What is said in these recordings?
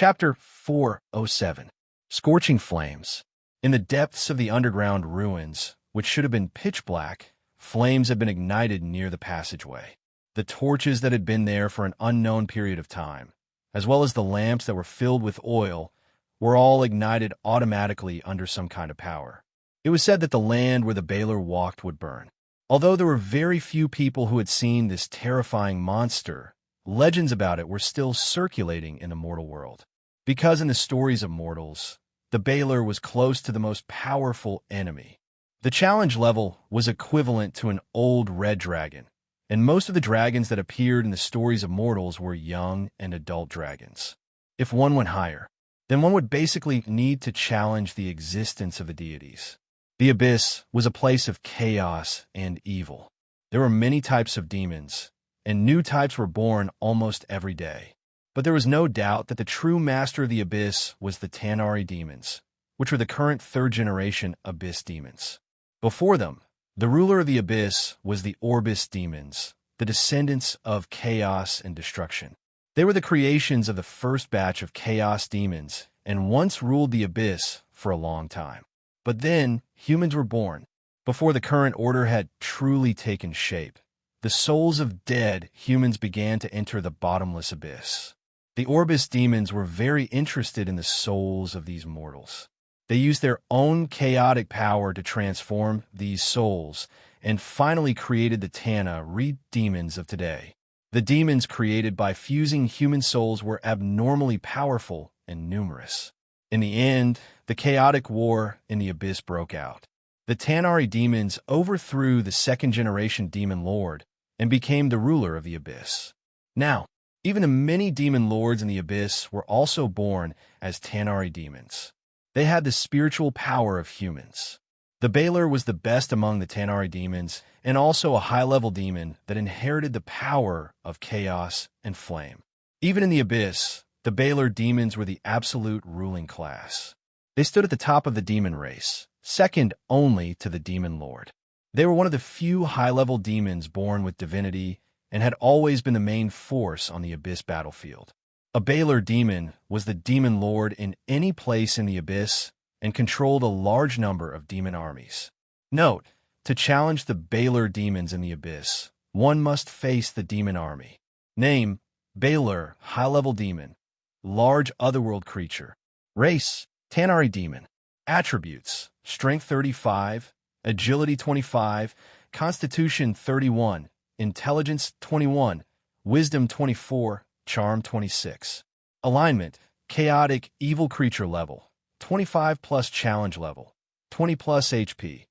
Chapter 407. Scorching Flames. In the depths of the underground ruins, which should have been pitch black, flames had been ignited near the passageway. The torches that had been there for an unknown period of time, as well as the lamps that were filled with oil, were all ignited automatically under some kind of power. It was said that the land where the Baler walked would burn. Although there were very few people who had seen this terrifying monster, legends about it were still circulating in the mortal world. Because in the stories of mortals, the Baler was close to the most powerful enemy. The challenge level was equivalent to an old red dragon, and most of the dragons that appeared in the stories of mortals were young and adult dragons. If one went higher, then one would basically need to challenge the existence of the deities. The Abyss was a place of chaos and evil. There were many types of demons, and new types were born almost every day. But there was no doubt that the true master of the Abyss was the Tanar'ri demons, which were the current third-generation Abyss demons. Before them, the ruler of the Abyss was the Orbis demons, the descendants of chaos and destruction. They were the creations of the first batch of chaos demons and once ruled the Abyss for a long time. But then, humans were born. Before the current order had truly taken shape, the souls of dead humans began to enter the bottomless abyss. The Orbis demons were very interested in the souls of these mortals. They used their own chaotic power to transform these souls and finally created the Tanar'ri demons of today. The demons created by fusing human souls were abnormally powerful and numerous. In the end, the chaotic war in the Abyss broke out. The Tanar'ri demons overthrew the second-generation demon lord and became the ruler of the Abyss. Now, even the many demon lords in the Abyss were also born as Tanar'ri demons. They had the spiritual power of humans. The Baler was the best among the Tanar'ri demons and also a high-level demon that inherited the power of chaos and flame. Even in the Abyss, the Baler demons were the absolute ruling class. They stood at the top of the demon race, second only to the demon lord. They were one of the few high-level demons born with divinity and had always been the main force on the Abyss battlefield. A Baler demon was the demon lord in any place in the Abyss and controlled a large number of demon armies. Note, to challenge the Baler demons in the Abyss, one must face the demon army. Name, Baler, high-level demon. Large otherworld creature. Race, Tanar'ri demon. Attributes, Strength 35, Agility 25, Constitution 31, Intelligence 21, Wisdom 24, Charm 26. Alignment, Chaotic Evil Creature level, 25 plus Challenge level, 20 plus HP,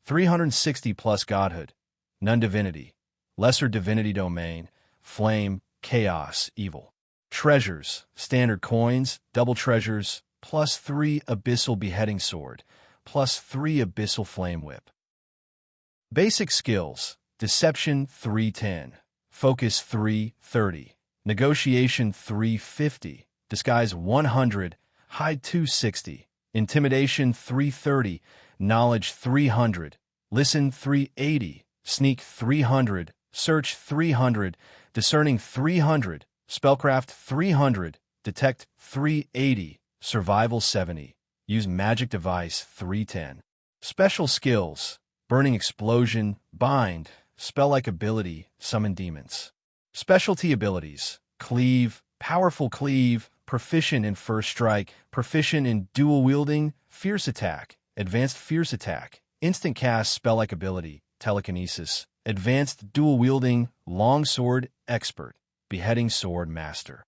360 plus Godhood, None Divinity, Lesser Divinity Domain, Flame, Chaos, Evil. Treasures, Standard Coins, Double Treasures, plus 3 Abyssal Beheading Sword, plus 3 Abyssal Flame Whip. Basic Skills, Deception 310, Focus 330, Negotiation 350, Disguise 100, Hide 260, Intimidation 330, Knowledge 300, Listen 380, Sneak 300, Search 300, Discerning 300, Spellcraft 300, Detect 380, Survival 70, Use Magic Device 310. Special Skills, Burning Explosion, Bind, Spell-like Ability, Summon Demons. Specialty Abilities, Cleave, Powerful Cleave, Proficient in First Strike, Proficient in Dual Wielding, Fierce Attack, Advanced Fierce Attack, Instant Cast Spell-like Ability, Telekinesis, Advanced Dual Wielding, Longsword, Expert, Beheading Sword Master.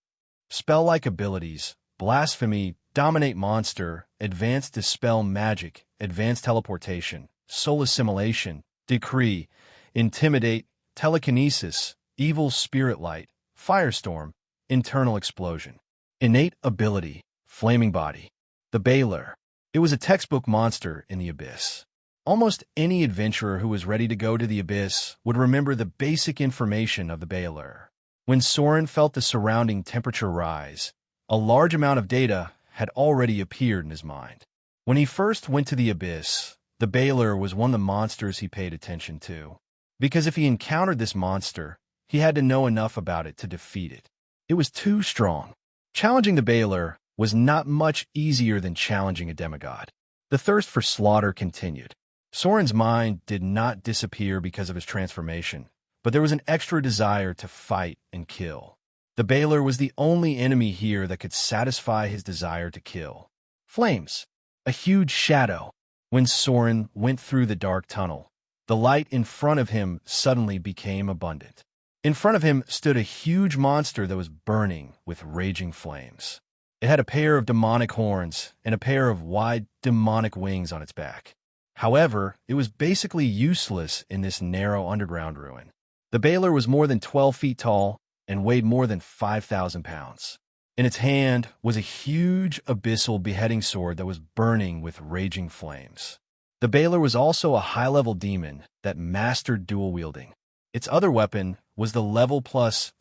Spell-like abilities, Blasphemy, Dominate Monster, Advanced Dispel Magic, Advanced Teleportation, Soul Assimilation, Decree, Intimidate, Telekinesis, Evil Spirit Light, Firestorm, Internal Explosion. Innate Ability, Flaming Body. The Baler. It was a textbook monster in the Abyss. Almost any adventurer who was ready to go to the Abyss would remember the basic information of the Baler. When Soren felt the surrounding temperature rise, a large amount of data had already appeared in his mind. When he first went to the Abyss, the Baler was one of the monsters he paid attention to, because if he encountered this monster, he had to know enough about it to defeat it. It was too strong. Challenging the Baler was not much easier than challenging a demigod. The thirst for slaughter continued. Soren's mind did not disappear because of his transformation, but there was an extra desire to fight and kill. The Baler was the only enemy here that could satisfy his desire to kill. Flames, a huge shadow. When Soren went through the dark tunnel, the light in front of him suddenly became abundant. In front of him stood a huge monster that was burning with raging flames. It had a pair of demonic horns and a pair of wide demonic wings on its back. However, it was basically useless in this narrow underground ruin. The Baler was more than 12 feet tall and weighed more than 5,000 pounds. In its hand was a huge abyssal beheading sword that was burning with raging flames. The Baler was also a high-level demon that mastered dual wielding. Its other weapon was the level +3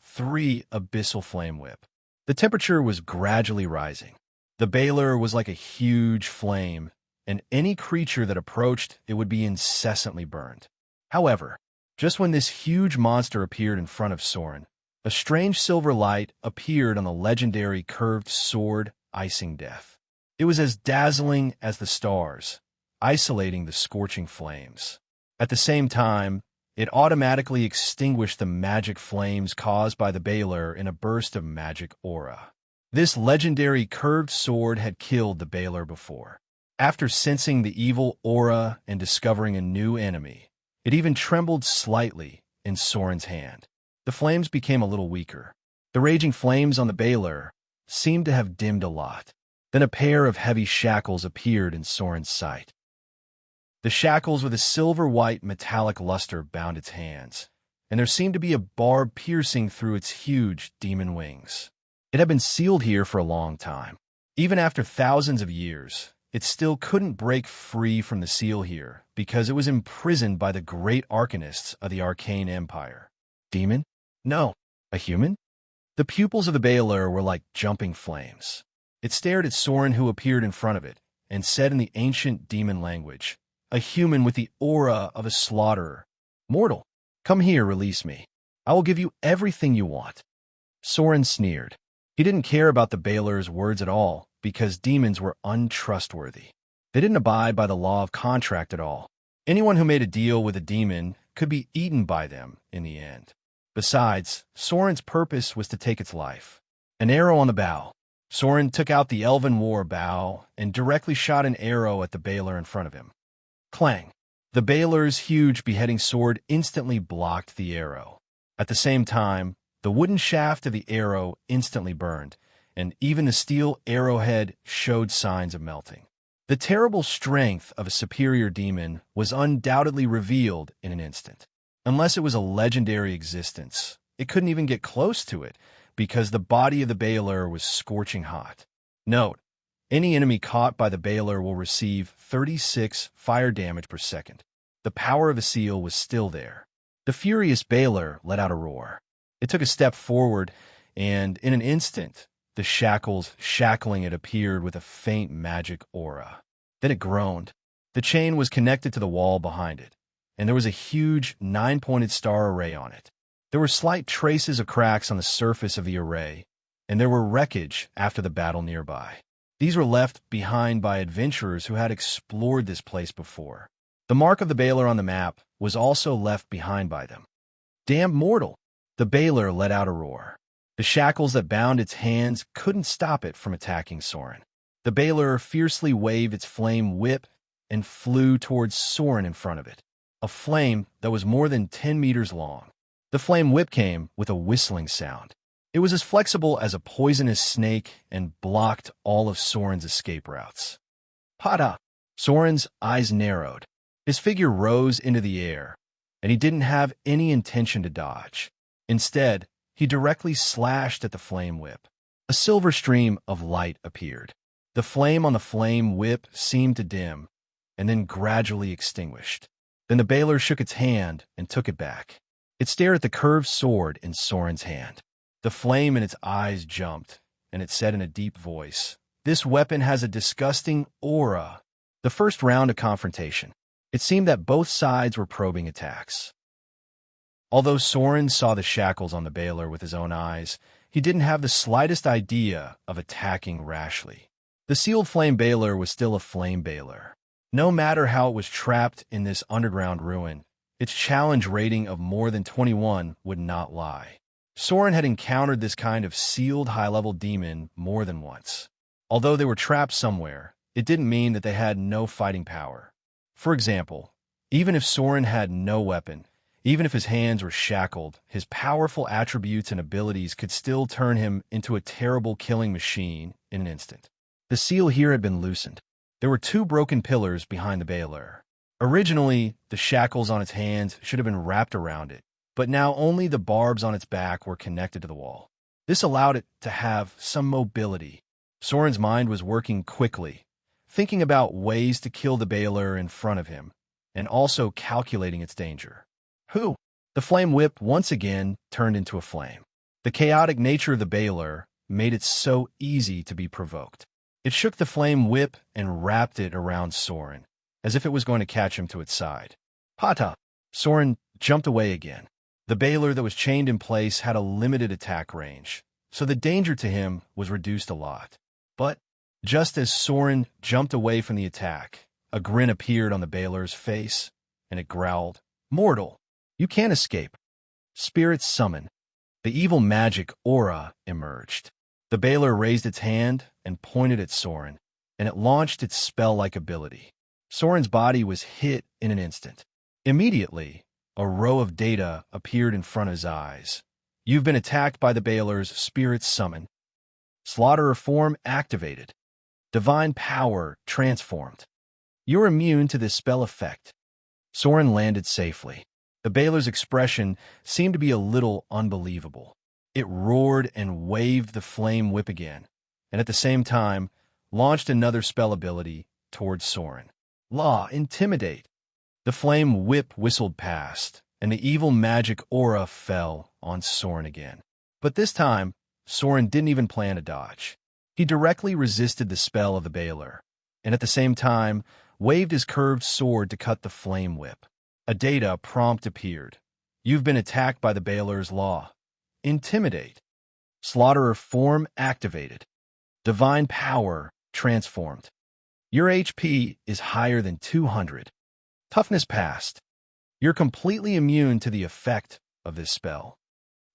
abyssal flame whip. The temperature was gradually rising. The Baler was like a huge flame, and any creature that approached it would be incessantly burned. However, just when this huge monster appeared in front of Soren, a strange silver light appeared on the legendary curved sword, icing death. It was as dazzling as the stars, isolating the scorching flames. At the same time, it automatically extinguished the magic flames caused by the Baler in a burst of magic aura. This legendary curved sword had killed the Baler before. After sensing the evil aura and discovering a new enemy, it even trembled slightly in Soren's hand. The flames became a little weaker. The raging flames on the Baler seemed to have dimmed a lot. Then a pair of heavy shackles appeared in Soren's sight. The shackles with a silver-white metallic luster bound its hands, and there seemed to be a barb piercing through its huge demon wings. It had been sealed here for a long time. Even after thousands of years, it still couldn't break free from the seal here because it was imprisoned by the great arcanists of the Arcane Empire. Demon? No. A human? The pupils of the Baler were like jumping flames. It stared at Soren, who appeared in front of it, and said in the ancient demon language, a human with the aura of a slaughterer, "Mortal, come here, release me. I will give you everything you want." Soren sneered. He didn't care about the Baler's words at all, because demons were untrustworthy. They didn't abide by the law of contract at all. Anyone who made a deal with a demon could be eaten by them in the end. Besides, Soren's purpose was to take its life. An arrow on the bow. Soren took out the Elven War bow and directly shot an arrow at the Baler in front of him. Clang! The Baler's huge beheading sword instantly blocked the arrow. At the same time, the wooden shaft of the arrow instantly burned, and even the steel arrowhead showed signs of melting. The terrible strength of a superior demon was undoubtedly revealed in an instant. Unless it was a legendary existence, it couldn't even get close to it because the body of the Baler was scorching hot. Note, any enemy caught by the Baler will receive 36 fire damage per second. The power of a seal was still there. The furious Baler let out a roar. It took a step forward, and in an instant, the shackles shackling it appeared with a faint magic aura. Then it groaned. The chain was connected to the wall behind it, and there was a huge 9-pointed star array on it. There were slight traces of cracks on the surface of the array, and there were wreckage after the battle nearby. These were left behind by adventurers who had explored this place before. The mark of the Baler on the map was also left behind by them. Damn mortal! The Baler let out a roar. The shackles that bound its hands couldn't stop it from attacking Soren. The Baler fiercely waved its flame whip and flew towards Soren in front of it, a flame that was more than 10 meters long. The flame whip came with a whistling sound. It was as flexible as a poisonous snake and blocked all of Soren's escape routes. Pada! Soren's eyes narrowed. His figure rose into the air, and he didn't have any intention to dodge. Instead, he directly slashed at the flame whip. A silver stream of light appeared. The flame on the flame whip seemed to dim, and then gradually extinguished. Then the Baler shook its hand and took it back. It stared at the curved sword in Soren's hand. The flame in its eyes jumped, and it said in a deep voice, "This weapon has a disgusting aura." The first round of confrontation. It seemed that both sides were probing attacks. Although Soren saw the shackles on the Baler with his own eyes, he didn't have the slightest idea of attacking rashly. The sealed flame bailer was still a flame bailer. No matter how it was trapped in this underground ruin, its challenge rating of more than 21 would not lie. Soren had encountered this kind of sealed high-level demon more than once. Although they were trapped somewhere, it didn't mean that they had no fighting power. For example, even if Soren had no weapon, even if his hands were shackled, his powerful attributes and abilities could still turn him into a terrible killing machine in an instant. The seal here had been loosened. There were 2 broken pillars behind the bailer. Originally, the shackles on its hands should have been wrapped around it, but now only the barbs on its back were connected to the wall. This allowed it to have some mobility. Soren's mind was working quickly, thinking about ways to kill the bailer in front of him, and also calculating its danger. Who? The flame whip once again turned into a flame. The chaotic nature of the bailer made it so easy to be provoked. It shook the flame whip and wrapped it around Soren, as if it was going to catch him to its side. Pata! Soren jumped away again. The bailer that was chained in place had a limited attack range, so the danger to him was reduced a lot. But just as Soren jumped away from the attack, a grin appeared on the bailer's face, and it growled, "Mortal! You can't escape." Spirits summoned. The evil magic aura emerged. The bailer raised its hand and pointed at Soren, and it launched its spell-like ability. Soren's body was hit in an instant. Immediately, a row of data appeared in front of his eyes. You've been attacked by the bailer's spirits summoned. Slaughterer form activated. Divine power transformed. You're immune to this spell effect. Soren landed safely. The bailer's expression seemed to be a little unbelievable. It roared and waved the flame whip again, and at the same time, launched another spell ability towards Soren. Law, intimidate. The flame whip whistled past, and the evil magic aura fell on Soren again. But this time, Soren didn't even plan a dodge. He directly resisted the spell of the bailer, and at the same time, waved his curved sword to cut the flame whip. A data prompt appeared. You've been attacked by the bailer's law. Intimidate. Slaughterer form activated. Divine power transformed. Your HP is higher than 200. Toughness passed. You're completely immune to the effect of this spell.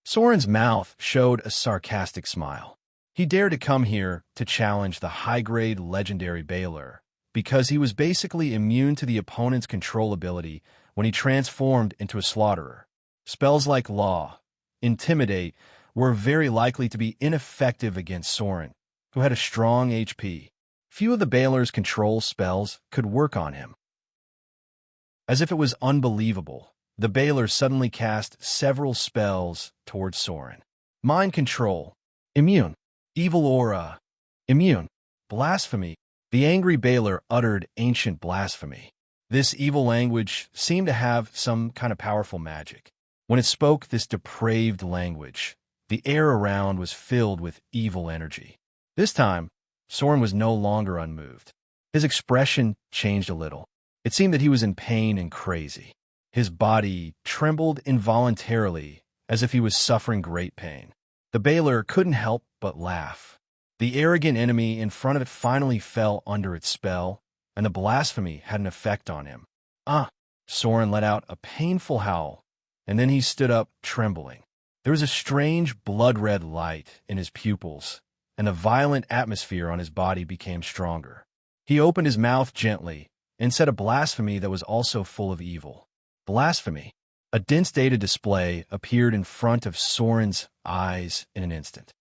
Soren's mouth showed a sarcastic smile. He dared to come here to challenge the high-grade legendary bailer because he was basically immune to the opponent's control ability when he transformed into a slaughterer. Spells like Law, Intimidate were very likely to be ineffective against Soren, who had a strong HP. Few of the bailer's control spells could work on him. As if it was unbelievable, the bailer suddenly cast several spells towards Soren. Mind control, immune. Evil aura, immune. Blasphemy. The angry bailer uttered ancient blasphemy. This evil language seemed to have some kind of powerful magic. When it spoke this depraved language, the air around was filled with evil energy. This time, Soren was no longer unmoved. His expression changed a little. It seemed that he was in pain and crazy. His body trembled involuntarily, as if he was suffering great pain. The bailer couldn't help but laugh. The arrogant enemy in front of it finally fell under its spell, and the blasphemy had an effect on him. Soren let out a painful howl, and then he stood up, trembling. There was a strange blood-red light in his pupils, and the violent atmosphere on his body became stronger. He opened his mouth gently and said a blasphemy that was also full of evil. Blasphemy. A dense data display appeared in front of Soren's eyes in an instant.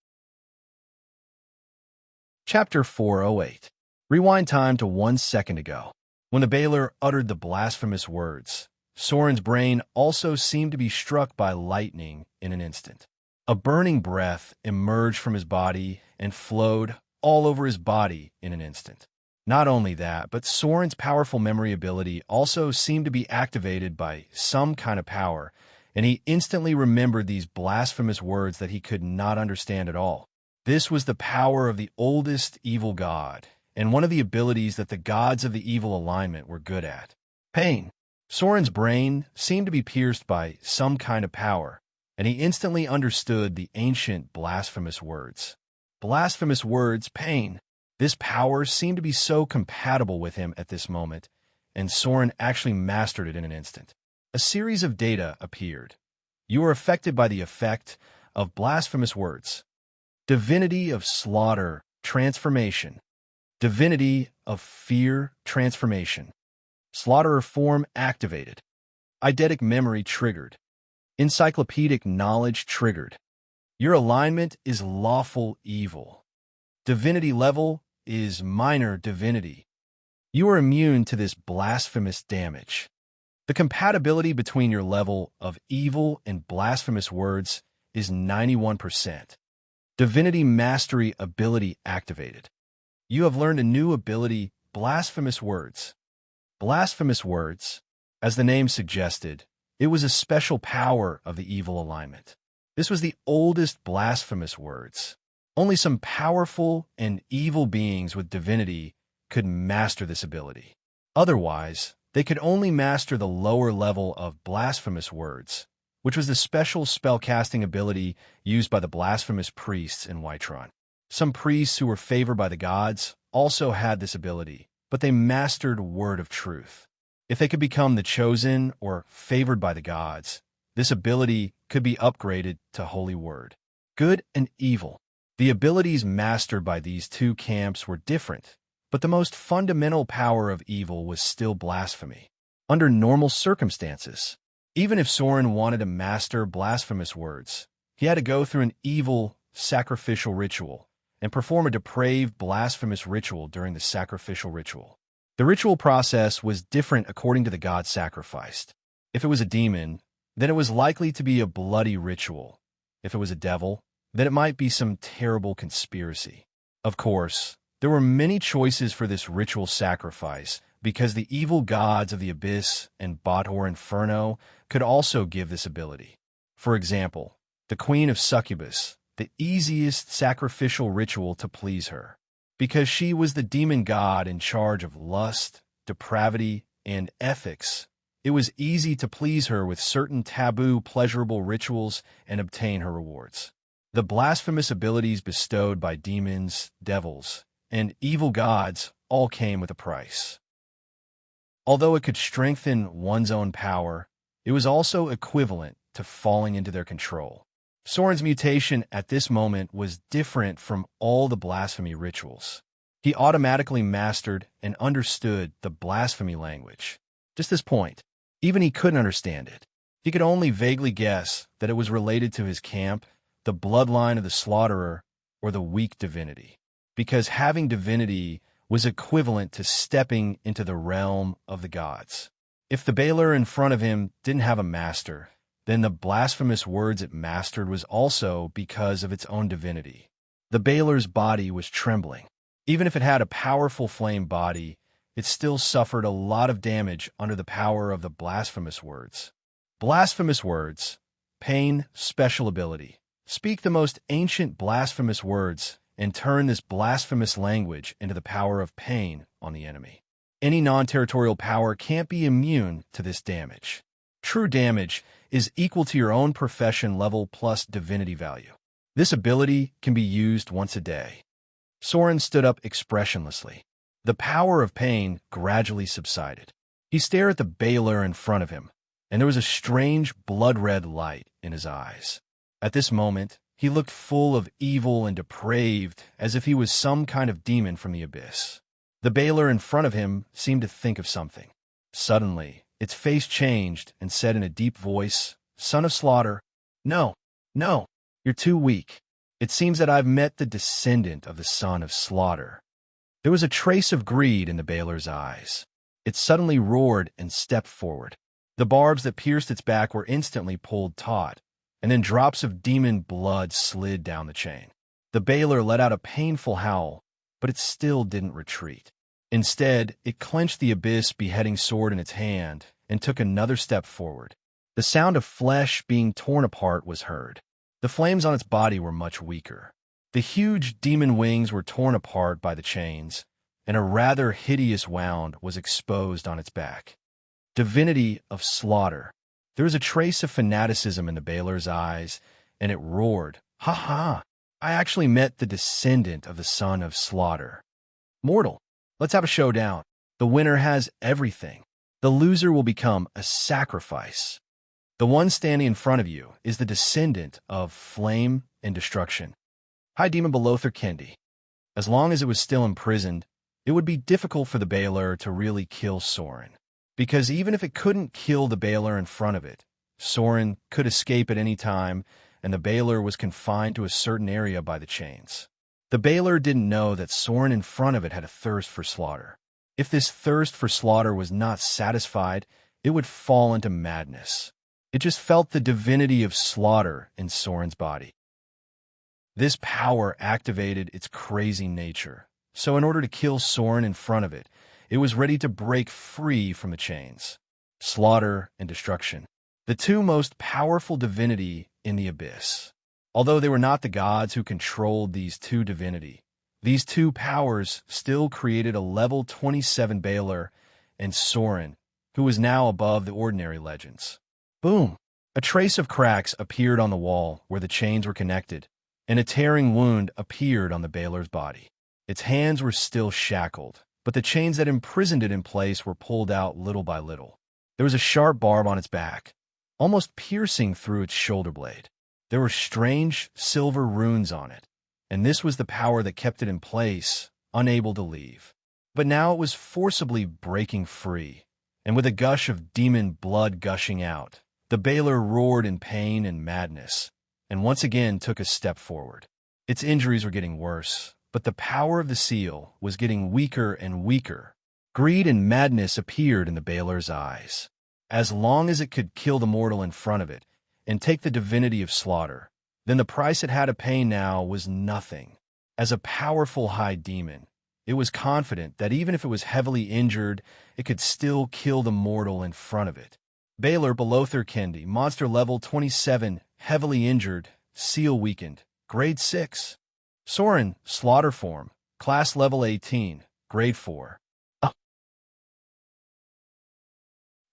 Chapter 408. Rewind time to 1 second ago. When the bailer uttered the blasphemous words, Soren's brain also seemed to be struck by lightning in an instant. A burning breath emerged from his body and flowed all over his body in an instant. Not only that, but Soren's powerful memory ability also seemed to be activated by some kind of power, and he instantly remembered these blasphemous words that he could not understand at all. This was the power of the oldest evil god, and one of the abilities that the gods of the evil alignment were good at. Pain. Soren's brain seemed to be pierced by some kind of power, and he instantly understood the ancient blasphemous words. Blasphemous words, pain. This power seemed to be so compatible with him at this moment, and Soren actually mastered it in an instant. A series of data appeared. You are affected by the effect of blasphemous words. Divinity of slaughter, transformation. Divinity of fear, transformation. Slaughterer form activated. Eidetic memory triggered. Encyclopedic knowledge triggered. Your alignment is lawful evil. Divinity level is minor divinity. You are immune to this blasphemous damage. The compatibility between your level of evil and blasphemous words is 91%. Divinity mastery ability activated. You have learned a new ability, blasphemous words. Blasphemous words, as the name suggested, it was a special power of the evil alignment. This was the oldest blasphemous words. Only some powerful and evil beings with divinity could master this ability. Otherwise, they could only master the lower level of blasphemous words, which was the special spellcasting ability used by the blasphemous priests in Whiterun. Some priests who were favored by the gods also had this ability, but they mastered Word of Truth. If they could become the chosen or favored by the gods, this ability could be upgraded to Holy Word. Good and evil. The abilities mastered by these two camps were different, but the most fundamental power of evil was still blasphemy. Under normal circumstances, even if Soren wanted to master blasphemous words, he had to go through an evil sacrificial ritual and perform a depraved blasphemous ritual during the sacrificial ritual. The ritual process was different according to the god sacrificed. If it was a demon, then it was likely to be a bloody ritual. If it was a devil, then it might be some terrible conspiracy. Of course, there were many choices for this ritual sacrifice because the evil gods of the Abyss and Botthor Inferno could also give this ability. For example, the Queen of Succubus, the easiest sacrificial ritual to please her, because she was the demon god in charge of lust, depravity, and ethics. It was easy to please her with certain taboo, pleasurable rituals and obtain her rewards. The blasphemous abilities bestowed by demons, devils, and evil gods all came with a price. Although it could strengthen one's own power, it was also equivalent to falling into their control. Soren's mutation at this moment was different from all the blasphemy rituals. He automatically mastered and understood the blasphemy language. Just this point, even he couldn't understand it. He could only vaguely guess that it was related to his camp, the bloodline of the slaughterer, or the weak divinity, because having divinity was equivalent to stepping into the realm of the gods. If the Baelor in front of him didn't have a master, then the blasphemous words it mastered was also because of its own divinity. The Baelor's body was trembling. Even if it had a powerful flame body, it still suffered a lot of damage under the power of the blasphemous words. Blasphemous words, pain, special ability. Speak the most ancient blasphemous words and turn this blasphemous language into the power of pain on the enemy. Any non-territorial power can't be immune to this damage. True damage is equal to your own profession level plus divinity value. This ability can be used once a day. Soren stood up expressionlessly. The power of pain gradually subsided. He stared at the Baelor in front of him, and there was a strange blood-red light in his eyes. At this moment, he looked full of evil and depraved, as if he was some kind of demon from the abyss. The Baelor in front of him seemed to think of something. Suddenly, its face changed and said in a deep voice, "Son of Slaughter, no, you're too weak. It seems that I've met the descendant of the son of Slaughter." There was a trace of greed in the Baelor's eyes. It suddenly roared and stepped forward. The barbs that pierced its back were instantly pulled taut, and then drops of demon blood slid down the chain. The Baelor let out a painful howl, but it still didn't retreat. Instead, it clenched the abyss beheading sword in its hand and took another step forward. The sound of flesh being torn apart was heard. The flames on its body were much weaker. The huge demon wings were torn apart by the chains, and a rather hideous wound was exposed on its back. Divinity of slaughter. There was a trace of fanaticism in the Baylor's eyes, and it roared, "Ha ha! I actually met the descendant of the son of slaughter. Mortal, let's have a showdown. The winner has everything. The loser will become a sacrifice. The one standing in front of you is the descendant of flame and destruction." High Demon Belother Kendi. As long as it was still imprisoned, it would be difficult for the Baylor to really kill Soren. Because even if it couldn't kill the Baylor in front of it, Soren could escape at any time, and the Baylor was confined to a certain area by the chains. The Baylor didn't know that Soren in front of it had a thirst for slaughter. If this thirst for slaughter was not satisfied, it would fall into madness. It just felt the divinity of slaughter in Soren's body. This power activated its crazy nature, so in order to kill Soren in front of it, it was ready to break free from the chains. Slaughter and destruction, the two most powerful divinity in the abyss. Although they were not the gods who controlled these two divinity, these two powers still created a level 27 Baylor and Soren, who was now above the ordinary legends. Boom! A trace of cracks appeared on the wall where the chains were connected, and a tearing wound appeared on the Baylor's body. Its hands were still shackled, but the chains that imprisoned it in place were pulled out little by little. There was a sharp barb on its back, almost piercing through its shoulder blade. There were strange silver runes on it, and this was the power that kept it in place, unable to leave. But now it was forcibly breaking free, and with a gush of demon blood gushing out, the Baylor roared in pain and madness, and once again took a step forward. Its injuries were getting worse, but the power of the seal was getting weaker and weaker. Greed and madness appeared in the Baylor's eyes. As long as it could kill the mortal in front of it and take the divinity of slaughter, then the price it had to pay now was nothing. As a powerful high demon, it was confident that even if it was heavily injured, it could still kill the mortal in front of it. Baylor Belother Kendi, monster level 27, heavily injured, seal weakened, grade 6. Soren, slaughter form, class level 18, grade 4.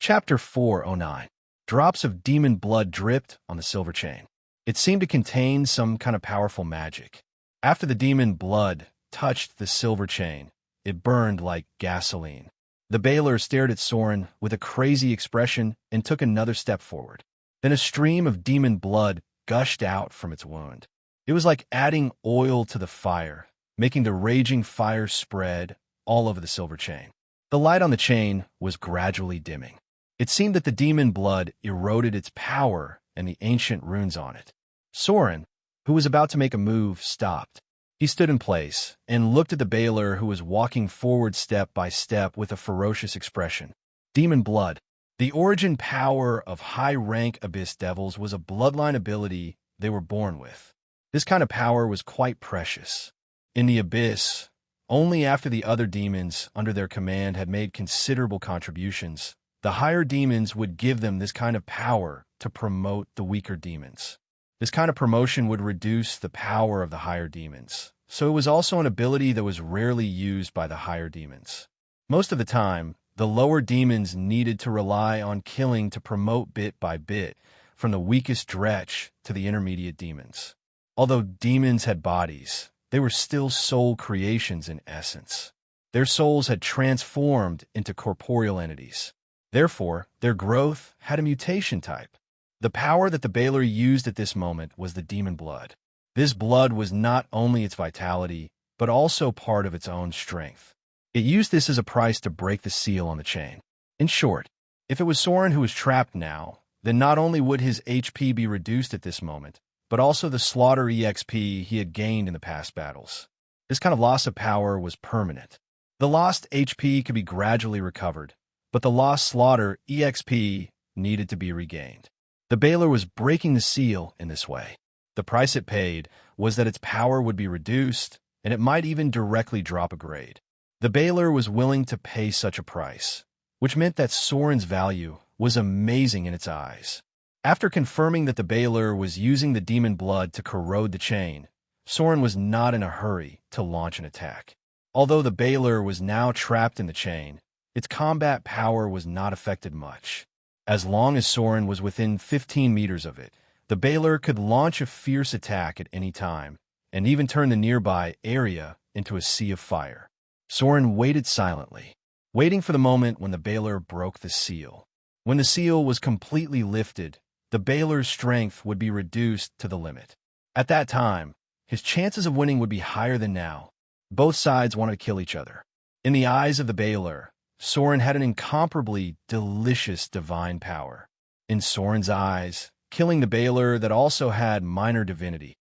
Chapter 409. Drops of demon blood dripped on the silver chain. It seemed to contain some kind of powerful magic. After the demon blood touched the silver chain, it burned like gasoline. The Baylor stared at Soren with a crazy expression and took another step forward. Then a stream of demon blood gushed out from its wound. It was like adding oil to the fire, making the raging fire spread all over the silver chain. The light on the chain was gradually dimming. It seemed that the demon blood eroded its power and the ancient runes on it. Soren, who was about to make a move, stopped. He stood in place and looked at the Baylor, who was walking forward step by step with a ferocious expression. Demon blood. The origin power of high-rank abyss devils was a bloodline ability they were born with. This kind of power was quite precious. In the abyss, only after the other demons under their command had made considerable contributions, the higher demons would give them this kind of power to promote the weaker demons. This kind of promotion would reduce the power of the higher demons, so it was also an ability that was rarely used by the higher demons. Most of the time, the lower demons needed to rely on killing to promote bit by bit, from the weakest dretch to the intermediate demons. Although demons had bodies, they were still soul creations in essence. Their souls had transformed into corporeal entities. Therefore, their growth had a mutation type. The power that the Baylor used at this moment was the demon blood. This blood was not only its vitality, but also part of its own strength. It used this as a price to break the seal on the chain. In short, if it was Soren who was trapped now, then not only would his HP be reduced at this moment, but also the slaughter EXP he had gained in the past battles. This kind of loss of power was permanent. The lost HP could be gradually recovered, but the lost slaughter EXP needed to be regained. The Baylor was breaking the seal in this way. The price it paid was that its power would be reduced, and it might even directly drop a grade. The Baylor was willing to pay such a price, which meant that Soren's value was amazing in its eyes. After confirming that the Baylor was using the demon blood to corrode the chain, Soren was not in a hurry to launch an attack. Although the Baylor was now trapped in the chain, its combat power was not affected much. As long as Soren was within 15 meters of it, the Baylor could launch a fierce attack at any time, and even turn the nearby area into a sea of fire. Soren waited silently, waiting for the moment when the Baylor broke the seal. When the seal was completely lifted, the Baylor's strength would be reduced to the limit. At that time, his chances of winning would be higher than now. Both sides wanted to kill each other. In the eyes of the Baylor, Soren had an incomparably delicious divine power. In Soren's eyes, killing the Baylor that also had minor divinity.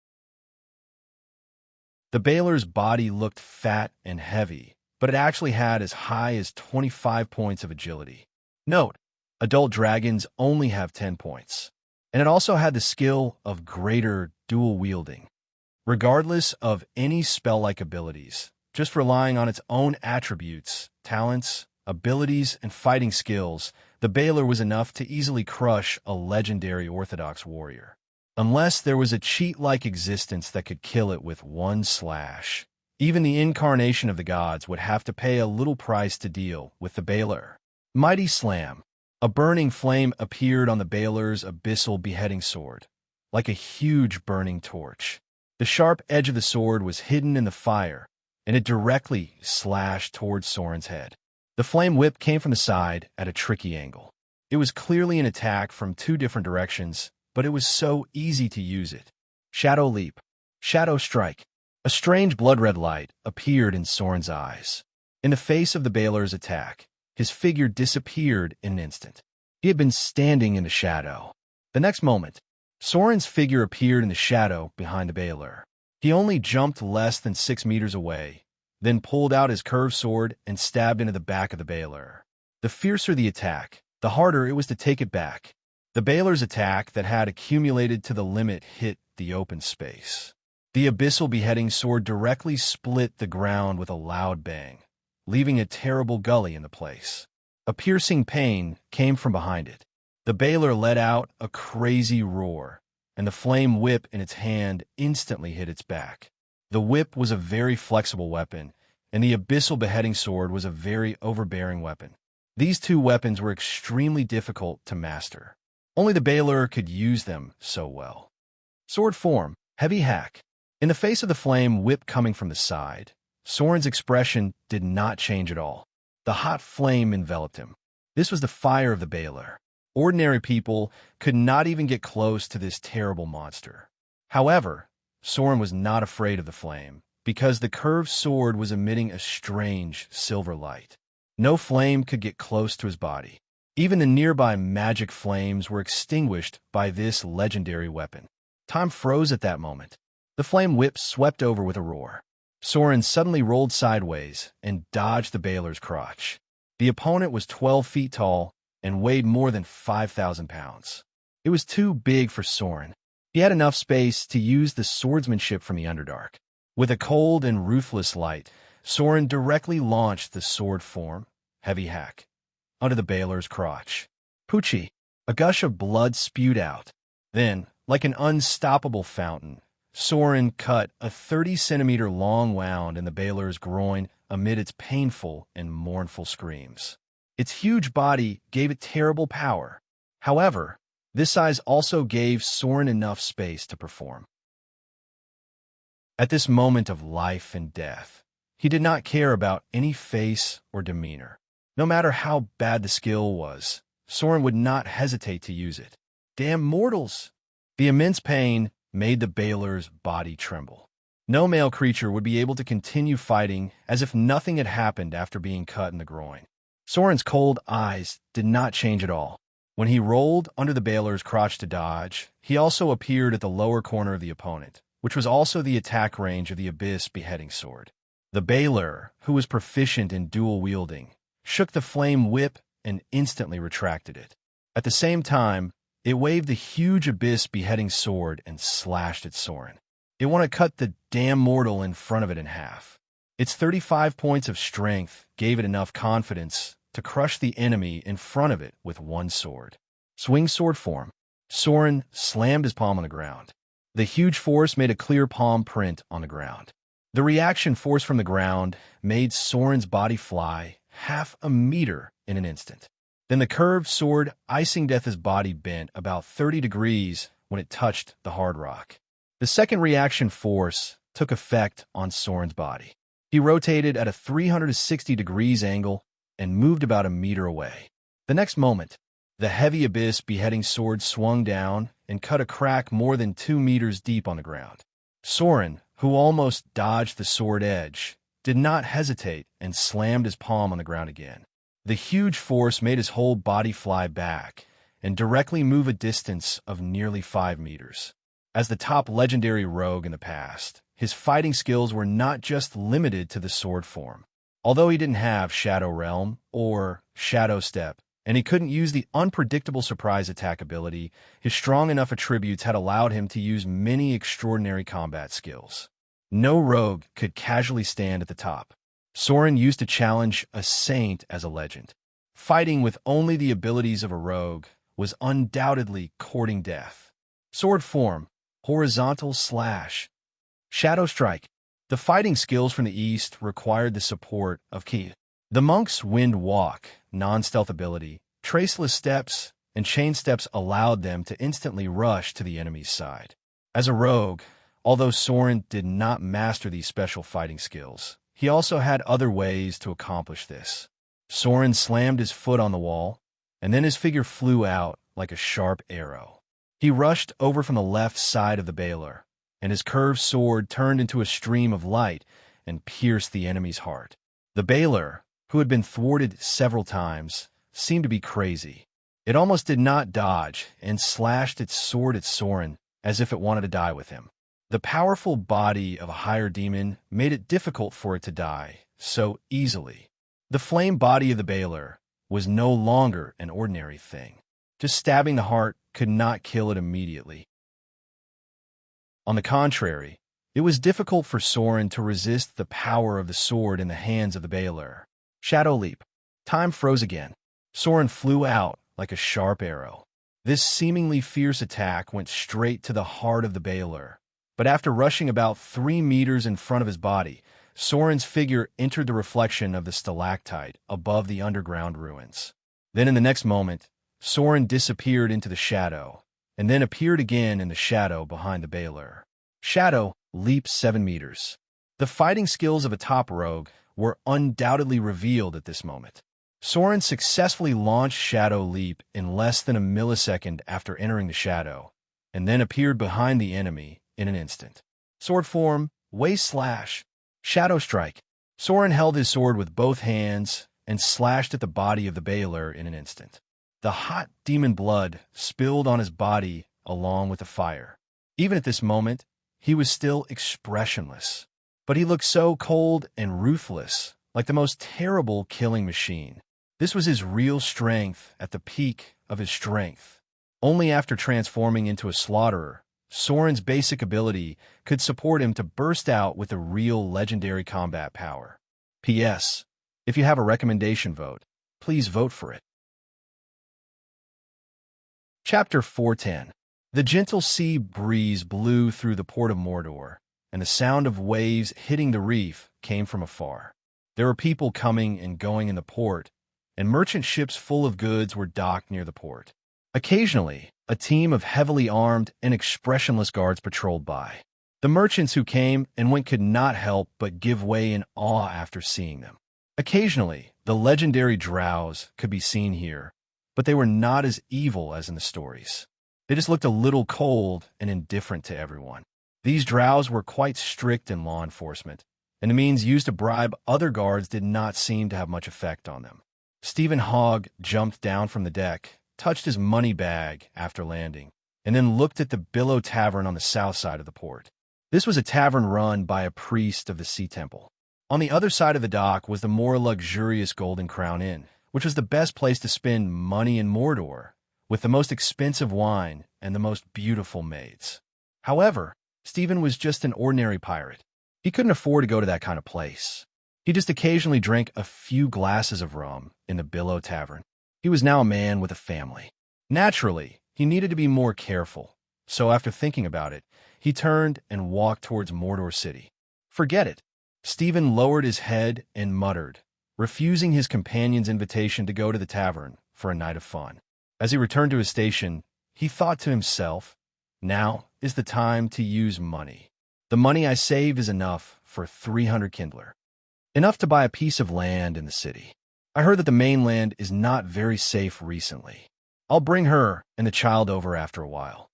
The Baylor's body looked fat and heavy, but it actually had as high as 25 points of agility. Note, adult dragons only have 10 points. And it also had the skill of greater dual wielding. Regardless of any spell-like abilities, just relying on its own attributes, talents, abilities, and fighting skills, the Baylor was enough to easily crush a legendary Orthodox warrior. Unless there was a cheat-like existence that could kill it with one slash, even the incarnation of the gods would have to pay a little price to deal with the Baylor. Mighty Slam. A burning flame appeared on the Baylor's abyssal beheading sword, like a huge burning torch. The sharp edge of the sword was hidden in the fire, and it directly slashed towards Soren's head. The flame whip came from the side at a tricky angle. It was clearly an attack from two different directions, but it was so easy to use it. Shadow Leap. Shadow Strike. A strange blood-red light appeared in Soren's eyes. In the face of the Baylor's attack, his figure disappeared in an instant. He had been standing in the shadow. The next moment, Soren's figure appeared in the shadow behind the Baylor. He only jumped less than 6 meters away, then pulled out his curved sword and stabbed into the back of the Baylor. The fiercer the attack, the harder it was to take it back. The Baylor's attack that had accumulated to the limit hit the open space. The abyssal beheading sword directly split the ground with a loud bang, leaving a terrible gully in the place. A piercing pain came from behind it. The Baylor let out a crazy roar, and the flame whip in its hand instantly hit its back. The whip was a very flexible weapon, and the abyssal beheading sword was a very overbearing weapon. These two weapons were extremely difficult to master. Only the Baylor could use them so well. Sword form, heavy hack. In the face of the flame whip coming from the side, Soren's expression did not change at all. The hot flame enveloped him. This was the fire of the Baylor. Ordinary people could not even get close to this terrible monster. However, Soren was not afraid of the flame, because the curved sword was emitting a strange silver light. No flame could get close to his body. Even the nearby magic flames were extinguished by this legendary weapon. Time froze at that moment. The flame whip swept over with a roar. Soren suddenly rolled sideways and dodged the Baylor's crotch. The opponent was 12 feet tall and weighed more than 5,000 pounds. It was too big for Soren. He had enough space to use the swordsmanship from the Underdark. With a cold and ruthless light, Soren directly launched the sword form, heavy hack, onto the Baylor's crotch. Poochie! A gush of blood spewed out. Then, like an unstoppable fountain, Soren cut a 30-centimeter long wound in the Baylor's groin amid its painful and mournful screams. Its huge body gave it terrible power. However, this size also gave Soren enough space to perform. At this moment of life and death, he did not care about any face or demeanor. No matter how bad the skill was, Soren would not hesitate to use it. Damn mortals! The immense pain made the Baylor's body tremble. No male creature would be able to continue fighting as if nothing had happened after being cut in the groin. Soren's cold eyes did not change at all. When he rolled under the Baylor's crotch to dodge, he also appeared at the lower corner of the opponent, which was also the attack range of the Abyss beheading sword. The Baylor, who was proficient in dual wielding, shook the flame whip and instantly retracted it. At the same time, it waved the huge Abyss beheading sword and slashed at Soren. It wanted to cut the damn mortal in front of it in half. Its 35 points of strength gave it enough confidence to crush the enemy in front of it with one sword. Swing sword form. Soren slammed his palm on the ground. The huge force made a clear palm print on the ground. The reaction force from the ground made Soren's body fly half a meter in an instant. Then the curved sword icing Death's body bent about 30 degrees when it touched the hard rock. The second reaction force took effect on Soren's body. He rotated at a 360 degrees angle and moved about a meter away. The next moment, the heavy abyss beheading sword swung down and cut a crack more than 2 meters deep on the ground. Soren, who almost dodged the sword edge, did not hesitate and slammed his palm on the ground again. The huge force made his whole body fly back and directly move a distance of nearly 5 meters. As the top legendary rogue in the past, his fighting skills were not just limited to the sword form. Although he didn't have Shadow Realm or Shadow Step, and he couldn't use the unpredictable surprise attack ability, his strong enough attributes had allowed him to use many extraordinary combat skills. No rogue could casually stand at the top. Soren used to challenge a saint as a legend. Fighting with only the abilities of a rogue was undoubtedly courting death. Sword form, horizontal slash, shadow strike. The fighting skills from the east required the support of Ki. The monk's wind walk, non-stealth ability, traceless steps, and chain steps allowed them to instantly rush to the enemy's side. As a rogue, although Soren did not master these special fighting skills, he also had other ways to accomplish this. Soren slammed his foot on the wall, and then his figure flew out like a sharp arrow. He rushed over from the left side of the Baylor, and his curved sword turned into a stream of light and pierced the enemy's heart. The Baylor, who had been thwarted several times, seemed to be crazy. It almost did not dodge and slashed its sword at Soren as if it wanted to die with him. The powerful body of a higher demon made it difficult for it to die so easily. The flame body of the Baylor was no longer an ordinary thing. Just stabbing the heart could not kill it immediately. On the contrary, it was difficult for Soren to resist the power of the sword in the hands of the Baylor. Shadow leap. Time froze again. Soren flew out like a sharp arrow. This seemingly fierce attack went straight to the heart of the Baylor. But after rushing about 3 meters in front of his body, Soren's figure entered the reflection of the stalactite above the underground ruins. Then in the next moment, Soren disappeared into the shadow, and then appeared again in the shadow behind the Baylor. Shadow leap 7 meters. The fighting skills of a top rogue were undoubtedly revealed at this moment. Soren successfully launched Shadow Leap in less than a millisecond after entering the shadow, and then appeared behind the enemy in an instant. Sword form, waist slash, shadow strike. Soren held his sword with both hands and slashed at the body of the Baylor in an instant. The hot demon blood spilled on his body along with the fire. Even at this moment, he was still expressionless. But he looked so cold and ruthless, like the most terrible killing machine. This was his real strength at the peak of his strength. Only after transforming into a slaughterer, Soren's basic ability could support him to burst out with a real legendary combat power. P.S. If you have a recommendation vote, please vote for it. Chapter 410. The gentle sea breeze blew through the port of Mordor, and the sound of waves hitting the reef came from afar. There were people coming and going in the port, and merchant ships full of goods were docked near the port. Occasionally, a team of heavily armed and expressionless guards patrolled by. The merchants who came and went could not help but give way in awe after seeing them. Occasionally, the legendary drows could be seen here, but they were not as evil as in the stories. They just looked a little cold and indifferent to everyone. These drows were quite strict in law enforcement, and the means used to bribe other guards did not seem to have much effect on them. Stephen Hogg jumped down from the deck, touched his money bag after landing, and then looked at the Billow Tavern on the south side of the port. This was a tavern run by a priest of the Sea Temple. On the other side of the dock was the more luxurious Golden Crown Inn, which was the best place to spend money in Mordor, with the most expensive wine and the most beautiful maids. However, Stephen was just an ordinary pirate. He couldn't afford to go to that kind of place. He just occasionally drank a few glasses of rum in the Billow Tavern. He was now a man with a family. Naturally, he needed to be more careful, so after thinking about it, he turned and walked towards Mordor City. Forget it. Stephen lowered his head and muttered, refusing his companion's invitation to go to the tavern for a night of fun. As he returned to his station, he thought to himself, "Now is the time to use money. The money I saved is enough for 300 kindler. Enough to buy a piece of land in the city. I heard that the mainland is not very safe recently. I'll bring her and the child over after a while."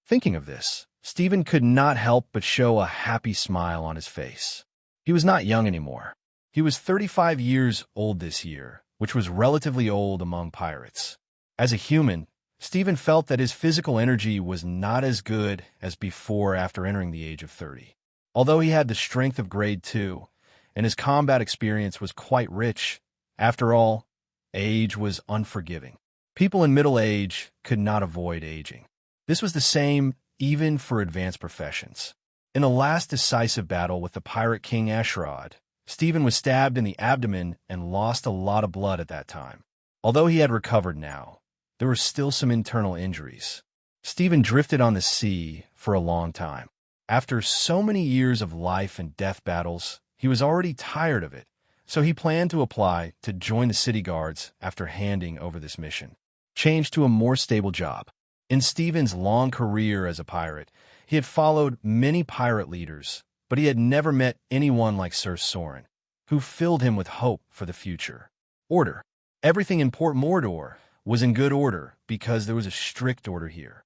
Thinking of this, Stephen could not help but show a happy smile on his face. He was not young anymore. He was 35 years old this year, which was relatively old among pirates. As a human, Stephen felt that his physical energy was not as good as before after entering the age of 30. Although he had the strength of grade 2, and his combat experience was quite rich, after all, age was unforgiving. People in middle age could not avoid aging. This was the same even for advanced professions. In the last decisive battle with the pirate king Asherod, Stephen was stabbed in the abdomen and lost a lot of blood at that time. Although he had recovered now, there were still some internal injuries. Stephen drifted on the sea for a long time. After so many years of life and death battles, he was already tired of it, so he planned to apply to join the city guards after handing over this mission. Change to a more stable job. In Stephen's long career as a pirate, he had followed many pirate leaders, but he had never met anyone like Sir Soren, who filled him with hope for the future. Order. Everything in Port Mordor was in good order because there was a strict order here.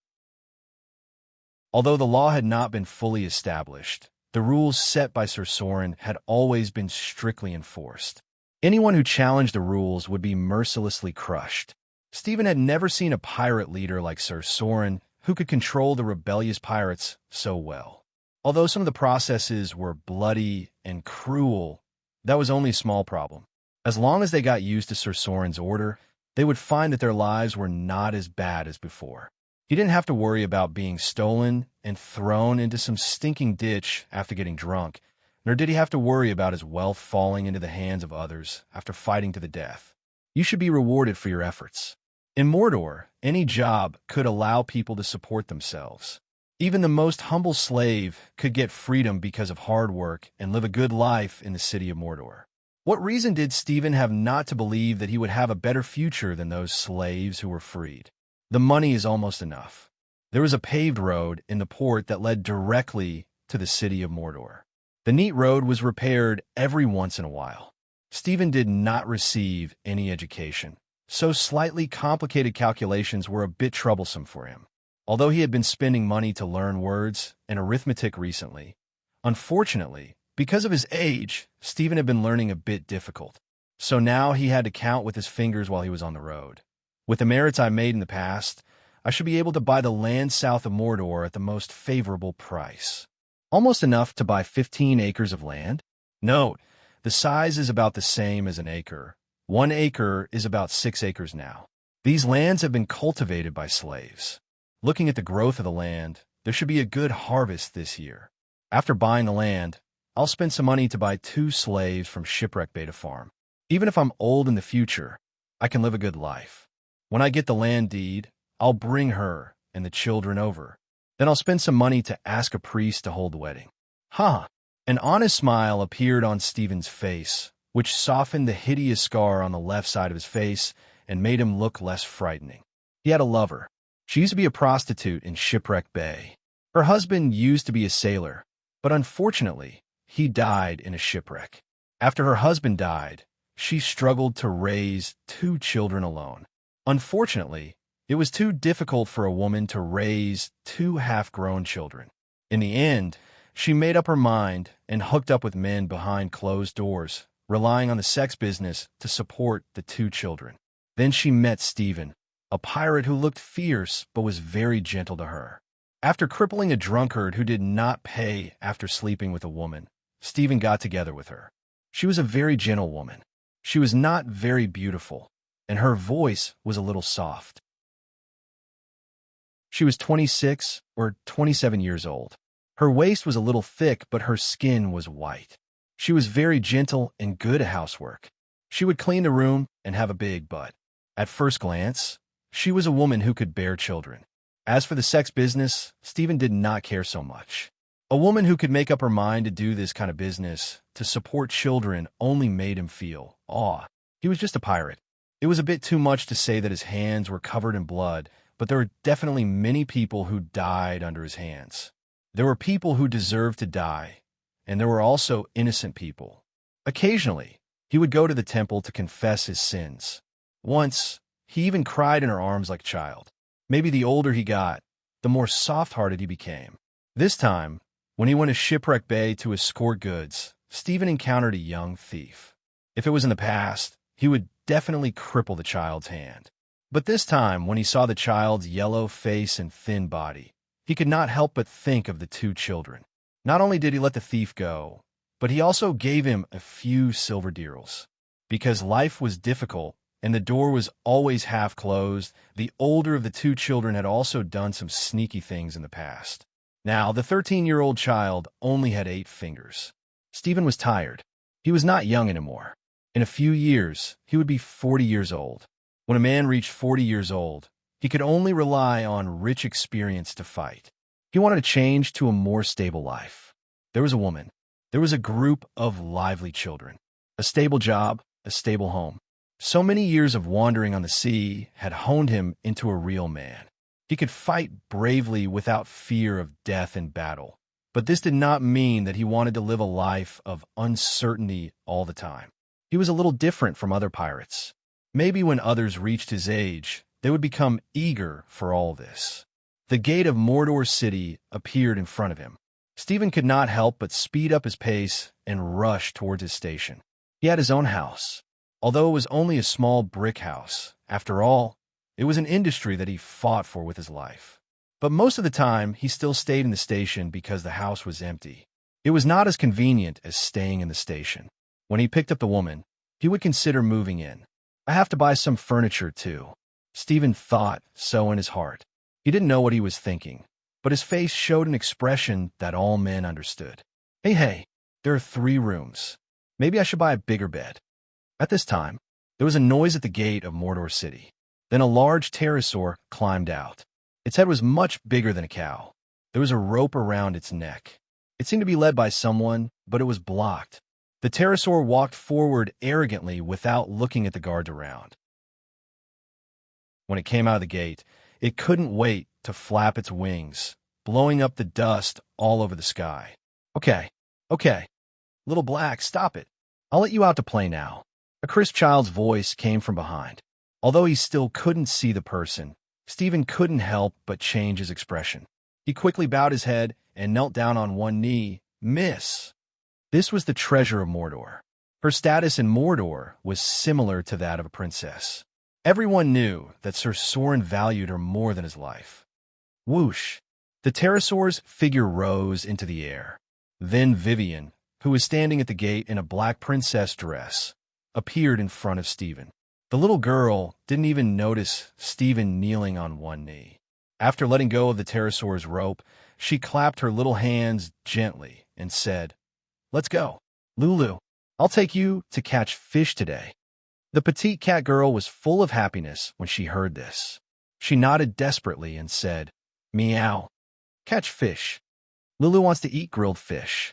Although the law had not been fully established, the rules set by Sir Soren had always been strictly enforced. Anyone who challenged the rules would be mercilessly crushed. Stephen had never seen a pirate leader like Sir Soren who could control the rebellious pirates so well. Although some of the processes were bloody and cruel, that was only a small problem. As long as they got used to Sir Soren's order, they would find that their lives were not as bad as before. He didn't have to worry about being stolen and thrown into some stinking ditch after getting drunk, nor did he have to worry about his wealth falling into the hands of others after fighting to the death. You should be rewarded for your efforts. In Mordor, any job could allow people to support themselves. Even the most humble slave could get freedom because of hard work and live a good life in the city of Mordor. What reason did Stephen have not to believe that he would have a better future than those slaves who were freed? The money is almost enough. There was a paved road in the port that led directly to the city of Mordor. The neat road was repaired every once in a while. Stephen did not receive any education, so slightly complicated calculations were a bit troublesome for him. Although he had been spending money to learn words and arithmetic recently, unfortunately, because of his age, Stephen had been learning a bit difficult. So now he had to count with his fingers while he was on the road. With the merits I made in the past, I should be able to buy the land south of Mordor at the most favorable price. Almost enough to buy 15 acres of land. Note, the size is about the same as an acre. 1 acre is about 6 acres now. These lands have been cultivated by slaves. Looking at the growth of the land, there should be a good harvest this year. After buying the land, I'll spend some money to buy 2 slaves from Shipwreck Bay to farm. Even if I'm old in the future, I can live a good life. When I get the land deed, I'll bring her and the children over. Then I'll spend some money to ask a priest to hold the wedding. An honest smile appeared on Stephen's face, which softened the hideous scar on the left side of his face and made him look less frightening. He had a lover. She used to be a prostitute in Shipwreck Bay. Her husband used to be a sailor, but unfortunately, he died in a shipwreck. After her husband died, she struggled to raise 2 children alone. Unfortunately, it was too difficult for a woman to raise 2 half-grown children. In the end, she made up her mind and hooked up with men behind closed doors, relying on the sex business to support the 2 children. Then she met Stephen, a pirate who looked fierce but was very gentle to her. After crippling a drunkard who did not pay after sleeping with a woman, Stephen got together with her. She was a very gentle woman. She was not very beautiful, and her voice was a little soft. She was 26 or 27 years old. Her waist was a little thick, but her skin was white. She was very gentle and good at housework. She would clean the room and have a big butt. At first glance, she was a woman who could bear children. As for the sex business, Stephen did not care so much. A woman who could make up her mind to do this kind of business, to support children, only made him feel awe. He was just a pirate. It was a bit too much to say that his hands were covered in blood, but there were definitely many people who died under his hands. There were people who deserved to die, and there were also innocent people. Occasionally, he would go to the temple to confess his sins. Once, he even cried in her arms like a child. Maybe the older he got, the more soft-hearted he became. This time, when he went to Shipwreck Bay to escort goods, Stephen encountered a young thief. If it was in the past, he would definitely cripple the child's hand. But this time, when he saw the child's yellow face and thin body, he could not help but think of the two children. Not only did he let the thief go, but he also gave him a few silver dirhams. Because life was difficult and the door was always half closed, the older of the two children had also done some sneaky things in the past. Now, the 13-year-old child only had 8 fingers. Stephen was tired. He was not young anymore. In a few years, he would be 40 years old. When a man reached 40 years old, he could only rely on rich experience to fight. He wanted to change to a more stable life. There was a woman. There was a group of lively children. A stable job, a stable home. So many years of wandering on the sea had honed him into a real man. He could fight bravely without fear of death in battle. But this did not mean that he wanted to live a life of uncertainty all the time. He was a little different from other pirates. Maybe when others reached his age, they would become eager for all this. The gate of Mordor City appeared in front of him. Stephen could not help but speed up his pace and rush towards his station. He had his own house. Although it was only a small brick house, after all, it was an industry that he fought for with his life. But most of the time, he still stayed in the station because the house was empty. It was not as convenient as staying in the station. When he picked up the woman, he would consider moving in. I have to buy some furniture, too. Stephen thought so in his heart. He didn't know what he was thinking, but his face showed an expression that all men understood. Hey, there are 3 rooms. Maybe I should buy a bigger bed. At this time, there was a noise at the gate of Mordor City. Then a large pterosaur climbed out. Its head was much bigger than a cow. There was a rope around its neck. It seemed to be led by someone, but it was blocked. The pterosaur walked forward arrogantly without looking at the guards around. When it came out of the gate, it couldn't wait to flap its wings, blowing up the dust all over the sky. Okay. Little Black, stop it. I'll let you out to play now. A crisp child's voice came from behind. Although he still couldn't see the person, Stephen couldn't help but change his expression. He quickly bowed his head and knelt down on one knee. Miss. This was the treasure of Mordor. Her status in Mordor was similar to that of a princess. Everyone knew that Sir Soren valued her more than his life. Whoosh! The pterosaur's figure rose into the air. Then Vivian, who was standing at the gate in a black princess dress, appeared in front of Stephen. The little girl didn't even notice Stephen kneeling on one knee. After letting go of the pterosaur's rope, she clapped her little hands gently and said, "Let's go. Lulu, I'll take you to catch fish today." The petite cat girl was full of happiness when she heard this. She nodded desperately and said, "Meow. Catch fish. Lulu wants to eat grilled fish."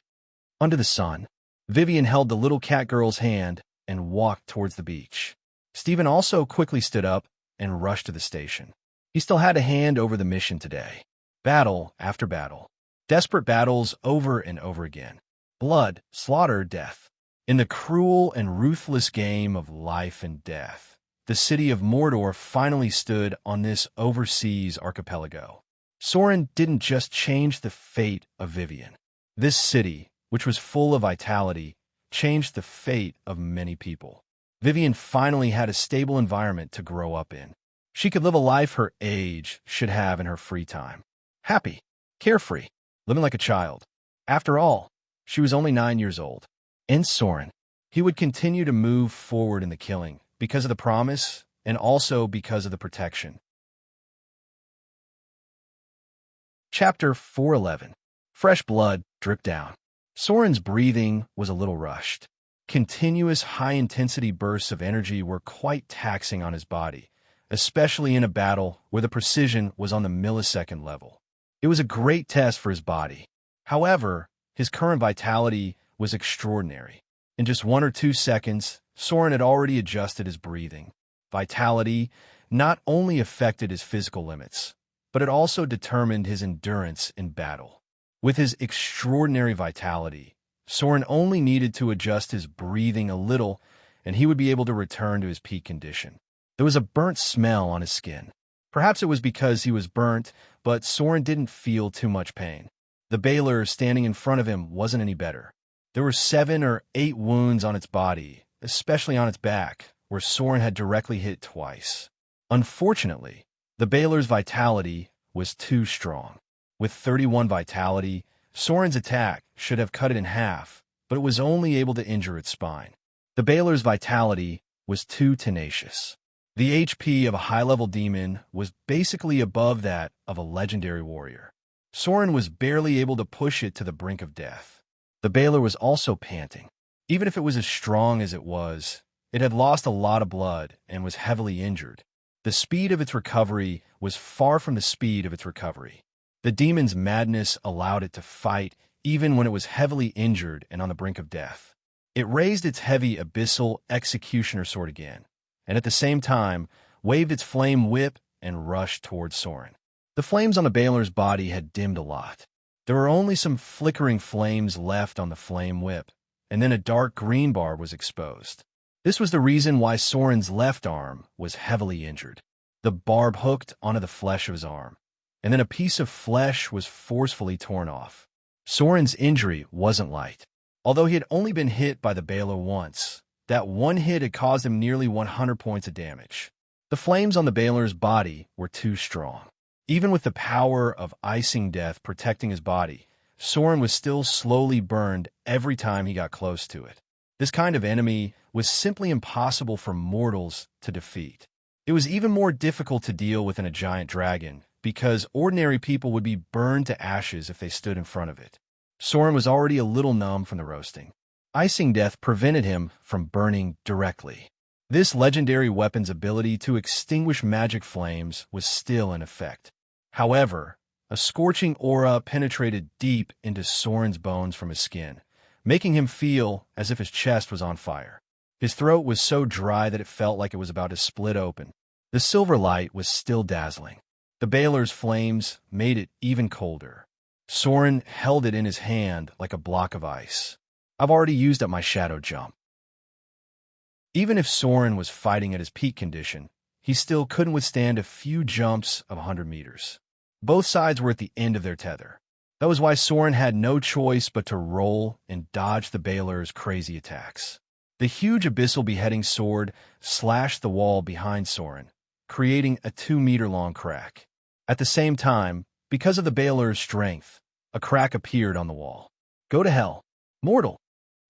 Under the sun, Vivian held the little cat girl's hand and walked towards the beach. Stephen also quickly stood up and rushed to the station. He still had to hand over the mission today. Battle after battle. Desperate battles over and over again. Blood, slaughter, death. In the cruel and ruthless game of life and death, the city of Mordor finally stood on this overseas archipelago. Soren didn't just change the fate of Vivian. This city, which was full of vitality, changed the fate of many people. Vivian finally had a stable environment to grow up in. She could live a life her age should have in her free time. Happy, carefree, living like a child. After all, she was only 9 years old. And Soren, he would continue to move forward in the killing because of the promise and also because of the protection. Chapter 411. Fresh blood dripped down. Soren's breathing was a little rushed. Continuous high-intensity bursts of energy were quite taxing on his body, especially in a battle where the precision was on the millisecond level. It was a great test for his body. However, his current vitality was extraordinary. In just 1 or 2 seconds, Soren had already adjusted his breathing. vitality not only affected his physical limits, but it also determined his endurance in battle. With his extraordinary vitality, Soren only needed to adjust his breathing a little, and he would be able to return to his peak condition. There was a burnt smell on his skin. Perhaps it was because he was burnt, but Soren didn't feel too much pain. The Baylor standing in front of him wasn't any better. There were 7 or 8 wounds on its body, especially on its back, where Soren had directly hit twice. Unfortunately, the Baylor's vitality was too strong. With 31 vitality, Soren's attack should have cut it in half, but it was only able to injure its spine. The Baylor's vitality was too tenacious. The HP of a high-level demon was basically above that of a legendary warrior. Soren was barely able to push it to the brink of death. The Baylor was also panting. Even if it was as strong as it was, it had lost a lot of blood and was heavily injured. The speed of its recovery was far from the speed of its recovery. The demon's madness allowed it to fight even when it was heavily injured and on the brink of death. It raised its heavy abyssal executioner sword again, and at the same time waved its flame whip and rushed towards Soren. The flames on the Baylor's body had dimmed a lot. There were only some flickering flames left on the flame whip, and then a dark green bar was exposed. This was the reason why Soren's left arm was heavily injured. The barb hooked onto the flesh of his arm, and then a piece of flesh was forcefully torn off. Soren's injury wasn't light. Although he had only been hit by the Baylor once, that one hit had caused him nearly 100 points of damage. The flames on the Baylor's body were too strong. Even with the power of icing death protecting his body, Soren was still slowly burned every time he got close to it. This kind of enemy was simply impossible for mortals to defeat. It was even more difficult to deal with in a giant dragon, because ordinary people would be burned to ashes if they stood in front of it. Soren was already a little numb from the roasting. Icing death prevented him from burning directly. This legendary weapon's ability to extinguish magic flames was still in effect. However, a scorching aura penetrated deep into Soren's bones from his skin, making him feel as if his chest was on fire. His throat was so dry that it felt like it was about to split open. The silver light was still dazzling. The Baylor's flames made it even colder. Soren held it in his hand like a block of ice. I've already used up my shadow jump. Even if Soren was fighting at his peak condition, he still couldn't withstand a few jumps of 100 meters. Both sides were at the end of their tether. That was why Soren had no choice but to roll and dodge the Baylor's crazy attacks. The huge abyssal beheading sword slashed the wall behind Soren, creating a 2-meter-long crack. At the same time, because of the Baylor's strength, a crack appeared on the wall. Go to hell, mortal!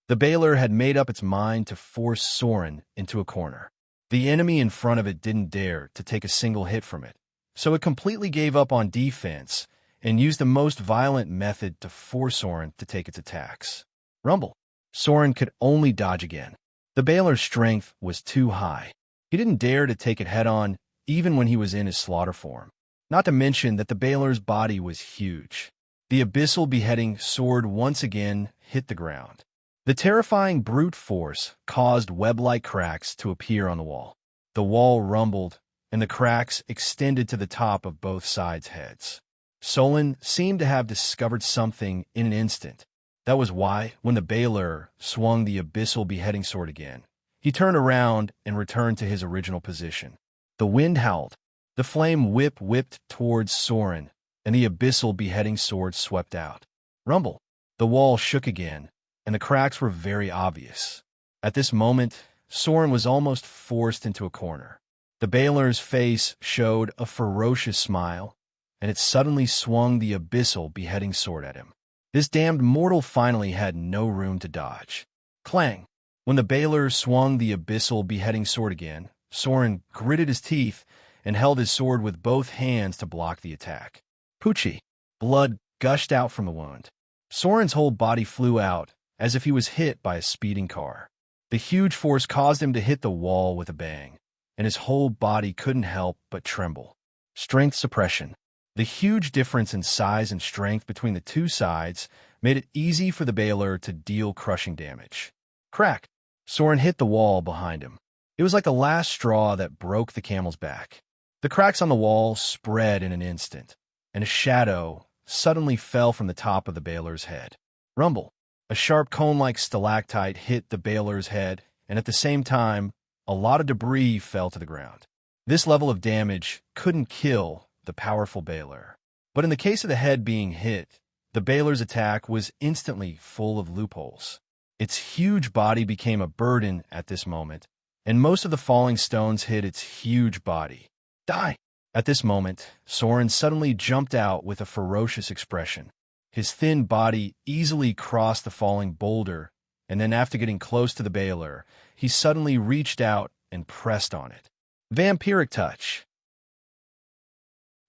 The Baylor had made up its mind to force Soren into a corner. The enemy in front of it didn't dare to take a single hit from it, so it completely gave up on defense and used the most violent method to force Soren to take its attacks. Rumble. Soren could only dodge again. The Baylor's strength was too high. He didn't dare to take it head-on even when he was in his slaughter form. Not to mention that the Baylor's body was huge. The abyssal beheading sword once again hit the ground. The terrifying brute force caused web-like cracks to appear on the wall. The wall rumbled, and the cracks extended to the top of both sides' heads. Soren seemed to have discovered something in an instant. That was why, when the Baylor swung the abyssal beheading sword again, he turned around and returned to his original position. The wind howled. The flame whip whipped towards Soren, and the abyssal beheading sword swept out. Rumble. The wall shook again, and the cracks were very obvious. At this moment, Soren was almost forced into a corner. The Baylor's face showed a ferocious smile, and it suddenly swung the abyssal beheading sword at him. This damned mortal finally had no room to dodge. Clang! When the Baylor swung the abyssal beheading sword again, Soren gritted his teeth and held his sword with both hands to block the attack. Poochie! Blood gushed out from the wound. Soren's whole body flew out, as if he was hit by a speeding car. The huge force caused him to hit the wall with a bang, and his whole body couldn't help but tremble. Strength suppression. The huge difference in size and strength between the two sides made it easy for the Baylor to deal crushing damage. Crack! Soren hit the wall behind him. It was like a last straw that broke the camel's back. The cracks on the wall spread in an instant, and a shadow suddenly fell from the top of the Baler's head. Rumble. A sharp cone-like stalactite hit the Baler's head, and at the same time, a lot of debris fell to the ground. This level of damage couldn't kill the powerful Baler. But in the case of the head being hit, the Baler's attack was instantly full of loopholes. Its huge body became a burden at this moment, and most of the falling stones hit its huge body. Die! At this moment, Soren suddenly jumped out with a ferocious expression. His thin body easily crossed the falling boulder, and then after getting close to the Baler, he suddenly reached out and pressed on it. Vampiric touch.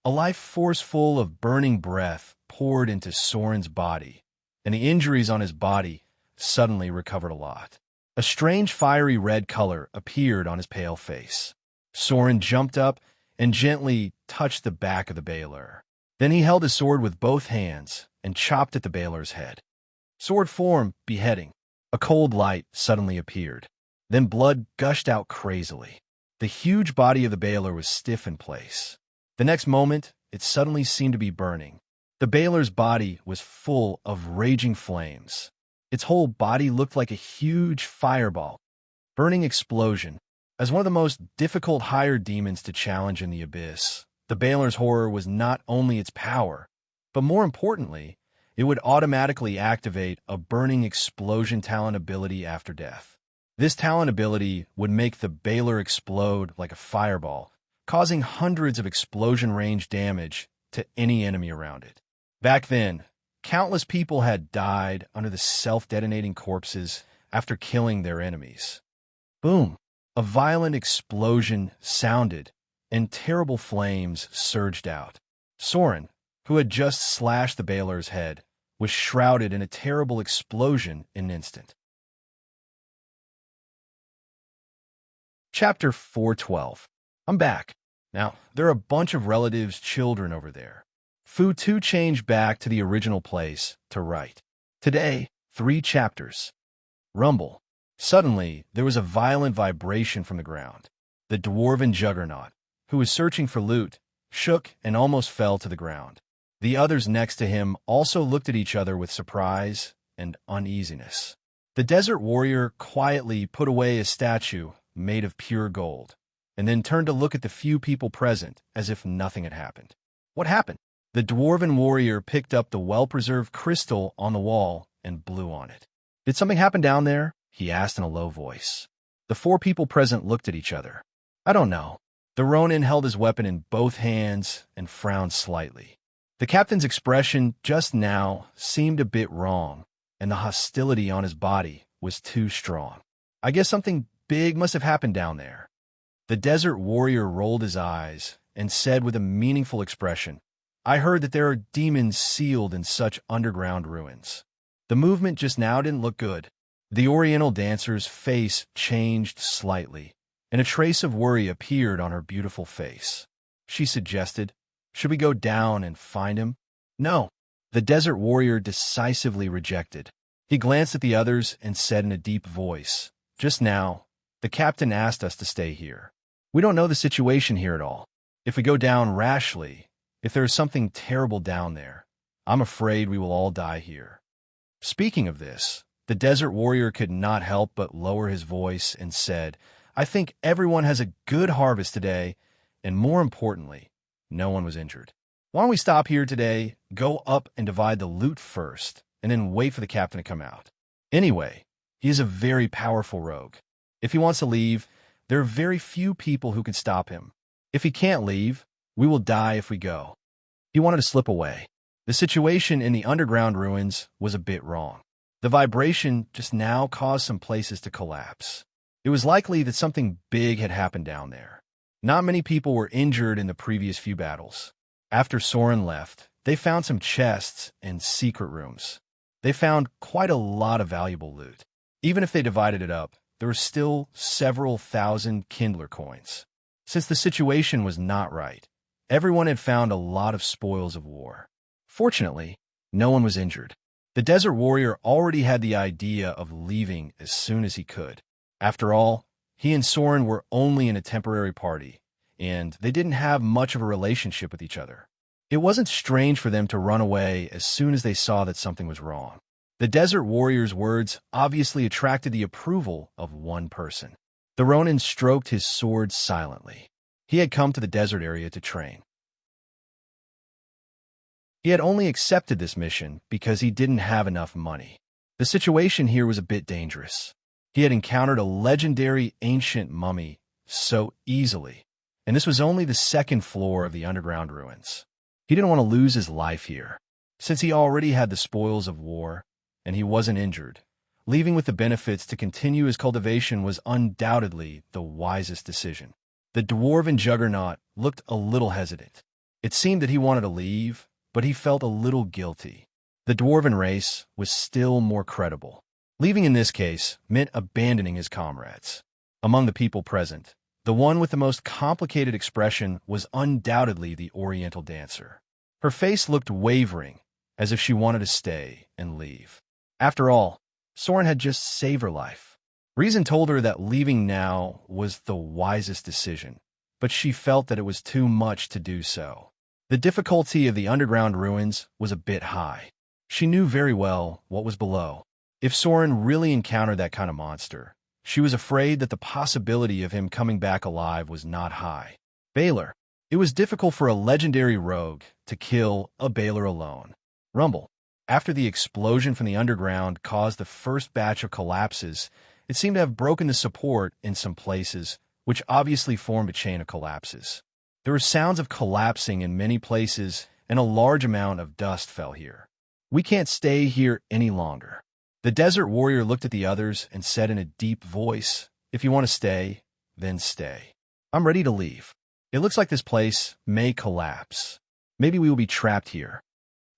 A life force full of burning breath poured into Soren's body, and the injuries on his body suddenly recovered a lot. A strange fiery red color appeared on his pale face. Soren jumped up and gently touched the back of the Baler. Then he held his sword with both hands and chopped at the Baler's head. Sword form, beheading. A cold light suddenly appeared. Then blood gushed out crazily. The huge body of the Baler was stiff in place. The next moment, it suddenly seemed to be burning. The Baler's body was full of raging flames. Its whole body looked like a huge fireball. Burning explosion. As one of the most difficult higher demons to challenge in the abyss, the Baler's horror was not only its power, but more importantly, it would automatically activate a burning explosion talent ability after death. This talent ability would make the Baler explode like a fireball, causing hundreds of explosion range damage to any enemy around it. Back then, countless people had died under the self-detonating corpses after killing their enemies. Boom! A violent explosion sounded, and terrible flames surged out. Soren, who had just slashed the Baler's head, was shrouded in a terrible explosion in an instant. Chapter 412. I'm back. Now, there are a bunch of relatives' children over there. Fu 2 changed back to the original place to write. Today, 3 chapters. Rumble. Suddenly, there was a violent vibration from the ground. The dwarven juggernaut, who was searching for loot, shook and almost fell to the ground. The others next to him also looked at each other with surprise and uneasiness. The desert warrior quietly put away a statue made of pure gold, and then turned to look at the few people present as if nothing had happened. What happened? The dwarven warrior picked up the well-preserved crystal on the wall and blew on it. Did something happen down there? He asked in a low voice. The 4 people present looked at each other. I don't know. The Ronin held his weapon in both hands and frowned slightly. The captain's expression just now seemed a bit wrong, and the hostility on his body was too strong. I guess something big must have happened down there. The desert warrior rolled his eyes and said with a meaningful expression, I heard that there are demons sealed in such underground ruins. The movement just now didn't look good. The Oriental dancer's face changed slightly, and a trace of worry appeared on her beautiful face. She suggested, should we go down and find him? No. The desert warrior decisively rejected. He glanced at the others and said in a deep voice, just now, the captain asked us to stay here. We don't know the situation here at all. If we go down rashly, if there is something terrible down there, I'm afraid we will all die here. Speaking of this, the desert warrior could not help but lower his voice and said, I think everyone has a good harvest today, and more importantly, no one was injured. Why don't we stop here today, go up and divide the loot first, and then wait for the captain to come out? Anyway, he is a very powerful rogue. If he wants to leave, there are very few people who can stop him. If he can't leave, we will die if we go. He wanted to slip away. The situation in the underground ruins was a bit wrong. The vibration just now caused some places to collapse. It was likely that something big had happened down there. Not many people were injured in the previous few battles. After Soren left, they found some chests and secret rooms. They found quite a lot of valuable loot. Even if they divided it up, there were still several thousand Kindler coins. Since the situation was not right, everyone had found a lot of spoils of war. Fortunately, no one was injured. The desert warrior already had the idea of leaving as soon as he could. After all, he and Soren were only in a temporary party, and they didn't have much of a relationship with each other. It wasn't strange for them to run away as soon as they saw that something was wrong. The desert warrior's words obviously attracted the approval of one person. The Ronin stroked his sword silently. He had come to the desert area to train. He had only accepted this mission because he didn't have enough money. The situation here was a bit dangerous. He had encountered a legendary ancient mummy so easily, and this was only the second floor of the underground ruins. He didn't want to lose his life here, since he already had the spoils of war, and he wasn't injured. Leaving with the benefits to continue his cultivation was undoubtedly the wisest decision. The dwarven juggernaut looked a little hesitant. It seemed that he wanted to leave, but he felt a little guilty. The dwarven race was still more credible. Leaving in this case meant abandoning his comrades. Among the people present, the one with the most complicated expression was undoubtedly the Oriental dancer. Her face looked wavering, as if she wanted to stay and leave. After all, Soren had just saved her life. Reason told her that leaving now was the wisest decision, but she felt that it was too much to do so. The difficulty of the underground ruins was a bit high. She knew very well what was below. If Soren really encountered that kind of monster, she was afraid that the possibility of him coming back alive was not high. Baylor. It was difficult for a legendary rogue to kill a Baylor alone. Rumble. After the explosion from the underground caused the first batch of collapses, it seemed to have broken the support in some places, which obviously formed a chain of collapses. There were sounds of collapsing in many places, and a large amount of dust fell here. We can't stay here any longer. The desert warrior looked at the others and said in a deep voice, "If you want to stay, then stay. I'm ready to leave. It looks like this place may collapse. Maybe we will be trapped here."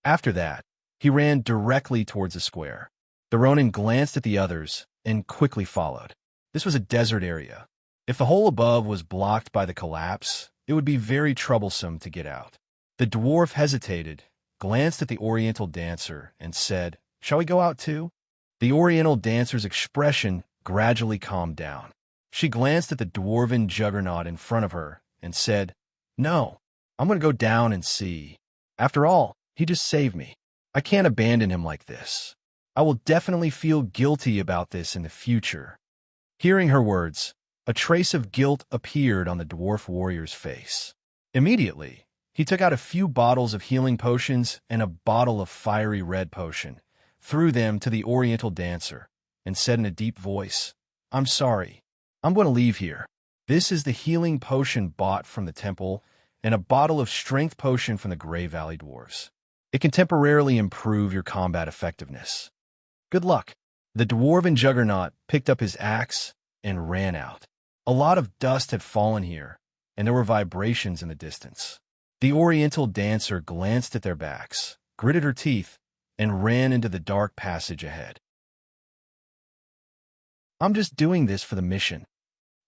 After that, he ran directly towards the square. The Ronin glanced at the others and quickly followed. This was a desert area. If the hole above was blocked by the collapse, it would be very troublesome to get out. The dwarf hesitated, glanced at the Oriental dancer, and said, "Shall we go out too?" The Oriental dancer's expression gradually calmed down. She glanced at the dwarven juggernaut in front of her and said, "No, I'm going to go down and see. After all, he just saved me. I can't abandon him like this. I will definitely feel guilty about this in the future." Hearing her words, a trace of guilt appeared on the dwarf warrior's face. Immediately, he took out a few bottles of healing potions and a bottle of fiery red potion, threw them to the Oriental dancer, and said in a deep voice, "I'm sorry. I'm going to leave here. This is the healing potion bought from the temple and a bottle of strength potion from the Grey Valley dwarves. It can temporarily improve your combat effectiveness. Good luck." The dwarven juggernaut picked up his axe and ran out. A lot of dust had fallen here, and there were vibrations in the distance. The Oriental dancer glanced at their backs, gritted her teeth, and ran into the dark passage ahead. "I'm just doing this for the mission."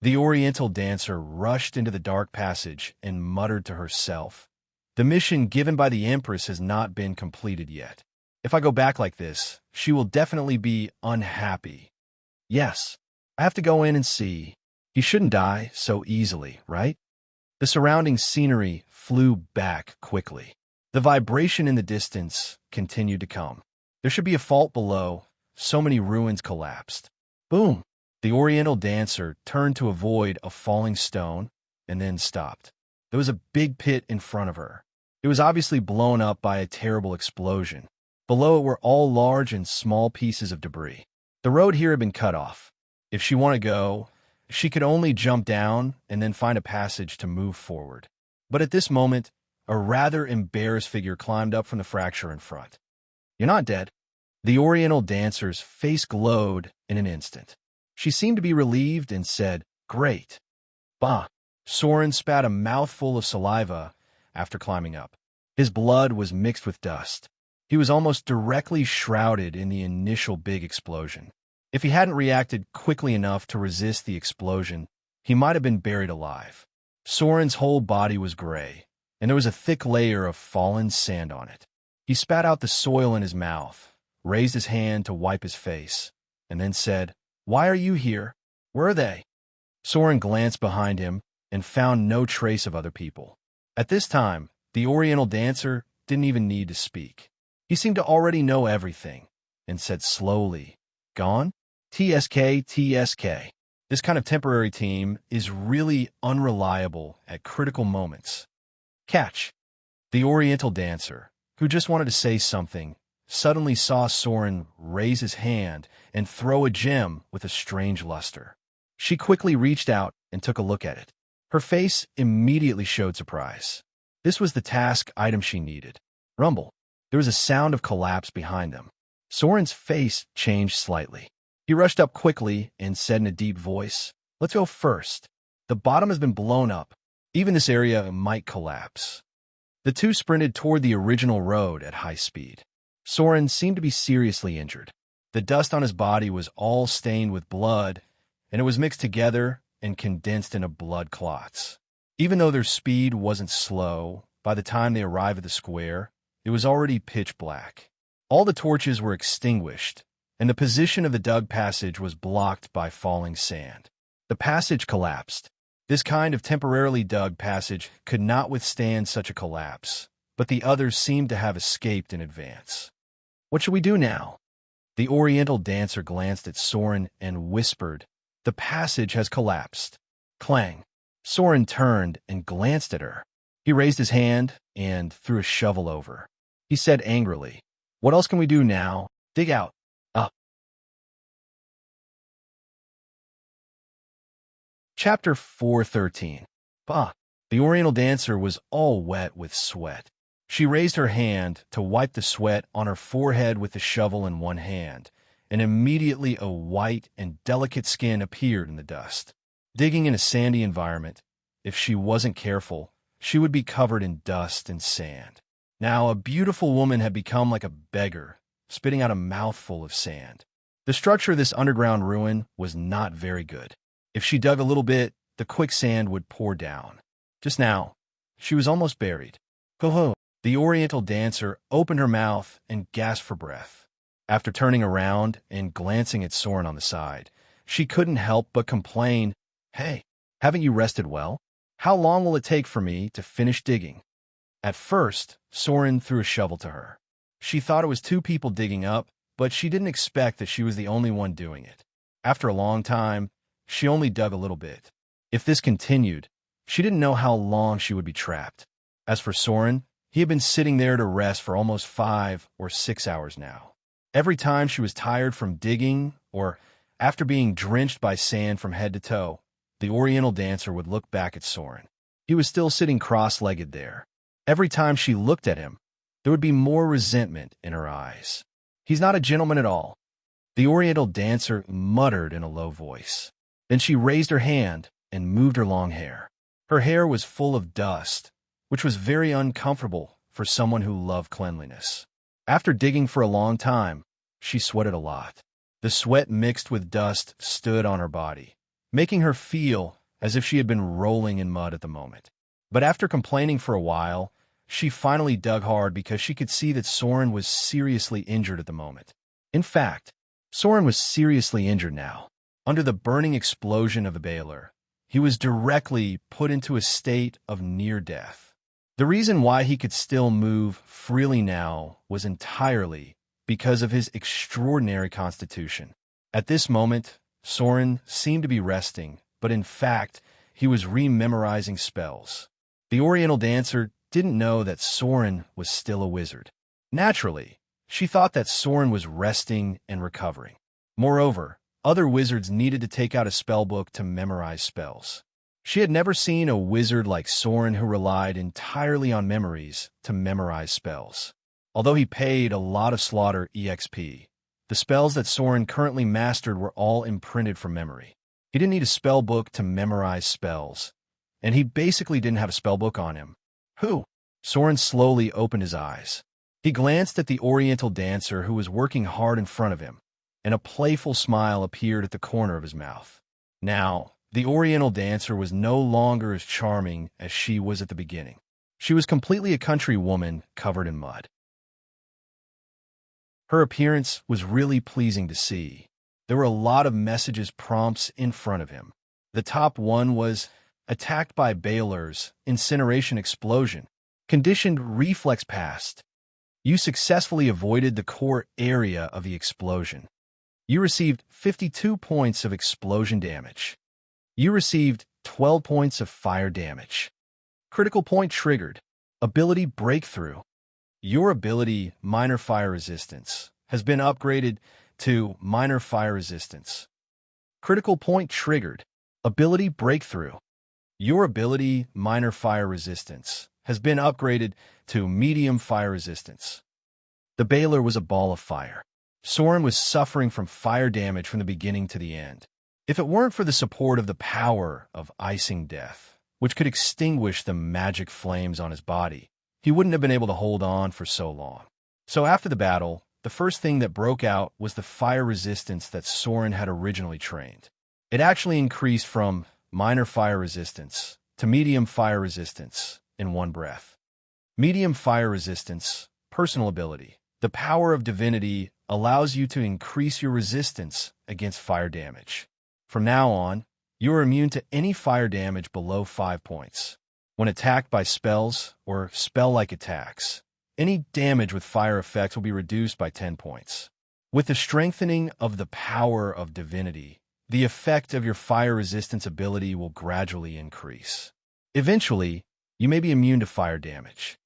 The Oriental dancer rushed into the dark passage and muttered to herself, "The mission given by the Empress has not been completed yet. If I go back like this, she will definitely be unhappy. Yes, I have to go in and see. He shouldn't die so easily, right?" The surrounding scenery flew back quickly. The vibration in the distance continued to come. There should be a fault below. So many ruins collapsed. Boom! The Oriental dancer turned to avoid a falling stone and then stopped. There was a big pit in front of her. It was obviously blown up by a terrible explosion. Below it were all large and small pieces of debris. The road here had been cut off. If she wanted to go, she could only jump down and then find a passage to move forward. But at this moment, a rather embarrassed figure climbed up from the fracture in front. "You're not dead." The Oriental dancer's face glowed in an instant. She seemed to be relieved and said, "Great." Bah! Soren spat a mouthful of saliva after climbing up. His blood was mixed with dust. He was almost directly shrouded in the initial big explosion. If he hadn't reacted quickly enough to resist the explosion, he might have been buried alive. Soren's whole body was gray, and there was a thick layer of fallen sand on it. He spat out the soil in his mouth, raised his hand to wipe his face, and then said, "Why are you here? Where are they?" Soren glanced behind him and found no trace of other people. At this time, the Oriental dancer didn't even need to speak. He seemed to already know everything and said slowly, "Gone? TSK, TSK. This kind of temporary team is really unreliable at critical moments." Catch. The Oriental dancer, who just wanted to say something, suddenly saw Soren raise his hand and throw a gem with a strange luster. She quickly reached out and took a look at it. Her face immediately showed surprise. This was the task item she needed. Rumble. There was a sound of collapse behind them. Soren's face changed slightly. He rushed up quickly and said in a deep voice, "Let's go first. The bottom has been blown up. Even this area might collapse." The two sprinted toward the original road at high speed. Soren seemed to be seriously injured. The dust on his body was all stained with blood, and it was mixed together and condensed into blood clots. Even though their speed wasn't slow, by the time they arrived at the square, it was already pitch black. All the torches were extinguished, and the position of the dug passage was blocked by falling sand. The passage collapsed. This kind of temporarily dug passage could not withstand such a collapse, but the others seemed to have escaped in advance. "What should we do now?" The Oriental dancer glanced at Soren and whispered, "The passage has collapsed." Clang. Soren turned and glanced at her. He raised his hand and threw a shovel over. He said angrily, "What else can we do now? Dig out. Up." Chapter 413. Bah! The Oriental dancer was all wet with sweat. She raised her hand to wipe the sweat on her forehead with the shovel in one hand, and immediately a white and delicate skin appeared in the dust. Digging in a sandy environment, if she wasn't careful, she would be covered in dust and sand. Now a beautiful woman had become like a beggar, spitting out a mouthful of sand. The structure of this underground ruin was not very good. If she dug a little bit, the quicksand would pour down. Just now, she was almost buried. Ho-ho! The Oriental dancer opened her mouth and gasped for breath. After turning around and glancing at Soren on the side, she couldn't help but complain, "Hey, haven't you rested well? How long will it take for me to finish digging?" At first, Soren threw a shovel to her. She thought it was two people digging up, but she didn't expect that she was the only one doing it. After a long time, she only dug a little bit. If this continued, she didn't know how long she would be trapped. As for Soren, he had been sitting there to rest for almost 5 or 6 hours now. Every time she was tired from digging, or after being drenched by sand from head to toe, the Oriental dancer would look back at Soren. He was still sitting cross-legged there. Every time she looked at him, there would be more resentment in her eyes. "He's not a gentleman at all," the Oriental dancer muttered in a low voice. Then she raised her hand and moved her long hair. Her hair was full of dust, which was very uncomfortable for someone who loved cleanliness. After digging for a long time, she sweated a lot. The sweat mixed with dust stood on her body, making her feel as if she had been rolling in mud at the moment. But after complaining for a while, she finally dug hard because she could see that Soren was seriously injured at the moment. In fact, Soren was seriously injured now. Under the burning explosion of the baler, he was directly put into a state of near death. The reason why he could still move freely now was entirely because of his extraordinary constitution. At this moment, Soren seemed to be resting, but in fact, he was rememorizing spells. The Oriental dancer didn't know that Soren was still a wizard. Naturally, she thought that Soren was resting and recovering. Moreover, other wizards needed to take out a spellbook to memorize spells. She had never seen a wizard like Soren who relied entirely on memories to memorize spells. Although he paid a lot of slaughter EXP, the spells that Soren currently mastered were all imprinted from memory. He didn't need a spellbook to memorize spells, and he basically didn't have a spellbook on him. Who? Soren slowly opened his eyes. He glanced at the Oriental dancer who was working hard in front of him, and a playful smile appeared at the corner of his mouth. Now, the Oriental dancer was no longer as charming as she was at the beginning. She was completely a country woman covered in mud. Her appearance was really pleasing to see. There were a lot of messages prompts in front of him. The top one was attacked by Balor's incineration explosion. Conditioned reflex passed. You successfully avoided the core area of the explosion. You received 52 points of explosion damage. You received 12 points of fire damage. Critical point triggered. Ability breakthrough. Your ability, minor fire resistance, has been upgraded to minor fire resistance. Critical point triggered. Ability breakthrough. Your ability, minor fire resistance, has been upgraded to medium fire resistance. The Balor was a ball of fire. Soren was suffering from fire damage from the beginning to the end. If it weren't for the support of the power of icing death, which could extinguish the magic flames on his body, he wouldn't have been able to hold on for so long. So after the battle, the first thing that broke out was the fire resistance that Soren had originally trained. It actually increased from minor fire resistance to medium fire resistance in one breath. Medium fire resistance, personal ability. The power of divinity allows you to increase your resistance against fire damage. From now on, you are immune to any fire damage below 5 points. When attacked by spells or spell-like attacks, any damage with fire effects will be reduced by 10 points. With the strengthening of the power of divinity, the effect of your fire resistance ability will gradually increase. Eventually, you may be immune to fire damage.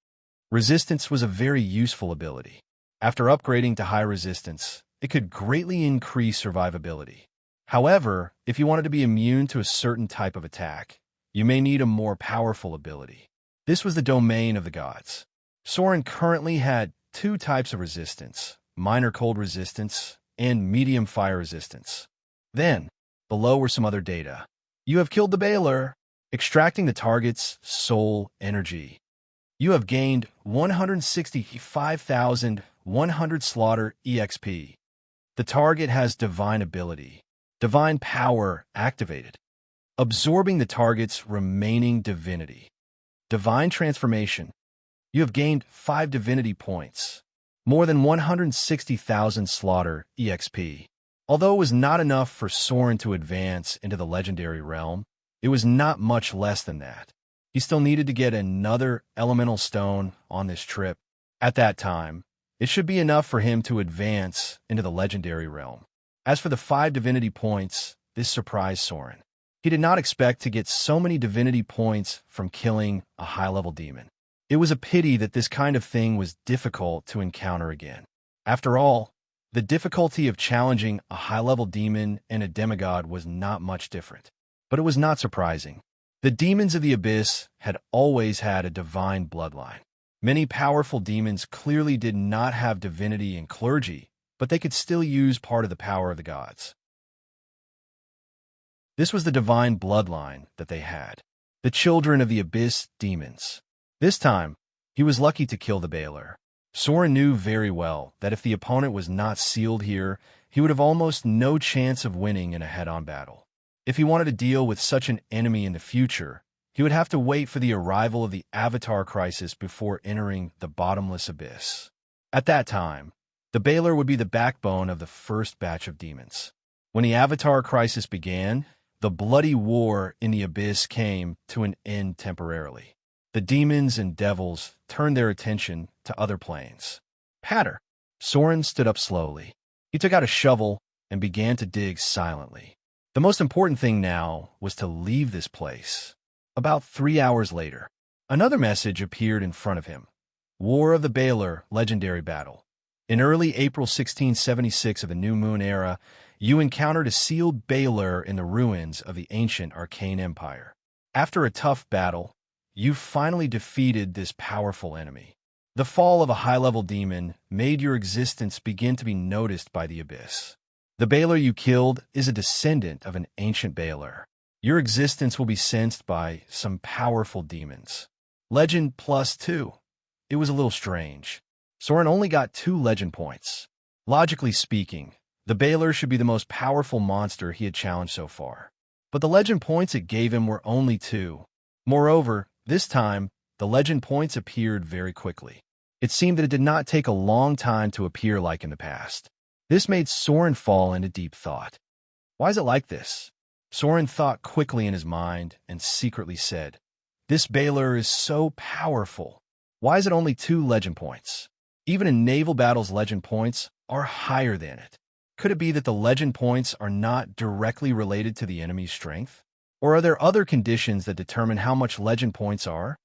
Resistance was a very useful ability. After upgrading to high resistance, it could greatly increase survivability. However, if you wanted to be immune to a certain type of attack, you may need a more powerful ability. This was the domain of the gods. Soren currently had 2 types of resistance, minor cold resistance and medium fire resistance. Then, below were some other data. You have killed the Balor, extracting the target's soul energy. You have gained 165,100 slaughter EXP. The target has divine ability. Divine power activated. Absorbing the target's remaining divinity. Divine transformation. You have gained 5 divinity points. More than 160,000 slaughter EXP. Although it was not enough for Soren to advance into the legendary realm, it was not much less than that. He still needed to get another elemental stone on this trip. At that time, it should be enough for him to advance into the legendary realm. As for the 5 divinity points, this surprised Soren. He did not expect to get so many divinity points from killing a high-level demon. It was a pity that this kind of thing was difficult to encounter again. After all, the difficulty of challenging a high-level demon and a demigod was not much different. But it was not surprising. The demons of the abyss had always had a divine bloodline. Many powerful demons clearly did not have divinity and clergy, but they could still use part of the power of the gods. This was the divine bloodline that they had. The children of the abyss demons. This time, he was lucky to kill the Balor. Soren knew very well that if the opponent was not sealed here, he would have almost no chance of winning in a head-on battle. If he wanted to deal with such an enemy in the future, he would have to wait for the arrival of the Avatar Crisis before entering the bottomless abyss. At that time, the Balor would be the backbone of the first batch of demons. When the Avatar Crisis began, the bloody war in the abyss came to an end temporarily. The demons and devils turned their attention to other planes. Patter. Soren stood up slowly. He took out a shovel and began to dig silently. The most important thing now was to leave this place. About 3 hours later, another message appeared in front of him. War of the Balor Legendary Battle. In early April 1676 of the New Moon era, you encountered a sealed Balor in the ruins of the ancient Arcane Empire. After a tough battle, you finally defeated this powerful enemy. The fall of a high-level demon made your existence begin to be noticed by the abyss. The Balor you killed is a descendant of an ancient Balor. Your existence will be sensed by some powerful demons. Legend +2. It was a little strange. Soren only got 2 legend points. Logically speaking, the Balor should be the most powerful monster he had challenged so far. But the legend points it gave him were only 2. Moreover, this time, the legend points appeared very quickly. It seemed that it did not take a long time to appear like in the past. This made Soren fall into deep thought. Why is it like this? Soren thought quickly in his mind and secretly said, "This Baylor is so powerful. Why is it only 2 legend points? Even in naval battles, legend points are higher than it. Could it be that the legend points are not directly related to the enemy's strength? Or are there other conditions that determine how much legend points are?"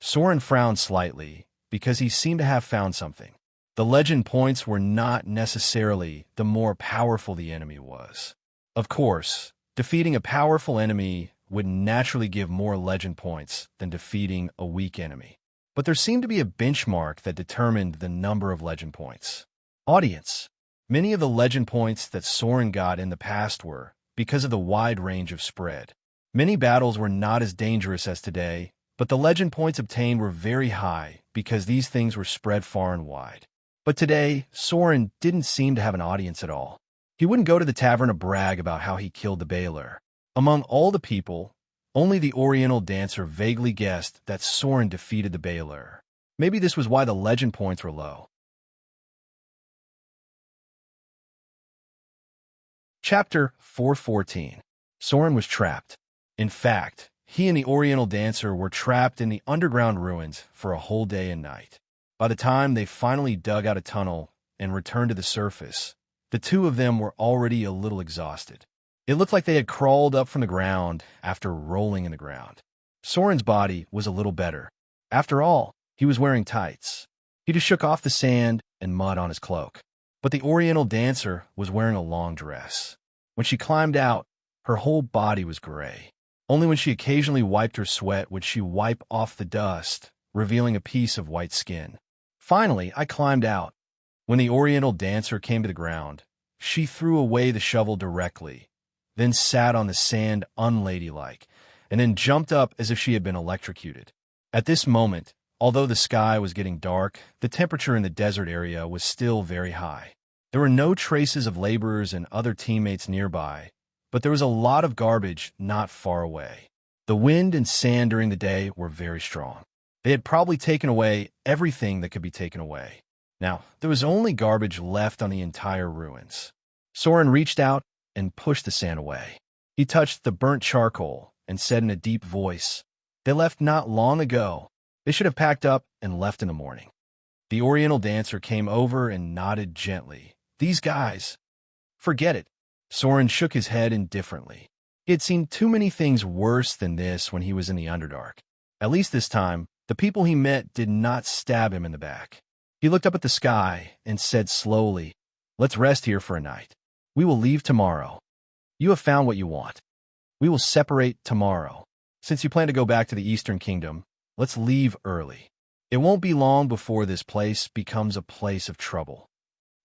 Soren frowned slightly because he seemed to have found something. The legend points were not necessarily the more powerful the enemy was. Of course, defeating a powerful enemy would naturally give more legend points than defeating a weak enemy. But there seemed to be a benchmark that determined the number of legend points. Audience. Many of the legend points that Soren got in the past were because of the wide range of spread. Many battles were not as dangerous as today, but the legend points obtained were very high because these things were spread far and wide. But today, Soren didn't seem to have an audience at all. He wouldn't go to the tavern to brag about how he killed the Baylor. Among all the people, only the Oriental dancer vaguely guessed that Soren defeated the Baylor. Maybe this was why the legend points were low. Chapter 414. Soren was trapped. In fact, he and the Oriental dancer were trapped in the underground ruins for a whole day and night. By the time they finally dug out a tunnel and returned to the surface, the two of them were already a little exhausted. It looked like they had crawled up from the ground after rolling in the ground. Soren's body was a little better. After all, he was wearing tights. He just shook off the sand and mud on his cloak. But the Oriental dancer was wearing a long dress. When she climbed out, her whole body was gray. Only when she occasionally wiped her sweat would she wipe off the dust, revealing a piece of white skin. Finally, I climbed out. When the Oriental dancer came to the ground, she threw away the shovel directly, then sat on the sand unladylike, and then jumped up as if she had been electrocuted. At this moment, although the sky was getting dark, the temperature in the desert area was still very high. There were no traces of laborers and other teammates nearby, but there was a lot of garbage not far away. The wind and sand during the day were very strong. They had probably taken away everything that could be taken away. Now, there was only garbage left on the entire ruins. Soren reached out and pushed the sand away. He touched the burnt charcoal and said in a deep voice, "They left not long ago. They should have packed up and left in the morning." The Oriental dancer came over and nodded gently. "These guys." "Forget it." Soren shook his head indifferently. He had seen too many things worse than this when he was in the Underdark. At least this time, the people he met did not stab him in the back. He looked up at the sky and said slowly, "Let's rest here for a night. We will leave tomorrow. You have found what you want. We will separate tomorrow. Since you plan to go back to the Eastern Kingdom, let's leave early. It won't be long before this place becomes a place of trouble."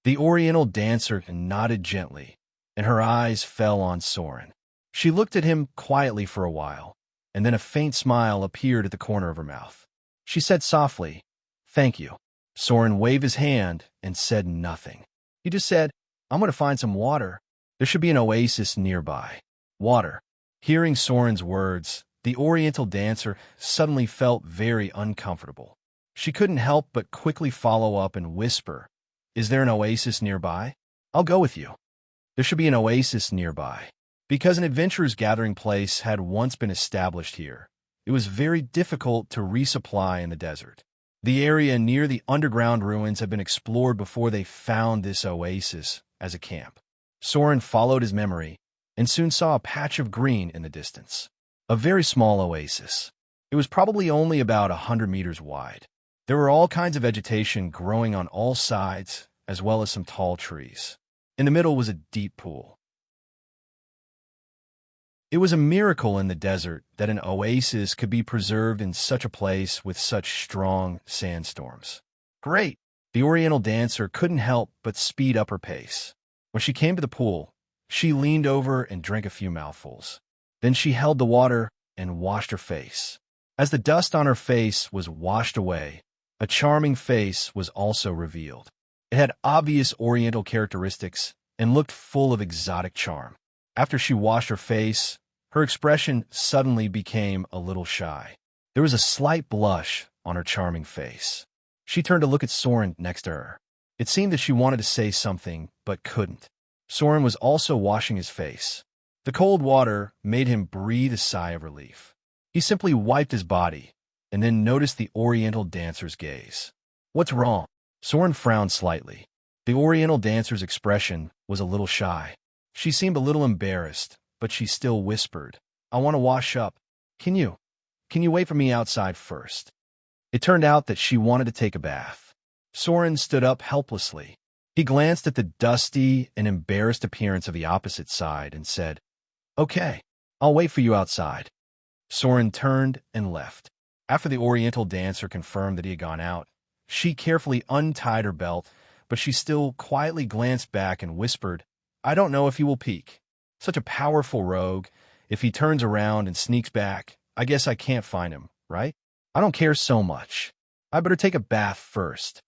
The Oriental dancer nodded gently, and her eyes fell on Soren. She looked at him quietly for a while, and then a faint smile appeared at the corner of her mouth. She said softly, "Thank you." Soren waved his hand and said nothing. He just said, "I'm going to find some water. There should be an oasis nearby." Water. Hearing Soren's words, the Oriental dancer suddenly felt very uncomfortable. She couldn't help but quickly follow up and whisper, "Is there an oasis nearby? I'll go with you." There should be an oasis nearby. Because an adventurers' gathering place had once been established here, it was very difficult to resupply in the desert. The area near the underground ruins had been explored before they found this oasis as a camp. Soren followed his memory and soon saw a patch of green in the distance. A very small oasis. It was probably only about 100 meters wide. There were all kinds of vegetation growing on all sides, as well as some tall trees. In the middle was a deep pool. It was a miracle in the desert that an oasis could be preserved in such a place with such strong sandstorms. Great! The Oriental dancer couldn't help but speed up her pace. When she came to the pool, she leaned over and drank a few mouthfuls. Then she held the water and washed her face. As the dust on her face was washed away, a charming face was also revealed. It had obvious Oriental characteristics and looked full of exotic charm. After she washed her face, her expression suddenly became a little shy. There was a slight blush on her charming face. She turned to look at Soren next to her. It seemed that she wanted to say something, but couldn't. Soren was also washing his face. The cold water made him breathe a sigh of relief. He simply wiped his body, and then noticed the Oriental dancer's gaze. "What's wrong?" Soren frowned slightly. The Oriental dancer's expression was a little shy. She seemed a little embarrassed, but she still whispered, "I want to wash up. Can you wait for me outside first?" It turned out that she wanted to take a bath. Soren stood up helplessly. He glanced at the dusty and embarrassed appearance of the opposite side and said, "Okay, I'll wait for you outside." Soren turned and left. After the Oriental dancer confirmed that he had gone out, she carefully untied her belt, but she still quietly glanced back and whispered, "I don't know if he will peek. Such a powerful rogue. If he turns around and sneaks back, I guess I can't find him, right? I don't care so much. I better take a bath first."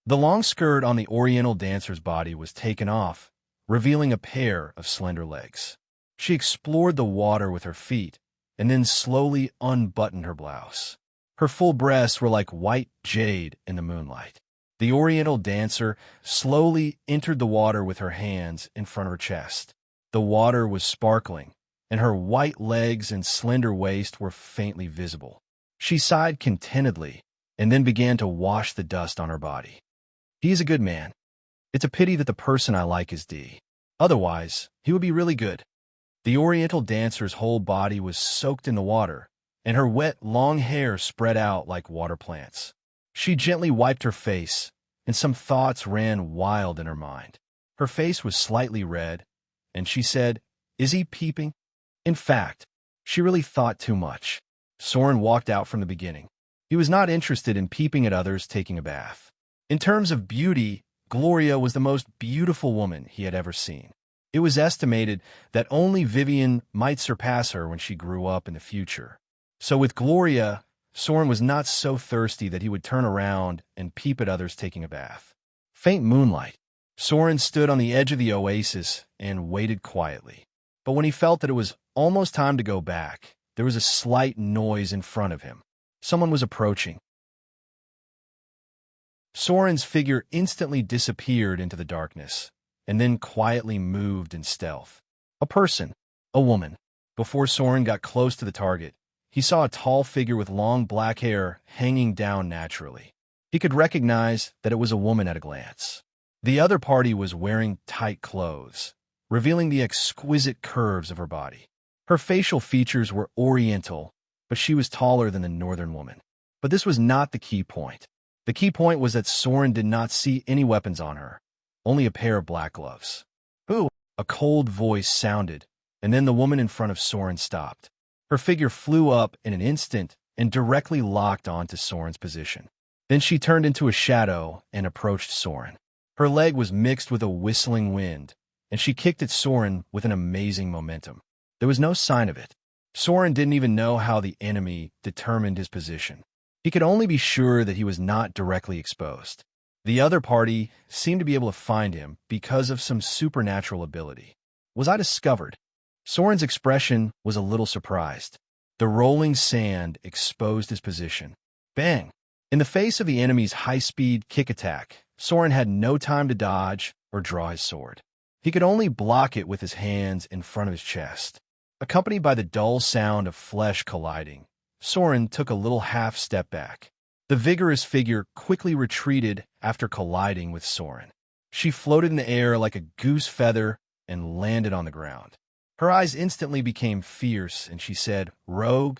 The long skirt on the Oriental dancer's body was taken off, revealing a pair of slender legs. She explored the water with her feet and then slowly unbuttoned her blouse. Her full breasts were like white jade in the moonlight. The Oriental dancer slowly entered the water with her hands in front of her chest. The water was sparkling, and her white legs and slender waist were faintly visible. She sighed contentedly and then began to wash the dust on her body. "He is a good man. It's a pity that the person I like is D. Otherwise, he would be really good." The Oriental dancer's whole body was soaked in the water, and her wet, long hair spread out like water plants. She gently wiped her face, and some thoughts ran wild in her mind. Her face was slightly red, and she said, "Is he peeping?" In fact, she really thought too much. Soren walked out from the beginning. He was not interested in peeping at others taking a bath. In terms of beauty, Gloria was the most beautiful woman he had ever seen. It was estimated that only Vivian might surpass her when she grew up in the future. So with Gloria, Soren was not so thirsty that he would turn around and peep at others taking a bath. Faint moonlight. Soren stood on the edge of the oasis and waited quietly. But when he felt that it was almost time to go back, there was a slight noise in front of him. Someone was approaching. Soren's figure instantly disappeared into the darkness, and then quietly moved in stealth. A person. A woman. Before Soren got close to the target, he saw a tall figure with long black hair hanging down naturally. He could recognize that it was a woman at a glance. The other party was wearing tight clothes, revealing the exquisite curves of her body. Her facial features were oriental, but she was taller than the northern woman. But this was not the key point. The key point was that Soren did not see any weapons on her, only a pair of black gloves. "Who?" A cold voice sounded, and then the woman in front of Soren stopped. Her figure flew up in an instant and directly locked onto Soren's position. Then she turned into a shadow and approached Soren. Her leg was mixed with a whistling wind, and she kicked at Soren with an amazing momentum. There was no sign of it. Soren didn't even know how the enemy determined his position. He could only be sure that he was not directly exposed. The other party seemed to be able to find him because of some supernatural ability. Was I discovered? Soren's expression was a little surprised. The rolling sand exposed his position. Bang! In the face of the enemy's high-speed kick attack, Soren had no time to dodge or draw his sword. He could only block it with his hands in front of his chest. Accompanied by the dull sound of flesh colliding, Soren took a little half-step back. The vigorous figure quickly retreated after colliding with Soren. She floated in the air like a goose feather and landed on the ground. Her eyes instantly became fierce, and she said, "Rogue,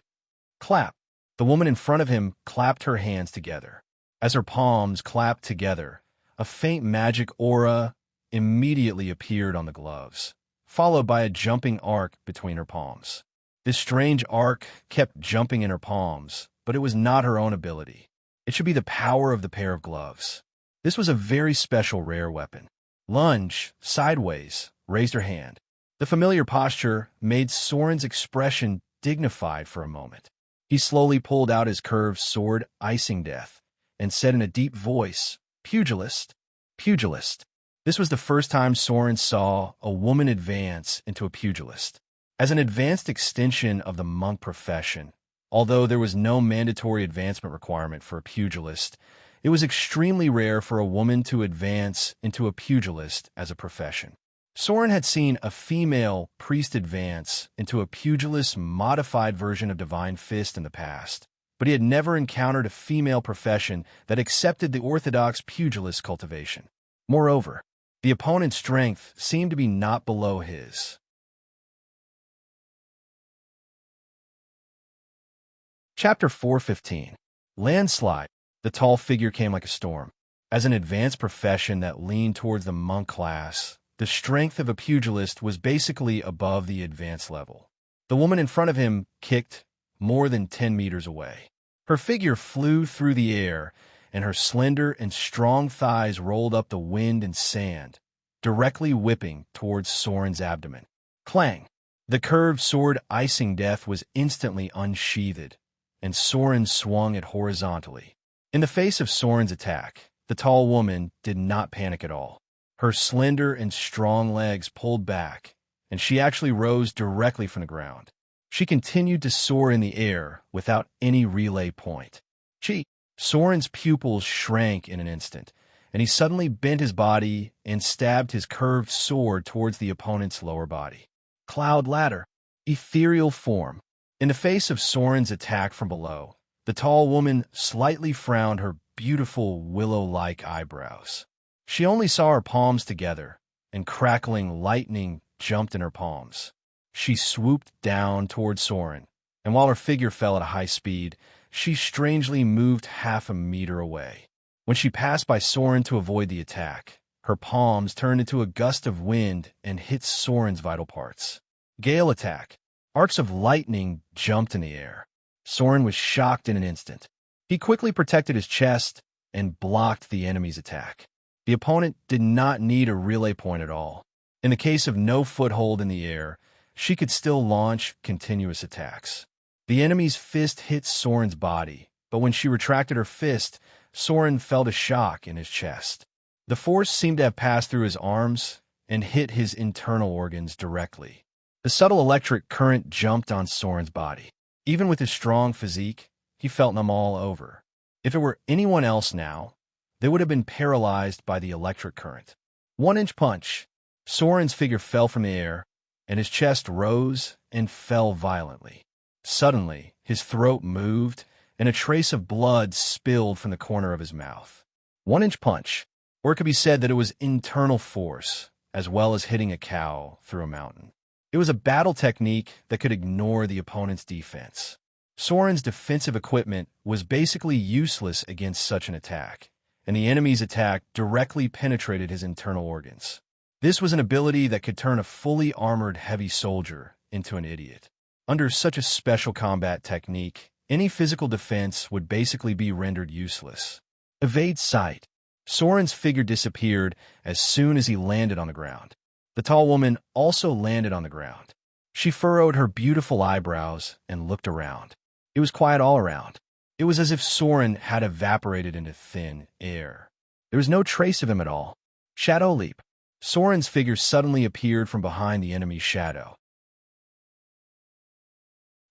clap." The woman in front of him clapped her hands together. As her palms clapped together, a faint magic aura immediately appeared on the gloves, followed by a jumping arc between her palms. This strange arc kept jumping in her palms, but it was not her own ability. It should be the power of the pair of gloves. This was a very special rare weapon. Lunge, sideways, raised her hand. The familiar posture made Soren's expression dignified for a moment. He slowly pulled out his curved sword, icing death, and said in a deep voice, "Pugilist, pugilist." This was the first time Soren saw a woman advance into a pugilist. As an advanced extension of the monk profession, although there was no mandatory advancement requirement for a pugilist, it was extremely rare for a woman to advance into a pugilist as a profession. Soren had seen a female priest advance into a pugilist modified version of Divine Fist in the past, but he had never encountered a female profession that accepted the orthodox pugilist cultivation. Moreover, the opponent's strength seemed to be not below his. Chapter 4:15. Landslide. The tall figure came like a storm. As an advanced profession that leaned towards the monk class, the strength of a pugilist was basically above the advanced level. The woman in front of him kicked more than 10 meters away. Her figure flew through the air, and her slender and strong thighs rolled up the wind and sand, directly whipping towards Soren's abdomen. Clang! The curved sword icing death was instantly unsheathed, and Soren swung it horizontally. In the face of Soren's attack, the tall woman did not panic at all. Her slender and strong legs pulled back, and she actually rose directly from the ground. She continued to soar in the air without any relay point. Soren's pupils shrank in an instant, and he suddenly bent his body and stabbed his curved sword towards the opponent's lower body. Cloud ladder. Ethereal form. In the face of Soren's attack from below, the tall woman slightly frowned her beautiful willow-like eyebrows. She only saw her palms together, and crackling lightning jumped in her palms. She swooped down toward Soren, and while her figure fell at a high speed, she strangely moved half a meter away. When she passed by Soren to avoid the attack, her palms turned into a gust of wind and hit Soren's vital parts. Gale attack. Arcs of lightning jumped in the air. Soren was shocked in an instant. He quickly protected his chest and blocked the enemy's attack. The opponent did not need a relay point at all. In the case of no foothold in the air, she could still launch continuous attacks. The enemy's fist hit Soren's body, but when she retracted her fist, Soren felt a shock in his chest. The force seemed to have passed through his arms and hit his internal organs directly. The subtle electric current jumped on Soren's body. Even with his strong physique, he felt numb all over. If it were anyone else now, they would have been paralyzed by the electric current. 1-inch punch. Soren's figure fell from the air, and his chest rose and fell violently. Suddenly, his throat moved, and a trace of blood spilled from the corner of his mouth. 1-inch punch, or it could be said that it was internal force, as well as hitting a cow through a mountain. It was a battle technique that could ignore the opponent's defense. Soren's defensive equipment was basically useless against such an attack, and the enemy's attack directly penetrated his internal organs. This was an ability that could turn a fully armored heavy soldier into an idiot. Under such a special combat technique, any physical defense would basically be rendered useless. Evade sight. Soren's figure disappeared as soon as he landed on the ground. The tall woman also landed on the ground. She furrowed her beautiful eyebrows and looked around. It was quiet all around. It was as if Soren had evaporated into thin air. There was no trace of him at all. Shadow leap. Soren's figure suddenly appeared from behind the enemy's shadow.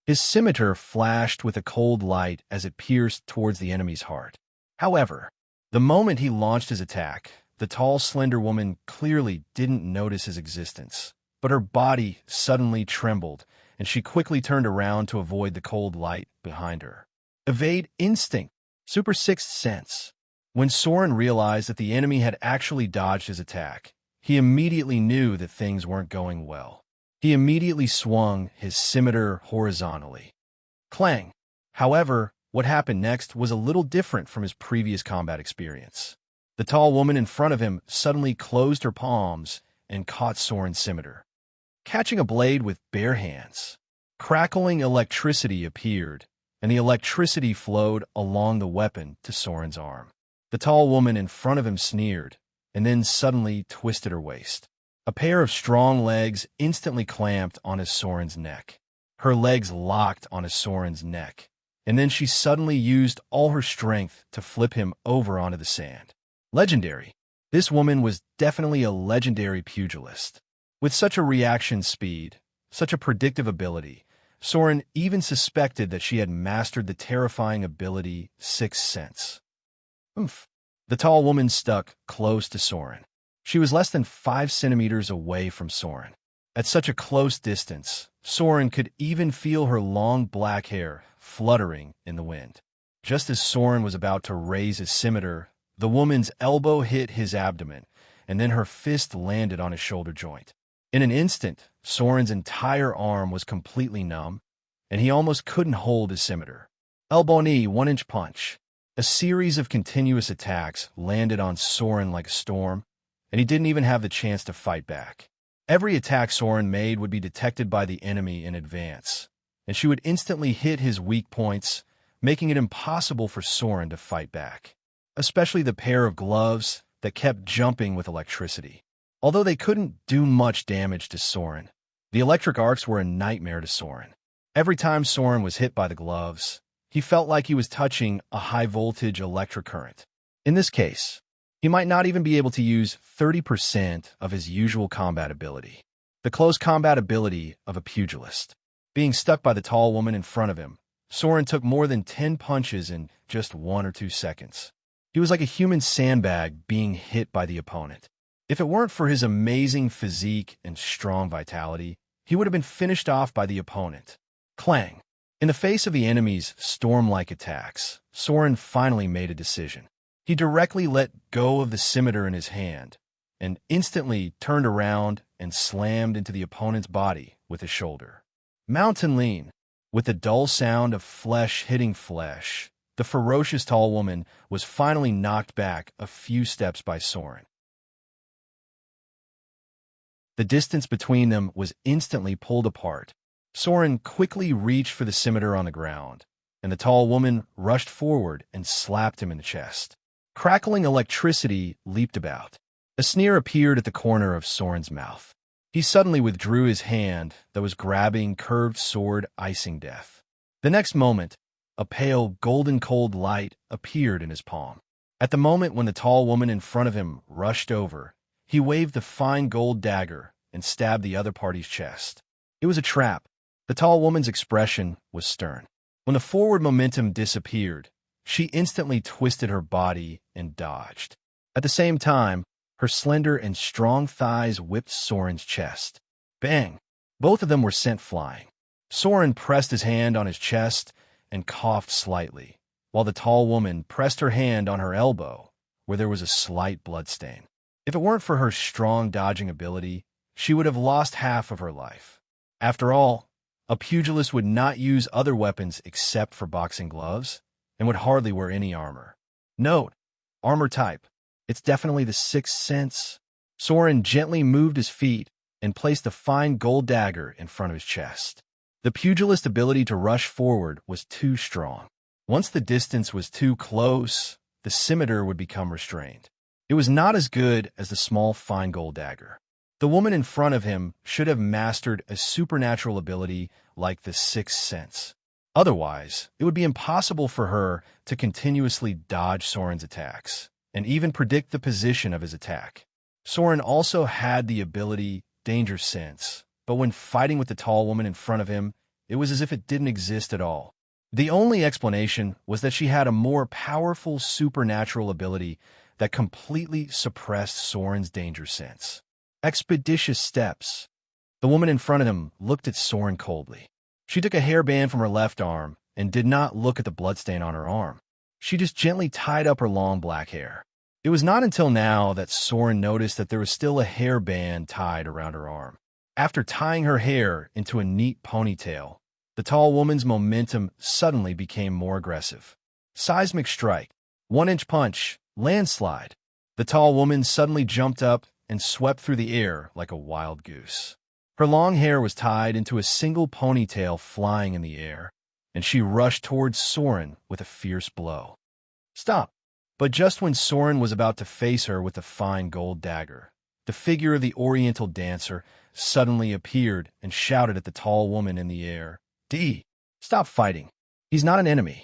His scimitar flashed with a cold light as it pierced towards the enemy's heart. However, the moment he launched his attack, the tall, slender woman clearly didn't notice his existence, but her body suddenly trembled, and she quickly turned around to avoid the cold light behind her. Evade instinct. Super sixth sense. When Soren realized that the enemy had actually dodged his attack, he immediately knew that things weren't going well. He immediately swung his scimitar horizontally. Clang! However, what happened next was a little different from his previous combat experience. The tall woman in front of him suddenly closed her palms and caught Soren's scimitar. Catching a blade with bare hands, crackling electricity appeared, and the electricity flowed along the weapon to Soren's arm. The tall woman in front of him sneered, and then suddenly twisted her waist. A pair of strong legs instantly clamped onto Soren's neck. Her legs locked onto Soren's neck, and then she suddenly used all her strength to flip him over onto the sand. Legendary. This woman was definitely a legendary pugilist. With such a reaction speed, such a predictive ability, Soren even suspected that she had mastered the terrifying ability Sixth Sense. Oomph. The tall woman stuck close to Soren. She was less than 5 centimeters away from Soren. At such a close distance, Soren could even feel her long black hair fluttering in the wind. Just as Soren was about to raise his scimitar, the woman's elbow hit his abdomen, and then her fist landed on his shoulder joint. In an instant, Soren's entire arm was completely numb, and he almost couldn't hold his scimitar. Elbow knee, 1-inch punch. A series of continuous attacks landed on Soren like a storm, and he didn't even have the chance to fight back. Every attack Soren made would be detected by the enemy in advance, and she would instantly hit his weak points, making it impossible for Soren to fight back, especially the pair of gloves that kept jumping with electricity. Although they couldn't do much damage to Soren, the electric arcs were a nightmare to Soren. Every time Soren was hit by the gloves, he felt like he was touching a high-voltage electric current. In this case, he might not even be able to use 30% of his usual combat ability, the close combat ability of a pugilist. Being stuck by the tall woman in front of him, Soren took more than 10 punches in just 1 or 2 seconds. He was like a human sandbag being hit by the opponent. If it weren't for his amazing physique and strong vitality, he would have been finished off by the opponent. Clang! In the face of the enemy's storm-like attacks, Soren finally made a decision. He directly let go of the scimitar in his hand and instantly turned around and slammed into the opponent's body with his shoulder. Mountain lean. With the dull sound of flesh hitting flesh, the ferocious tall woman was finally knocked back a few steps by Soren. The distance between them was instantly pulled apart. Soren quickly reached for the scimitar on the ground, and the tall woman rushed forward and slapped him in the chest. Crackling electricity leaped about. A sneer appeared at the corner of Soren's mouth. He suddenly withdrew his hand that was grabbing curved sword, icing death. The next moment, a pale, golden cold light appeared in his palm. At the moment when the tall woman in front of him rushed over, he waved the fine gold dagger and stabbed the other party's chest. It was a trap. The tall woman's expression was stern. When the forward momentum disappeared, she instantly twisted her body and dodged. At the same time, her slender and strong thighs whipped Soren's chest. Bang! Both of them were sent flying. Soren pressed his hand on his chest and coughed slightly, while the tall woman pressed her hand on her elbow, where there was a slight bloodstain. If it weren't for her strong dodging ability, she would have lost half of her life. After all, a pugilist would not use other weapons except for boxing gloves, and would hardly wear any armor. Note: armor type. It's definitely the sixth sense. Soren gently moved his feet and placed the fine gold dagger in front of his chest. The pugilist's ability to rush forward was too strong. Once the distance was too close, the scimitar would become restrained. It was not as good as the small fine gold dagger. The woman in front of him should have mastered a supernatural ability like the sixth sense. Otherwise, it would be impossible for her to continuously dodge Soren's attacks and even predict the position of his attack. Soren also had the ability danger sense, but when fighting with the tall woman in front of him, it was as if it didn't exist at all. The only explanation was that she had a more powerful supernatural ability that completely suppressed Soren's danger sense. Expeditious steps. The woman in front of him looked at Soren coldly. She took a hairband from her left arm and did not look at the bloodstain on her arm. She just gently tied up her long black hair. It was not until now that Soren noticed that there was still a hairband tied around her arm. After tying her hair into a neat ponytail, the tall woman's momentum suddenly became more aggressive. Seismic strike. 1-inch punch. Landslide. The tall woman suddenly jumped up and swept through the air like a wild goose. Her long hair was tied into a single ponytail flying in the air, and she rushed towards Soren with a fierce blow. Stop! But just when Soren was about to face her with the fine gold dagger, the figure of the oriental dancer suddenly appeared and shouted at the tall woman in the air, Stop fighting. He's not an enemy.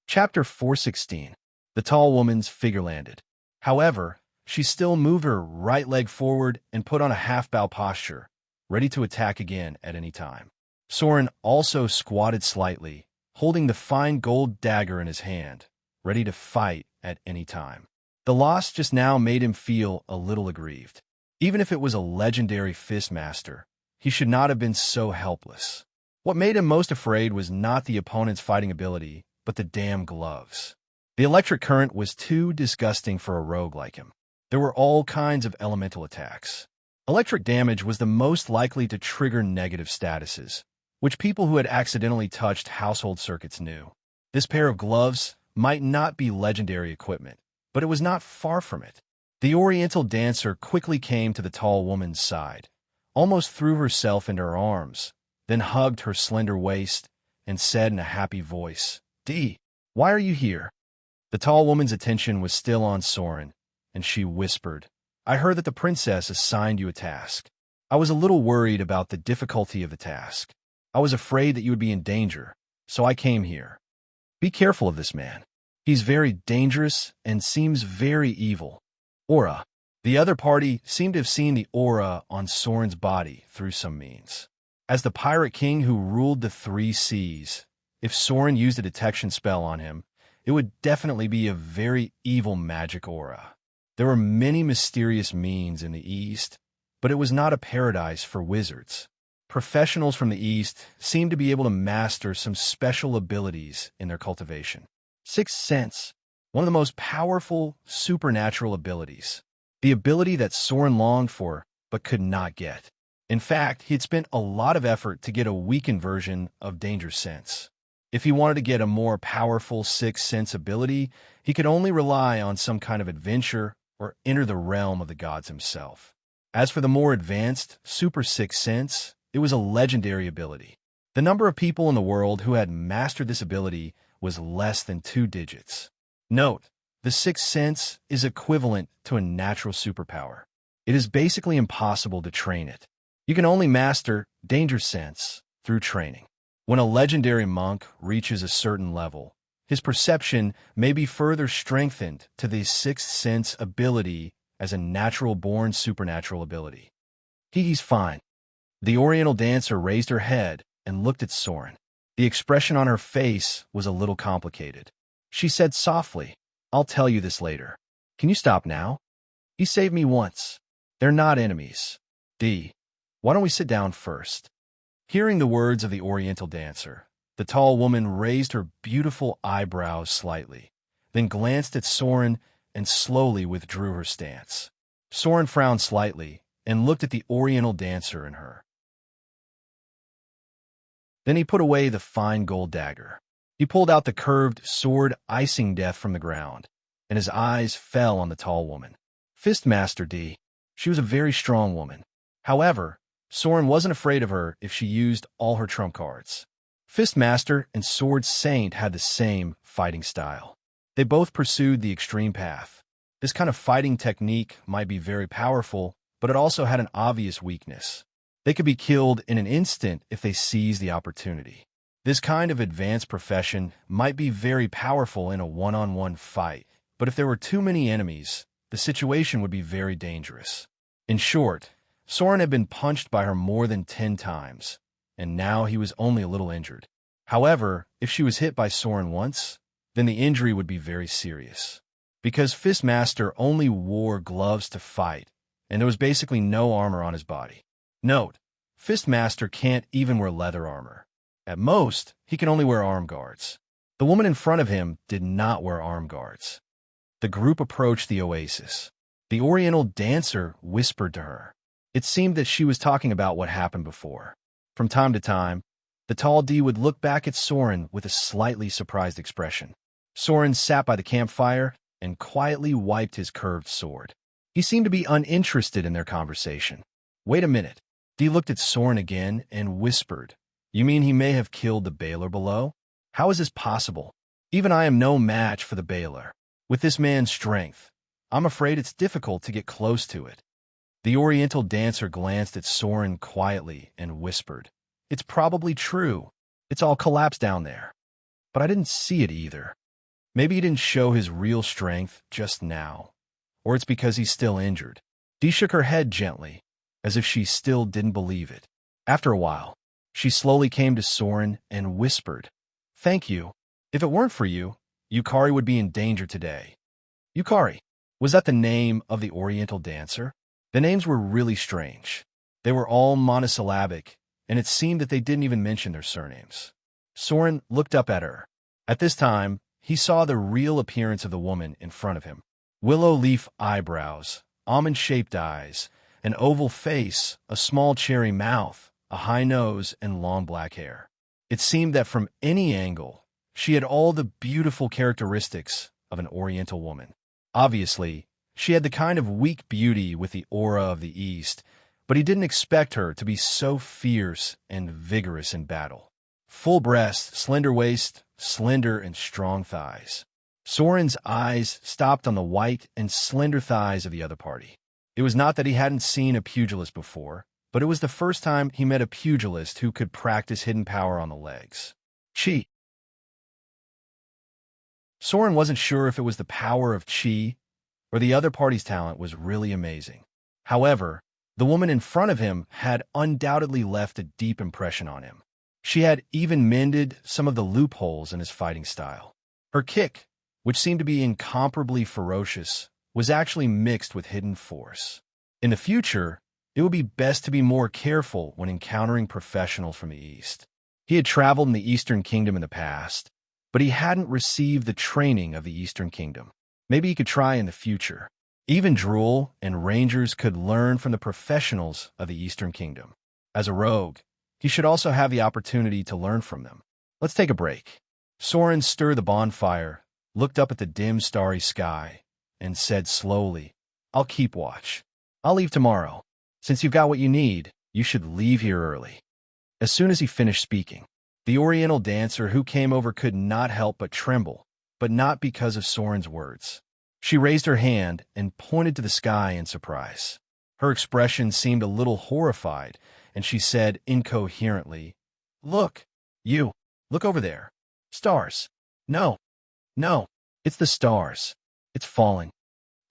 Chapter 416. The tall woman's figure landed. However, she still moved her right leg forward and put on a half-bow posture, ready to attack again at any time. Soren also squatted slightly, holding the fine gold dagger in his hand, ready to fight at any time. The loss just now made him feel a little aggrieved. Even if it was a legendary fistmaster, he should not have been so helpless. What made him most afraid was not the opponent's fighting ability, but the damn gloves. The electric current was too disgusting for a rogue like him. There were all kinds of elemental attacks. Electric damage was the most likely to trigger negative statuses, which people who had accidentally touched household circuits knew. This pair of gloves might not be legendary equipment, but it was not far from it. The Oriental dancer quickly came to the tall woman's side, almost threw herself into her arms, then hugged her slender waist and said in a happy voice, "Dee, why are you here?" The tall woman's attention was still on Soren, and she whispered, "I heard that the princess assigned you a task. I was a little worried about the difficulty of the task. I was afraid that you would be in danger, so I came here. Be careful of this man. He's very dangerous and seems very evil." Aura. The other party seemed to have seen the aura on Soren's body through some means. As the pirate king who ruled the three seas, if Soren used a detection spell on him, it would definitely be a very evil magic aura. There were many mysterious means in the East, but it was not a paradise for wizards. Professionals from the East seemed to be able to master some special abilities in their cultivation. Sixth sense, one of the most powerful supernatural abilities. The ability that Soren longed for but could not get. In fact, he had spent a lot of effort to get a weakened version of Danger Sense. If he wanted to get a more powerful sixth sense ability, he could only rely on some kind of adventure or enter the realm of the gods himself. As for the more advanced Super Sixth Sense, it was a legendary ability. The number of people in the world who had mastered this ability was less than 2 digits. Note, the Sixth Sense is equivalent to a natural superpower. It is basically impossible to train it. You can only master Danger Sense through training. When a legendary monk reaches a certain level, his perception may be further strengthened to the Sixth Sense ability as a natural-born supernatural ability. He's fine. The Oriental dancer raised her head and looked at Soren. The expression on her face was a little complicated. She said softly, "I'll tell you this later. Can you stop now? You saved me once. They're not enemies. Dee, why don't we sit down first?" Hearing the words of the Oriental dancer, the tall woman raised her beautiful eyebrows slightly, then glanced at Soren and slowly withdrew her stance. Soren frowned slightly and looked at the Oriental dancer and her. Then he put away the fine gold dagger. He pulled out the curved sword icing death from the ground, and his eyes fell on the tall woman. Fistmaster Dee. She was a very strong woman. However, Soren wasn't afraid of her if she used all her trump cards. Fistmaster and Sword Saint had the same fighting style. They both pursued the extreme path. This kind of fighting technique might be very powerful, but it also had an obvious weakness. They could be killed in an instant if they seized the opportunity. This kind of advanced profession might be very powerful in a one-on-one fight, but if there were too many enemies, the situation would be very dangerous. In short, Soren had been punched by her more than 10 times, and now he was only a little injured. However, if she was hit by Soren once, then the injury would be very serious. Because Fistmaster only wore gloves to fight, and there was basically no armor on his body. Note, Fistmaster can't even wear leather armor. At most, he can only wear arm guards. The woman in front of him did not wear arm guards. The group approached the oasis. The Oriental dancer whispered to her. It seemed that she was talking about what happened before. From time to time, the tall Dee would look back at Soren with a slightly surprised expression. Soren sat by the campfire and quietly wiped his curved sword. He seemed to be uninterested in their conversation. Wait a minute. Dee looked at Soren again and whispered, "You mean he may have killed the Baylor below? How is this possible? Even I am no match for the Baylor. With this man's strength, I'm afraid it's difficult to get close to it." The Oriental dancer glanced at Soren quietly and whispered, "It's probably true. It's all collapsed down there. But I didn't see it either. Maybe he didn't show his real strength just now. Or it's because he's still injured." Dee shook her head gently, as if she still didn't believe it. After a while, she slowly came to Soren and whispered, Thank you. If it weren't for you, Yukari would be in danger today. Yukari. Was that the name of the Oriental dancer? The names were really strange. They were all monosyllabic, and it seemed that they didn't even mention their surnames. Soren looked up at her. At this time, he saw the real appearance of the woman in front of him. Willow leaf eyebrows, almond-shaped eyes, an oval face, a small cherry mouth, a high nose, and long black hair. It seemed that from any angle, she had all the beautiful characteristics of an Oriental woman. Obviously, she had the kind of weak beauty with the aura of the East, but he didn't expect her to be so fierce and vigorous in battle. Full breast, slender waist, slender and strong thighs. Soren's eyes stopped on the white and slender thighs of the other party. It was not that he hadn't seen a pugilist before, but it was the first time he met a pugilist who could practice hidden power on the legs. Chi. Soren wasn't sure if it was the power of Chi or the other party's talent was really amazing. However, the woman in front of him had undoubtedly left a deep impression on him. She had even mended some of the loopholes in his fighting style. Her kick, which seemed to be incomparably ferocious, was actually mixed with hidden force. In the future, it would be best to be more careful when encountering professionals from the East. He had traveled in the Eastern Kingdom in the past, but he hadn't received the training of the Eastern Kingdom. Maybe he could try in the future. Even Drool and Rangers could learn from the professionals of the Eastern Kingdom. As a rogue, he should also have the opportunity to learn from them. Let's take a break. Soren stirred the bonfire, looked up at the dim starry sky, and said slowly, I'll keep watch. I'll leave tomorrow. Since you've got what you need, you should leave here early. As soon as he finished speaking, the Oriental dancer who came over could not help but tremble, but not because of Soren's words. She raised her hand and pointed to the sky in surprise. Her expression seemed a little horrified, and she said incoherently, Look, you, look over there. Stars. No, it's the stars. It's falling.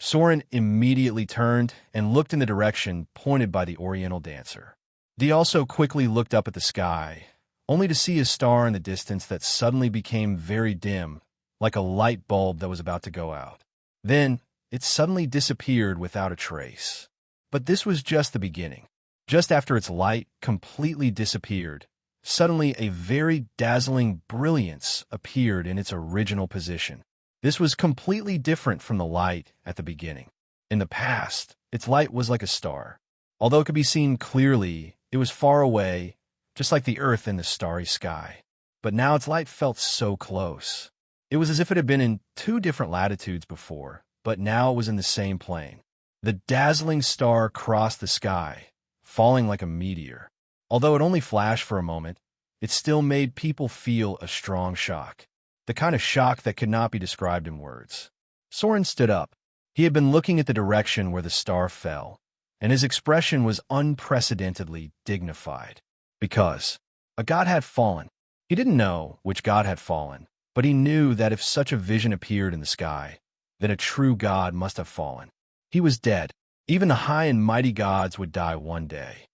Soren immediately turned and looked in the direction pointed by the Oriental dancer. He also quickly looked up at the sky, only to see a star in the distance that suddenly became very dim, like a light bulb that was about to go out. Then, it suddenly disappeared without a trace. But this was just the beginning. Just after its light completely disappeared, suddenly a very dazzling brilliance appeared in its original position. This was completely different from the light at the beginning. In the past, its light was like a star. Although it could be seen clearly, it was far away, just like the earth in the starry sky. But now its light felt so close. It was as if it had been in two different latitudes before, but now it was in the same plane. The dazzling star crossed the sky, falling like a meteor. Although it only flashed for a moment, it still made people feel a strong shock. The kind of shock that could not be described in words. Soren stood up. He had been looking at the direction where the star fell, and his expression was unprecedentedly dignified. Because a god had fallen. He didn't know which god had fallen, but he knew that if such a vision appeared in the sky, then a true god must have fallen. He was dead. Even the high and mighty gods would die one day.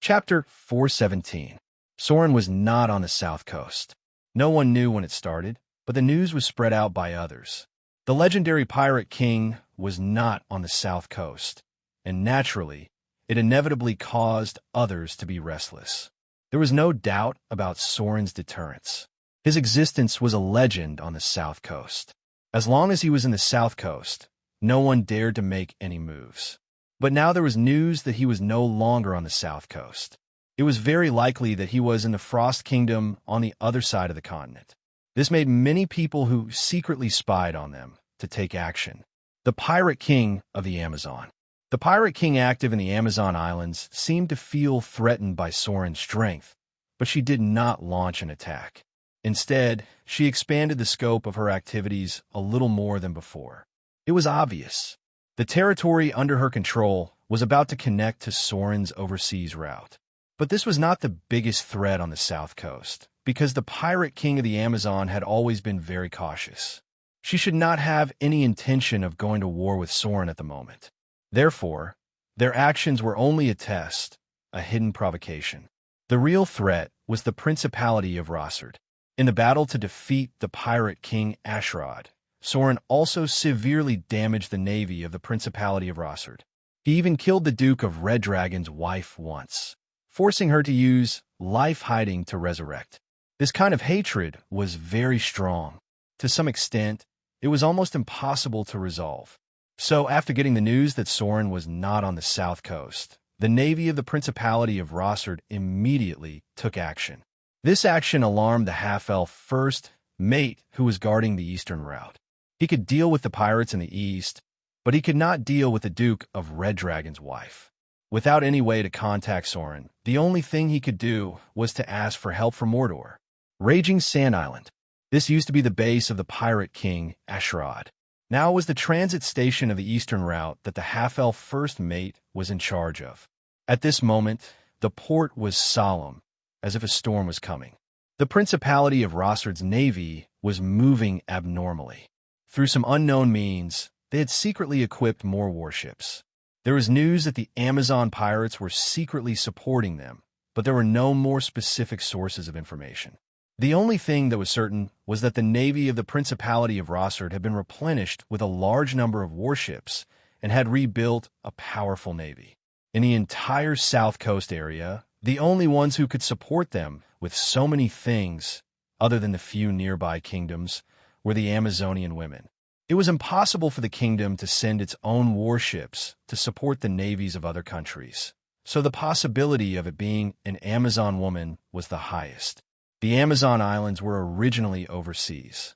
Chapter 417. Soren was not on the south coast. No one knew when it started, but the news was spread out by others. The legendary pirate king was not on the south coast, and naturally, it inevitably caused others to be restless. There was no doubt about Soren's deterrence. His existence was a legend on the south coast. As long as he was in the south coast, no one dared to make any moves. But now there was news that he was no longer on the south coast. It was very likely that he was in the Frost Kingdom on the other side of the continent. This made many people who secretly spied on them to take action. The Pirate King of the Amazon. The Pirate King active in the Amazon Islands seemed to feel threatened by Soren's strength, but she did not launch an attack. Instead, she expanded the scope of her activities a little more than before. It was obvious. The territory under her control was about to connect to Soren's overseas route. But this was not the biggest threat on the south coast, because the Pirate King of the Amazon had always been very cautious. She should not have any intention of going to war with Soren at the moment. Therefore, their actions were only a test, a hidden provocation. The real threat was the Principality of Rossard. In the battle to defeat the pirate king Ashrod, Soren also severely damaged the navy of the Principality of Rossard. He even killed the Duke of Red Dragon's wife once, forcing her to use life hiding to resurrect. This kind of hatred was very strong. To some extent, it was almost impossible to resolve. So, after getting the news that Soren was not on the south coast, the navy of the Principality of Rossard immediately took action. This action alarmed the half-elf first mate who was guarding the eastern route. He could deal with the pirates in the east, but he could not deal with the Duke of Red Dragon's wife. Without any way to contact Soren, the only thing he could do was to ask for help from Mordor. Raging Sand Island. This used to be the base of the pirate king Ashrod. Now it was the transit station of the eastern route that the half-elf first mate was in charge of. At this moment, the port was solemn, as if a storm was coming. The Principality of Rossard's navy was moving abnormally. Through some unknown means, they had secretly equipped more warships. There was news that the Amazon pirates were secretly supporting them, but there were no more specific sources of information. The only thing that was certain was that the navy of the Principality of Rossard had been replenished with a large number of warships and had rebuilt a powerful navy. In the entire south coast area, the only ones who could support them with so many things, other than the few nearby kingdoms, were the Amazonian women. It was impossible for the kingdom to send its own warships to support the navies of other countries, so the possibility of it being an Amazon woman was the highest. The Amazon Islands were originally overseas.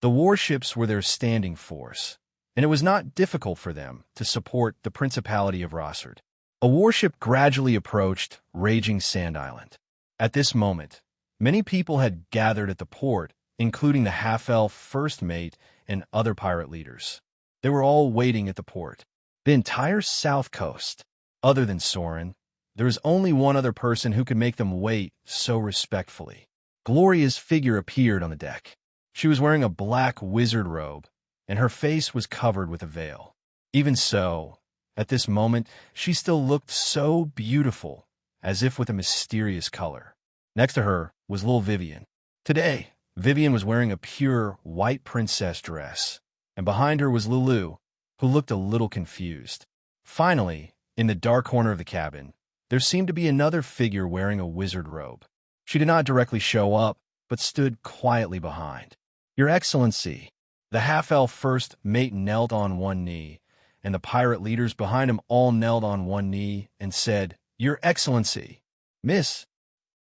The warships were their standing force, and it was not difficult for them to support the Principality of Rossard. A warship gradually approached Raging Sand Island. At this moment, many people had gathered at the port, including the half-elf first mate and other pirate leaders. They were all waiting at the port. The entire south coast, other than Soren, there was only one other person who could make them wait so respectfully. Gloria's figure appeared on the deck. She was wearing a black wizard robe, and her face was covered with a veil. Even so, at this moment, she still looked so beautiful, as if with a mysterious color. Next to her was little Vivian. Today, Vivian was wearing a pure white princess dress, and behind her was Lulu, who looked a little confused. Finally, in the dark corner of the cabin, there seemed to be another figure wearing a wizard robe. She did not directly show up, but stood quietly behind. "Your Excellency." The half-elf first mate knelt on one knee, and the pirate leaders behind him all knelt on one knee and said, "Your Excellency." "Miss."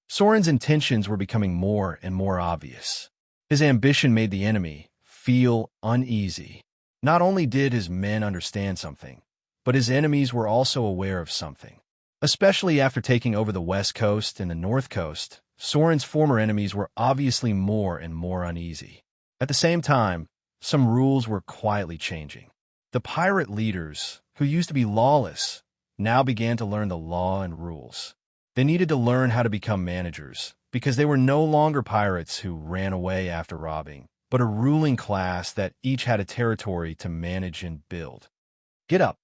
Soren's intentions were becoming more and more obvious. His ambition made the enemy feel uneasy. Not only did his men understand something, but his enemies were also aware of something. Especially after taking over the west coast and the north coast, Soren's former enemies were obviously more and more uneasy. At the same time, some rules were quietly changing. The pirate leaders, who used to be lawless, now began to learn the law and rules. They needed to learn how to become managers, because they were no longer pirates who ran away after robbing, but a ruling class that each had a territory to manage and build. "Get up."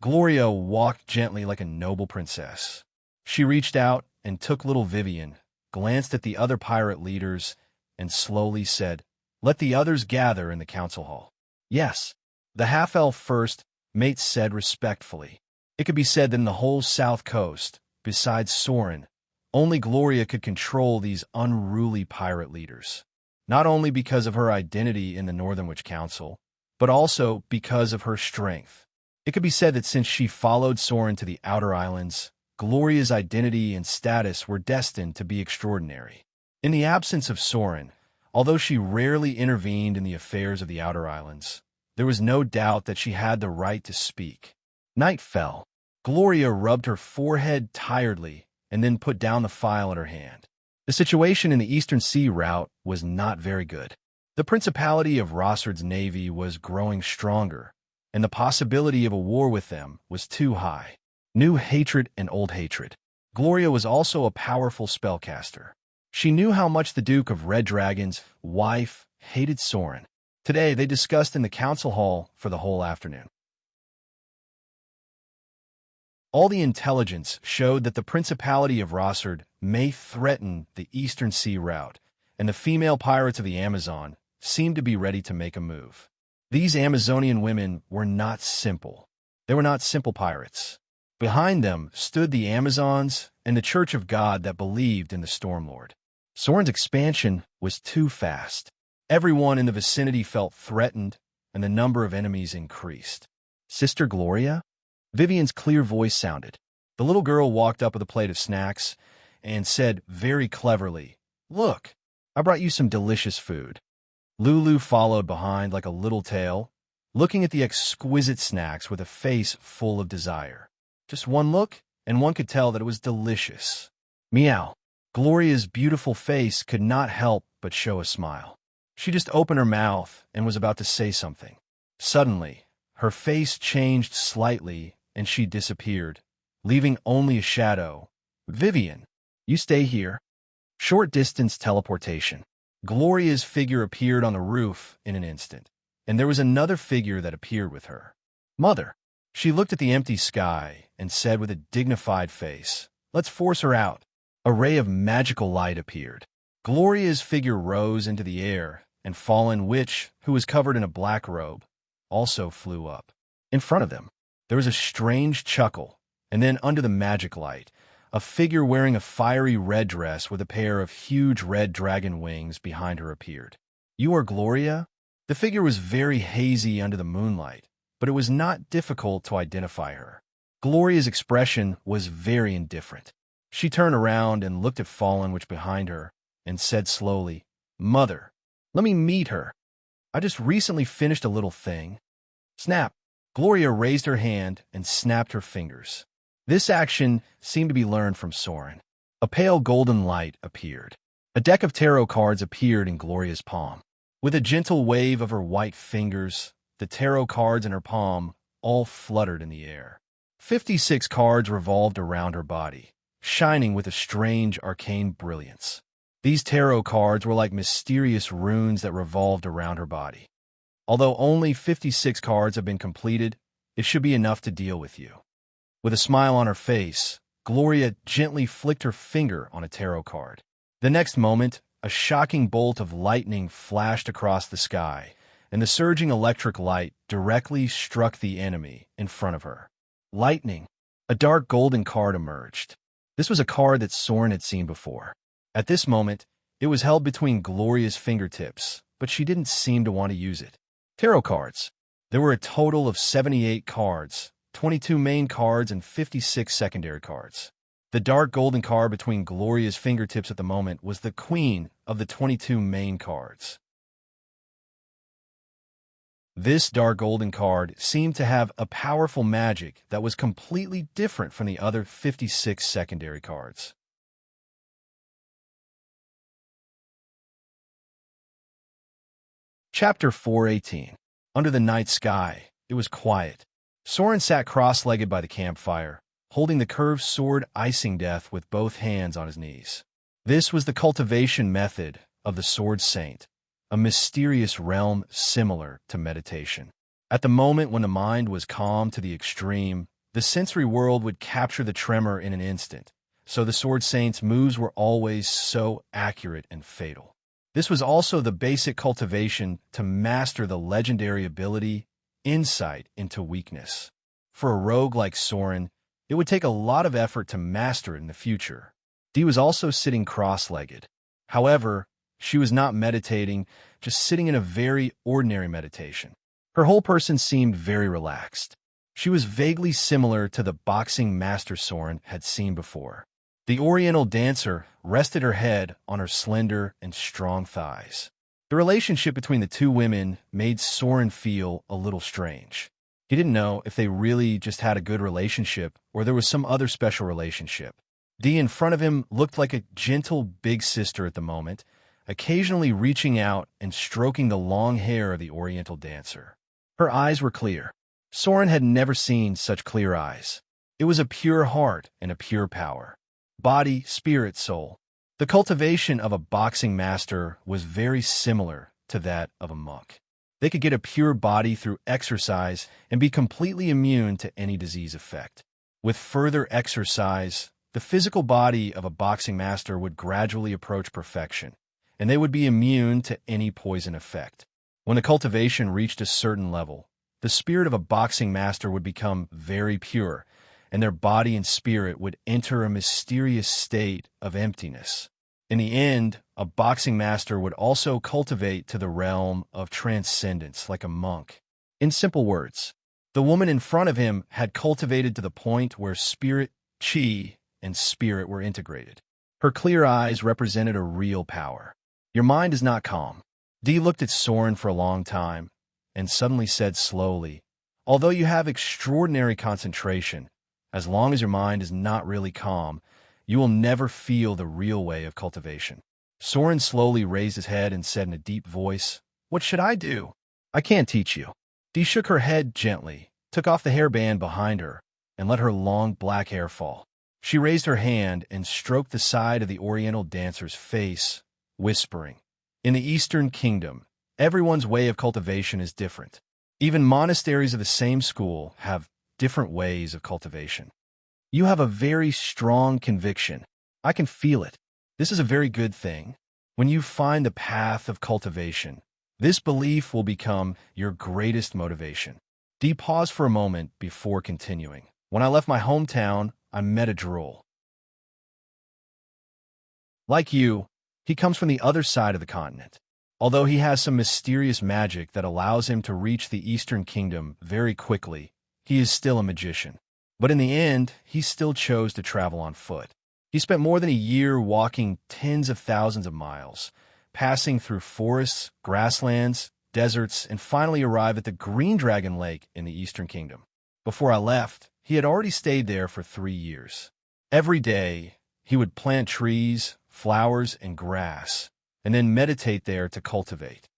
Gloria walked gently like a noble princess. She reached out and took little Vivian, glanced at the other pirate leaders, and slowly said, "Let the others gather in the council hall." "Yes," the half-elf first mate said respectfully. It could be said that in the whole south coast, besides Soren, only Gloria could control these unruly pirate leaders. Not only because of her identity in the Northern Witch Council, but also because of her strength. It could be said that since she followed Soren to the Outer Islands, Gloria's identity and status were destined to be extraordinary. In the absence of Soren, although she rarely intervened in the affairs of the Outer Islands, there was no doubt that she had the right to speak. Night fell. Gloria rubbed her forehead tiredly and then put down the file in her hand. The situation in the Eastern Sea route was not very good. The Principality of Rossard's navy was growing stronger, and the possibility of a war with them was too high. New hatred and old hatred. Gloria was also a powerful spellcaster. She knew how much the Duke of Red Dragon's wife hated Soren. Today, they discussed in the council hall for the whole afternoon. All the intelligence showed that the Principality of Rossard may threaten the Eastern Sea route, and the female pirates of the Amazon seemed to be ready to make a move. These Amazonian women were not simple. They were not simple pirates. Behind them stood the Amazons and the Church of God that believed in the Stormlord. Soren's expansion was too fast. Everyone in the vicinity felt threatened, and the number of enemies increased. Sister Gloria? Vivian's clear voice sounded. The little girl walked up with a plate of snacks and said very cleverly, "Look, I brought you some delicious food." Lulu followed behind like a little tail, looking at the exquisite snacks with a face full of desire. Just one look, and one could tell that it was delicious. Meow. Gloria's beautiful face could not help but show a smile. She just opened her mouth and was about to say something. Suddenly, her face changed slightly and she disappeared, leaving only a shadow. "Vivian, you stay here." Short distance teleportation. Gloria's figure appeared on the roof in an instant, and there was another figure that appeared with her. "Mother." She looked at the empty sky and said with a dignified face, "Let's force her out." A ray of magical light appeared. Gloria's figure rose into the air, and Fallen Witch, who was covered in a black robe, also flew up. In front of them, there was a strange chuckle, and then under the magic light, a figure wearing a fiery red dress with a pair of huge red dragon wings behind her appeared. "You are Gloria?" The figure was very hazy under the moonlight, but it was not difficult to identify her. Gloria's expression was very indifferent. She turned around and looked at Fallen Witch behind her and said slowly, "Mother, let me meet her. I just recently finished a little thing." Snap! Gloria raised her hand and snapped her fingers. This action seemed to be learned from Soren. A pale golden light appeared. A deck of tarot cards appeared in Gloria's palm. With a gentle wave of her white fingers, the tarot cards in her palm all fluttered in the air. 56 cards revolved around her body, shining with a strange arcane brilliance. These tarot cards were like mysterious runes that revolved around her body. Although only 56 cards have been completed, it should be enough to deal with you. With a smile on her face, Gloria gently flicked her finger on a tarot card. The next moment, a shocking bolt of lightning flashed across the sky, and the surging electric light directly struck the enemy in front of her. Lightning! A dark golden card emerged. This was a card that Soren had seen before. At this moment, it was held between Gloria's fingertips, but she didn't seem to want to use it. Tarot cards. There were a total of 78 cards, 22 main cards and 56 secondary cards. The dark golden card between Gloria's fingertips at the moment was the queen of the 22 main cards. This dark golden card seemed to have a powerful magic that was completely different from the other 56 secondary cards. Chapter 418. Under the night sky, it was quiet. Soren sat cross-legged by the campfire, holding the curved sword Icing Death with both hands on his knees. This was the cultivation method of the Sword Saint, a mysterious realm similar to meditation. At the moment when the mind was calm to the extreme, the sensory world would capture the tremor in an instant, so the Sword Saint's moves were always so accurate and fatal. This was also the basic cultivation to master the legendary ability, Insight into Weakness. For a rogue like Soren, it would take a lot of effort to master it in the future. Dee was also sitting cross-legged. However, she was not meditating, just sitting in a very ordinary meditation. Her whole person seemed very relaxed. She was vaguely similar to the boxing master Soren had seen before. The Oriental dancer rested her head on her slender and strong thighs. The relationship between the two women made Soren feel a little strange. He didn't know if they really just had a good relationship or there was some other special relationship. Dee in front of him looked like a gentle big sister at the moment, occasionally reaching out and stroking the long hair of the Oriental dancer. Her eyes were clear. Soren had never seen such clear eyes. It was a pure heart and a pure power. Body, spirit, soul. The cultivation of a boxing master was very similar to that of a monk. They could get a pure body through exercise and be completely immune to any disease effect. With further exercise, the physical body of a boxing master would gradually approach perfection, and they would be immune to any poison effect. When the cultivation reached a certain level, the spirit of a boxing master would become very pure, and their body and spirit would enter a mysterious state of emptiness. In the end, a boxing master would also cultivate to the realm of transcendence like a monk. In simple words, the woman in front of him had cultivated to the point where spirit, chi, and spirit were integrated. Her clear eyes represented a real power. Your mind is not calm. Dee looked at Soren for a long time and suddenly said slowly, although you have extraordinary concentration, as long as your mind is not really calm, you will never feel the real way of cultivation. Soren slowly raised his head and said in a deep voice, "What should I do? I can't teach you." Dee shook her head gently, took off the hairband behind her, and let her long black hair fall. She raised her hand and stroked the side of the Oriental dancer's face, whispering, "In the Eastern Kingdom, everyone's way of cultivation is different. Even monasteries of the same school have different ways of cultivation. You have a very strong conviction. I can feel it. This is a very good thing. When you find the path of cultivation, this belief will become your greatest motivation." Dee paused for a moment before continuing. "When I left my hometown, I met a drool. Like you, he comes from the other side of the continent. Although he has some mysterious magic that allows him to reach the Eastern Kingdom very quickly, he is still a magician. But in the end, he still chose to travel on foot. He spent more than a year walking tens of thousands of miles, passing through forests, grasslands, deserts, and finally arrived at the Green Dragon Lake in the Eastern Kingdom. Before I left, he had already stayed there for 3 years. Every day, he would plant trees, flowers, and grass, and then meditate there to cultivate.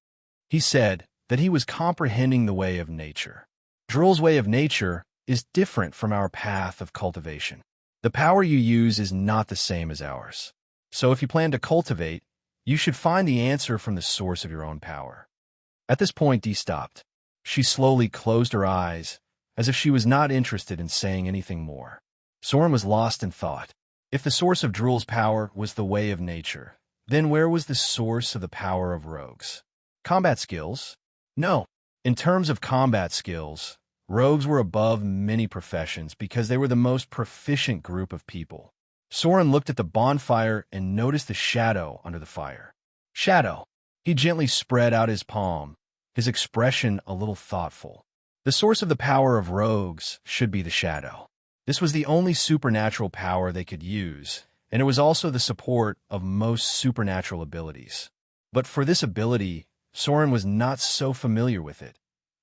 He said that he was comprehending the way of nature. Drool's way of nature is different from our path of cultivation. The power you use is not the same as ours. So if you plan to cultivate, you should find the answer from the source of your own power." At this point, Dee stopped. She slowly closed her eyes, as if she was not interested in saying anything more. Soren was lost in thought. If the source of Drool's power was the way of nature, then where was the source of the power of rogues? Combat skills? No. In terms of combat skills, rogues were above many professions because they were the most proficient group of people. Soren looked at the bonfire and noticed the shadow under the fire. Shadow. He gently spread out his palm, his expression a little thoughtful. The source of the power of rogues should be the shadow. This was the only supernatural power they could use, and it was also the support of most supernatural abilities. But for this ability, Soren was not so familiar with it,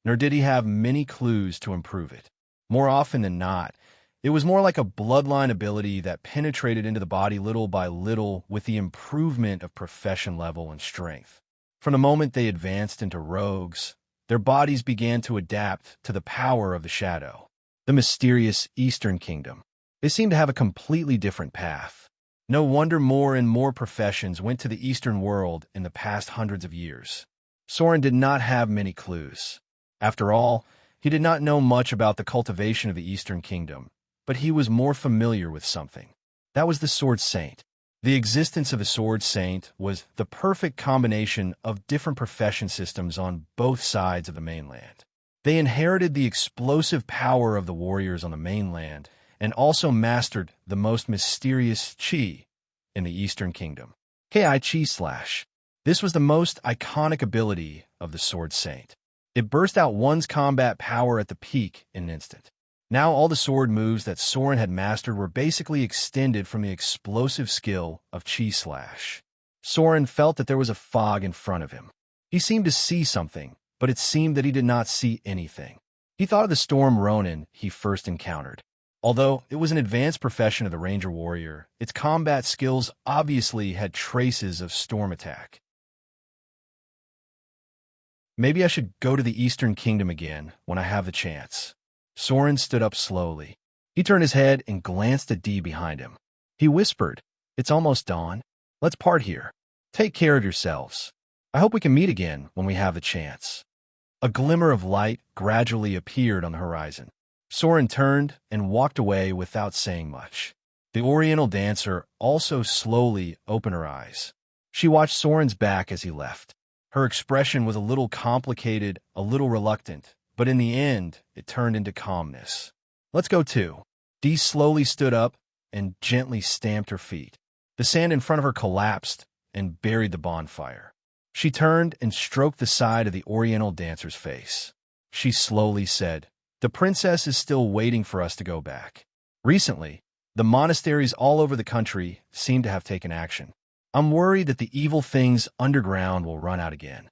nor did he have many clues to improve it. More often than not, it was more like a bloodline ability that penetrated into the body little by little with the improvement of profession level and strength. From the moment they advanced into rogues, their bodies began to adapt to the power of the shadow, the mysterious Eastern Kingdom. They seemed to have a completely different path. No wonder more and more professions went to the Eastern world in the past hundreds of years. Soren did not have many clues. After all, he did not know much about the cultivation of the Eastern Kingdom, but he was more familiar with something. That was the Sword Saint. The existence of a Sword Saint was the perfect combination of different profession systems on both sides of the mainland. They inherited the explosive power of the warriors on the mainland and also mastered the most mysterious Chi in the Eastern Kingdom. Ki Chi/. This was the most iconic ability of the Sword Saint. It burst out one's combat power at the peak in an instant. Now all the sword moves that Soren had mastered were basically extended from the explosive skill of Chi/. Soren felt that there was a fog in front of him. He seemed to see something, but it seemed that he did not see anything. He thought of the Storm Ronin he first encountered. Although it was an advanced profession of the Ranger Warrior, its combat skills obviously had traces of storm attack. Maybe I should go to the Eastern Kingdom again when I have the chance. Soren stood up slowly. He turned his head and glanced at Dee behind him. He whispered, "It's almost dawn. Let's part here. Take care of yourselves. I hope we can meet again when we have the chance." A glimmer of light gradually appeared on the horizon. Soren turned and walked away without saying much. The Oriental dancer also slowly opened her eyes. She watched Soren's back as he left. Her expression was a little complicated, a little reluctant, but in the end, it turned into calmness. "Let's go too." Dee slowly stood up and gently stamped her feet. The sand in front of her collapsed and buried the bonfire. She turned and stroked the side of the Oriental dancer's face. She slowly said, "The princess is still waiting for us to go back." Recently, the monasteries all over the country seem to have taken action. I'm worried that the evil things underground will run out again.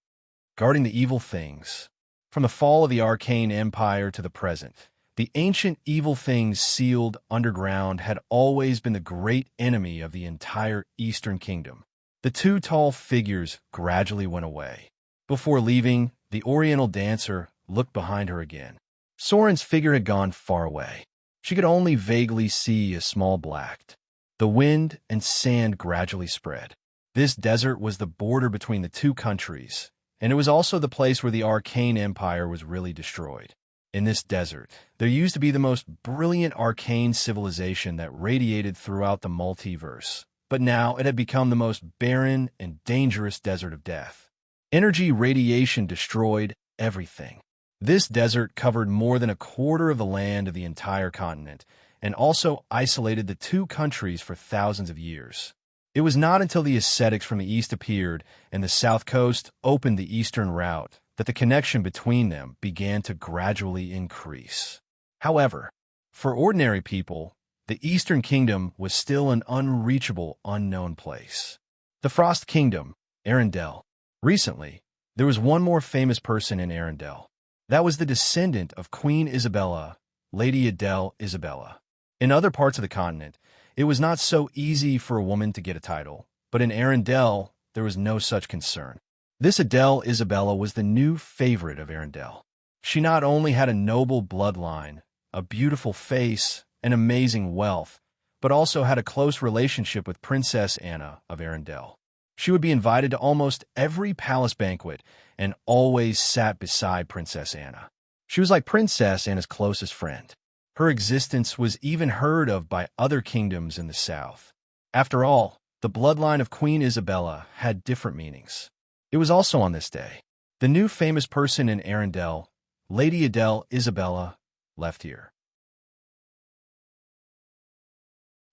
Guarding the evil things. From the fall of the arcane empire to the present, the ancient evil things sealed underground had always been the great enemy of the entire Eastern Kingdom. The two tall figures gradually went away. Before leaving, the Oriental dancer looked behind her again. Soren's figure had gone far away. She could only vaguely see a small black. The wind and sand gradually spread. This desert was the border between the two countries, and it was also the place where the arcane empire was really destroyed. In this desert, there used to be the most brilliant arcane civilization that radiated throughout the multiverse, but now it had become the most barren and dangerous desert of death. Energy radiation destroyed everything. This desert covered more than a quarter of the land of the entire continent, and also isolated the two countries for thousands of years. It was not until the ascetics from the east appeared and the south coast opened the eastern route that the connection between them began to gradually increase. However, for ordinary people, the Eastern Kingdom was still an unreachable, unknown place. The Frost Kingdom, Arendelle. Recently, there was one more famous person in Arendelle. That was the descendant of Queen Isabella, Lady Adele Isabella. In other parts of the continent, it was not so easy for a woman to get a title, but in Arendelle, there was no such concern. This Adele Isabella was the new favorite of Arendelle. She not only had a noble bloodline, a beautiful face, and amazing wealth, but also had a close relationship with Princess Anna of Arendelle. She would be invited to almost every palace banquet and always sat beside Princess Anna. She was like Princess Anna's closest friend. Her existence was even heard of by other kingdoms in the south. After all, the bloodline of Queen Isabella had different meanings. It was also on this day. The new famous person in Arendelle, Lady Adele Isabella, left here.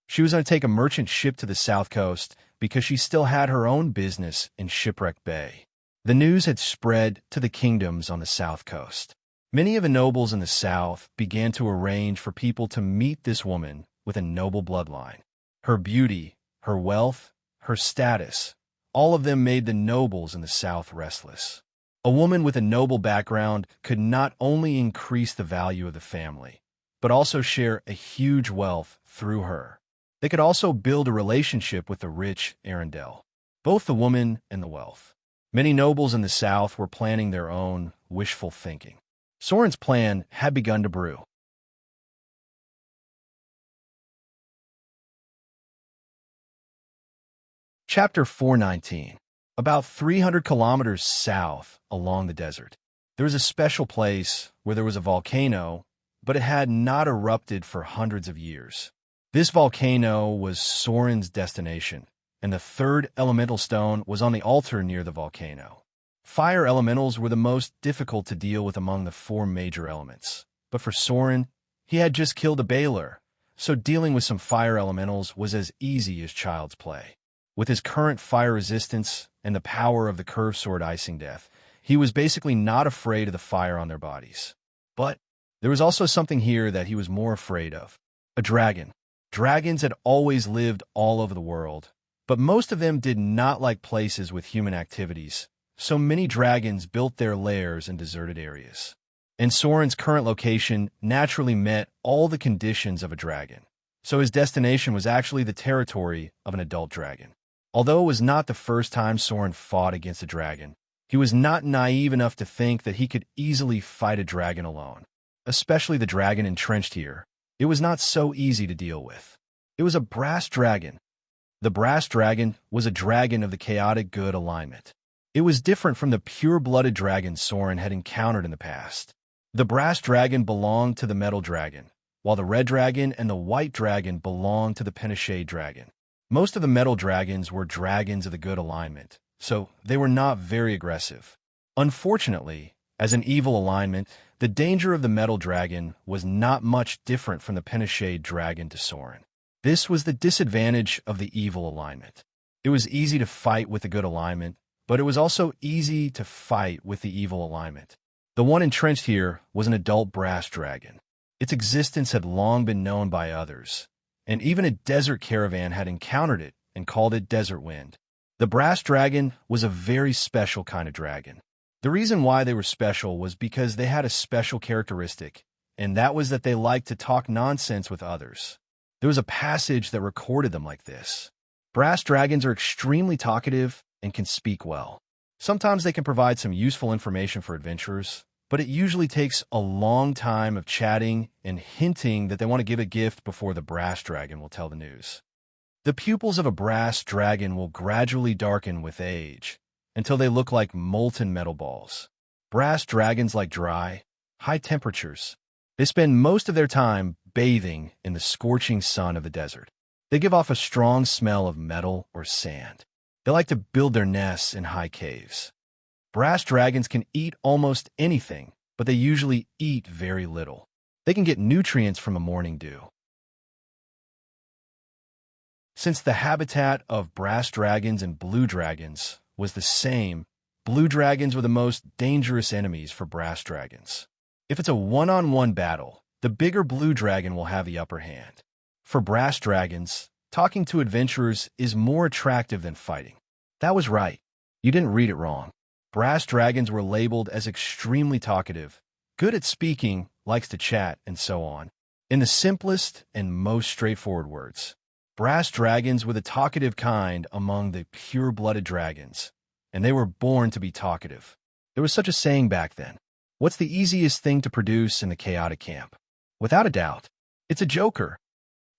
She was going to take a merchant ship to the south coast because she still had her own business in Shipwreck Bay. The news had spread to the kingdoms on the south coast. Many of the nobles in the south began to arrange for people to meet this woman with a noble bloodline. Her beauty, her wealth, her status, all of them made the nobles in the south restless. A woman with a noble background could not only increase the value of the family, but also share a huge wealth through her. They could also build a relationship with the rich Arendelle, both the woman and the wealth. Many nobles in the south were planning their own wishful thinking. Soren's plan had begun to brew. Chapter 419. About 300 kilometers south along the desert, there was a special place where there was a volcano, but it had not erupted for hundreds of years. This volcano was Soren's destination, and the third elemental stone was on the altar near the volcano. Fire elementals were the most difficult to deal with among the four major elements. But for Soren, he had just killed a Baylor, so dealing with some fire elementals was as easy as child's play. With his current fire resistance and the power of the curved sword Icing Death, he was basically not afraid of the fire on their bodies. But there was also something here that he was more afraid of. A dragon. Dragons had always lived all over the world, but most of them did not like places with human activities. So many dragons built their lairs in deserted areas. And Soren's current location naturally met all the conditions of a dragon. So his destination was actually the territory of an adult dragon. Although it was not the first time Soren fought against a dragon, he was not naive enough to think that he could easily fight a dragon alone. Especially the dragon entrenched here. It was not so easy to deal with. It was a brass dragon. The brass dragon was a dragon of the chaotic good alignment. It was different from the pure-blooded dragons Soren had encountered in the past. The brass dragon belonged to the metal dragon, while the red dragon and the white dragon belonged to the pentashade dragon. Most of the metal dragons were dragons of the good alignment, so they were not very aggressive. Unfortunately, as an evil alignment, the danger of the metal dragon was not much different from the pentashade dragon to Soren. This was the disadvantage of the evil alignment. It was easy to fight with the good alignment, but it was also easy to fight with the evil alignment. The one entrenched here was an adult brass dragon. Its existence had long been known by others, and even a desert caravan had encountered it and called it Desert Wind. The brass dragon was a very special kind of dragon. The reason why they were special was because they had a special characteristic, and that was that they liked to talk nonsense with others. There was a passage that recorded them like this. Brass dragons are extremely talkative and can speak well. Sometimes they can provide some useful information for adventurers, but it usually takes a long time of chatting and hinting that they want to give a gift before the brass dragon will tell the news. The pupils of a brass dragon will gradually darken with age until they look like molten metal balls. Brass dragons like dry, high temperatures. They spend most of their time bathing in the scorching sun of the desert. They give off a strong smell of metal or sand. They like to build their nests in high caves. Brass dragons can eat almost anything, but they usually eat very little. They can get nutrients from a morning dew. Since the habitat of brass dragons and blue dragons was the same, blue dragons were the most dangerous enemies for brass dragons. If it's a one-on-one battle, the bigger blue dragon will have the upper hand. For brass dragons, talking to adventurers is more attractive than fighting. That was right. You didn't read it wrong. Brass dragons were labeled as extremely talkative, good at speaking, likes to chat, and so on. In the simplest and most straightforward words, brass dragons were the talkative kind among the pure-blooded dragons, and they were born to be talkative. There was such a saying back then. What's the easiest thing to produce in the chaotic camp? Without a doubt, it's a joker.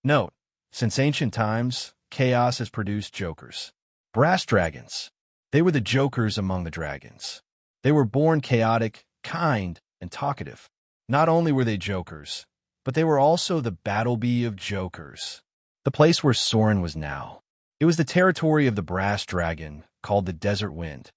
Note, since ancient times, chaos has produced jokers. Brass dragons. They were the jokers among the dragons. They were born chaotic, kind, and talkative. Not only were they jokers, but they were also the battle bee of jokers. The place where Soren was now. It was the territory of the brass dragon, called the Desert Wind.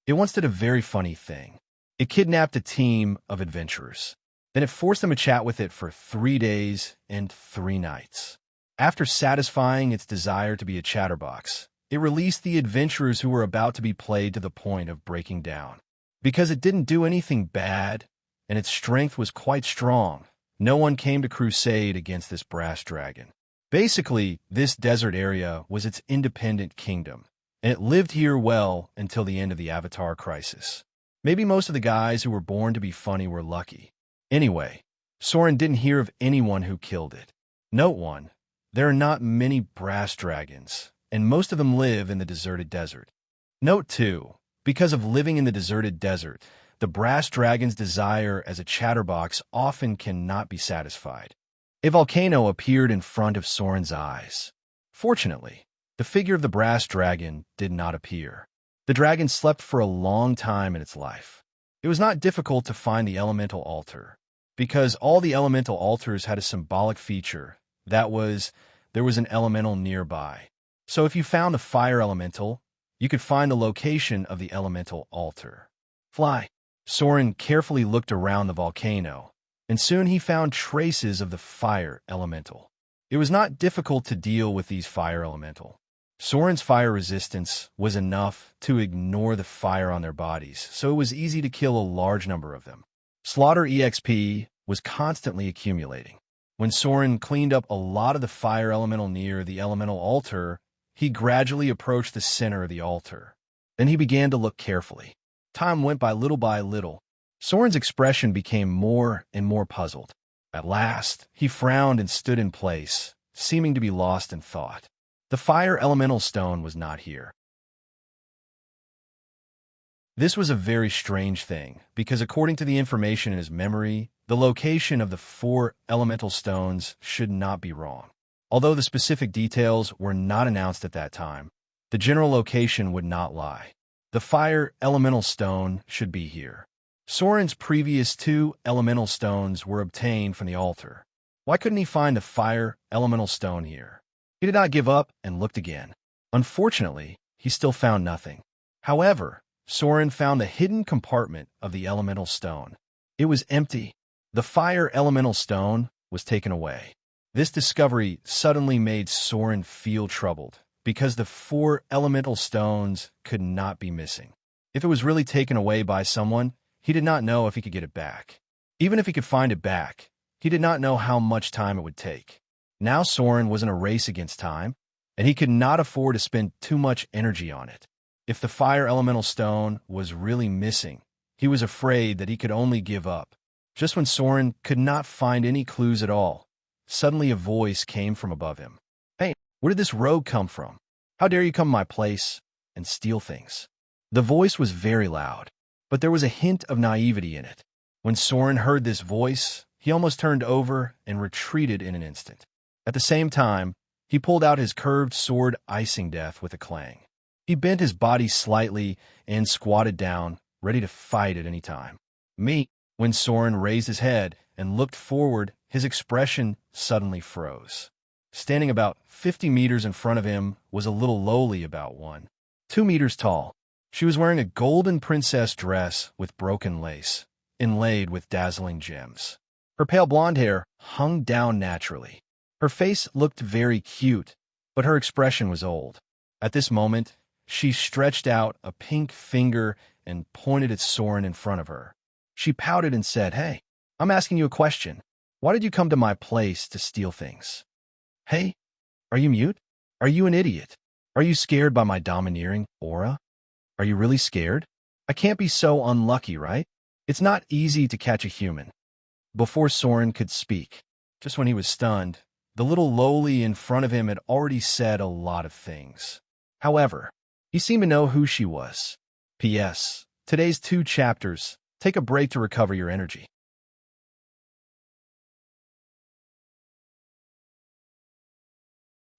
It once did a very funny thing. It kidnapped a team of adventurers. Then it forced them to chat with it for 3 days and 3 nights. After satisfying its desire to be a chatterbox, it released the adventurers who were about to be played to the point of breaking down. Because it didn't do anything bad, and its strength was quite strong, no one came to crusade against this brass dragon. Basically, this desert area was its independent kingdom, and it lived here well until the end of the Avatar crisis. Maybe most of the guys who were born to be funny were lucky. Anyway, Soren didn't hear of anyone who killed it. Note 1. There are not many brass dragons, and most of them live in the deserted desert. Note 2. Because of living in the deserted desert, the brass dragon's desire as a chatterbox often cannot be satisfied. A volcano appeared in front of Soren's eyes. Fortunately, the figure of the brass dragon did not appear. The dragon slept for a long time in its life. It was not difficult to find the elemental altar, because all the elemental altars had a symbolic feature, that was, there was an elemental nearby. So if you found the fire elemental, you could find the location of the elemental altar. Fly. Soren carefully looked around the volcano, and soon he found traces of the fire elemental. It was not difficult to deal with these fire elemental. Soren's fire resistance was enough to ignore the fire on their bodies, so it was easy to kill a large number of them. Slaughter EXP was constantly accumulating. When Soren cleaned up a lot of the fire elemental near the elemental altar, he gradually approached the center of the altar. Then he began to look carefully. Time went by little. Soren's expression became more and more puzzled. At last, he frowned and stood in place, seeming to be lost in thought. The fire elemental stone was not here. This was a very strange thing, because according to the information in his memory, the location of the 4 elemental stones should not be wrong. Although the specific details were not announced at that time, the general location would not lie. The fire elemental stone should be here. Soren's previous 2 elemental stones were obtained from the altar. Why couldn't he find the fire elemental stone here? He did not give up and looked again. Unfortunately, he still found nothing. However, Soren found the hidden compartment of the elemental stone. It was empty. The fire elemental stone was taken away. This discovery suddenly made Soren feel troubled, because the 4 elemental stones could not be missing. If it was really taken away by someone, he did not know if he could get it back. Even if he could find it back, he did not know how much time it would take. Now Soren was in a race against time, and he could not afford to spend too much energy on it. If the fire elemental stone was really missing, he was afraid that he could only give up. Just when Soren could not find any clues at all, suddenly a voice came from above him. "Hey, where did this rogue come from? How dare you come to my place and steal things?" The voice was very loud, but there was a hint of naivety in it. When Soren heard this voice, he almost turned over and retreated in an instant. At the same time, he pulled out his curved sword, icing death with a clang. He bent his body slightly and squatted down, ready to fight at any time. "Me." When Soren raised his head and looked forward, his expression suddenly froze. Standing about 50 meters in front of him was a little lowly about 2 meters tall. She was wearing a golden princess dress with broken lace, inlaid with dazzling gems. Her pale blonde hair hung down naturally. Her face looked very cute, but her expression was old. At this moment, she stretched out a pink finger and pointed at Soren in front of her. She pouted and said, "Hey, I'm asking you a question. Why did you come to my place to steal things?" "Hey, are you mute? Are you an idiot? Are you scared by my domineering aura? Are you really scared? I can't be so unlucky, right? It's not easy to catch a human." Before Soren could speak, just when he was stunned, the little lowly in front of him had already said a lot of things. However, he seemed to know who she was. P.S. Today's 2 chapters. Take a break to recover your energy.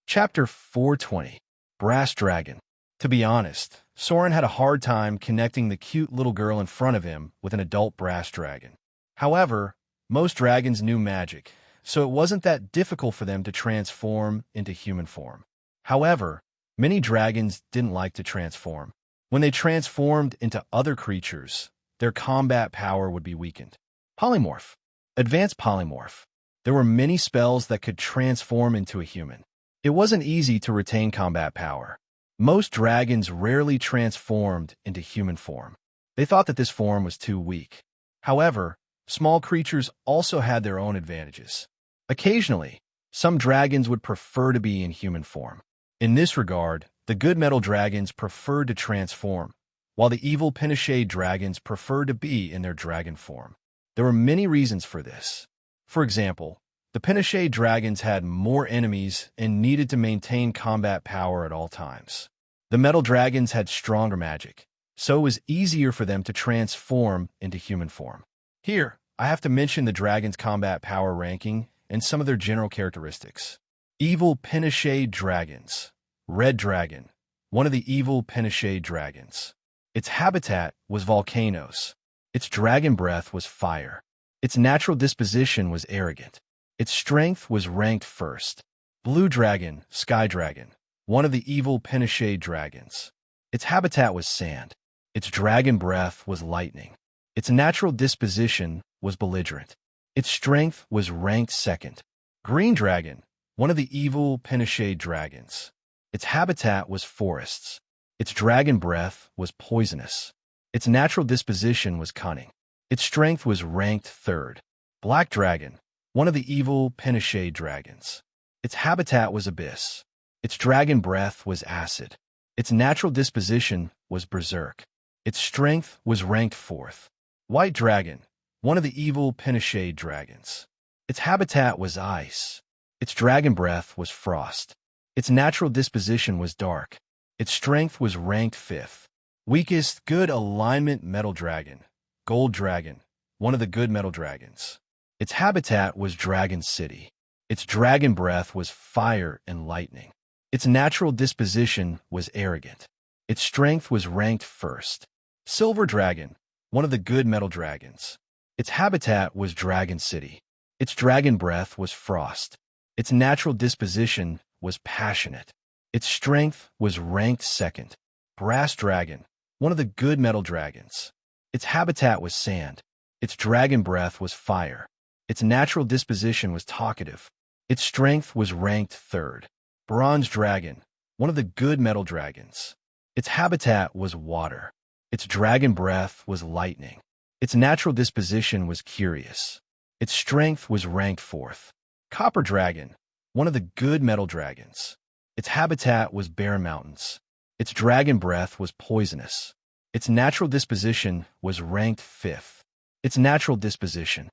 Chapter 420. Brass Dragon. To be honest, Soren had a hard time connecting the cute little girl in front of him with an adult brass dragon. However, most dragons knew magic, so it wasn't that difficult for them to transform into human form. However, many dragons didn't like to transform. When they transformed into other creatures, their combat power would be weakened. Polymorph. Advanced polymorph. There were many spells that could transform into a human. It wasn't easy to retain combat power. Most dragons rarely transformed into human form. They thought that this form was too weak. However, small creatures also had their own advantages. Occasionally, some dragons would prefer to be in human form. In this regard, the good metal dragons preferred to transform, while the evil Pinochet dragons preferred to be in their dragon form. There were many reasons for this. For example, the Pinochet dragons had more enemies and needed to maintain combat power at all times. The metal dragons had stronger magic, so it was easier for them to transform into human form. Here, I have to mention the dragon's combat power ranking and some of their general characteristics. Evil Pinochet dragons. Red dragon, one of the evil Pinochet dragons. Its habitat was volcanoes. Its dragon breath was fire. Its natural disposition was arrogant. Its strength was ranked first. Blue dragon, sky dragon, one of the evil Pinochet dragons. Its habitat was sand. Its dragon breath was lightning. Its natural disposition was belligerent. Its strength was ranked second. Green dragon, one of the evil Pinochet dragons. Its habitat was forests. Its dragon breath was poisonous. Its natural disposition was cunning. Its strength was ranked third. Black dragon, one of the evil Pinochet dragons. Its habitat was abyss. Its dragon breath was acid. Its natural disposition was berserk. Its strength was ranked fourth. White dragon, one of the evil Pinochet dragons. Its habitat was ice. Its dragon breath was frost. Its natural disposition was dark. Its strength was ranked fifth. Weakest good alignment metal dragon. Gold dragon, one of the good metal dragons. Its habitat was Dragon City. Its dragon breath was fire and lightning. Its natural disposition was arrogant. Its strength was ranked first. Silver dragon, one of the good metal dragons. Its habitat was Dragon City. Its dragon breath was frost. Its natural disposition was passionate. Its strength was ranked second. Brass dragon, one of the good metal dragons. Its habitat was sand. Its dragon breath was fire. Its natural disposition was talkative. Its strength was ranked third. Bronze dragon, one of the good metal dragons. Its habitat was water. Its dragon breath was lightning. Its natural disposition was curious. Its strength was ranked fourth. Copper dragon, one of the good metal dragons. Its habitat was bare mountains. Its dragon breath was poisonous. Its natural disposition was ranked fifth. Its natural disposition.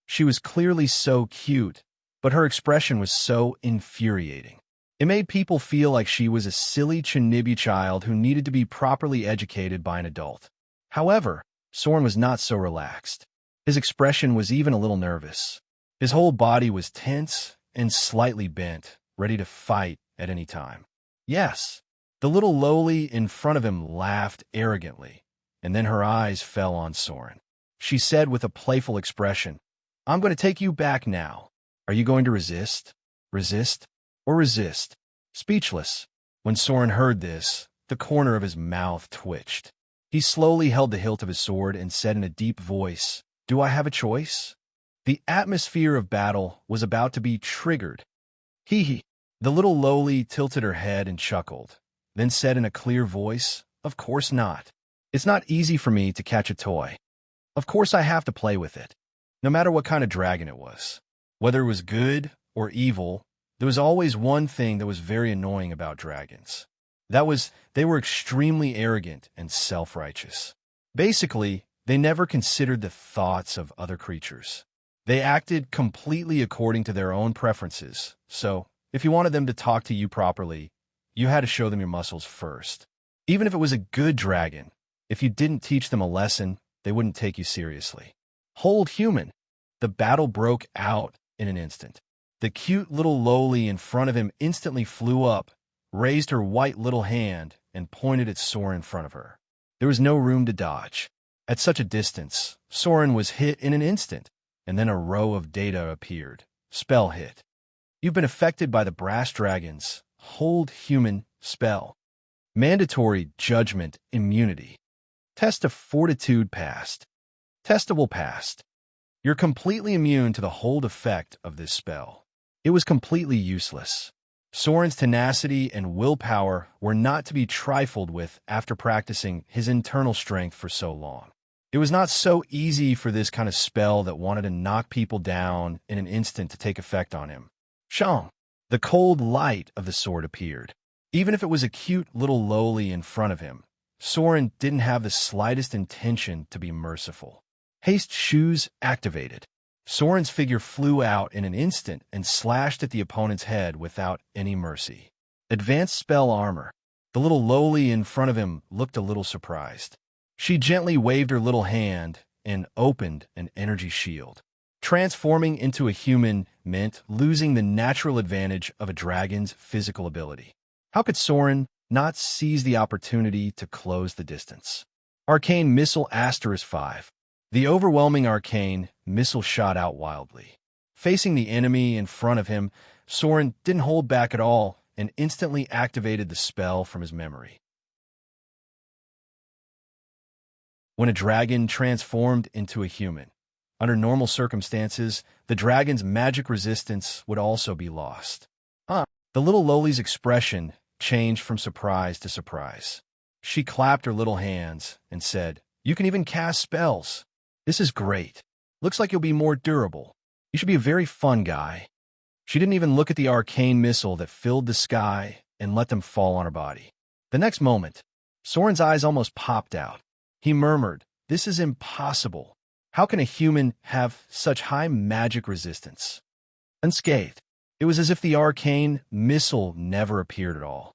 She was clearly so cute, but her expression was so infuriating. It made people feel like she was a silly Chinibi child who needed to be properly educated by an adult. However, Soren was not so relaxed. His expression was even a little nervous. His whole body was tense and slightly bent, ready to fight at any time. Yes, the little lowly in front of him laughed arrogantly, and then her eyes fell on Soren. She said with a playful expression, "I'm going to take you back now. Are you going to resist? Resist? Or resist?" Speechless. When Soren heard this, the corner of his mouth twitched. He slowly held the hilt of his sword and said in a deep voice, "Do I have a choice?" The atmosphere of battle was about to be triggered. Hee hee. The little lowly tilted her head and chuckled, then said in a clear voice, "Of course not. It's not easy for me to catch a toy. Of course I have to play with it." No matter what kind of dragon it was, whether it was good or evil, there was always one thing that was very annoying about dragons. That was, they were extremely arrogant and self-righteous. Basically, they never considered the thoughts of other creatures. They acted completely according to their own preferences, so if you wanted them to talk to you properly, you had to show them your muscles first. Even if it was a good dragon, if you didn't teach them a lesson, they wouldn't take you seriously. Hold human. The battle broke out in an instant. The cute little lowly in front of him instantly flew up, raised her white little hand, and pointed at Soren in front of her. There was no room to dodge. At such a distance, Soren was hit in an instant, and then a row of data appeared. Spell hit. You've been affected by the brass dragon's hold human spell. Mandatory judgment immunity. Test of fortitude passed. Testable passed. You're completely immune to the hold effect of this spell. It was completely useless. Soren's tenacity and willpower were not to be trifled with after practicing his internal strength for so long. It was not so easy for this kind of spell that wanted to knock people down in an instant to take effect on him. Shang. The cold light of the sword appeared. Even if it was a cute little lowly in front of him, Soren didn't have the slightest intention to be merciful. Haste shoes activated. Soren's figure flew out in an instant and slashed at the opponent's head without any mercy. Advanced spell armor. The little lowly in front of him looked a little surprised. She gently waved her little hand and opened an energy shield. Transforming into a human meant losing the natural advantage of a dragon's physical ability. How could Soren not seize the opportunity to close the distance? Arcane Missile *5. The overwhelming arcane missile shot out wildly. Facing the enemy in front of him, Soren didn't hold back at all and instantly activated the spell from his memory. When a dragon transformed into a human, under normal circumstances, the dragon's magic resistance would also be lost. The little lowly's expression changed from surprise to surprise. She clapped her little hands and said, "You can even cast spells. This is great. Looks like you'll be more durable. You should be a very fun guy." She didn't even look at the arcane missile that filled the sky and let them fall on her body. The next moment, Soren's eyes almost popped out. He murmured, "This is impossible. How can a human have such high magic resistance?" Unscathed, it was as if the arcane missile never appeared at all.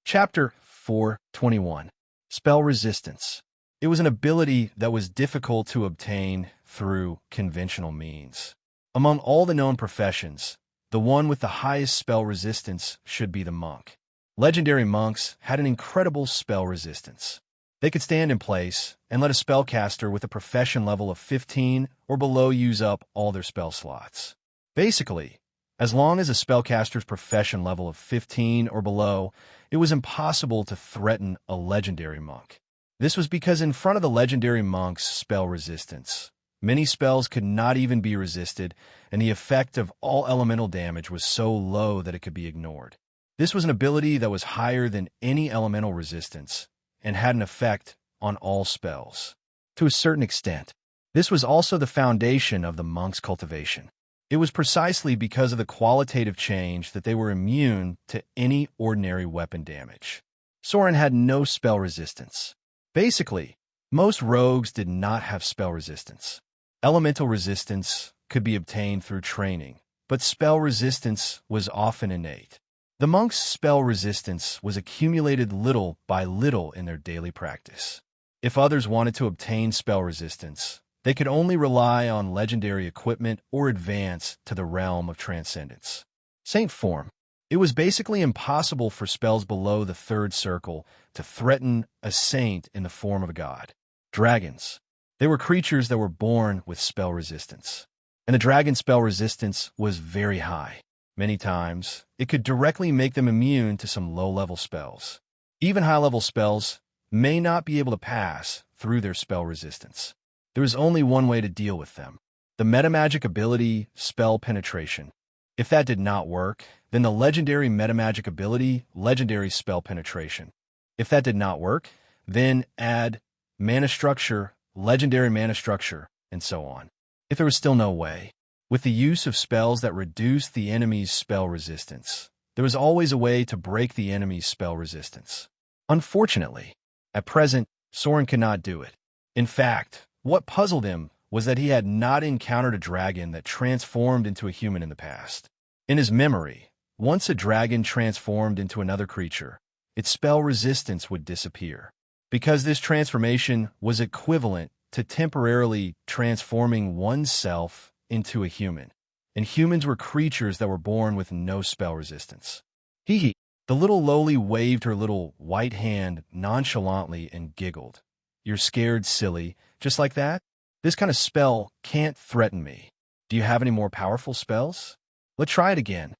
Chapter 4:21. Spell Resistance. It was an ability that was difficult to obtain through conventional means. Among all the known professions, the one with the highest spell resistance should be the monk. Legendary monks had an incredible spell resistance. They could stand in place and let a spellcaster with a profession level of 15 or below use up all their spell slots. Basically, as long as a spellcaster's profession level of 15 or below, it was impossible to threaten a legendary monk. This was because in front of the legendary monk's spell resistance, many spells could not even be resisted, and the effect of all elemental damage was so low that it could be ignored. This was an ability that was higher than any elemental resistance, and had an effect on all spells. To a certain extent, this was also the foundation of the monk's cultivation. It was precisely because of the qualitative change that they were immune to any ordinary weapon damage. Soren had no spell resistance. Basically, most rogues did not have spell resistance. Elemental resistance could be obtained through training, but spell resistance was often innate. The monk's spell resistance was accumulated little by little in their daily practice. If others wanted to obtain spell resistance, they could only rely on legendary equipment or advance to the realm of transcendence. Saint form. It was basically impossible for spells below the third circle to threaten a saint in the form of a god. Dragons. They were creatures that were born with spell resistance. And the dragon spell resistance was very high. Many times, it could directly make them immune to some low-level spells. Even high-level spells may not be able to pass through their spell resistance. There is only one way to deal with them: the metamagic ability, Spell Penetration. If that did not work, then the legendary metamagic ability, Legendary Spell Penetration. If that did not work, then add Mana Structure, Legendary Mana Structure, and so on. If there was still no way, with the use of spells that reduce the enemy's spell resistance, there was always a way to break the enemy's spell resistance. Unfortunately, at present, Soren could not do it. In fact, what puzzled him was that he had not encountered a dragon that transformed into a human in the past. In his memory, once a dragon transformed into another creature, its spell resistance would disappear. Because this transformation was equivalent to temporarily transforming oneself into a human, and humans were creatures that were born with no spell resistance. Hee. The little lowly waved her little white hand nonchalantly and giggled. You're scared, silly, just like that? This kind of spell can't threaten me. Do you have any more powerful spells? Let's try it again.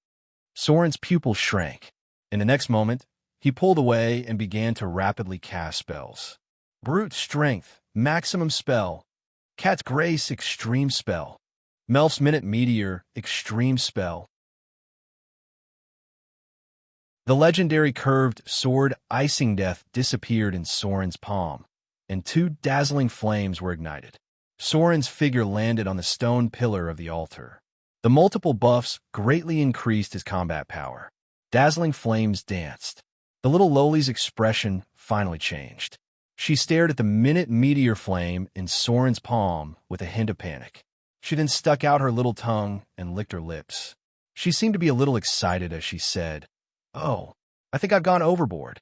Soren's pupil shrank. In the next moment, he pulled away and began to rapidly cast spells. Brute Strength, Maximum Spell. Cat's Grace, Extreme Spell. Melf's Minute Meteor, Extreme Spell. The legendary curved sword Icing Death disappeared in Soren's palm, and two dazzling flames were ignited. Soren's figure landed on the stone pillar of the altar. The multiple buffs greatly increased his combat power. Dazzling flames danced. The little lowly's expression finally changed. She stared at the Minute Meteor flame in Soren's palm with a hint of panic. She then stuck out her little tongue and licked her lips. She seemed to be a little excited as she said, "Oh, I think I've gone overboard.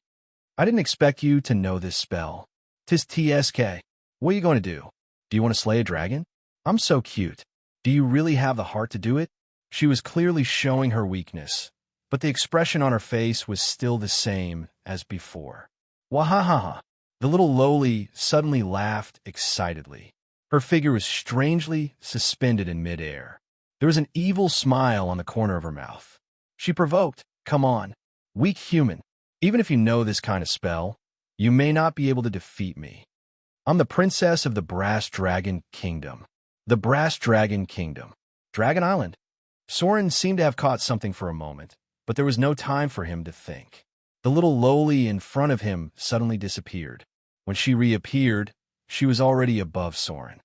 I didn't expect you to know this spell. 'Tis TSK. What are you going to do? Do you want to slay a dragon? I'm so cute. Do you really have the heart to do it?" She was clearly showing her weakness, but the expression on her face was still the same as before. Wahahaha. The little lowly suddenly laughed excitedly. Her figure was strangely suspended in midair. There was an evil smile on the corner of her mouth. She provoked, "Come on, weak human. Even if you know this kind of spell, you may not be able to defeat me. I'm the princess of the Brass Dragon Kingdom." The Brass Dragon Kingdom. Dragon Island. Soren seemed to have caught something for a moment, but there was no time for him to think. The little lowly in front of him suddenly disappeared. When she reappeared, she was already above Soren.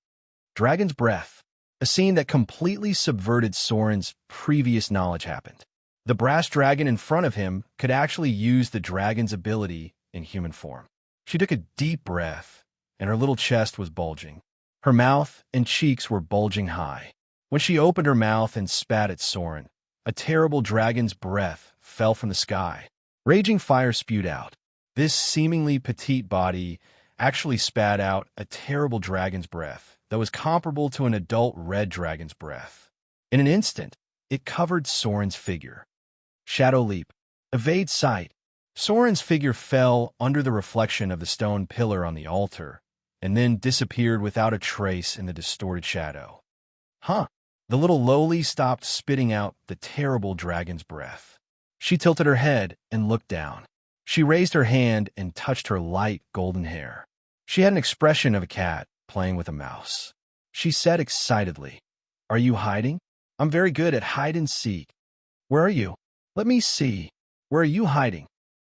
Dragon's Breath. A scene that completely subverted Soren's previous knowledge happened. The brass dragon in front of him could actually use the dragon's ability in human form. She took a deep breath, and her little chest was bulging. Her mouth and cheeks were bulging high. When she opened her mouth and spat at Soren, a terrible dragon's breath fell from the sky. Raging fire spewed out. This seemingly petite body actually spat out a terrible dragon's breath that was comparable to an adult red dragon's breath. In an instant, it covered Soren's figure. Shadow leap. Evade sight. Soren's figure fell under the reflection of the stone pillar on the altar, and then disappeared without a trace in the distorted shadow. Huh. The little lowly stopped spitting out the terrible dragon's breath. She tilted her head and looked down. She raised her hand and touched her light golden hair. She had an expression of a cat playing with a mouse. She said excitedly, "Are you hiding? I'm very good at hide and seek. Where are you? Let me see. Where are you hiding?"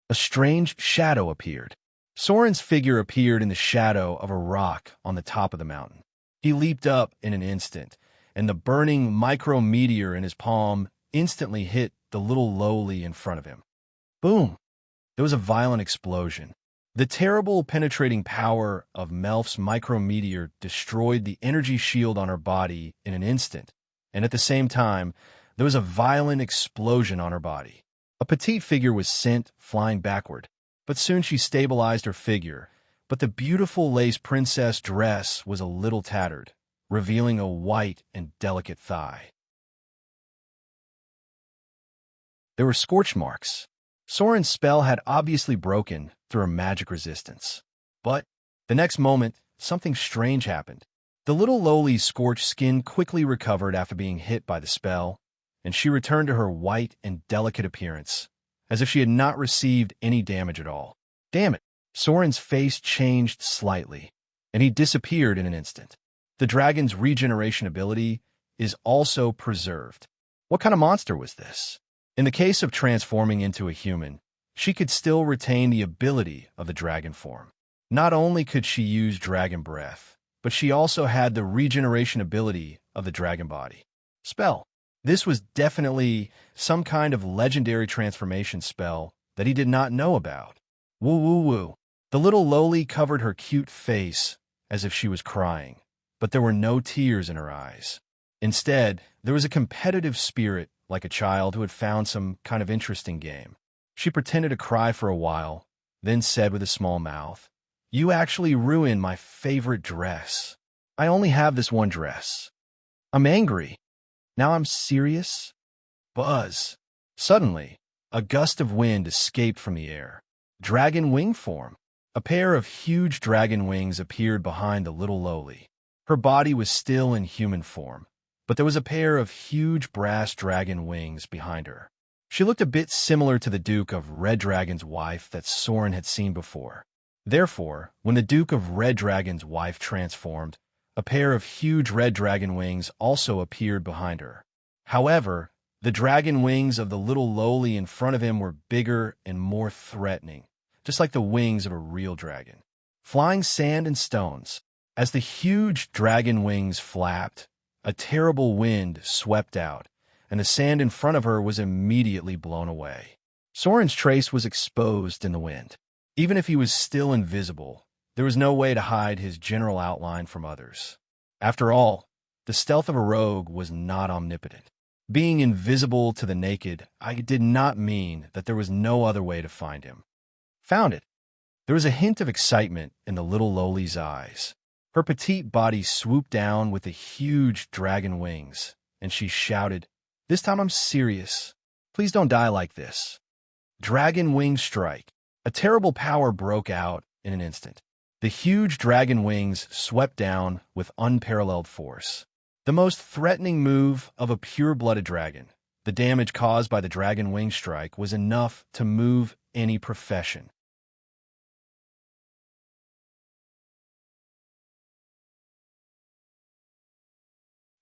A strange shadow appeared. Soren's figure appeared in the shadow of a rock on the top of the mountain. He leaped up in an instant, and the burning micrometeor in his palm instantly hit the little lowly in front of him. Boom! There was a violent explosion. The terrible penetrating power of Melf's micrometeor destroyed the energy shield on her body in an instant, and at the same time, there was a violent explosion on her body. A petite figure was sent flying backward, but soon she stabilized her figure, but the beautiful lace princess dress was a little tattered, revealing a white and delicate thigh. There were scorch marks. Soren's spell had obviously broken through her magic resistance. But the next moment, something strange happened. The little lowly's scorched skin quickly recovered after being hit by the spell, and she returned to her white and delicate appearance, as if she had not received any damage at all. Damn it! Soren's face changed slightly, and he disappeared in an instant. The dragon's regeneration ability is also preserved. What kind of monster was this? In the case of transforming into a human, she could still retain the ability of the dragon form. Not only could she use dragon breath, but she also had the regeneration ability of the dragon body. Spell. This was definitely some kind of legendary transformation spell that he did not know about. Woo woo woo. The little lowly covered her cute face as if she was crying, but there were no tears in her eyes. Instead, there was a competitive spirit like a child who had found some kind of interesting game. She pretended to cry for a while, then said with a small mouth, "You actually ruined my favorite dress. I only have this one dress. I'm angry. Now I'm serious." Buzz. Suddenly, a gust of wind escaped from the air. Dragon wing form. A pair of huge dragon wings appeared behind the little lowly. Her body was still in human form, but there was a pair of huge brass dragon wings behind her. She looked a bit similar to the Duke of Red Dragon's wife that Soren had seen before. Therefore, when the Duke of Red Dragon's wife transformed, a pair of huge red dragon wings also appeared behind her. However, the dragon wings of the little lowly in front of him were bigger and more threatening, just like the wings of a real dragon. Flying sand and stones. As the huge dragon wings flapped, a terrible wind swept out, and the sand in front of her was immediately blown away. Soren's trace was exposed in the wind. Even if he was still invisible, there was no way to hide his general outline from others. After all, the stealth of a rogue was not omnipotent. Being invisible to the naked, I did not mean that there was no other way to find him. Found it. There was a hint of excitement in the little lowly's eyes. Her petite body swooped down with the huge dragon wings, and she shouted, "This time I'm serious. Please don't die like this." Dragon wing strike. A terrible power broke out in an instant. The huge dragon wings swept down with unparalleled force. The most threatening move of a pure-blooded dragon, the damage caused by the dragon wing strike was enough to move any profession.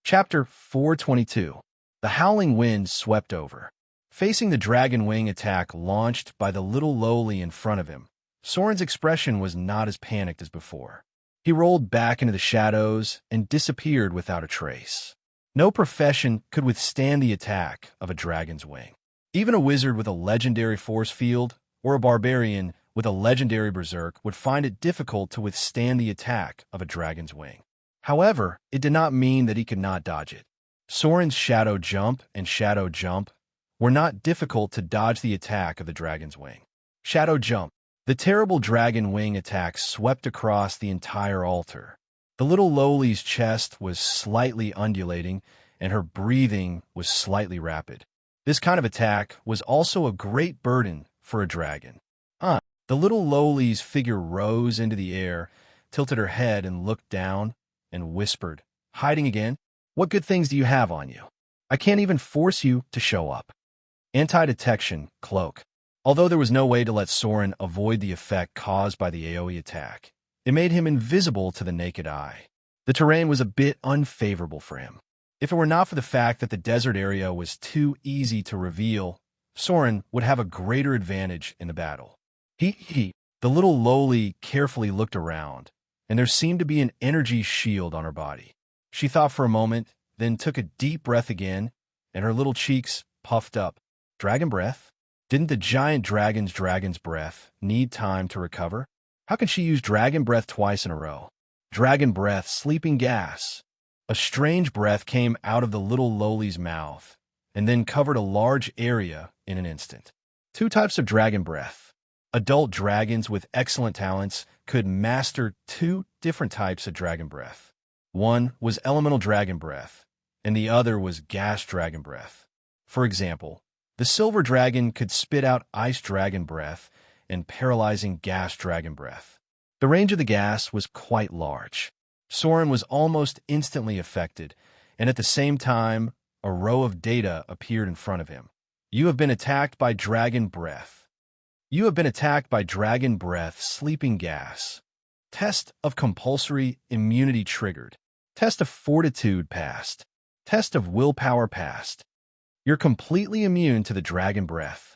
Chapter 422. The howling wind swept over. Facing the dragon wing attack launched by the little lowly in front of him, Soren's expression was not as panicked as before. He rolled back into the shadows and disappeared without a trace. No profession could withstand the attack of a dragon's wing. Even a wizard with a legendary force field or a barbarian with a legendary berserk would find it difficult to withstand the attack of a dragon's wing. However, it did not mean that he could not dodge it. Soren's shadow jump and shadow jump were not difficult to dodge the attack of the dragon's wing. Shadow jump. The terrible dragon wing attack swept across the entire altar. The little lowly's chest was slightly undulating, and her breathing was slightly rapid. This kind of attack was also a great burden for a dragon. The little lowly's figure rose into the air, tilted her head and looked down, and whispered, "Hiding again? What good things do you have on you? I can't even force you to show up." Anti-detection cloak. Although there was no way to let Soren avoid the effect caused by the AoE attack, it made him invisible to the naked eye. The terrain was a bit unfavorable for him. If it were not for the fact that the desert area was too easy to reveal, Soren would have a greater advantage in the battle. The little lowly carefully looked around, and there seemed to be an energy shield on her body. She thought for a moment, then took a deep breath again, and her little cheeks puffed up. Dragon breath? Didn't the giant dragon's breath need time to recover? How can she use dragon breath twice in a row? Dragon breath, sleeping gas. A strange breath came out of the little lowly's mouth, and then covered a large area in an instant. 2 types of dragon breath. Adult dragons with excellent talents could master 2 different types of dragon breath. One was elemental dragon breath, and the other was gas dragon breath. For example, the silver dragon could spit out ice dragon breath and paralyzing gas dragon breath. The range of the gas was quite large. Soren was almost instantly affected, and at the same time, a row of data appeared in front of him. You have been attacked by dragon breath. You have been attacked by dragon breath, sleeping gas. Test of compulsory immunity triggered. Test of fortitude passed. Test of willpower passed. You're completely immune to the dragon breath.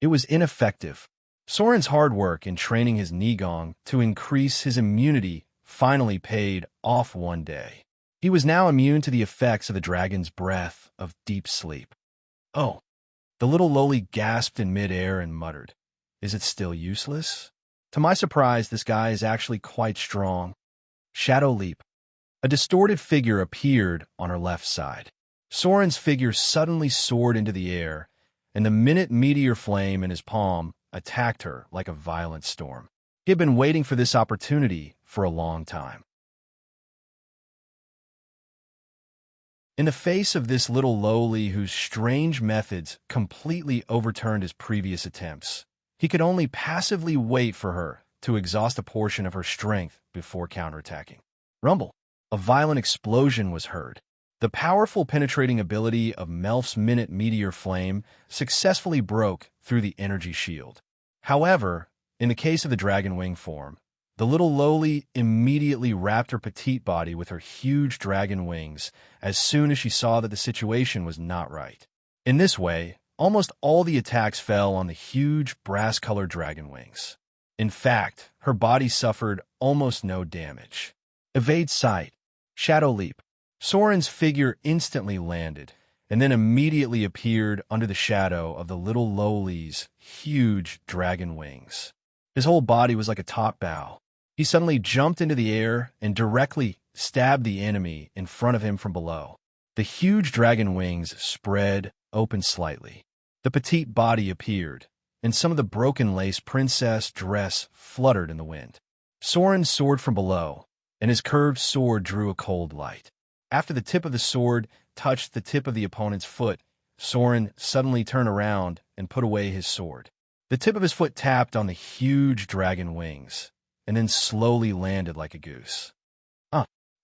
It was ineffective. Soren's hard work in training his Nigong to increase his immunity finally paid off one day. He was now immune to the effects of the dragon's breath of deep sleep. Oh, the little lowly gasped in midair and muttered, "Is it still useless?" To my surprise, this guy is actually quite strong. Shadow leap. A distorted figure appeared on her left side. Soren's figure suddenly soared into the air, and the minute meteor flame in his palm attacked her like a violent storm. He had been waiting for this opportunity for a long time. In the face of this little lowly whose strange methods completely overturned his previous attempts, he could only passively wait for her to exhaust a portion of her strength before counterattacking. Rumble. A violent explosion was heard. The powerful penetrating ability of Melf's Minute Meteor Flame successfully broke through the energy shield. However, in the case of the dragon wing form, the little lowly immediately wrapped her petite body with her huge dragon wings as soon as she saw that the situation was not right. In this way, almost all the attacks fell on the huge brass-colored dragon wings. In fact, her body suffered almost no damage. Evade sight. Shadow leap. Soren's figure instantly landed, and then immediately appeared under the shadow of the little lowly's huge dragon wings. His whole body was like a top bow. He suddenly jumped into the air and directly stabbed the enemy in front of him from below. The huge dragon wings spread open slightly. The petite body appeared, and some of the broken lace princess dress fluttered in the wind. Soren soared from below, and his curved sword drew a cold light. After the tip of the sword touched the tip of the opponent's foot, Soren suddenly turned around and put away his sword. The tip of his foot tapped on the huge dragon wings, and then slowly landed like a goose.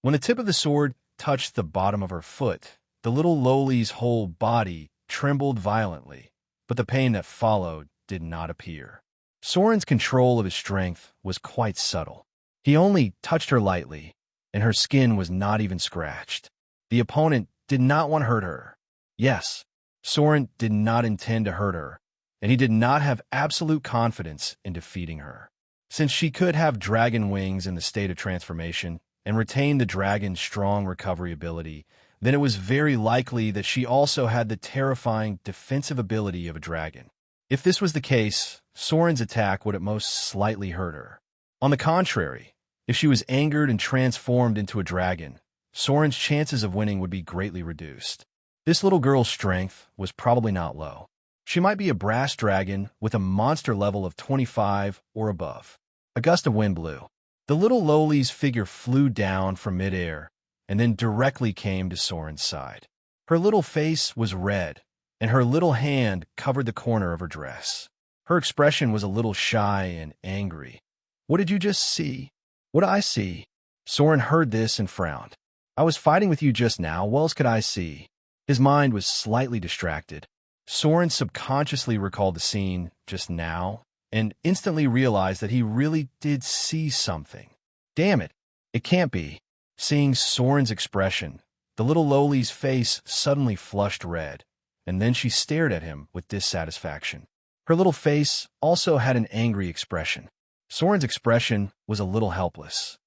When the tip of the sword touched the bottom of her foot, the little lowly's whole body trembled violently, but the pain that followed did not appear. Soren's control of his strength was quite subtle. He only touched her lightly, and her skin was not even scratched. The opponent did not want to hurt her. Yes, Soren did not intend to hurt her, and he did not have absolute confidence in defeating her. Since she could have dragon wings in the state of transformation and retain the dragon's strong recovery ability, then it was very likely that she also had the terrifying defensive ability of a dragon. If this was the case, Soren's attack would at most slightly hurt her. On the contrary, if she was angered and transformed into a dragon, Soren's chances of winning would be greatly reduced. This little girl's strength was probably not low. She might be a brass dragon with a monster level of 25 or above. A gust of wind blew. The little lowly's figure flew down from midair and then directly came to Soren's side. Her little face was red, and her little hand covered the corner of her dress. Her expression was a little shy and angry. "What did you just see?" "What I see?" Soren heard this and frowned. "I was fighting with you just now. What else could I see?" His mind was slightly distracted. Soren subconsciously recalled the scene just now and instantly realized that he really did see something. Damn it, it can't be. Seeing Soren's expression, the little lowly's face suddenly flushed red, and then she stared at him with dissatisfaction. Her little face also had an angry expression. Soren's expression was a little helpless.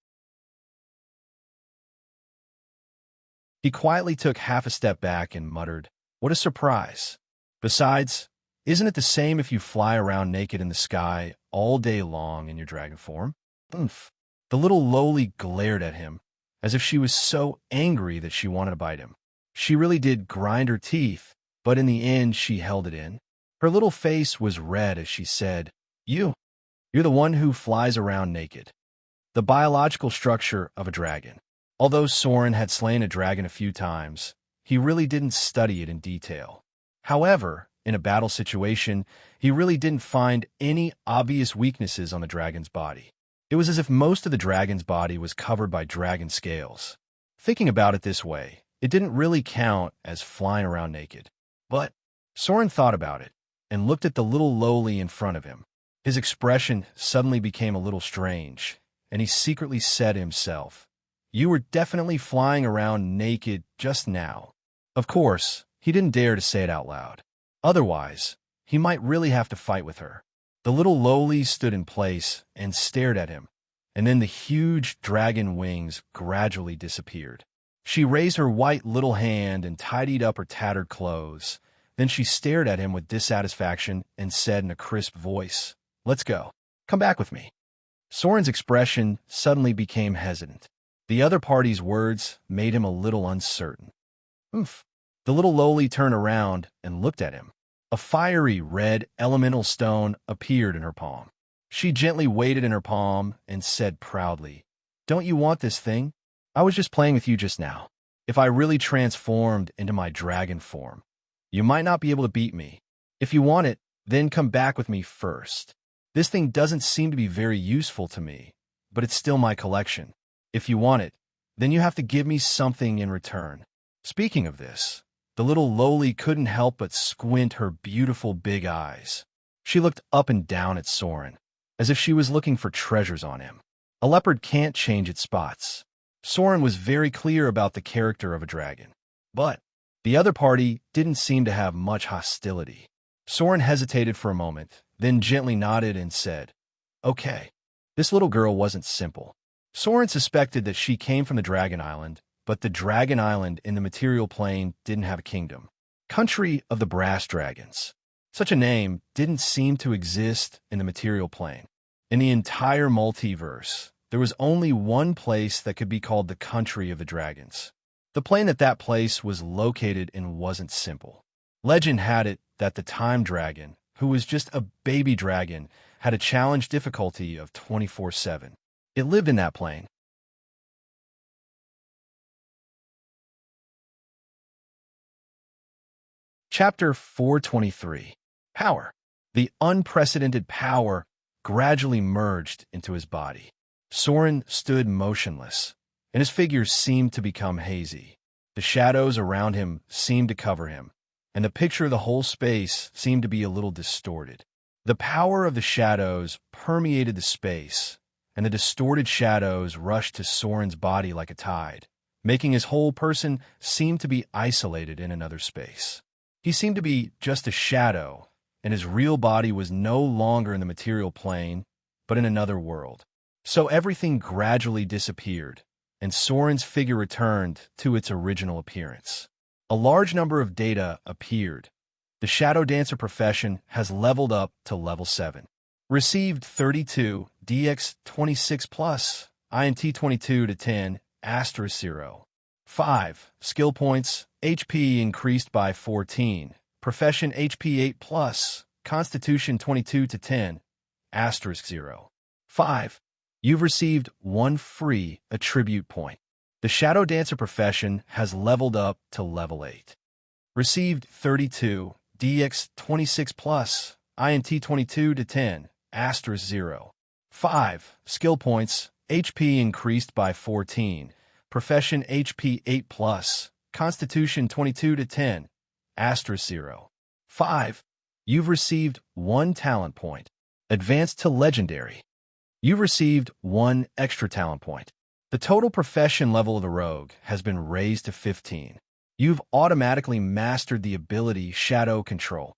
He quietly took half a step back and muttered, "What a surprise. Besides, isn't it the same if you fly around naked in the sky all day long in your dragon form?" Oomph. The little lowly glared at him, as if she was so angry that she wanted to bite him. She really did grind her teeth, but in the end she held it in. Her little face was red as she said, You're the one who flies around naked." The biological structure of a dragon. Although Soren had slain a dragon a few times, he really didn't study it in detail. However, in a battle situation, he really didn't find any obvious weaknesses on the dragon's body. It was as if most of the dragon's body was covered by dragon scales. Thinking about it this way, it didn't really count as flying around naked. But Soren thought about it and looked at the little lowly in front of him. His expression suddenly became a little strange, and he secretly said to himself, "You were definitely flying around naked just now." Of course, he didn't dare to say it out loud. Otherwise, he might really have to fight with her. The little lowly stood in place and stared at him, and then the huge dragon wings gradually disappeared. She raised her white little hand and tidied up her tattered clothes. Then she stared at him with dissatisfaction and said in a crisp voice, "Let's go. Come back with me." Soren's expression suddenly became hesitant. The other party's words made him a little uncertain. Oomph. The little lowly turned around and looked at him. A fiery red elemental stone appeared in her palm. She gently weighed it in her palm and said proudly, "Don't you want this thing? I was just playing with you just now. If I really transformed into my dragon form, you might not be able to beat me. If you want it, then come back with me first. This thing doesn't seem to be very useful to me, but it's still my collection. If you want it, then you have to give me something in return." Speaking of this, the little lowly couldn't help but squint her beautiful big eyes. She looked up and down at Soren, as if she was looking for treasures on him. A leopard can't change its spots. Soren was very clear about the character of a dragon. But the other party didn't seem to have much hostility. Soren hesitated for a moment, then gently nodded and said, "Okay." This little girl wasn't simple. Soren suspected that she came from the Dragon Island, but the Dragon Island in the material plane didn't have a kingdom. Country of the Brass Dragons. Such a name didn't seem to exist in the material plane. In the entire multiverse, there was only one place that could be called the Country of the Dragons. The plane that place was located in wasn't simple. Legend had it that the Time Dragon, who was just a baby dragon, had a challenge difficulty of 24/7. It lived in that plane. Chapter 423. Power. The unprecedented power gradually merged into his body. Soren stood motionless, and his figure seemed to become hazy. The shadows around him seemed to cover him, and the picture of the whole space seemed to be a little distorted. The power of the shadows permeated the space, and the distorted shadows rushed to Soren's body like a tide, making his whole person seem to be isolated in another space. He seemed to be just a shadow, and his real body was no longer in the material plane, but in another world. So everything gradually disappeared, and Soren's figure returned to its original appearance. A large number of data appeared. The Shadow Dancer profession has leveled up to level 7. Received 32, DX 26 plus, INT 22 to 10, *0. 5. Skill points, HP increased by 14, Profession HP 8 plus, Constitution 22 to 10, asterisk 0. 5. You've received 1 free attribute point. The Shadow Dancer profession has leveled up to level 8. Received 32, DX 26 plus, INT 22 to 10, asterisk 0. 5. Skill points, HP increased by 14. Profession HP 8 plus, Constitution 22 to 10, asterisk 0. 5. You've received 1 talent point. Advanced to Legendary. You've received 1 extra talent point. The total profession level of the rogue has been raised to 15. You've automatically mastered the ability Shadow Control.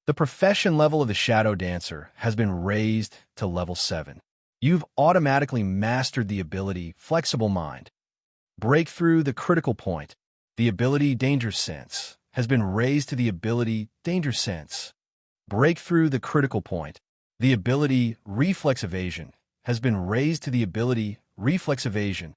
The profession level of the Shadow Dancer has been raised to level 7. You've automatically mastered the ability Flexible Mind. Breakthrough the critical point. The ability Danger Sense has been raised to the ability Danger Sense. Breakthrough the critical point. The ability Reflex Evasion has been raised to the ability Reflex Evasion.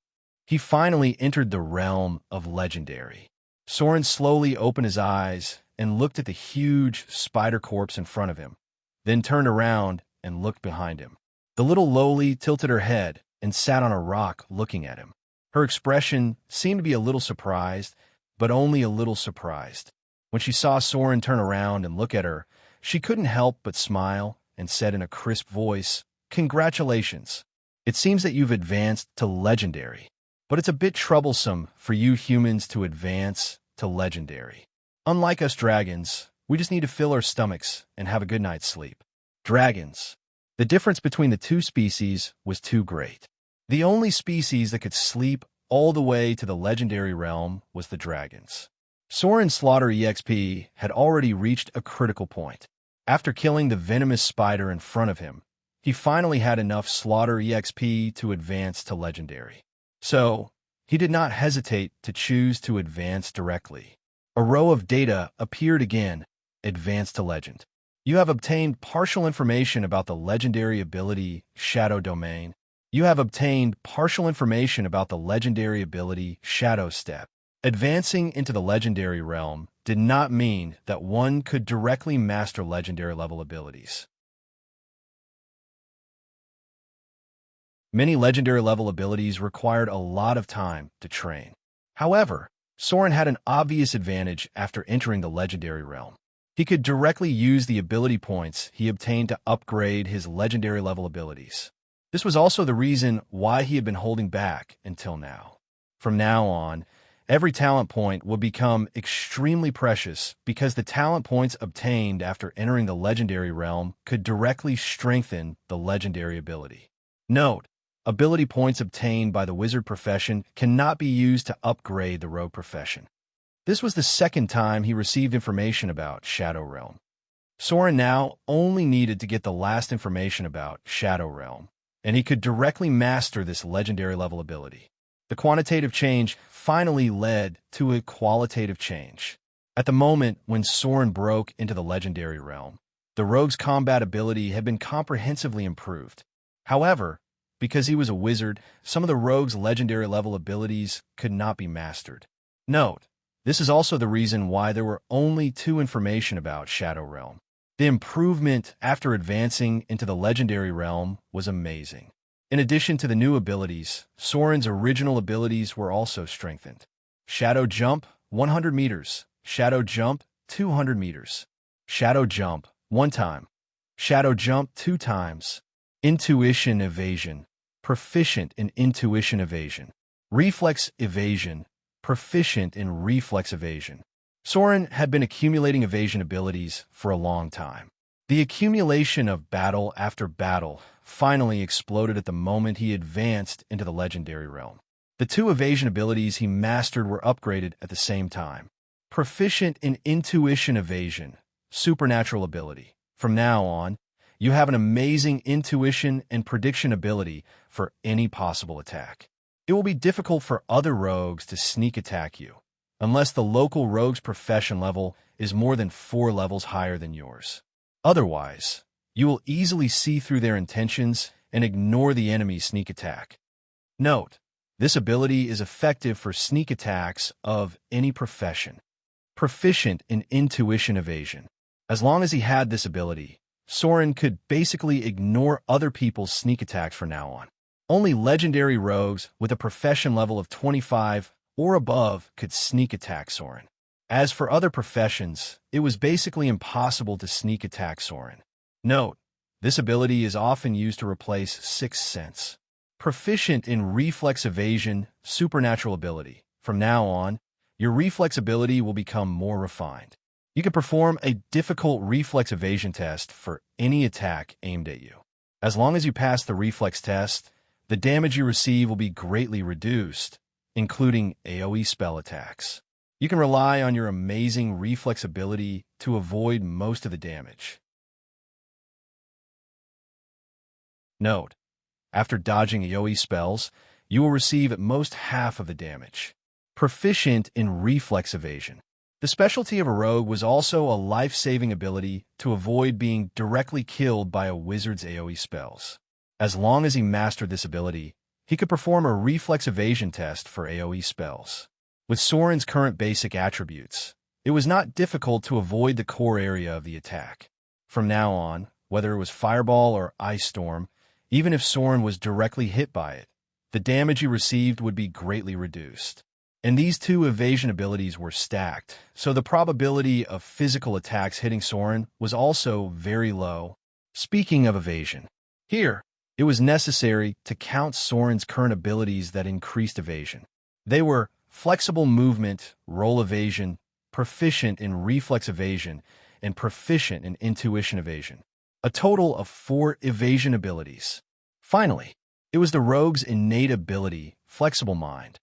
He finally entered the realm of Legendary. Soren slowly opened his eyes and looked at the huge spider corpse in front of him, then turned around and looked behind him. The little lowly tilted her head and sat on a rock looking at him. Her expression seemed to be a little surprised, but only a little surprised. When she saw Soren turn around and look at her, she couldn't help but smile and said in a crisp voice, "Congratulations. It seems that you've advanced to Legendary, but it's a bit troublesome for you humans to advance to Legendary. Unlike us dragons, we just need to fill our stomachs and have a good night's sleep." Dragons. The difference between the two species was too great. The only species that could sleep all the way to the Legendary realm was the dragons. Soren's Slaughter EXP had already reached a critical point. After killing the venomous spider in front of him, he finally had enough Slaughter EXP to advance to Legendary. So, he did not hesitate to choose to advance directly. A row of data appeared again. Advance to Legend. You have obtained partial information about the Legendary ability Shadow Domain. You have obtained partial information about the Legendary ability Shadow Step. Advancing into the Legendary realm did not mean that one could directly master Legendary level abilities. Many Legendary level abilities required a lot of time to train. However, Soren had an obvious advantage after entering the Legendary realm. He could directly use the ability points he obtained to upgrade his Legendary level abilities. This was also the reason why he had been holding back until now. From now on, every talent point will become extremely precious because the talent points obtained after entering the Legendary realm could directly strengthen the Legendary ability. Note, ability points obtained by the wizard profession cannot be used to upgrade the rogue profession. This was the second time he received information about Shadow Realm. Soren now only needed to get the last information about Shadow Realm, and he could directly master this Legendary level ability. The quantitative change finally led to a qualitative change. At the moment when Soren broke into the Legendary realm, the rogue's combat ability had been comprehensively improved. However, because he was a wizard, some of the rogue's Legendary level abilities could not be mastered. Note, this is also the reason why there were only 2 information about Shadow Realm. The improvement after advancing into the Legendary realm was amazing. In addition to the new abilities, Soren's original abilities were also strengthened. Shadow Jump, 100 meters. Shadow Jump, 200 meters. Shadow Jump, 1 time. Shadow Jump, 2 times. Intuition Evasion, proficient in Intuition Evasion. Reflex Evasion, proficient in Reflex Evasion. Soren had been accumulating evasion abilities for a long time. The accumulation of battle after battle finally exploded at the moment he advanced into the Legendary realm. The 2 evasion abilities he mastered were upgraded at the same time. Proficient in Intuition Evasion, supernatural ability. From now on, you have an amazing intuition and prediction ability for any possible attack. It will be difficult for other rogues to sneak attack you, unless the local rogue's profession level is more than 4 levels higher than yours. Otherwise, you will easily see through their intentions and ignore the enemy's sneak attack. Note, this ability is effective for sneak attacks of any profession. proficient in intuition evasion. As long as he had this ability, Soren could basically ignore other people's sneak attacks from now on. Only legendary rogues with a profession level of 25 or above could sneak attack Soren. As for other professions, it was basically impossible to sneak attack Soren. Note, this ability is often used to replace Sixth Sense. Proficient in reflex evasion, supernatural ability. From now on, your reflex ability will become more refined. You can perform a difficult reflex evasion test for any attack aimed at you. As long as you pass the reflex test, the damage you receive will be greatly reduced, including AoE spell attacks. You can rely on your amazing reflex ability to avoid most of the damage. Note, after dodging AoE spells, you will receive at most half of the damage. Proficient in reflex evasion. The specialty of a rogue was also a life-saving ability to avoid being directly killed by a wizard's AoE spells. As long as he mastered this ability, he could perform a reflex evasion test for AoE spells. With Soren's current basic attributes, it was not difficult to avoid the core area of the attack. From now on, whether it was Fireball or Ice Storm, even if Soren was directly hit by it, the damage he received would be greatly reduced. And these two evasion abilities were stacked, so the probability of physical attacks hitting Soren was also very low. Speaking of evasion, here, it was necessary to count Soren's current abilities that increased evasion. They were flexible movement, roll evasion, proficient in reflex evasion, and proficient in intuition evasion. A total of 4 evasion abilities. Finally, it was the rogue's innate ability, Flexible Mind.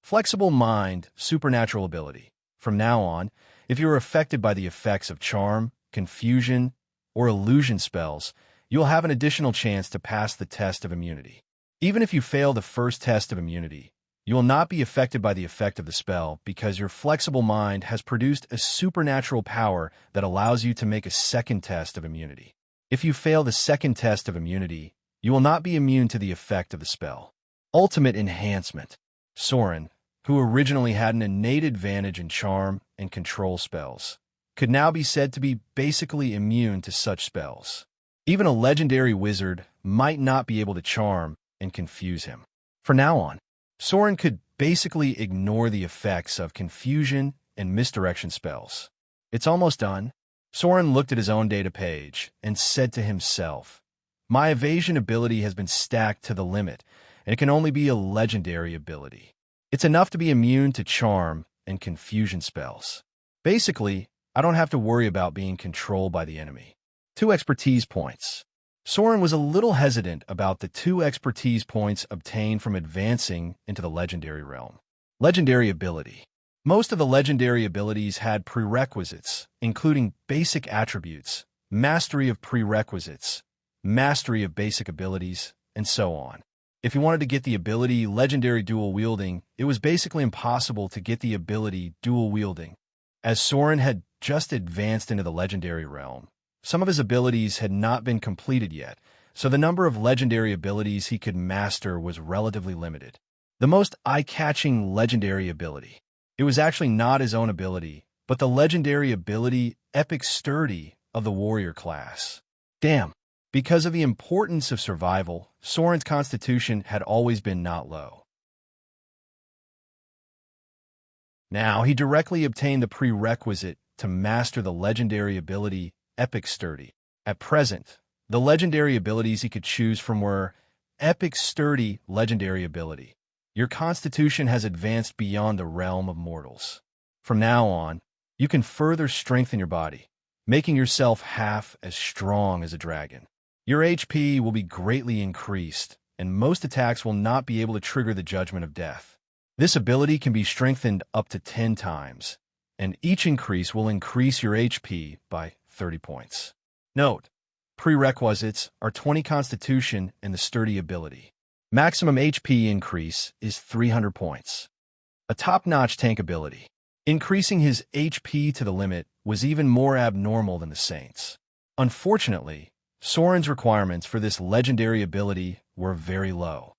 Flexible Mind, supernatural ability. From now on, if you are affected by the effects of charm, confusion, or illusion spells, you will have an additional chance to pass the test of immunity. Even if you fail the first test of immunity, you will not be affected by the effect of the spell because your flexible mind has produced a supernatural power that allows you to make a second test of immunity. If you fail the second test of immunity, you will not be immune to the effect of the spell. Ultimate Enhancement. Soren, who originally had an innate advantage in charm and control spells, could now be said to be basically immune to such spells. Even a legendary wizard might not be able to charm and confuse him. From now on, Soren could basically ignore the effects of confusion and misdirection spells. It's almost done. Soren looked at his own data page and said to himself, "My evasion ability has been stacked to the limit, and it can only be a legendary ability. It's enough to be immune to charm and confusion spells. Basically, I don't have to worry about being controlled by the enemy." 2 expertise points. Soren was a little hesitant about the 2 expertise points obtained from advancing into the legendary realm. Legendary ability. Most of the legendary abilities had prerequisites, including basic attributes, mastery of prerequisites, mastery of basic abilities, and so on. If you wanted to get the ability Legendary Dual Wielding, it was basically impossible to get the ability Dual Wielding. As Soren had just advanced into the legendary realm, some of his abilities had not been completed yet, so the number of legendary abilities he could master was relatively limited. The most eye-catching legendary ability. It was actually not his own ability, but the legendary ability Epic Sturdy of the warrior class. Damn. Because of the importance of survival, Soren's constitution had always been not low. Now he directly obtained the prerequisite to master the legendary ability Epic Sturdy. At present, the legendary abilities he could choose from were Epic Sturdy legendary ability. Your constitution has advanced beyond the realm of mortals. From now on, you can further strengthen your body, making yourself half as strong as a dragon. Your HP will be greatly increased, and most attacks will not be able to trigger the Judgment of Death. This ability can be strengthened up to 10 times, and each increase will increase your HP by 30 points. Note, prerequisites are 20 Constitution and the Sturdy ability. Maximum HP increase is 300 points. A top-notch tank ability. Increasing his HP to the limit was even more abnormal than the Saints. Unfortunately, Soren's requirements for this legendary ability were very low.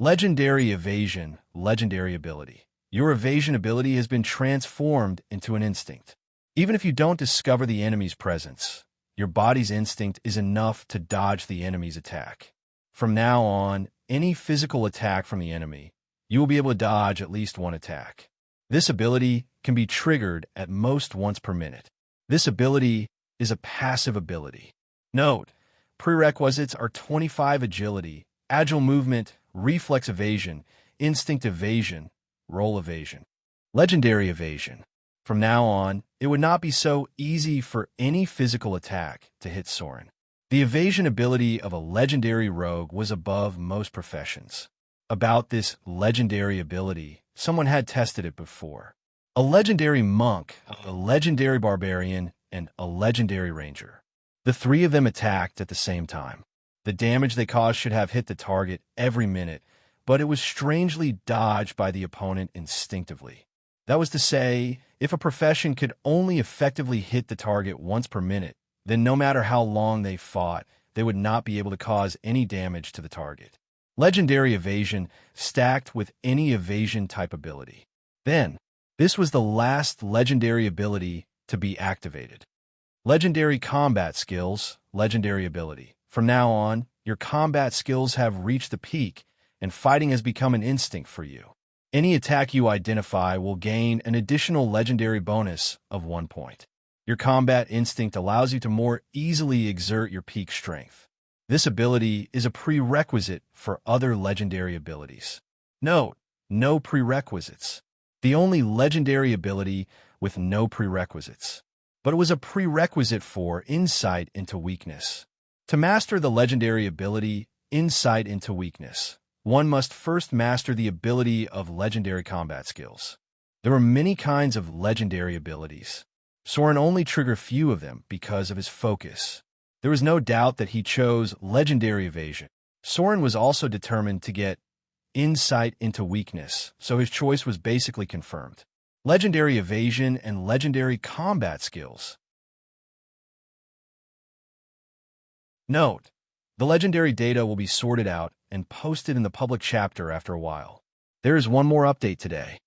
Legendary Evasion, legendary ability. Your evasion ability has been transformed into an instinct. Even if you don't discover the enemy's presence, your body's instinct is enough to dodge the enemy's attack. From now on, any physical attack from the enemy, you will be able to dodge at least one attack. This ability can be triggered at most once per minute. This ability is a passive ability. Note, prerequisites are 25 agility, agile movement, reflex evasion, instinct evasion, roll evasion, legendary evasion. From now on, it would not be so easy for any physical attack to hit Soren. The evasion ability of a legendary rogue was above most professions. About this legendary ability, someone had tested it before. A legendary monk, a legendary barbarian, and a legendary ranger. The three of them attacked at the same time. The damage they caused should have hit the target every minute, but it was strangely dodged by the opponent instinctively. That was to say, if a profession could only effectively hit the target once per minute, then no matter how long they fought, they would not be able to cause any damage to the target. Legendary evasion stacked with any evasion type ability. Then, this was the last legendary ability to be activated. Legendary combat skills, legendary ability. From now on, your combat skills have reached the peak, and fighting has become an instinct for you. Any attack you identify will gain an additional legendary bonus of 1 point. Your combat instinct allows you to more easily exert your peak strength. This ability is a prerequisite for other legendary abilities. Note, no prerequisites. The only legendary ability with no prerequisites. But it was a prerequisite for Insight into Weakness. To master the legendary ability, Insight into Weakness, one must first master the ability of legendary combat skills. There are many kinds of legendary abilities. Soren only triggered few of them because of his focus. There was no doubt that he chose legendary evasion. Soren was also determined to get Insight into Weakness, so his choice was basically confirmed. Legendary evasion and legendary combat skills. Note, the legendary data will be sorted out and posted in the public chapter after a while. There is one more update today.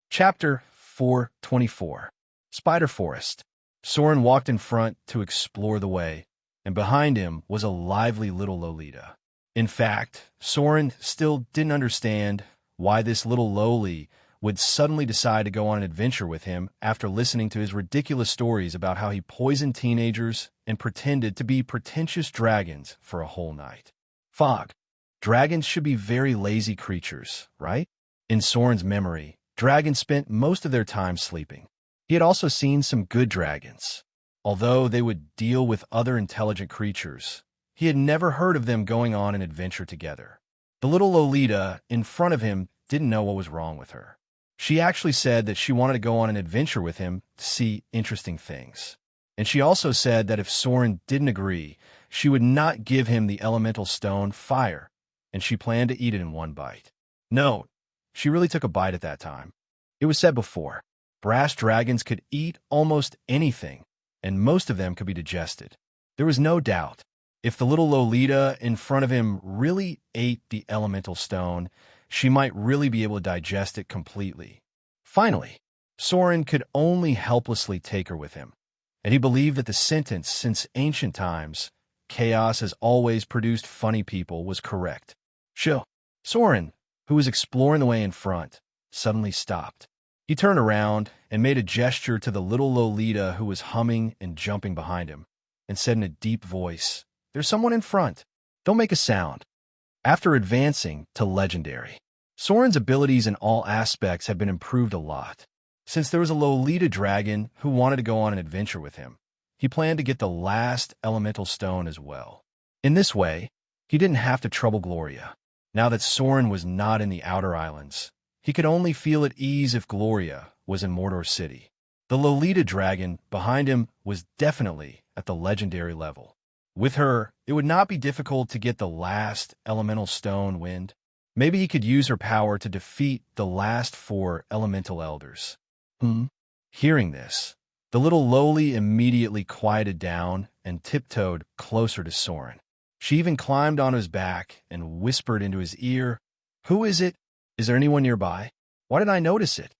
Chapter 424. Spider Forest. Soren walked in front to explore the way, and behind him was a lively little Lolita. In fact, Soren still didn't understand why this little Loli would suddenly decide to go on an adventure with him after listening to his ridiculous stories about how he poisoned teenagers and pretended to be pretentious dragons for a whole night. Fog. Dragons should be very lazy creatures, right? In Soren's memory, dragons spent most of their time sleeping. He had also seen some good dragons. Although they would deal with other intelligent creatures, he had never heard of them going on an adventure together. The little Lolita in front of him didn't know what was wrong with her. She actually said that she wanted to go on an adventure with him to see interesting things. And she also said that if Soren didn't agree, she would not give him the elemental stone fire, and she planned to eat it in one bite. Note, she really took a bite at that time. It was said before, brass dragons could eat almost anything, and most of them could be digested. There was no doubt, if the little Lolita in front of him really ate the elemental stone, she might really be able to digest it completely. Finally, Soren could only helplessly take her with him, and he believed that the sentence since ancient times, chaos has always produced funny people, was correct. Soren, who was exploring the way in front, suddenly stopped. He turned around and made a gesture to the little Lolita who was humming and jumping behind him, and said in a deep voice, "There's someone in front. Don't make a sound." After advancing to Legendary, Soren's abilities in all aspects had been improved a lot. Since there was a Lolita dragon who wanted to go on an adventure with him, he planned to get the last elemental stone as well. In this way, he didn't have to trouble Gloria. Now that Soren was not in the Outer Islands, he could only feel at ease if Gloria was in Mordor City. The Lolita dragon behind him was definitely at the legendary level. With her, it would not be difficult to get the last elemental stone wind. Maybe he could use her power to defeat the last 4 elemental elders. Hearing this, the little Loli immediately quieted down and tiptoed closer to Soren. She even climbed on his back and whispered into his ear, "Who is it? Is there anyone nearby? Why didn't I notice it?"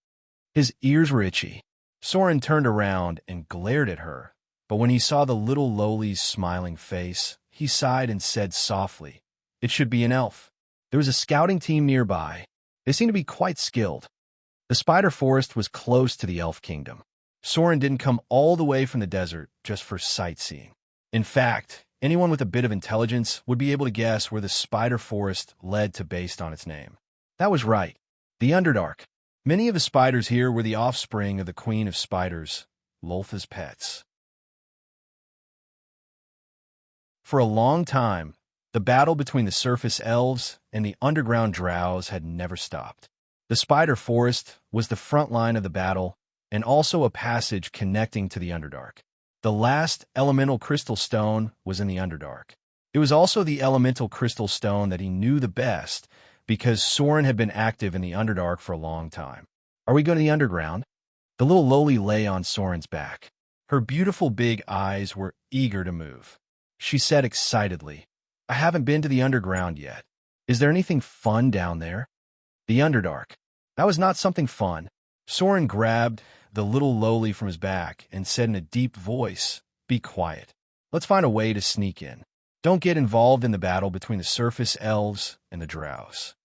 His ears were itchy. Soren turned around and glared at her, but when he saw the little lowly's smiling face, he sighed and said softly, "It should be an elf." There was a scouting team nearby. They seemed to be quite skilled. The spider forest was close to the elf kingdom. Soren didn't come all the way from the desert just for sightseeing. In fact, anyone with a bit of intelligence would be able to guess where the spider forest led to based on its name. That was right, the Underdark. Many of the spiders here were the offspring of the Queen of Spiders, Loltha's pets. For a long time, the battle between the surface elves and the underground drows had never stopped. The spider forest was the front line of the battle and also a passage connecting to the Underdark. The last elemental crystal stone was in the Underdark. It was also the elemental crystal stone that he knew the best because Soren had been active in the Underdark for a long time. "Are we going to the underground?" The little lowly lay on Soren's back. Her beautiful big eyes were eager to move. She said excitedly, "I haven't been to the underground yet. Is there anything fun down there?" The Underdark. That was not something fun. Soren grabbed the little lowly from his back and said in a deep voice, "Be quiet. Let's find a way to sneak in. Don't get involved in the battle between the surface elves and the drows."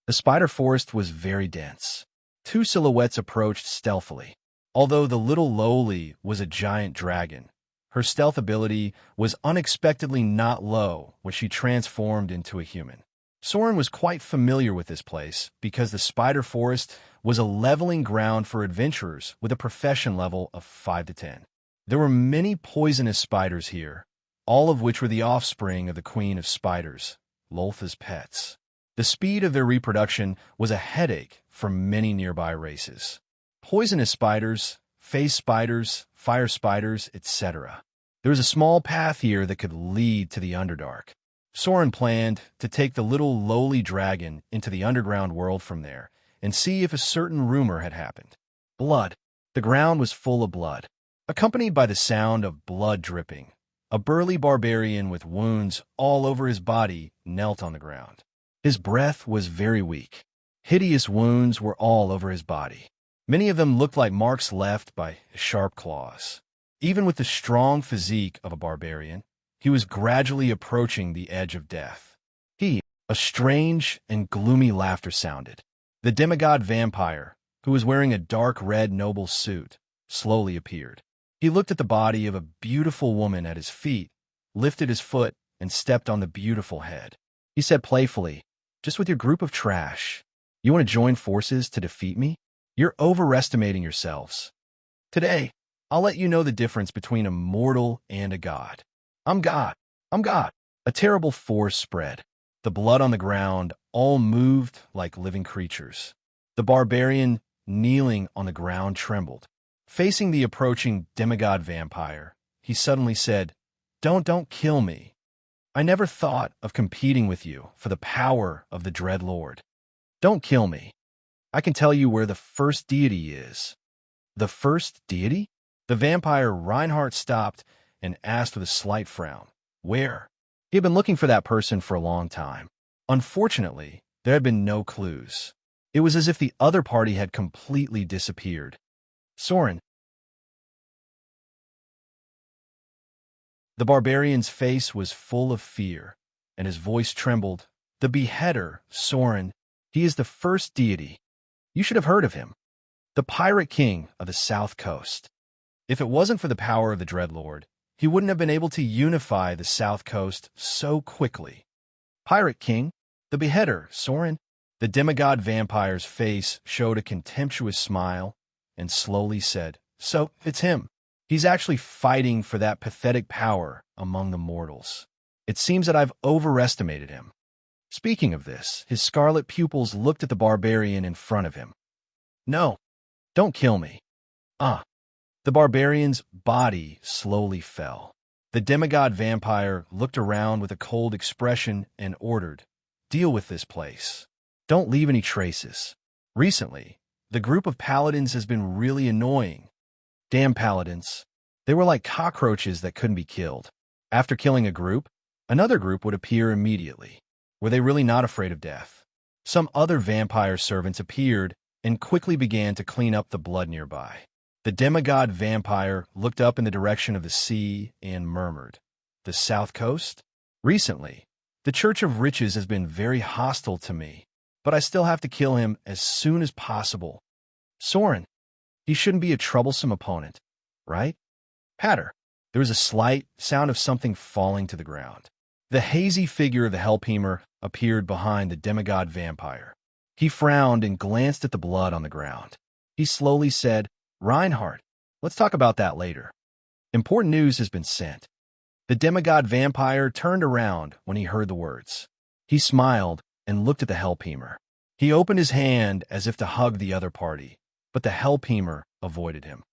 The spider forest was very dense. Two silhouettes approached stealthily. Although the little lowly was a giant dragon, her stealth ability was unexpectedly not low when she transformed into a human. Soren was quite familiar with this place because the spider forest was a leveling ground for adventurers with a profession level of 5 to 10. There were many poisonous spiders here, all of which were the offspring of the Queen of Spiders, Loltha's pets. The speed of their reproduction was a headache for many nearby races. Poisonous spiders, phase spiders, fire spiders, etc. There was a small path here that could lead to the Underdark. Soren planned to take the little lowly dragon into the underground world from there and see if a certain rumor had happened. Blood. The ground was full of blood, accompanied by the sound of blood dripping. A burly barbarian with wounds all over his body knelt on the ground. His breath was very weak. Hideous wounds were all over his body. Many of them looked like marks left by sharp claws. Even with the strong physique of a barbarian, he was gradually approaching the edge of death. A strange and gloomy laughter sounded. The demigod vampire, who was wearing a dark red noble suit, slowly appeared. He looked at the body of a beautiful woman at his feet, lifted his foot, and stepped on the beautiful head. He said playfully, "Just with your group of trash, you want to join forces to defeat me? You're overestimating yourselves. Today, I'll let you know the difference between a mortal and a god. I'm God. I'm God." A terrible force spread. The blood on the ground all moved like living creatures. The barbarian, kneeling on the ground, trembled. Facing the approaching demigod vampire, he suddenly said, Don't kill me. I never thought of competing with you for the power of the Dread Lord. Don't kill me. I can tell you where the first deity is." "The first deity?" The vampire Reinhardt stopped and asked with a slight frown. "Where?" He had been looking for that person for a long time. Unfortunately, there had been no clues. It was as if the other party had completely disappeared. "Soren." The barbarian's face was full of fear, and his voice trembled. "The beheader, Soren. He is the first deity. You should have heard of him. The pirate king of the South Coast. If it wasn't for the power of the Dreadlord, he wouldn't have been able to unify the South Coast so quickly." "Pirate king? The beheader, Soren?" The demigod vampire's face showed a contemptuous smile and slowly said, "So, it's him. He's actually fighting for that pathetic power among the mortals. It seems that I've overestimated him." Speaking of this, his scarlet pupils looked at the barbarian in front of him. "No, don't kill me." "Ah." The barbarian's body slowly fell. The demigod vampire looked around with a cold expression and ordered, "Deal with this place. Don't leave any traces. Recently, the group of paladins has been really annoying. Damn paladins. They were like cockroaches that couldn't be killed. After killing a group, Another group would appear immediately. Were they really not afraid of death? Some other vampire servants appeared and quickly began to clean up the blood nearby. The demigod vampire looked up in the direction of the sea and murmured, "The south coast? Recently, the Church of Riches has been very hostile to me, but I still have to kill him as soon as possible. Soren, he shouldn't be a troublesome opponent, right?" Patter. There was a slight sound of something falling to the ground. The hazy figure of the Hellpemer appeared behind the demigod vampire. He frowned and glanced at the blood on the ground. He slowly said, "Reinhardt, let's talk about that later. Important news has been sent." The demigod vampire turned around when he heard the words. He smiled and looked at the Hellpemer. He opened his hand as if to hug the other party, but the Hellpemer avoided him.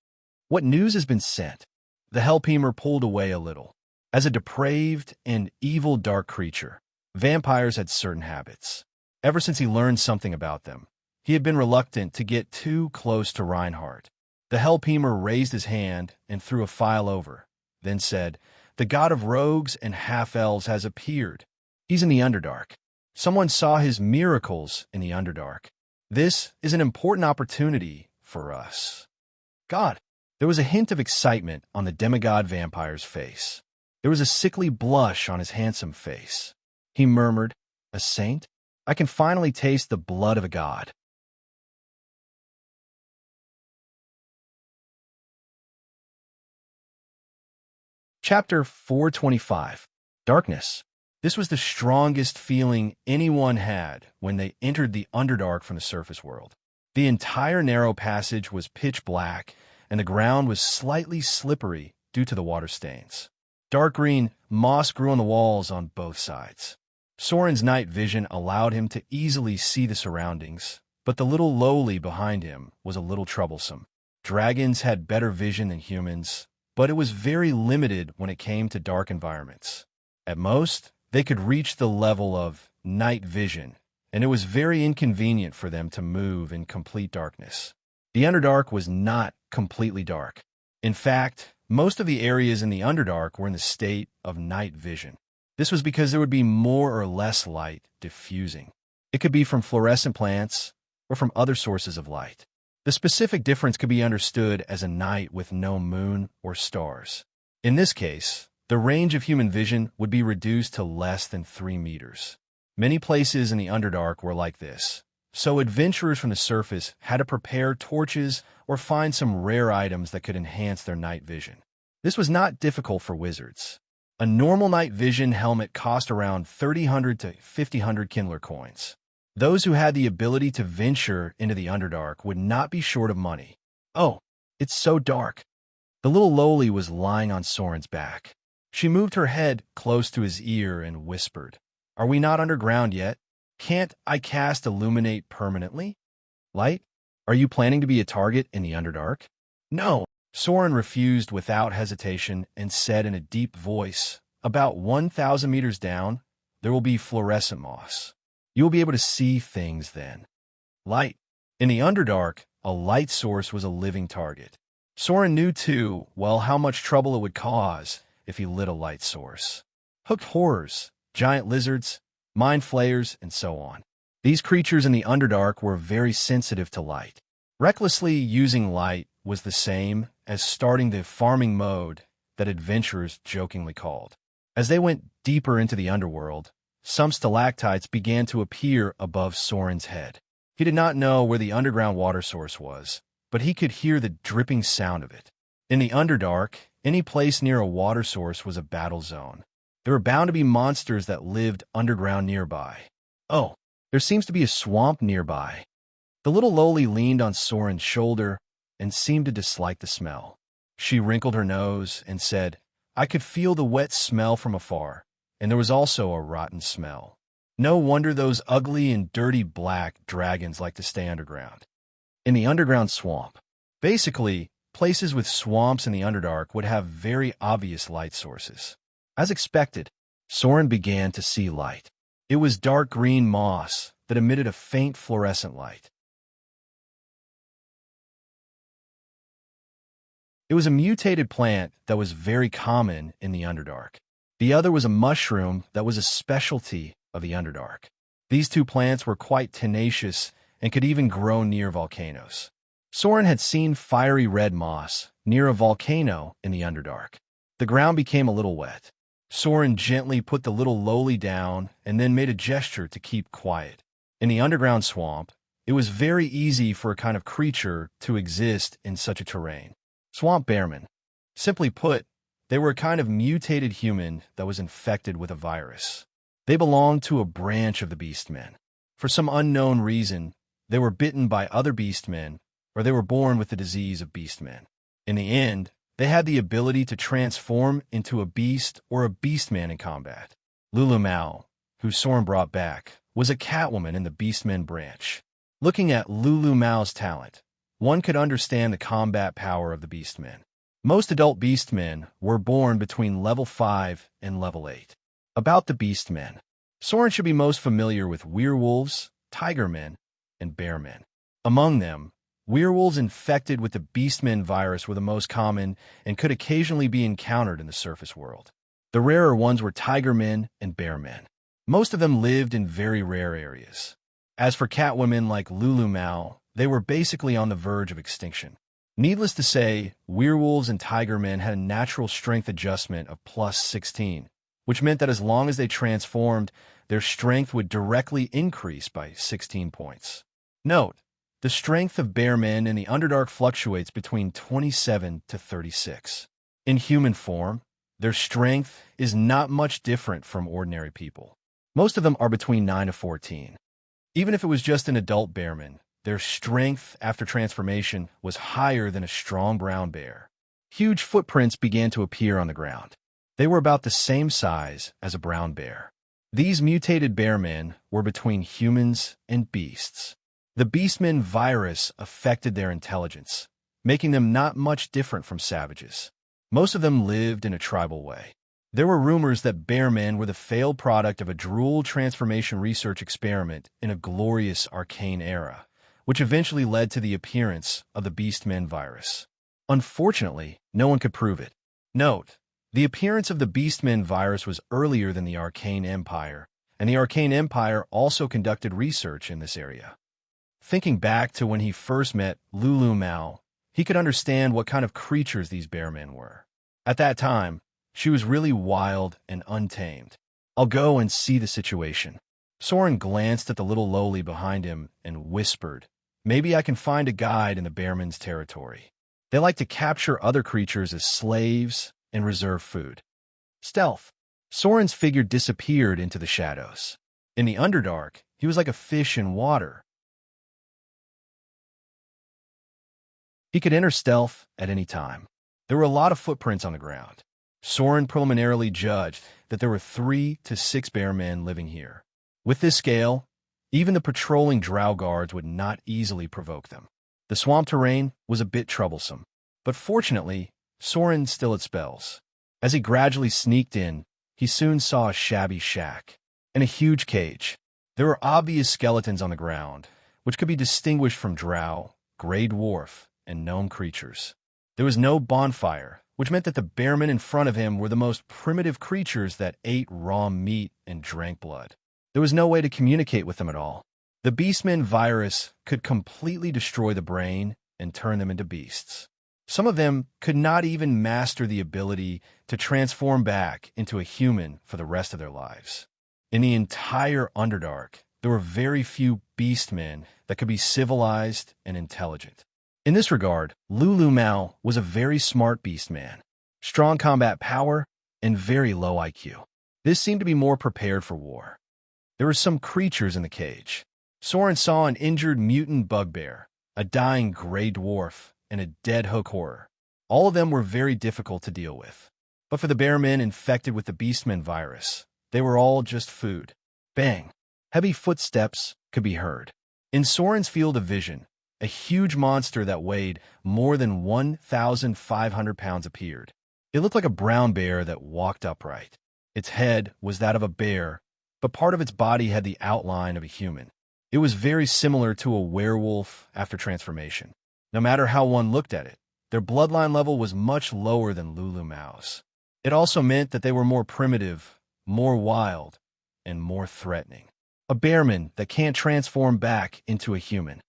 "What news has been sent?" The Hellpemer pulled away a little. As a depraved and evil dark creature, vampires had certain habits. Ever since he learned something about them, he had been reluctant to get too close to Reinhardt. The Hellpemer raised his hand and threw a file over, then said, "The god of rogues and half-elves has appeared. He's in the Underdark. Someone saw his miracles in the Underdark. This is an important opportunity for us." God, there was a hint of excitement on the demigod vampire's face. There was a sickly blush on his handsome face. He murmured, "A saint? I can finally taste the blood of a god." Chapter 425. Darkness. This was the strongest feeling anyone had when they entered the Underdark from the surface world. The entire narrow passage was pitch black, and the ground was slightly slippery due to the water stains. Dark green moss grew on the walls on both sides. Soren's night vision allowed him to easily see the surroundings, but the little lowly behind him was a little troublesome. Dragons had better vision than humans, but it was very limited when it came to dark environments. At most, they could reach the level of night vision, and it was very inconvenient for them to move in complete darkness. The Underdark was not completely dark. In fact, most of the areas in the Underdark were in the state of night vision. This was because there would be more or less light diffusing. It could be from fluorescent plants or from other sources of light. The specific difference could be understood as a night with no moon or stars. In this case, the range of human vision would be reduced to less than 3 meters. Many places in the Underdark were like this, so adventurers from the surface had to prepare torches or find some rare items that could enhance their night vision. This was not difficult for wizards. A normal night vision helmet cost around 3,000 to 5,000 Kindler coins. Those who had the ability to venture into the Underdark would not be short of money. "Oh, it's so dark." The little lowly was lying on Soren's back. She moved her head close to his ear and whispered, "Are we not underground yet? Can't I cast Illuminate permanently? Light? Are you planning to be a target in the Underdark?" "No." Soren refused without hesitation and said in a deep voice, "About 1,000 meters down, there will be fluorescent moss. You will be able to see things then." Light. In the Underdark, a light source was a living target. Soren knew too well how much trouble it would cause if he lit a light source. Hooked horrors, giant lizards, mind flayers, and so on. These creatures in the Underdark were very sensitive to light. Recklessly using light was the same as starting the farming mode that adventurers jokingly called. As they went deeper into the underworld, some stalactites began to appear above Soren's head. He did not know where the underground water source was, but he could hear the dripping sound of it. In the Underdark, any place near a water source was a battle zone. There were bound to be monsters that lived underground nearby. "Oh, there seems to be a swamp nearby." The little lowly leaned on Soren's shoulder and seemed to dislike the smell. She wrinkled her nose and said, "I could feel the wet smell from afar, and there was also a rotten smell. No wonder those ugly and dirty black dragons like to stay underground." In the underground swamp. Basically, places with swamps in the Underdark would have very obvious light sources. As expected, Soren began to see light. It was dark green moss that emitted a faint fluorescent light. It was a mutated plant that was very common in the Underdark. The other was a mushroom that was a specialty of the Underdark. These two plants were quite tenacious and could even grow near volcanoes. Soren had seen fiery red moss near a volcano in the Underdark. The ground became a little wet. Soren gently put the little lowly down and then made a gesture to keep quiet. In the underground swamp, it was very easy for a kind of creature to exist in such a terrain. Swamp bearmen. Simply put, they were a kind of mutated human that was infected with a virus. They belonged to a branch of the beastmen. For some unknown reason, they were bitten by other beastmen, or they were born with the disease of beastmen. In the end, they had the ability to transform into a beast or a beastman in combat. Lulu Mao, who Soren brought back, was a catwoman in the beastmen branch. Looking at Lulu Mao's talent, one could understand the combat power of the beastmen. Most adult beastmen were born between level 5 and level 8. About the beastmen, Soren should be most familiar with werewolves, tigermen, and bearmen. Among them, werewolves infected with the beastmen virus were the most common and could occasionally be encountered in the surface world. The rarer ones were tigermen and bearmen. Most of them lived in very rare areas. As for catwomen like Lulu Mao, they were basically on the verge of extinction. Needless to say, werewolves and tigermen had a natural strength adjustment of plus 16, which meant that as long as they transformed, their strength would directly increase by 16 points. Note, the strength of bearmen in the Underdark fluctuates between 27 to 36. In human form, their strength is not much different from ordinary people. Most of them are between 9 to 14. Even if it was just an adult bearman, their strength after transformation was higher than a strong brown bear. Huge footprints began to appear on the ground. They were about the same size as a brown bear. These mutated bearmen were between humans and beasts. The beastmen virus affected their intelligence, making them not much different from savages. Most of them lived in a tribal way. There were rumors that bearmen were the failed product of a drool transformation research experiment in a glorious arcane era, which eventually led to the appearance of the beastmen virus. Unfortunately, no one could prove it. Note, the appearance of the beastmen virus was earlier than the Arcane Empire, and the Arcane Empire also conducted research in this area. Thinking back to when he first met Lulu Mao, he could understand what kind of creatures these bearmen were. At that time, she was really wild and untamed. I'll go and see the situation. Soren glanced at the little lowly behind him and whispered, maybe I can find a guide in the bearmen's territory. They like to capture other creatures as slaves and reserve food. Stealth. Soren's figure disappeared into the shadows. In the Underdark, he was like a fish in water. He could enter stealth at any time. There were a lot of footprints on the ground. Soren preliminarily judged that there were 3 to 6 bearmen living here. With this scale, even the patrolling drow guards would not easily provoke them. The swamp terrain was a bit troublesome, but fortunately, Soren still had spells. As he gradually sneaked in, he soon saw a shabby shack and a huge cage. There were obvious skeletons on the ground, which could be distinguished from drow, gray dwarf, and gnome creatures. There was no bonfire, which meant that the bearmen in front of him were the most primitive creatures that ate raw meat and drank blood. There was no way to communicate with them at all. The beastmen virus could completely destroy the brain and turn them into beasts. Some of them could not even master the ability to transform back into a human for the rest of their lives. In the entire Underdark, there were very few beastmen that could be civilized and intelligent. In this regard, Lulu Mao was a very smart beastman, strong combat power, and very low IQ. This seemed to be more prepared for war. There were some creatures in the cage. Soren saw an injured mutant bugbear, a dying gray dwarf, and a dead hook horror. All of them were very difficult to deal with. But for the bearmen infected with the beastmen virus, they were all just food. Bang! Heavy footsteps could be heard. In Soren's field of vision, a huge monster that weighed more than 1,500 pounds appeared. It looked like a brown bear that walked upright. Its head was that of a bear, but part of its body had the outline of a human. It was very similar to a werewolf after transformation. No matter how one looked at it, their bloodline level was much lower than Lulu Mao's. It also meant that they were more primitive, more wild, and more threatening. A bearman that can't transform back into a human.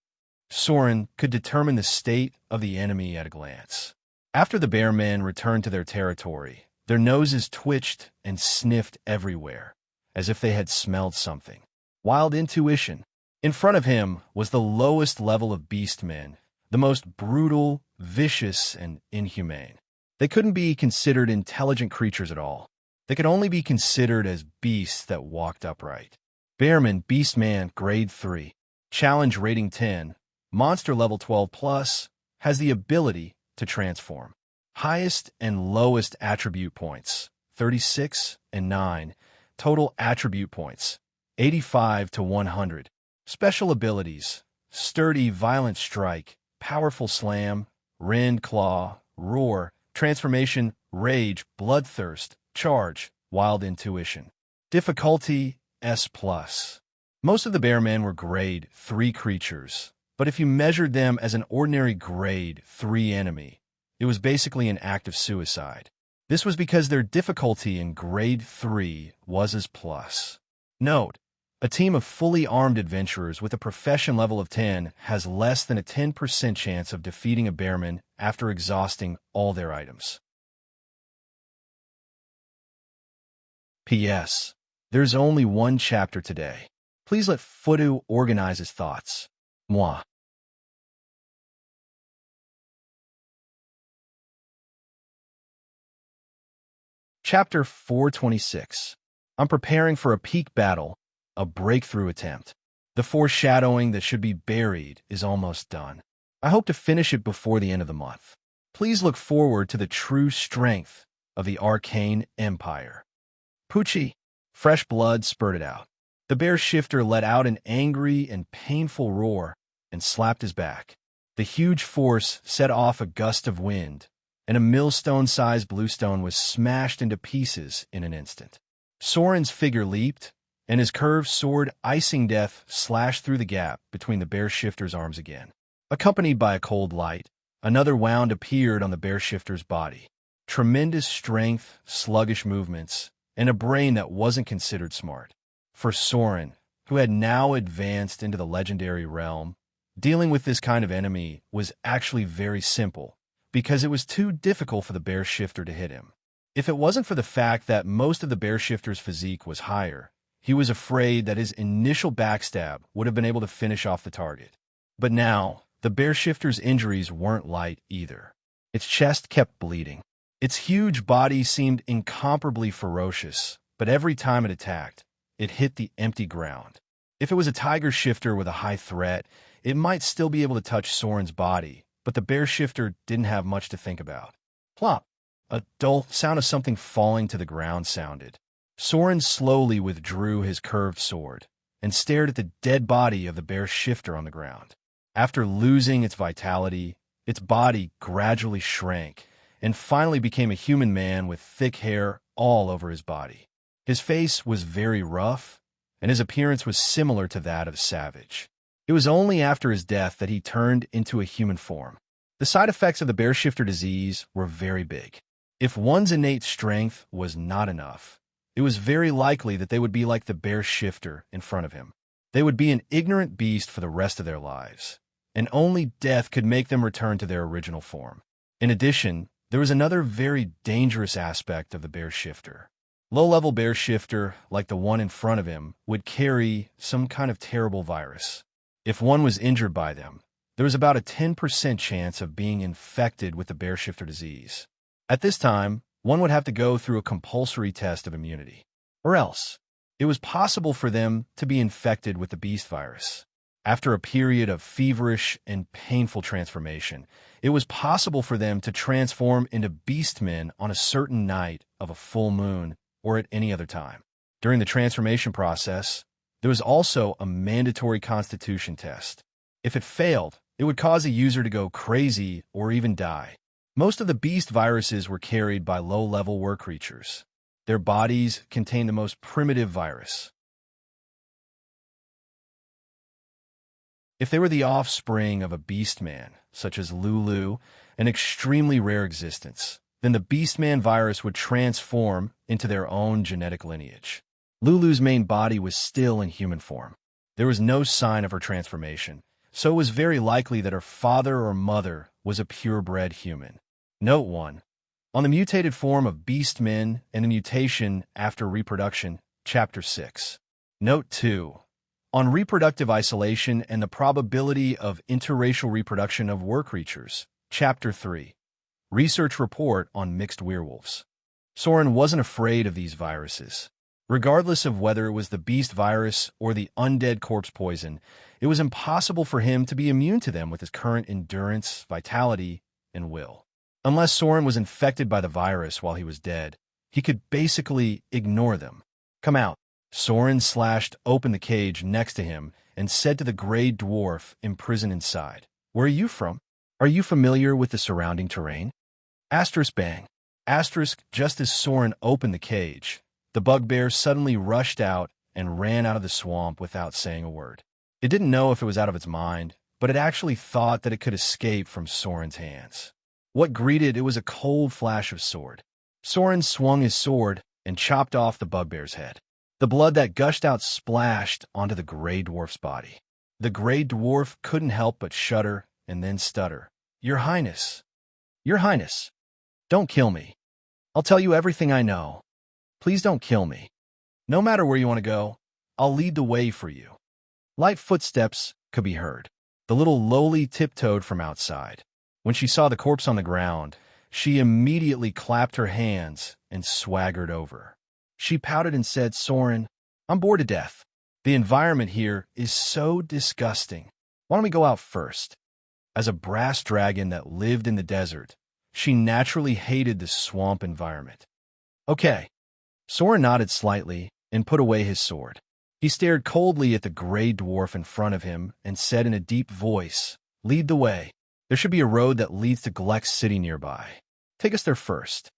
Soren could determine the state of the enemy at a glance. After the bearmen returned to their territory, their noses twitched and sniffed everywhere, as if they had smelled something. Wild intuition. In front of him was the lowest level of beastmen, the most brutal, vicious, and inhumane. They couldn't be considered intelligent creatures at all. They could only be considered as beasts that walked upright. Bearman Beastman Grade 3. Challenge Rating 10. Monster Level 12+, has the ability to transform. Highest and lowest attribute points, 36 and 9. Total attribute points, 85 to 100. Special abilities, Sturdy Violent Strike, Powerful Slam, Rend Claw, Roar, Transformation, Rage, Bloodthirst, Charge, Wild Intuition. Difficulty, S+. Most of the bearmen were Grade 3 creatures, but if you measured them as an ordinary Grade 3 enemy, it was basically an act of suicide. This was because their difficulty in Grade 3 was as plus. Note, a team of fully armed adventurers with a profession level of 10 has less than a 10% chance of defeating a bearman after exhausting all their items. P.S. There's only one chapter today. Please let Fudu organize his thoughts. Moi. Chapter 426. I'm preparing for a peak battle, a breakthrough attempt. The foreshadowing that should be buried is almost done. I hope to finish it before the end of the month. Please look forward to the true strength of the arcane empire. Poochie. Fresh blood spurted out. The bear shifter let out an angry and painful roar and slapped his back. The huge force set off a gust of wind, and a millstone-sized bluestone was smashed into pieces in an instant. Soren's figure leaped, and his curved sword Icing Death slashed through the gap between the bear shifter's arms again. Accompanied by a cold light, another wound appeared on the bear shifter's body. Tremendous strength, sluggish movements, and a brain that wasn't considered smart. For Soren, who had now advanced into the legendary realm, dealing with this kind of enemy was actually very simple, because it was too difficult for the bear shifter to hit him. If it wasn't for the fact that most of the bear shifter's physique was higher, he was afraid that his initial backstab would have been able to finish off the target. But now, the bear shifter's injuries weren't light either. Its chest kept bleeding. Its huge body seemed incomparably ferocious, but every time it attacked, it hit the empty ground. If it was a tiger shifter with a high threat, it might still be able to touch Soren's body, but the bear shifter didn't have much to think about. Plop! A dull sound of something falling to the ground sounded. Soren slowly withdrew his curved sword and stared at the dead body of the bear shifter on the ground. After losing its vitality, its body gradually shrank and finally became a human man with thick hair all over his body. His face was very rough, and his appearance was similar to that of Savage. It was only after his death that he turned into a human form. The side effects of the bear shifter disease were very big. If one's innate strength was not enough, it was very likely that they would be like the bear shifter in front of him. They would be an ignorant beast for the rest of their lives, and only death could make them return to their original form. In addition, there was another very dangerous aspect of the bear shifter. Low-level bear shifter, like the one in front of him, would carry some kind of terrible virus. If one was injured by them, there was about a 10% chance of being infected with the bear shifter disease. At this time, one would have to go through a compulsory test of immunity. Or else, it was possible for them to be infected with the beast virus. After a period of feverish and painful transformation, it was possible for them to transform into beastmen on a certain night of a full moon or at any other time. During the transformation process, there was also a mandatory constitution test. If it failed, it would cause a user to go crazy or even die. Most of the beast viruses were carried by low-level war creatures. Their bodies contained the most primitive virus. If they were the offspring of a beastman, such as Lulu, an extremely rare existence, then the Beastman virus would transform into their own genetic lineage. Lulu's main body was still in human form. There was no sign of her transformation, so it was very likely that her father or mother was a purebred human. Note 1. On the mutated form of Beastmen and the mutation after reproduction, Chapter 6. Note 2. On reproductive isolation and the probability of interracial reproduction of were creatures, Chapter 3. Research report on mixed werewolves. Soren wasn't afraid of these viruses. Regardless of whether it was the beast virus or the undead corpse poison, it was impossible for him to be immune to them with his current endurance, vitality, and will. Unless Soren was infected by the virus while he was dead, he could basically ignore them. Come out. Soren slashed open the cage next to him and said to the gray dwarf imprisoned inside, "Where are you from? Are you familiar with the surrounding terrain?" Asterisk bang. Asterisk just as Soren opened the cage, the bugbear suddenly rushed out and ran out of the swamp without saying a word. It didn't know if it was out of its mind, but it actually thought that it could escape from Soren's hands. What greeted it was a cold flash of sword. Soren swung his sword and chopped off the bugbear's head. The blood that gushed out splashed onto the gray dwarf's body. The gray dwarf couldn't help but shudder and then stutter. "Your Highness. Your Highness. Don't kill me. I'll tell you everything I know. Please don't kill me. No matter where you want to go, I'll lead the way for you." Light footsteps could be heard. The little lowly tiptoed from outside. When she saw the corpse on the ground, she immediately clapped her hands and swaggered over. She pouted and said, "Soren, I'm bored to death. The environment here is so disgusting. Why don't we go out first?" As a brass dragon that lived in the desert, she naturally hated the swamp environment. "Okay." Soren nodded slightly and put away his sword. He stared coldly at the gray dwarf in front of him and said in a deep voice, "Lead the way. There should be a road that leads to Gleck's city nearby. Take us there first."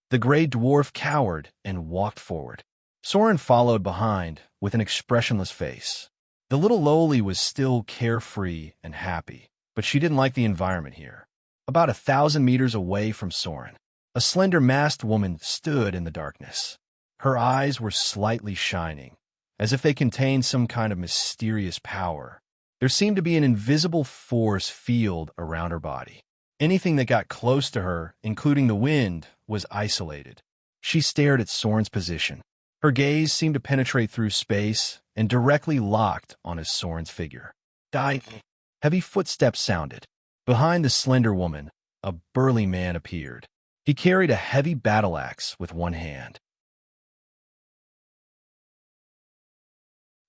The gray dwarf cowered and walked forward. Soren followed behind with an expressionless face. The little lowly was still carefree and happy, but she didn't like the environment here. About 1,000 meters away from Soren, a slender masked woman stood in the darkness. Her eyes were slightly shining, as if they contained some kind of mysterious power. There seemed to be an invisible force field around her body. Anything that got close to her, including the wind, was isolated. She stared at Soren's position. Her gaze seemed to penetrate through space and directly locked on Soren's figure. Heavy footsteps sounded. Behind the slender woman, a burly man appeared. He carried a heavy battle axe with one hand.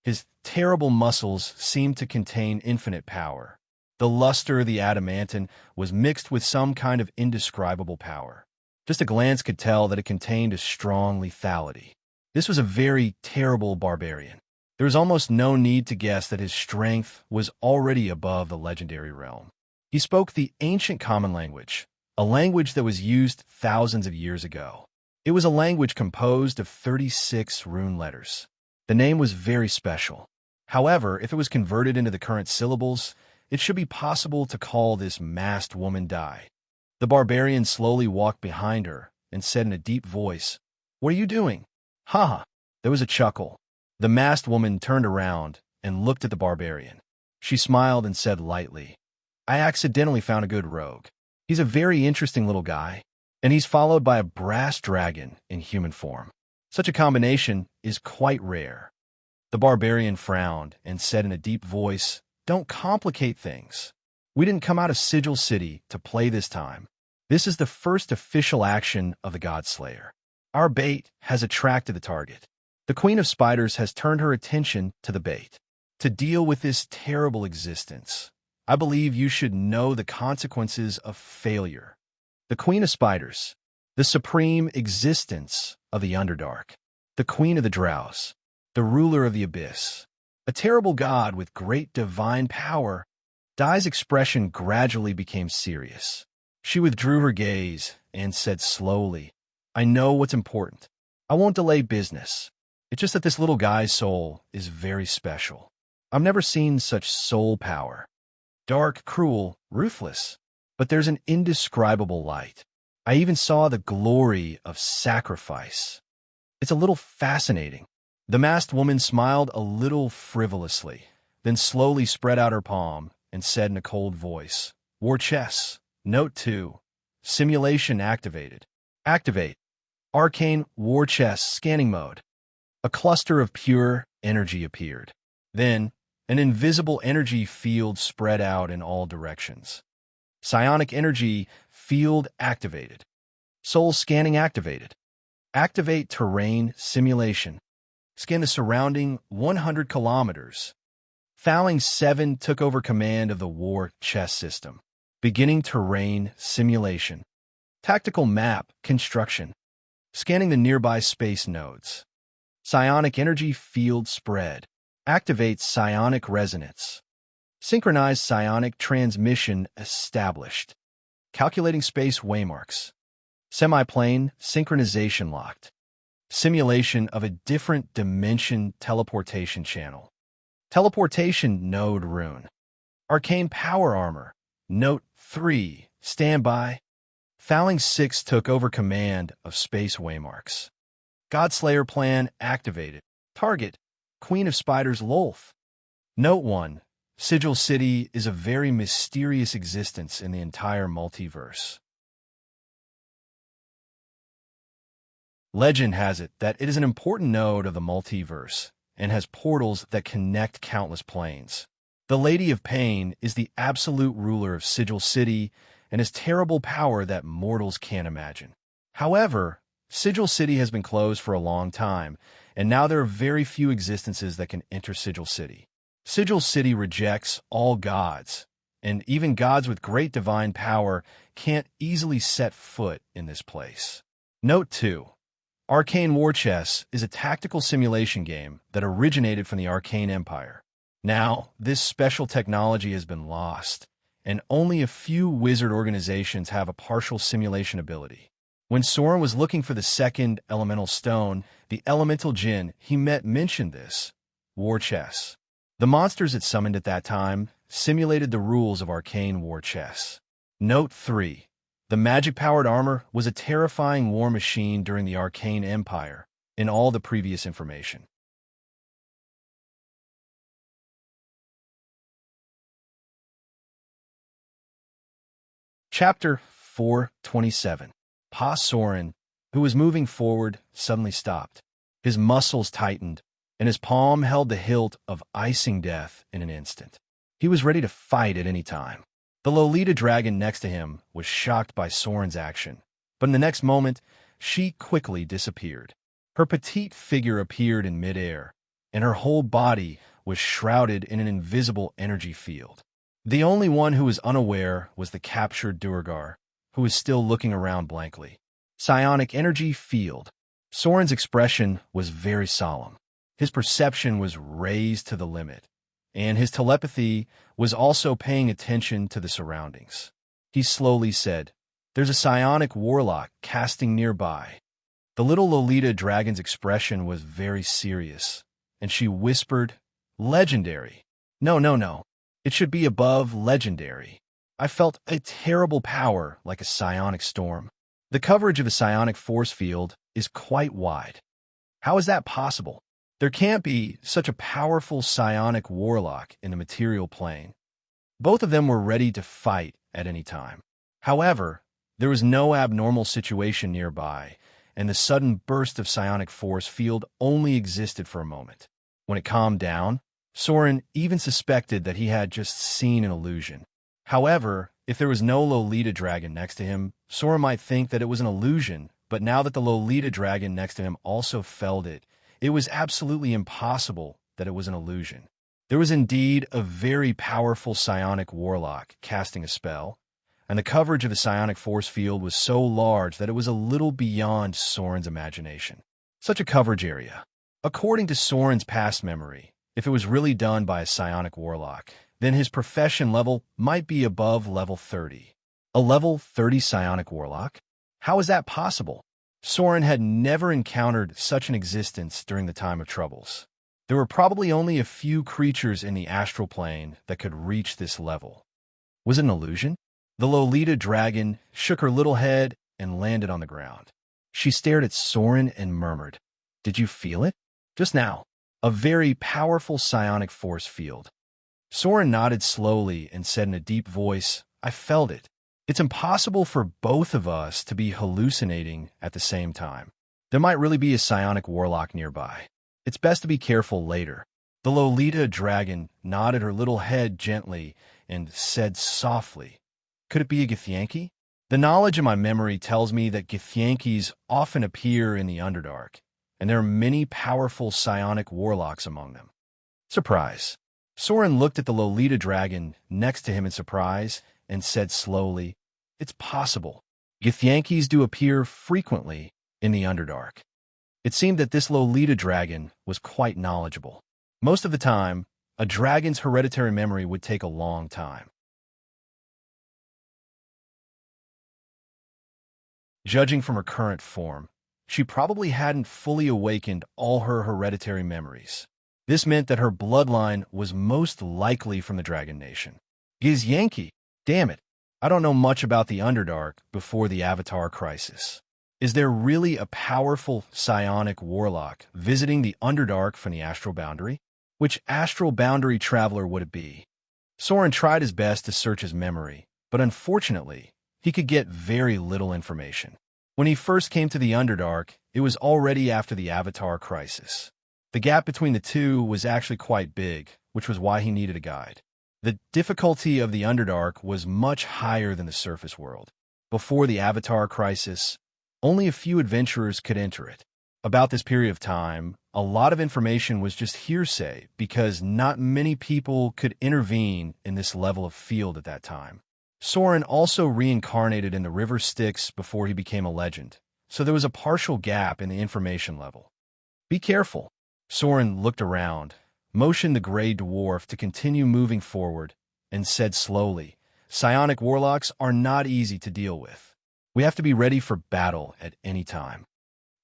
His terrible muscles seemed to contain infinite power. The luster of the adamantine was mixed with some kind of indescribable power. Just a glance could tell that it contained a strong lethality. This was a very terrible barbarian. There was almost no need to guess that his strength was already above the legendary realm. He spoke the ancient common language, a language that was used thousands of years ago. It was a language composed of 36 rune letters. The name was very special. However, if it was converted into the current syllables, it should be possible to call this masked woman Dai. The barbarian slowly walked behind her and said in a deep voice, "What are you doing?" "Ha!" There was a chuckle. The masked woman turned around and looked at the barbarian. She smiled and said lightly, "I accidentally found a good rogue. He's a very interesting little guy, and he's followed by a brass dragon in human form. Such a combination is quite rare." The barbarian frowned and said in a deep voice, "Don't complicate things. We didn't come out of Sigil City to play this time. This is the first official action of the Godslayer. Our bait has attracted the target. The Queen of Spiders has turned her attention to the bait. To deal with this terrible existence, I believe you should know the consequences of failure. The Queen of Spiders, the supreme existence of the Underdark, the Queen of the Drows, the ruler of the Abyss, a terrible god with great divine power." Dai's expression gradually became serious. She withdrew her gaze and said slowly, "I know what's important. I won't delay business. It's just that this little guy's soul is very special. I've never seen such soul power. Dark, cruel, ruthless. But there's an indescribable light. I even saw the glory of sacrifice. It's a little fascinating. The masked woman smiled a little frivolously, then slowly spread out her palm and said in a cold voice, "War chess. Note 2. Simulation activated. Activate. Arcane War Chess Scanning Mode." A cluster of pure energy appeared. Then, an invisible energy field spread out in all directions. Psionic energy field activated. Soul scanning activated. Activate terrain simulation. Scan the surrounding 100 kilometers. Fouling 7 took over command of the war chess system. Beginning terrain simulation. Tactical map construction. Scanning the nearby space nodes. Psionic energy field spread. Activate psionic resonance. Synchronized psionic transmission established. Calculating space waymarks. Semiplane synchronization locked. Simulation of a different dimension teleportation channel. Teleportation node rune. Arcane power armor. Note 3. Standby. Fouling 6 took over command of space waymarks. Godslayer plan activated. Target. Queen of Spiders Lolth. Note 1. Sigil City is a very mysterious existence in the entire multiverse. Legend has it that it is an important node of the multiverse and has portals that connect countless planes. The Lady of Pain is the absolute ruler of Sigil City and has terrible power that mortals can't imagine. However, Sigil City has been closed for a long time, and now there are very few existences that can enter Sigil City. Sigil City rejects all gods, and even gods with great divine power can't easily set foot in this place. Note 2. Arcane War Chess is a tactical simulation game that originated from the Arcane Empire. Now, this special technology has been lost, and only a few wizard organizations have a partial simulation ability. When Soren was looking for the second elemental stone, the elemental djinn he met mentioned this, war chess. The monsters it summoned at that time simulated the rules of arcane war chess. Note 3. The magic-powered armor was a terrifying war machine during the Arcane Empire in all the previous information. Chapter 427. Pa Soren, who was moving forward, suddenly stopped. His muscles tightened, and his palm held the hilt of icing death in an instant. He was ready to fight at any time. The Lolita dragon next to him was shocked by Soren's action, but in the next moment, she quickly disappeared. Her petite figure appeared in midair, and her whole body was shrouded in an invisible energy field. The only one who was unaware was the captured Duergar, who was still looking around blankly. Psionic energy field. Soren's expression was very solemn. His perception was raised to the limit, and his telepathy was also paying attention to the surroundings. He slowly said, "There's a psionic warlock casting nearby." The little Lolita dragon's expression was very serious, and she whispered, "Legendary. No. It should be above legendary." I felt a terrible power like a psionic storm. The coverage of a psionic force field is quite wide. How is that possible? There can't be such a powerful psionic warlock in the material plane. Both of them were ready to fight at any time. However, there was no abnormal situation nearby, and the sudden burst of psionic force field only existed for a moment. When it calmed down, Soren even suspected that he had just seen an illusion. However, if there was no Lolita dragon next to him, Soren might think that it was an illusion, but now that the Lolita dragon next to him also felt it, it was absolutely impossible that it was an illusion. There was indeed a very powerful psionic warlock casting a spell, and the coverage of the psionic force field was so large that it was a little beyond Soren's imagination. Such a coverage area. According to Soren's past memory, if it was really done by a psionic warlock, then his profession level might be above level 30. A level 30 psionic warlock? How is that possible? Soren had never encountered such an existence during the time of troubles. There were probably only a few creatures in the astral plane that could reach this level. Was it an illusion? The Lolita dragon shook her little head and landed on the ground. She stared at Soren and murmured, "Did you feel it? Just now. A very powerful psionic force field." Soren nodded slowly and said in a deep voice, "I felt it. It's impossible for both of us to be hallucinating at the same time. There might really be a psionic warlock nearby. It's best to be careful later." The Lolita dragon nodded her little head gently and said softly, "Could it be a Githyanki? The knowledge in my memory tells me that Githyankis often appear in the Underdark, and there are many powerful psionic warlocks among them." Surprise. Soren looked at the Lolita dragon next to him in surprise and said slowly, "It's possible. Githyankis do appear frequently in the Underdark." It seemed that this Lolita dragon was quite knowledgeable. Most of the time, a dragon's hereditary memory would take a long time. Judging from her current form, she probably hadn't fully awakened all her hereditary memories. This meant that her bloodline was most likely from the Dragon Nation. Githyanki, damn it, I don't know much about the Underdark before the Avatar crisis. Is there really a powerful psionic warlock visiting the Underdark from the astral boundary? Which astral boundary traveler would it be? Soren tried his best to search his memory, but unfortunately, he could get very little information. When he first came to the Underdark, it was already after the Avatar crisis. The gap between the two was actually quite big, which was why he needed a guide. The difficulty of the Underdark was much higher than the surface world. Before the Avatar crisis, only a few adventurers could enter it. About this period of time, a lot of information was just hearsay because not many people could intervene in this level of field at that time. Soren also reincarnated in the River Styx before he became a legend, so there was a partial gap in the information level. "Be careful." Soren looked around, motioned the gray dwarf to continue moving forward, and said slowly, "Psionic warlocks are not easy to deal with. We have to be ready for battle at any time."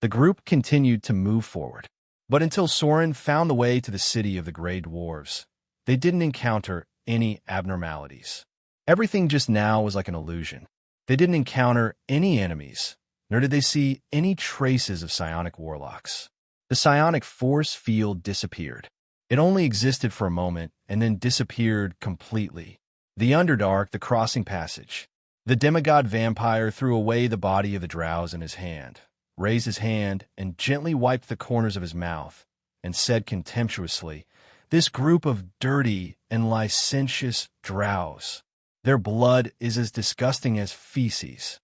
The group continued to move forward, but until Soren found the way to the city of the Grey Dwarves, they didn't encounter any abnormalities. Everything just now was like an illusion. They didn't encounter any enemies, nor did they see any traces of psionic warlocks. The psionic force field disappeared. It only existed for a moment and then disappeared completely. The Underdark, the crossing passage. The demigod vampire threw away the body of the drows in his hand, raised his hand and gently wiped the corners of his mouth, and said contemptuously, "This group of dirty and licentious drows. Their blood is as disgusting as feces."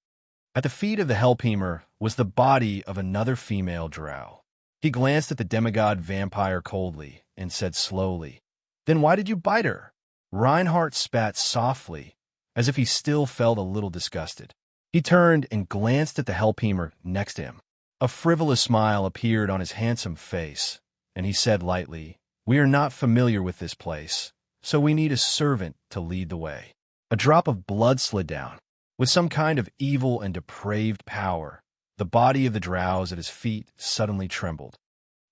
At the feet of the Helphemer was the body of another female drow. He glanced at the demigod vampire coldly and said slowly, "Then why did you bite her?" Reinhardt spat softly, as if he still felt a little disgusted. He turned and glanced at the Helphemer next to him. A frivolous smile appeared on his handsome face, and he said lightly, "We are not familiar with this place, so we need a servant to lead the way." A drop of blood slid down. With some kind of evil and depraved power, the body of the drows at his feet suddenly trembled.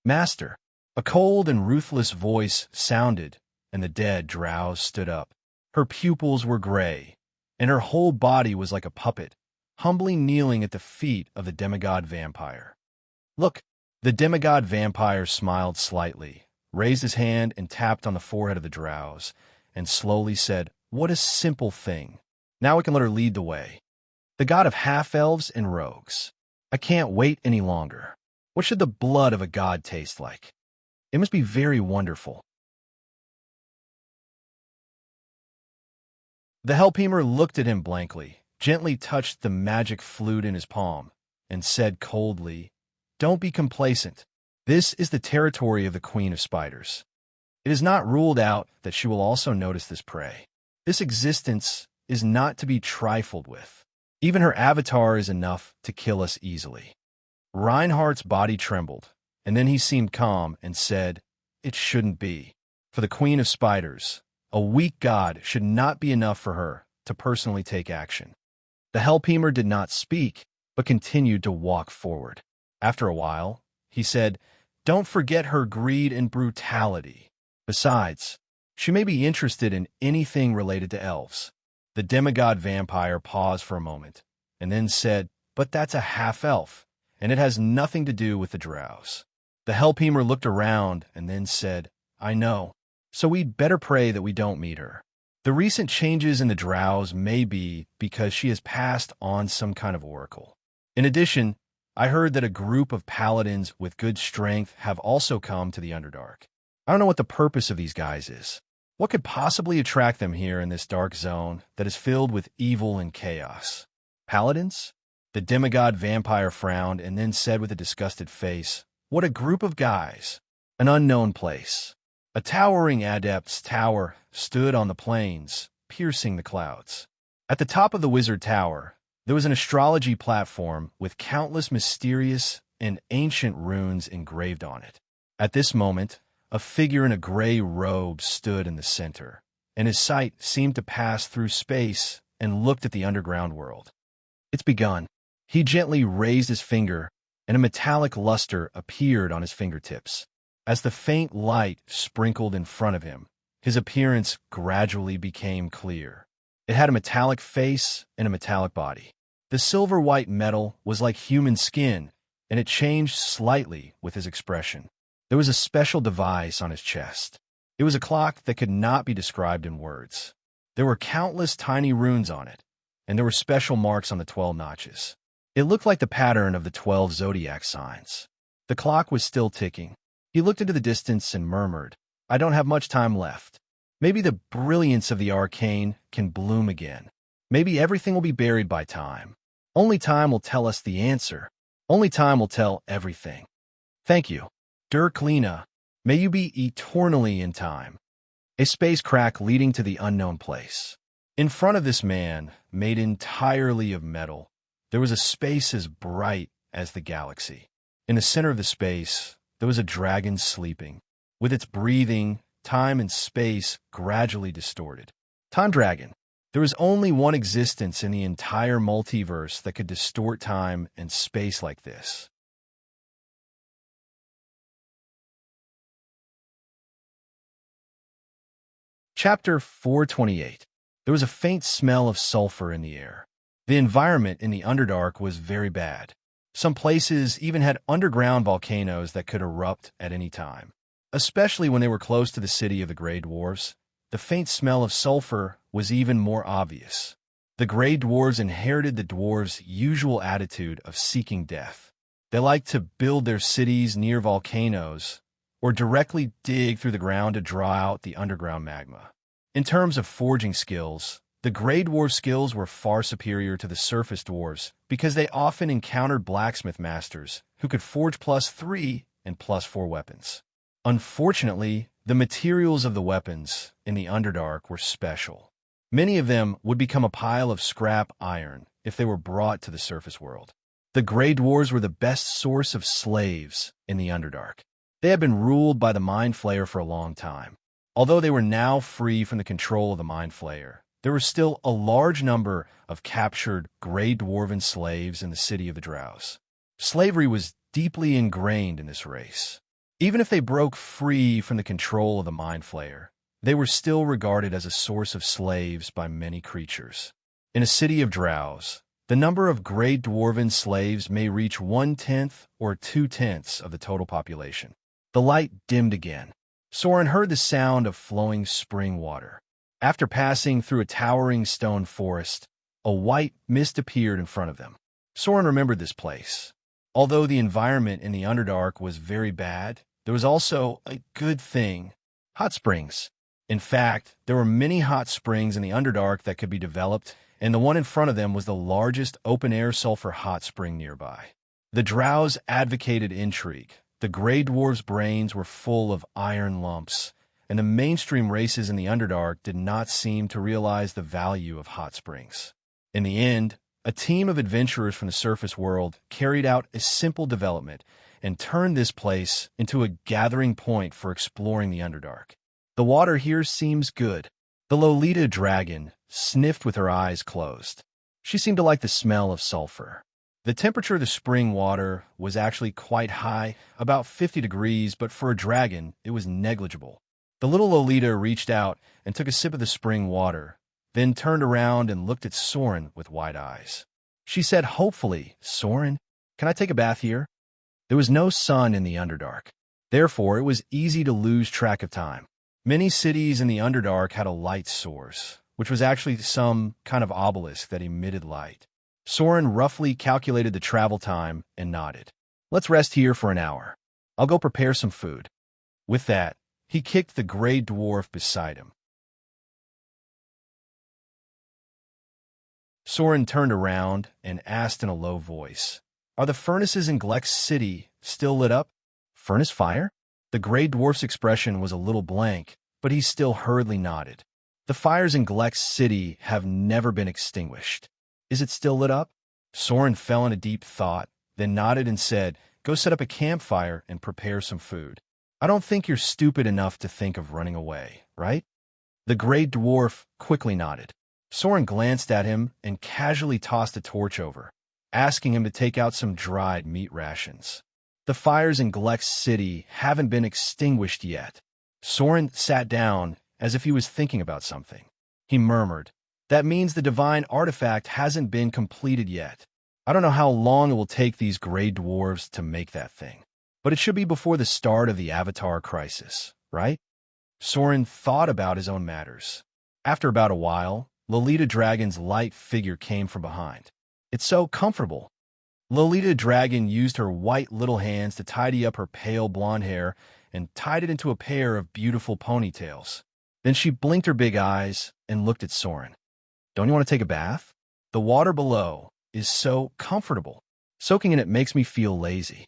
"Master!" A cold and ruthless voice sounded, and the dead drow stood up. Her pupils were gray, and her whole body was like a puppet, humbly kneeling at the feet of the demigod vampire. "Look!" The demigod vampire smiled slightly, raised his hand and tapped on the forehead of the drows, and slowly said, "What a simple thing. Now we can let her lead the way. The god of half-elves and rogues. I can't wait any longer. What should the blood of a god taste like? It must be very wonderful." The Helphemer looked at him blankly, gently touched the magic flute in his palm, and said coldly, "Don't be complacent. This is the territory of the Queen of Spiders. It is not ruled out that she will also notice this prey. This existence is not to be trifled with. Even her avatar is enough to kill us easily." Reinhardt's body trembled, and then he seemed calm and said, "It shouldn't be. For the Queen of Spiders, a weak god should not be enough for her to personally take action." The Helphemer did not speak, but continued to walk forward. After a while, he said, "Don't forget her greed and brutality. Besides, she may be interested in anything related to elves." The demigod vampire paused for a moment, and then said, but that's a half-elf, and it has nothing to do with the drows. The Helpheimer looked around and then said, I know, so we'd better pray that we don't meet her. The recent changes in the drows may be because she has passed on some kind of oracle. In addition, I heard that a group of paladins with good strength have also come to the Underdark. I don't know what the purpose of these guys is. What could possibly attract them here in this dark zone that is filled with evil and chaos? Paladins? The demigod vampire frowned and then said with a disgusted face, What a group of guys! An unknown place. A towering adept's tower stood on the plains, piercing the clouds. At the top of the wizard tower, there was an astrology platform with countless mysterious and ancient runes engraved on it. At this moment, a figure in a gray robe stood in the center, and his sight seemed to pass through space and looked at the underground world. It's begun. He gently raised his finger, and a metallic luster appeared on his fingertips. As the faint light sprinkled in front of him, his appearance gradually became clear. It had a metallic face and a metallic body. The silver-white metal was like human skin, and it changed slightly with his expression. There was a special device on his chest. It was a clock that could not be described in words. There were countless tiny runes on it, and there were special marks on the 12 notches. It looked like the pattern of the 12 zodiac signs. The clock was still ticking. He looked into the distance and murmured, I don't have much time left. Maybe the brilliance of the arcane can bloom again. Maybe everything will be buried by time. Only time will tell us the answer. Only time will tell everything. Thank you. Dirklina, may you be eternally in time. A space crack leading to the unknown place. In front of this man, made entirely of metal, there was a space as bright as the galaxy. In the center of the space, there was a dragon sleeping. With its breathing, time and space gradually distorted. Time Dragon. There was only one existence in the entire multiverse that could distort time and space like this. Chapter 428. There was a faint smell of sulfur in the air. The environment in the Underdark was very bad. Some places even had underground volcanoes that could erupt at any time. Especially when they were close to the city of the Grey Dwarves, the faint smell of sulfur was even more obvious. The Grey Dwarves inherited the dwarves' usual attitude of seeking death. They liked to build their cities near volcanoes or directly dig through the ground to draw out the underground magma. In terms of forging skills, the Grey Dwarf skills were far superior to the surface dwarves because they often encountered blacksmith masters who could forge +3 and +4 weapons. Unfortunately, the materials of the weapons in the Underdark were special. Many of them would become a pile of scrap iron if they were brought to the surface world. The Grey Dwarves were the best source of slaves in the Underdark. They had been ruled by the Mind Flayer for a long time. Although they were now free from the control of the Mind Flayer, there were still a large number of captured Grey Dwarven slaves in the city of the Drows. Slavery was deeply ingrained in this race. Even if they broke free from the control of the Mind Flayer, they were still regarded as a source of slaves by many creatures. In a city of Drows, the number of Grey Dwarven slaves may reach 1/10 or 2/10 of the total population. The light dimmed again. Soren heard the sound of flowing spring water. After passing through a towering stone forest, a white mist appeared in front of them. Soren remembered this place. Although the environment in the Underdark was very bad, there was also a good thing: hot springs. In fact, there were many hot springs in the Underdark that could be developed, and the one in front of them was the largest open-air sulfur hot spring nearby. The Drows advocated intrigue. The Grey Dwarves' brains were full of iron lumps, and the mainstream races in the Underdark did not seem to realize the value of hot springs. In the end, a team of adventurers from the surface world carried out a simple development and turned this place into a gathering point for exploring the Underdark. The water here seems good. The Lolita dragon sniffed with her eyes closed. She seemed to like the smell of sulfur. The temperature of the spring water was actually quite high, about 50 degrees, but for a dragon, it was negligible. The little Lolita reached out and took a sip of the spring water, then turned around and looked at Soren with wide eyes. She said hopefully, "Soren, can I take a bath here?" There was no sun in the Underdark. Therefore, it was easy to lose track of time. Many cities in the Underdark had a light source, which was actually some kind of obelisk that emitted light. Soren roughly calculated the travel time and nodded. "Let's rest here for an hour. I'll go prepare some food." With that, he kicked the gray dwarf beside him. Soren turned around and asked in a low voice, "Are the furnaces in Glex City still lit up?" "Furnace fire?" The gray dwarf's expression was a little blank, but he still hurriedly nodded. "The fires in Glex City have never been extinguished." "Is it still lit up?" Soren fell in a deep thought, then nodded and said, "Go set up a campfire and prepare some food. I don't think you're stupid enough to think of running away, right?" The gray dwarf quickly nodded. Soren glanced at him and casually tossed a torch over, asking him to take out some dried meat rations. "The fires in Glex City haven't been extinguished yet." Soren sat down as if he was thinking about something. He murmured, "That means the divine artifact hasn't been completed yet. I don't know how long it will take these gray dwarves to make that thing, but it should be before the start of the Avatar crisis, right?" Soren thought about his own matters. After about a while, Lolita Dragon's light figure came from behind. "It's so comfortable." Lolita Dragon used her white little hands to tidy up her pale blonde hair and tied it into a pair of beautiful ponytails. Then she blinked her big eyes and looked at Soren. "Don't you want to take a bath? The water below is so comfortable. Soaking in it makes me feel lazy."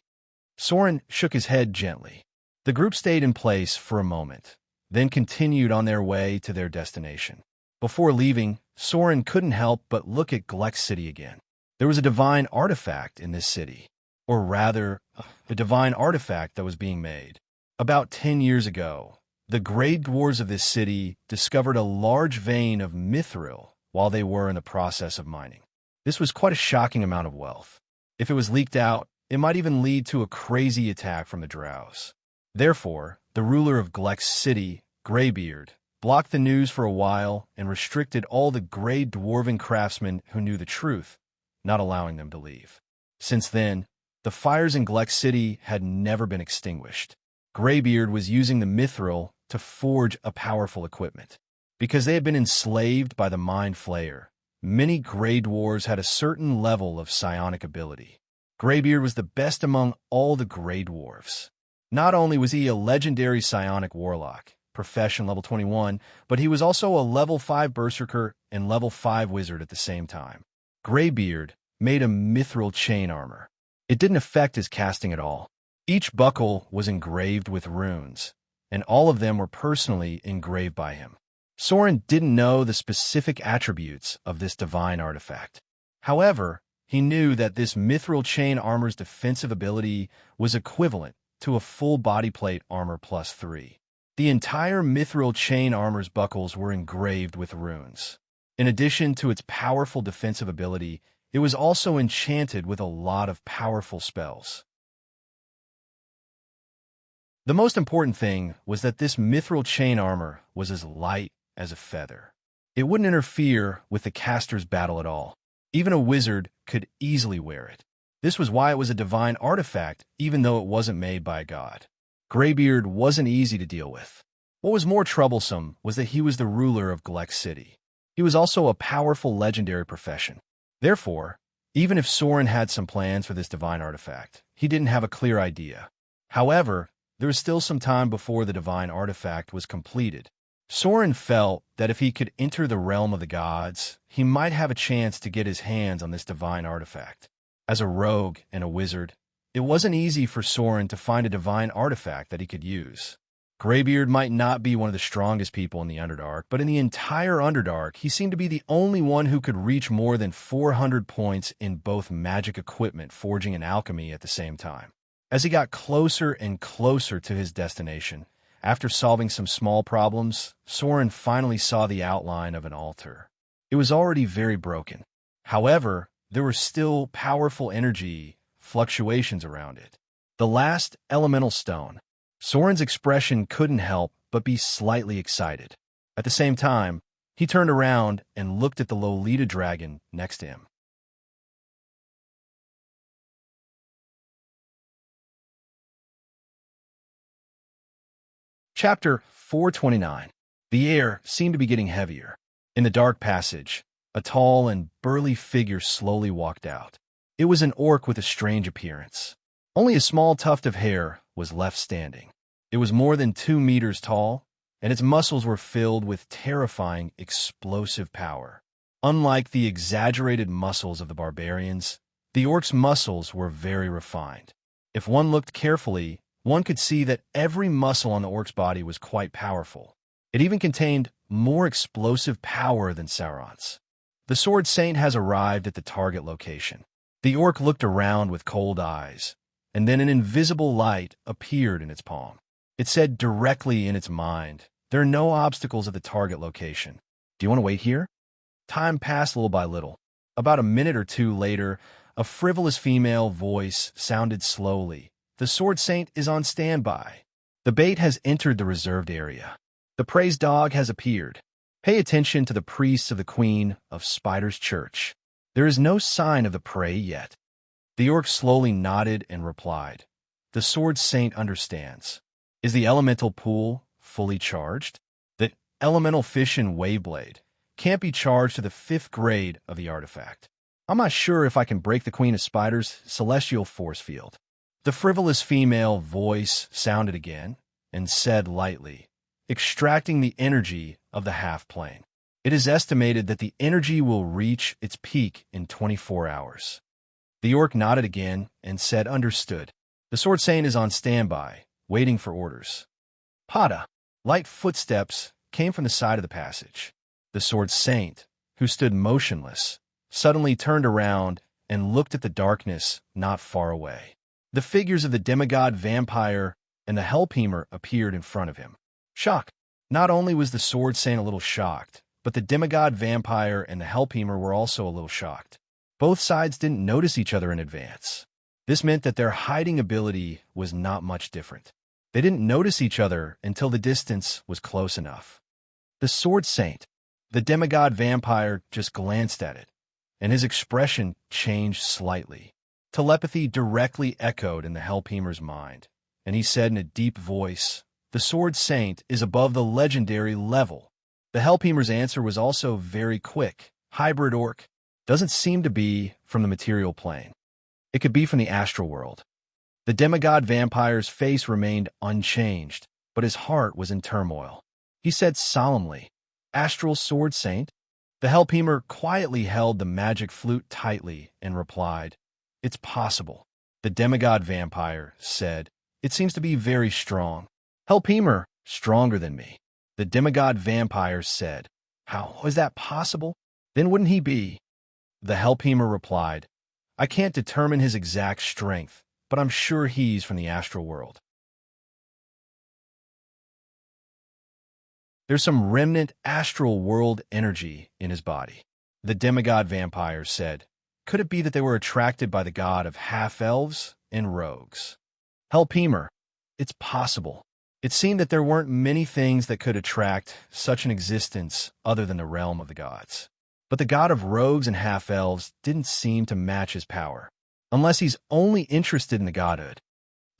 Soren shook his head gently. The group stayed in place for a moment, then continued on their way to their destination. Before leaving, Soren couldn't help but look at Glex City again. There was a divine artifact in this city, or rather, the divine artifact that was being made. About 10 years ago, the gray dwarves of this city discovered a large vein of mithril while they were in the process of mining. This was quite a shocking amount of wealth. If it was leaked out, it might even lead to a crazy attack from the drows. Therefore, the ruler of Glex City, Greybeard, blocked the news for a while and restricted all the gray dwarven craftsmen who knew the truth, not allowing them to leave. Since then, the fires in Glex City had never been extinguished. Greybeard was using the mithril to forge a powerful equipment. Because they had been enslaved by the Mind Flayer, many gray dwarves had a certain level of psionic ability. Greybeard was the best among all the gray dwarves. Not only was he a legendary psionic warlock, profession level 21, but he was also a level 5 berserker and level 5 wizard at the same time. Greybeard made a mithril chain armor. It didn't affect his casting at all. Each buckle was engraved with runes, and all of them were personally engraved by him. Soren didn't know the specific attributes of this divine artifact. However, he knew that this mithril chain armor's defensive ability was equivalent to a full body plate armor plus 3. The entire mithril chain armor's buckles were engraved with runes. In addition to its powerful defensive ability, it was also enchanted with a lot of powerful spells. The most important thing was that this mithril chain armor was as light as a feather. It wouldn't interfere with the caster's battle at all. Even a wizard could easily wear it. This was why it was a divine artifact, even though it wasn't made by a god. Greybeard wasn't easy to deal with. What was more troublesome was that he was the ruler of Glex City. He was also a powerful legendary profession. Therefore, even if Soren had some plans for this divine artifact, he didn't have a clear idea. However, there was still some time before the divine artifact was completed. Soren felt that if he could enter the realm of the gods, he might have a chance to get his hands on this divine artifact. As a rogue and a wizard, it wasn't easy for Soren to find a divine artifact that he could use. Greybeard might not be one of the strongest people in the Underdark, but in the entire Underdark, he seemed to be the only one who could reach more than 400 points in both magic equipment, forging, and alchemy at the same time. As he got closer and closer to his destination, after solving some small problems, Soren finally saw the outline of an altar. It was already very broken. However, there were still powerful energy fluctuations around it. The last elemental stone. Soren's expression couldn't help but be slightly excited. At the same time, he turned around and looked at the Lolita dragon next to him. Chapter 429. The air seemed to be getting heavier. In the dark passage, a tall and burly figure slowly walked out. It was an orc with a strange appearance. Only a small tuft of hair was left standing. It was more than 2 meters tall, and its muscles were filled with terrifying, explosive power. Unlike the exaggerated muscles of the barbarians, the orc's muscles were very refined. If one looked carefully, one could see that every muscle on the orc's body was quite powerful. It even contained more explosive power than Sauron's. The Sword Saint has arrived at the target location. The orc looked around with cold eyes, and then an invisible light appeared in its palm. It said directly in its mind, "There are no obstacles at the target location. Do you want to wait here?" Time passed little by little. About a minute or two later, a frivolous female voice sounded slowly. "The Sword Saint is on standby. The bait has entered the reserved area. The praise dog has appeared. Pay attention to the priests of the Queen of Spiders Church. There is no sign of the prey yet." The orc slowly nodded and replied, "The Sword Saint understands. Is the elemental pool fully charged? The elemental fish in Waveblade can't be charged to the 5th grade of the artifact. I'm not sure if I can break the Queen of Spiders' celestial force field." The frivolous female voice sounded again and said lightly, "Extracting the energy of the half-plane. It is estimated that the energy will reach its peak in 24 hours. The orc nodded again and said, "Understood. The Sword Saint is on standby, waiting for orders." Pada. Light footsteps came from the side of the passage. The Sword Saint, who stood motionless, suddenly turned around and looked at the darkness not far away. The figures of the demigod vampire and the Hellpemer appeared in front of him. Shock. Not only was the Sword Saint a little shocked, but the demigod vampire and the Hellpemer were also a little shocked. Both sides didn't notice each other in advance. This meant that their hiding ability was not much different. They didn't notice each other until the distance was close enough. The Sword Saint, the demigod vampire, just glanced at it, and his expression changed slightly. Telepathy directly echoed in the Hellpemer's mind, and he said in a deep voice, "The Sword Saint is above the legendary level." The Hellpemer's answer was also very quick. "Hybrid orc. Doesn't seem to be from the material plane. It could be from the astral world." The demigod vampire's face remained unchanged, but his heart was in turmoil. He said solemnly, "Astral Sword Saint?" The Hellpemer quietly held the magic flute tightly and replied, "It's possible." The demigod vampire said, "It seems to be very strong." "Hellpemer, stronger than me." The demigod vampire said, "How is that possible? Then wouldn't he be?" The Hellpemer replied, "I can't determine his exact strength, but I'm sure he's from the astral world. There's some remnant astral world energy in his body." The demigod vampire said, "Could it be that they were attracted by the god of half-elves and rogues?" Hellpemer, "It's possible. It seemed that there weren't many things that could attract such an existence other than the realm of the gods. But the god of rogues and half-elves didn't seem to match his power, unless he's only interested in the godhood."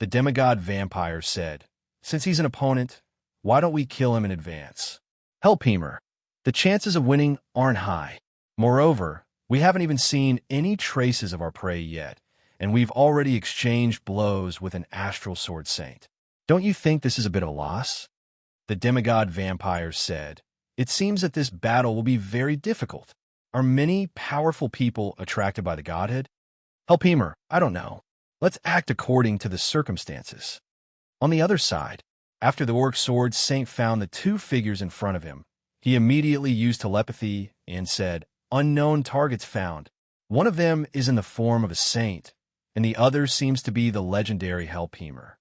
The demigod vampire said, "Since he's an opponent, why don't we kill him in advance?" Hellpemer, "The chances of winning aren't high. Moreover, we haven't even seen any traces of our prey yet, and we've already exchanged blows with an astral Sword Saint. Don't you think this is a bit of a loss?" The demigod vampire said, "It seems that this battle will be very difficult. Are many powerful people attracted by the godhead?" Hellpemer, "I don't know. Let's act according to the circumstances." On the other side, after the orc Sword Saint found the 2 figures in front of him, he immediately used telepathy and said, "Unknown targets found. One of them is in the form of a saint, and the other seems to be the legendary Hellpemer.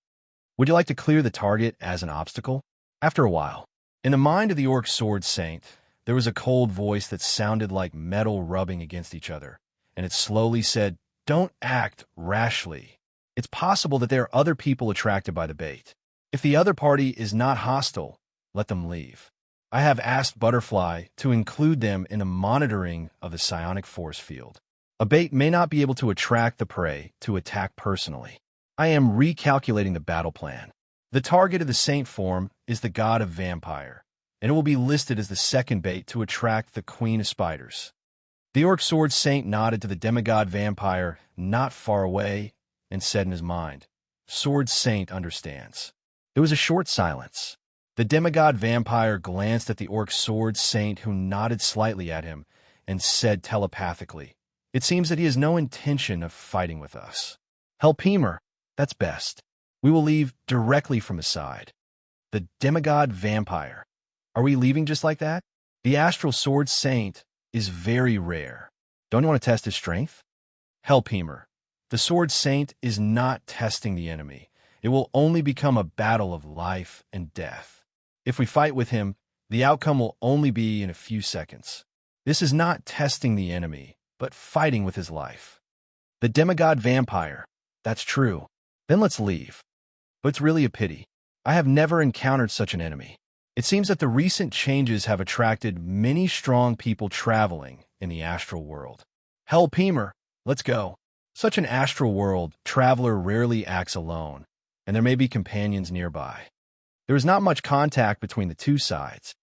Would you like to clear the target as an obstacle?" After a while, in the mind of the orc Sword Saint, there was a cold voice that sounded like metal rubbing against each other, and it slowly said, "Don't act rashly. It's possible that there are other people attracted by the bait. If the other party is not hostile, let them leave. I have asked Butterfly to include them in the monitoring of the psionic force field. A bait may not be able to attract the prey to attack personally. I am recalculating the battle plan. The target of the saint form is the god of vampire, and it will be listed as the second bait to attract the queen of spiders. The orc sword saint nodded to the demigod vampire not far away and said in his mind, "Sword saint understands." There was a short silence. The demigod vampire glanced at the orc sword saint, who nodded slightly at him and said telepathically, "It seems that he has no intention of fighting with us. Help Immerse, that's best. We will leave directly from his side." The demigod vampire. Are we leaving just like that? The astral sword saint is very rare. Don't you want to test his strength? Help Immerse. The sword saint is not testing the enemy. It will only become a battle of life and death. If we fight with him, the outcome will only be in a few seconds. This is not testing the enemy, but fighting with his life. The demigod vampire. That's true. Then let's leave. But it's really a pity. I have never encountered such an enemy. It seems that the recent changes have attracted many strong people traveling in the astral world. Hell, Immerse, let's go. Such an astral world, traveler rarely acts alone, and there may be companions nearby. There is not much contact between the two sides.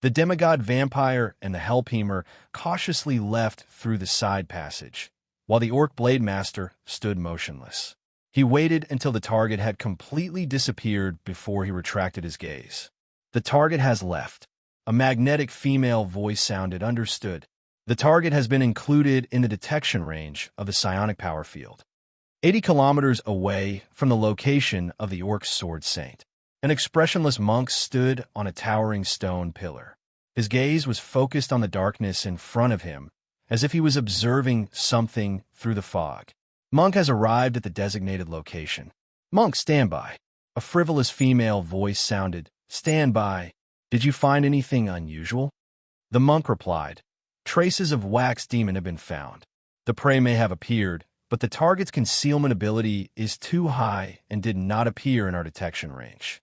The demigod vampire and the Hellpemer cautiously left through the side passage, while the orc blade master stood motionless. He waited until the target had completely disappeared before he retracted his gaze. "The target has left." A magnetic female voice sounded. "Understood. The target has been included in the detection range of the psionic power field. 80 kilometers away from the location of the orc sword saint." An expressionless monk stood on a towering stone pillar. His gaze was focused on the darkness in front of him, as if he was observing something through the fog. "Monk has arrived at the designated location." "Monk, stand by." A frivolous female voice sounded. "Stand by. Did you find anything unusual?" The monk replied, "Traces of wax demon have been found. The prey may have appeared, but the target's concealment ability is too high and did not appear in our detection range."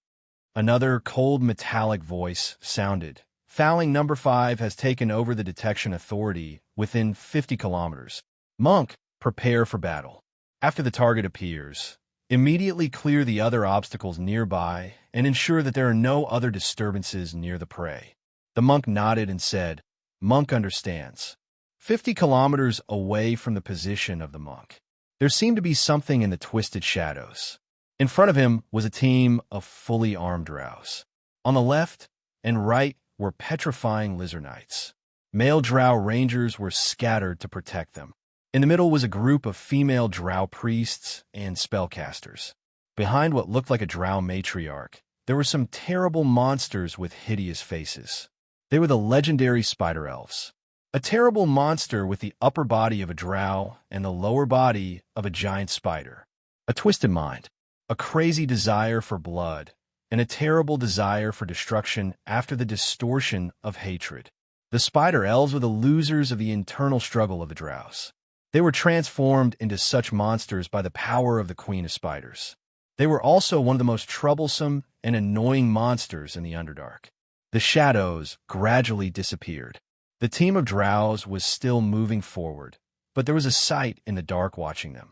Another cold metallic voice sounded. "Fouling number 5 has taken over the detection authority within 50 kilometers. Monk, prepare for battle. After the target appears, immediately clear the other obstacles nearby and ensure that there are no other disturbances near the prey." The monk nodded and said, "Monk understands." 50 kilometers away from the position of the monk, there seemed to be something in the twisted shadows. In front of him was a team of fully armed drows. On the left and right were petrifying lizard knights. Male drow rangers were scattered to protect them. In the middle was a group of female drow priests and spellcasters. Behind what looked like a drow matriarch, there were some terrible monsters with hideous faces. They were the legendary spider elves. A terrible monster with the upper body of a drow and the lower body of a giant spider. A twisted mind, a crazy desire for blood, and a terrible desire for destruction after the distortion of hatred. The spider elves were the losers of the internal struggle of the drows. They were transformed into such monsters by the power of the Queen of Spiders. They were also one of the most troublesome and annoying monsters in the Underdark. The shadows gradually disappeared. The team of drows was still moving forward, but there was a sight in the dark watching them.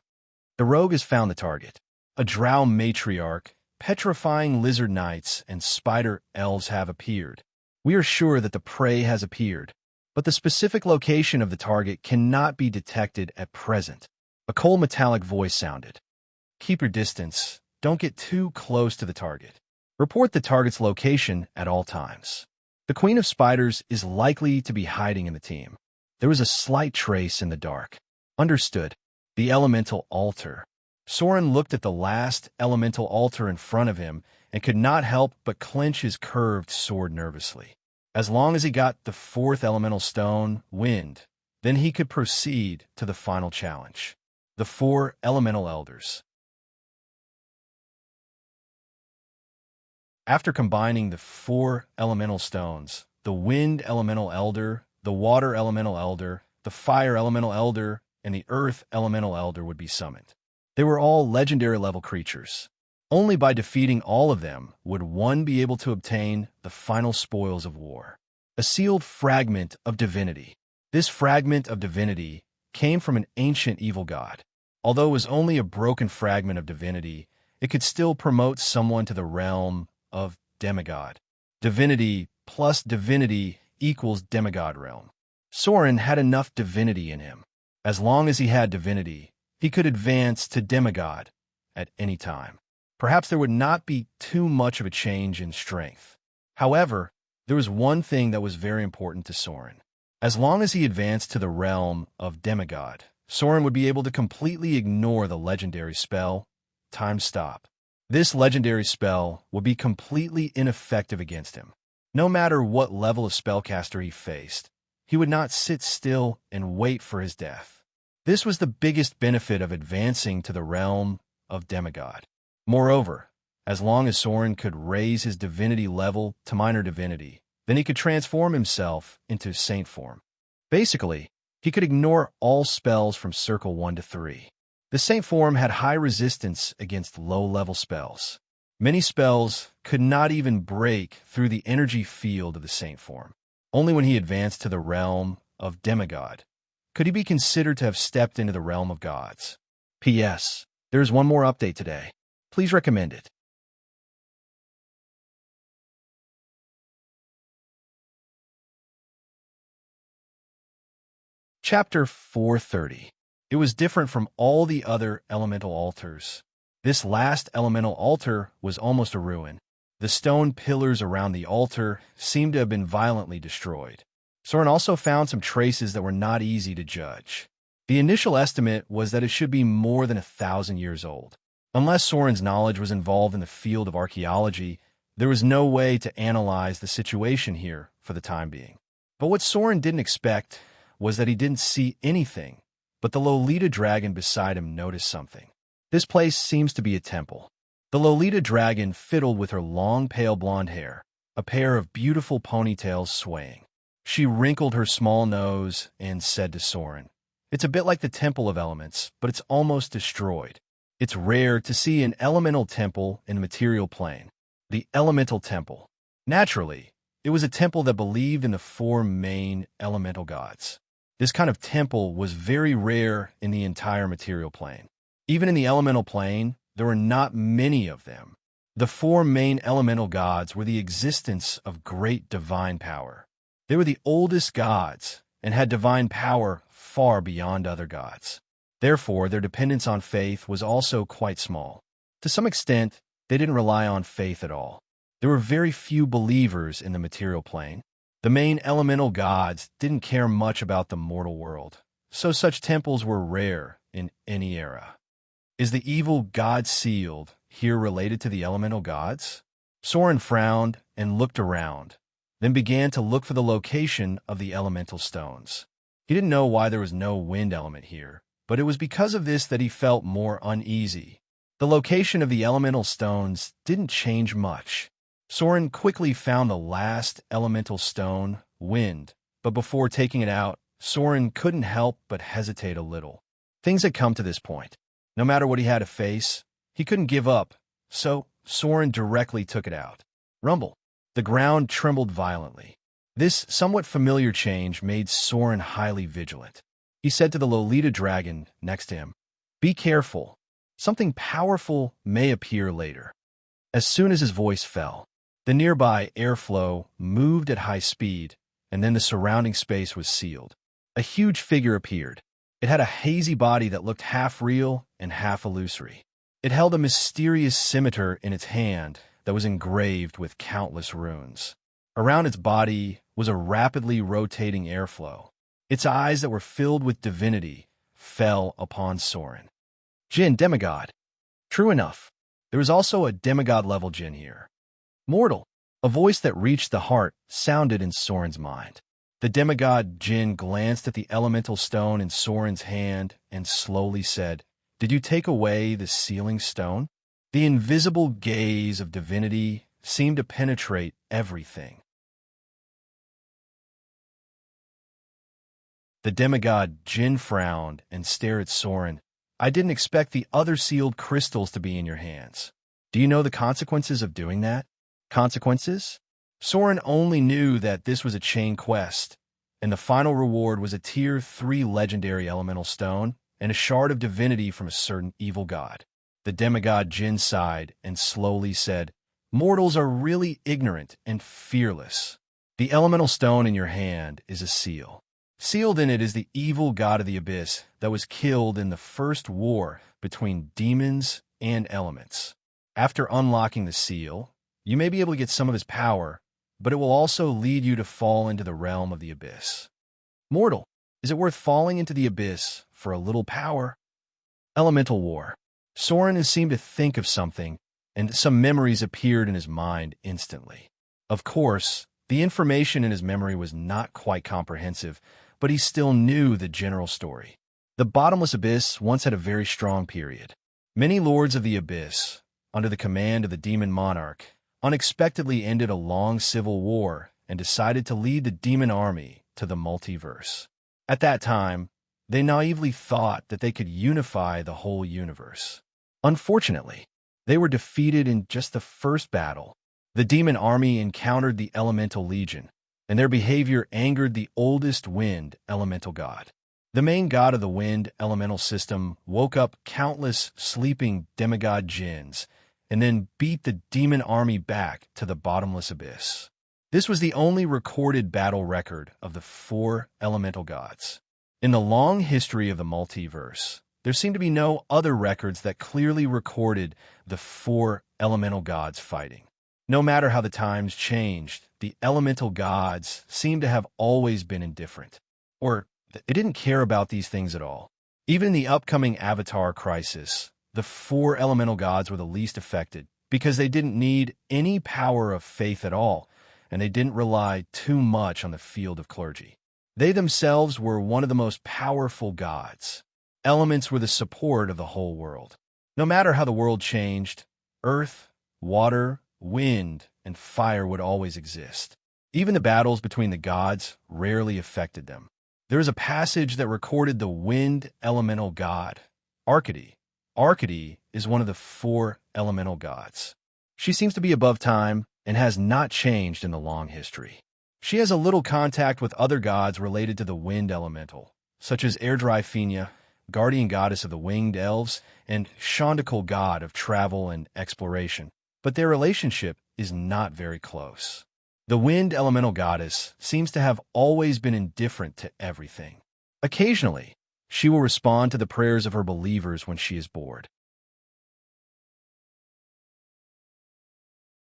The rogue has found the target. A drow matriarch, petrifying lizard knights, and spider elves have appeared. We are sure that the prey has appeared, but the specific location of the target cannot be detected at present. A cold metallic voice sounded. "Keep your distance. Don't get too close to the target. Report the target's location at all times. The Queen of Spiders is likely to be hiding in the team." There was a slight trace in the dark. "Understood." The elemental altar. Soren looked at the last elemental altar in front of him and could not help but clench his curved sword nervously. As long as he got the 4th elemental stone, wind, then he could proceed to the final challenge. The 4 elemental elders. After combining the 4 elemental stones, the wind elemental elder, the water elemental elder, the fire elemental elder, and the earth elemental elder would be summoned. They were all legendary level creatures. Only by defeating all of them would one be able to obtain the final spoils of war. A sealed fragment of divinity. This fragment of divinity came from an ancient evil god. Although it was only a broken fragment of divinity, it could still promote someone to the realm of demigod. Divinity plus divinity equals demigod realm. Soren had enough divinity in him. As long as he had divinity, he could advance to demigod at any time. Perhaps there would not be too much of a change in strength. However, there was one thing that was very important to Soren. As long as he advanced to the realm of demigod, Soren would be able to completely ignore the legendary spell, Time Stop. This legendary spell would be completely ineffective against him. No matter what level of spellcaster he faced, he would not sit still and wait for his death. This was the biggest benefit of advancing to the realm of demigod. Moreover, as long as Soren could raise his divinity level to minor divinity, then he could transform himself into saint form. Basically, he could ignore all spells from Circle 1 to 3. The saint form had high resistance against low-level spells. Many spells could not even break through the energy field of the saint form. Only when he advanced to the realm of demigod could he be considered to have stepped into the realm of gods. P.S. There is one more update today. Please recommend it. Chapter 430. It was different from all the other elemental altars. This last elemental altar was almost a ruin. The stone pillars around the altar seemed to have been violently destroyed. Soren also found some traces that were not easy to judge. The initial estimate was that it should be more than 1,000 years old. Unless Soren's knowledge was involved in the field of archaeology, there was no way to analyze the situation here for the time being. But what Soren didn't expect was that he didn't see anything, but the Lolita dragon beside him noticed something. This place seems to be a temple. The Lolita dragon fiddled with her long pale blonde hair, a pair of beautiful ponytails swaying. She wrinkled her small nose and said to Soren, "It's a bit like the Temple of Elements, but it's almost destroyed. It's rare to see an elemental temple in the material plane. The Elemental Temple. Naturally, it was a temple that believed in the 4 main elemental gods. This kind of temple was very rare in the entire material plane. Even in the elemental plane, there were not many of them. The 4 main elemental gods were the existence of great divine power. They were the oldest gods and had divine power far beyond other gods. Therefore, their dependence on faith was also quite small. To some extent, they didn't rely on faith at all. There were very few believers in the material plane. The main elemental gods didn't care much about the mortal world, so such temples were rare in any era. Is the evil god sealed here related to the elemental gods? Soren frowned and looked around, then began to look for the location of the elemental stones. He didn't know why there was no wind element here, but it was because of this that he felt more uneasy. The location of the elemental stones didn't change much. Soren quickly found the last elemental stone, wind, but before taking it out, Soren couldn't help but hesitate a little. Things had come to this point. No matter what he had to face, he couldn't give up, so Soren directly took it out. Rumble. The ground trembled violently. This somewhat familiar change made Soren highly vigilant. He said to the Lolita dragon next to him, "Be careful. Something powerful may appear later." As soon as his voice fell, the nearby airflow moved at high speed, and then the surrounding space was sealed. A huge figure appeared. It had a hazy body that looked half real and half illusory. It held a mysterious scimitar in its hand that was engraved with countless runes. Around its body was a rapidly rotating airflow. Its eyes that were filled with divinity fell upon Soren. Jinn, demigod. True enough, there was also a demigod-level Jinn here. Mortal. A voice that reached the heart sounded in Soren's mind. The demigod Jinn glanced at the elemental stone in Soren's hand and slowly said, "Did you take away the sealing stone?" The invisible gaze of divinity seemed to penetrate everything. The demigod Jinn frowned and stared at Soren. "I didn't expect the other sealed crystals to be in your hands. Do you know the consequences of doing that?" Consequences? Soren only knew that this was a chain quest, and the final reward was a Tier 3 legendary elemental stone and a shard of divinity from a certain evil god. The demigod Jin sighed and slowly said, "Mortals are really ignorant and fearless. The elemental stone in your hand is a seal. Sealed in it is the evil god of the abyss that was killed in the first war between demons and elements. After unlocking the seal, you may be able to get some of his power, but it will also lead you to fall into the realm of the abyss. Mortal, is it worth falling into the abyss for a little power?" Elemental war. Soren seemed to think of something, and some memories appeared in his mind instantly. Of course, the information in his memory was not quite comprehensive, but he still knew the general story. The bottomless abyss once had a very strong period. Many lords of the abyss, under the command of the demon monarch, unexpectedly ended a long civil war and decided to lead the demon army to the multiverse. At that time, they naively thought that they could unify the whole universe. Unfortunately, they were defeated in just the first battle. The demon army encountered the elemental legion, and their behavior angered the oldest wind elemental god. The main god of the wind elemental system woke up countless sleeping demigod Jins and then beat the demon army back to the bottomless abyss. This was the only recorded battle record of the 4 elemental gods. In the long history of the multiverse, there seemed to be no other records that clearly recorded the 4 elemental gods fighting. No matter how the times changed, the elemental gods seemed to have always been indifferent, or they didn't care about these things at all. Even in the upcoming Avatar crisis, the 4 elemental gods were the least affected because they didn't need any power of faith at all, and they didn't rely too much on the field of clergy. They themselves were one of the most powerful gods. Elements were the support of the whole world. No matter how the world changed, earth, water, wind, and fire would always exist. Even the battles between the gods rarely affected them. There is a passage that recorded the wind elemental god, Arcady. Arcady is one of the 4 elemental gods. She seems to be above time and has not changed in the long history. She has a little contact with other gods related to the wind elemental, such as Airdryphenia, guardian goddess of the winged elves, and Chandical god of travel and exploration, but their relationship is not very close. The wind elemental goddess seems to have always been indifferent to everything. Occasionally, she will respond to the prayers of her believers when she is bored.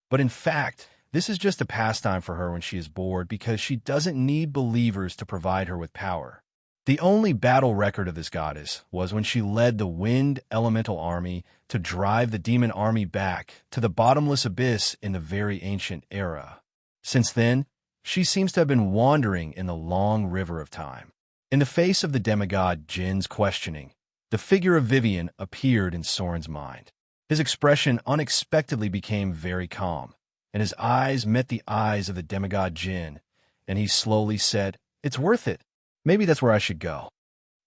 But in fact, this is just a pastime for her when she is bored because she doesn't need believers to provide her with power. The only battle record of this goddess was when she led the wind elemental army to drive the demon army back to the bottomless abyss in the very ancient era. Since then, she seems to have been wandering in the long river of time. In the face of the demigod Jin's questioning, the figure of Vivian appeared in Soren's mind. His expression unexpectedly became very calm, and his eyes met the eyes of the demigod Jin, and he slowly said, "It's worth it. Maybe that's where I should go.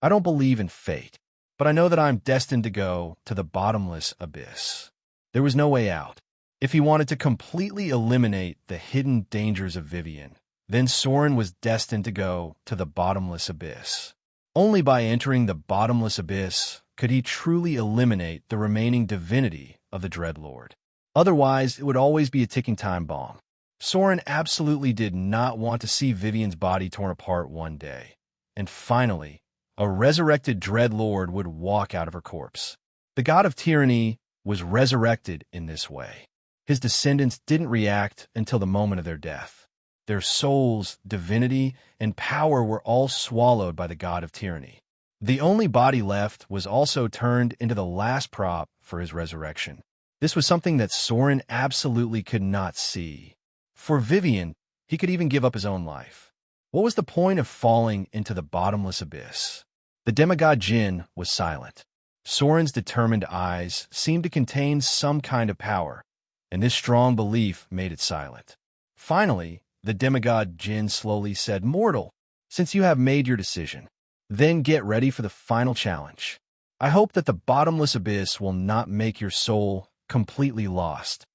I don't believe in fate, but I know that I'm destined to go to the bottomless abyss." There was no way out. If he wanted to completely eliminate the hidden dangers of Vivian, then Soren was destined to go to the bottomless abyss. Only by entering the bottomless abyss could he truly eliminate the remaining divinity of the Dreadlord. Otherwise, it would always be a ticking time bomb. Soren absolutely did not want to see Vivian's body torn apart one day. And finally, a resurrected Dreadlord would walk out of her corpse. The god of tyranny was resurrected in this way. His descendants didn't react until the moment of their death. Their souls, divinity, and power were all swallowed by the god of tyranny. The only body left was also turned into the last prop for his resurrection. This was something that Soren absolutely could not see. For Vivian, he could even give up his own life. What was the point of falling into the bottomless abyss? The demigod Jin was silent. Soren's determined eyes seemed to contain some kind of power, and this strong belief made it silent. Finally, the demigod Jin slowly said, "Mortal, since you have made your decision, then get ready for the final challenge. I hope that the bottomless abyss will not make your soul completely lost."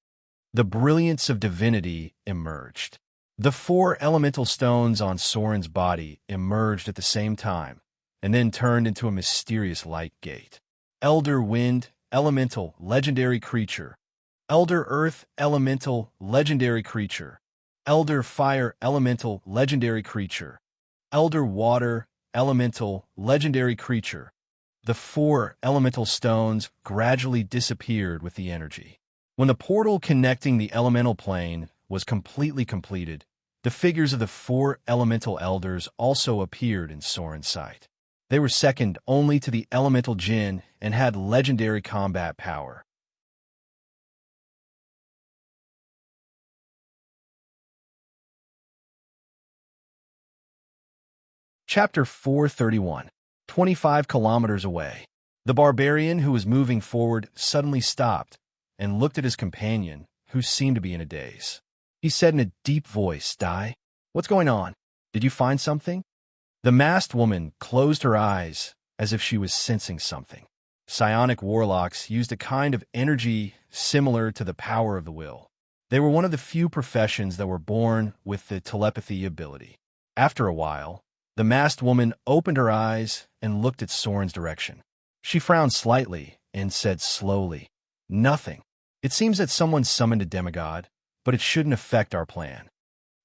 The brilliance of divinity emerged. The 4 elemental stones on Soren's body emerged at the same time, and then turned into a mysterious light gate. Elder Wind, Elemental, Legendary Creature. Elder Earth, Elemental, Legendary Creature. Elder Fire, Elemental, Legendary Creature. Elder Water, Elemental, Legendary Creature. The 4 elemental stones gradually disappeared with the energy. When the portal connecting the elemental plane was completely completed, the figures of the 4 elemental elders also appeared in Soren's sight. They were second only to the elemental Jinn and had legendary combat power. Chapter 431. 25 kilometers away. The barbarian who was moving forward suddenly stopped and looked at his companion, who seemed to be in a daze. He said in a deep voice, "Dai, what's going on? Did you find something?" The masked woman closed her eyes as if she was sensing something. Psionic warlocks used a kind of energy similar to the power of the will. They were one of the few professions that were born with the telepathy ability. After a while, the masked woman opened her eyes and looked at Soren's direction. She frowned slightly and said slowly, "Nothing. It seems that someone summoned a demigod, but it shouldn't affect our plan."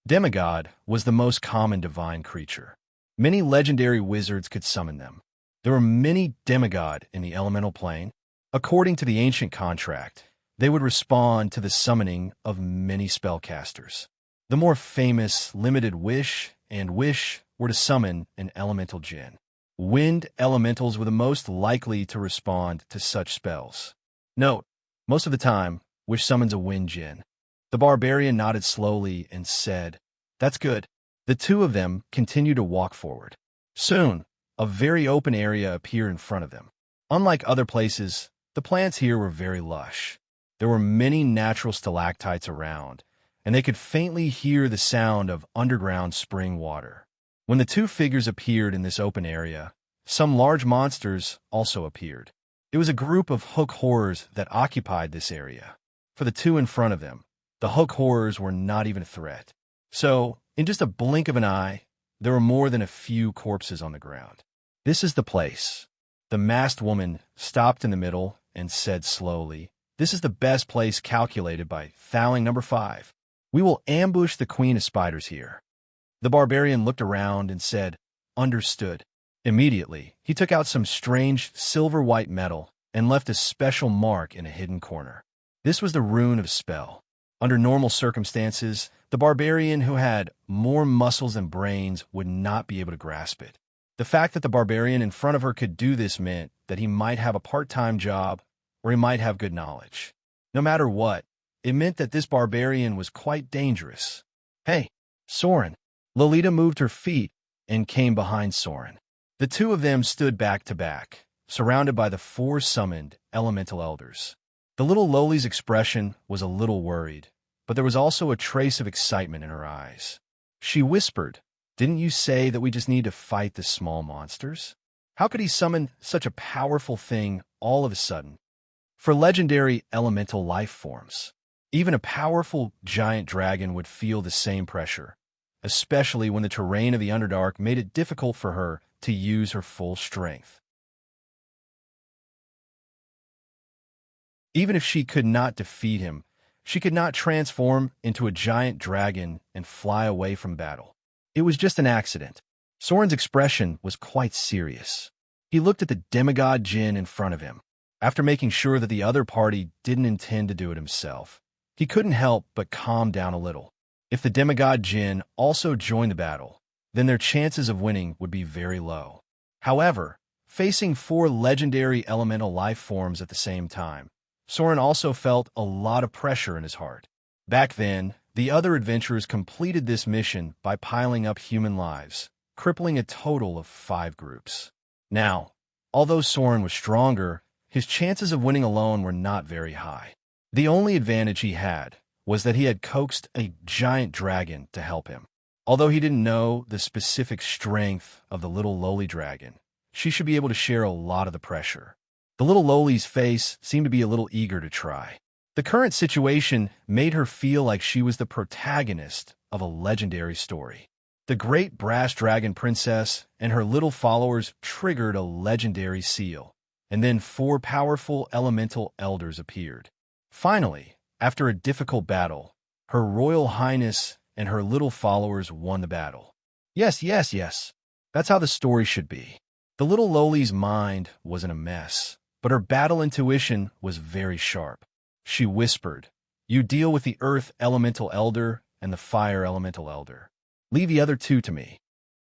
Demigod was the most common divine creature. Many legendary wizards could summon them. There were many demigod in the elemental plane. According to the ancient contract, they would respond to the summoning of many spellcasters. The more famous limited Wish and Wish were to summon an elemental Jinn. Wind elementals were the most likely to respond to such spells. Note, most of the time, Wish summons a wind Jinn. The barbarian nodded slowly and said, "That's good." The two of them continued to walk forward. Soon, a very open area appeared in front of them. Unlike other places, the plants here were very lush. There were many natural stalactites around, and they could faintly hear the sound of underground spring water. When the two figures appeared in this open area, some large monsters also appeared. It was a group of hook horrors that occupied this area. For the two in front of them, the hook horrors were not even a threat. So, in just a blink of an eye, there were more than a few corpses on the ground. "This is the place." The masked woman stopped in the middle and said slowly, "This is the best place calculated by Thowling number 5. We will ambush the Queen of Spiders here." The barbarian looked around and said, "Understood." Immediately, he took out some strange silver-white metal and left a special mark in a hidden corner. This was the rune of spell. Under normal circumstances, the barbarian who had more muscles than brains would not be able to grasp it. The fact that the barbarian in front of her could do this meant that he might have a part-time job or he might have good knowledge. No matter what, it meant that this barbarian was quite dangerous. "Hey, Soren." Lolita moved her feet and came behind Soren. The two of them stood back to back, surrounded by the 4 summoned elemental elders. The little Loli's expression was a little worried, but there was also a trace of excitement in her eyes. She whispered, "Didn't you say that we just need to fight the small monsters? How could he summon such a powerful thing all of a sudden?" For legendary elemental life forms, even a powerful giant dragon would feel the same pressure, especially when the terrain of the Underdark made it difficult for her to use her full strength. Even if she could not defeat him, she could not transform into a giant dragon and fly away from battle. It was just an accident. Soren's expression was quite serious. He looked at the demigod Jinn in front of him. After making sure that the other party didn't intend to do it himself, he couldn't help but calm down a little. If the demigod Jinn also joined the battle, then their chances of winning would be very low. However, facing 4 legendary elemental life forms at the same time, Soren also felt a lot of pressure in his heart. Back then, the other adventurers completed this mission by piling up human lives, crippling a total of 5 groups. Now, although Soren was stronger, his chances of winning alone were not very high. The only advantage he had was that he had coaxed a giant dragon to help him. Although he didn't know the specific strength of the little lowly dragon, she should be able to share a lot of the pressure. The little lowly's face seemed to be a little eager to try. The current situation made her feel like she was the protagonist of a legendary story. The great brass dragon princess and her little followers triggered a legendary seal, and then 4 powerful elemental elders appeared. Finally, after a difficult battle, Her Royal Highness and her little followers won the battle. Yes, yes, yes. That's how the story should be. The little Loli's mind was in a mess, but her battle intuition was very sharp. She whispered, "You deal with the Earth Elemental Elder and the Fire Elemental Elder. Leave the other two to me."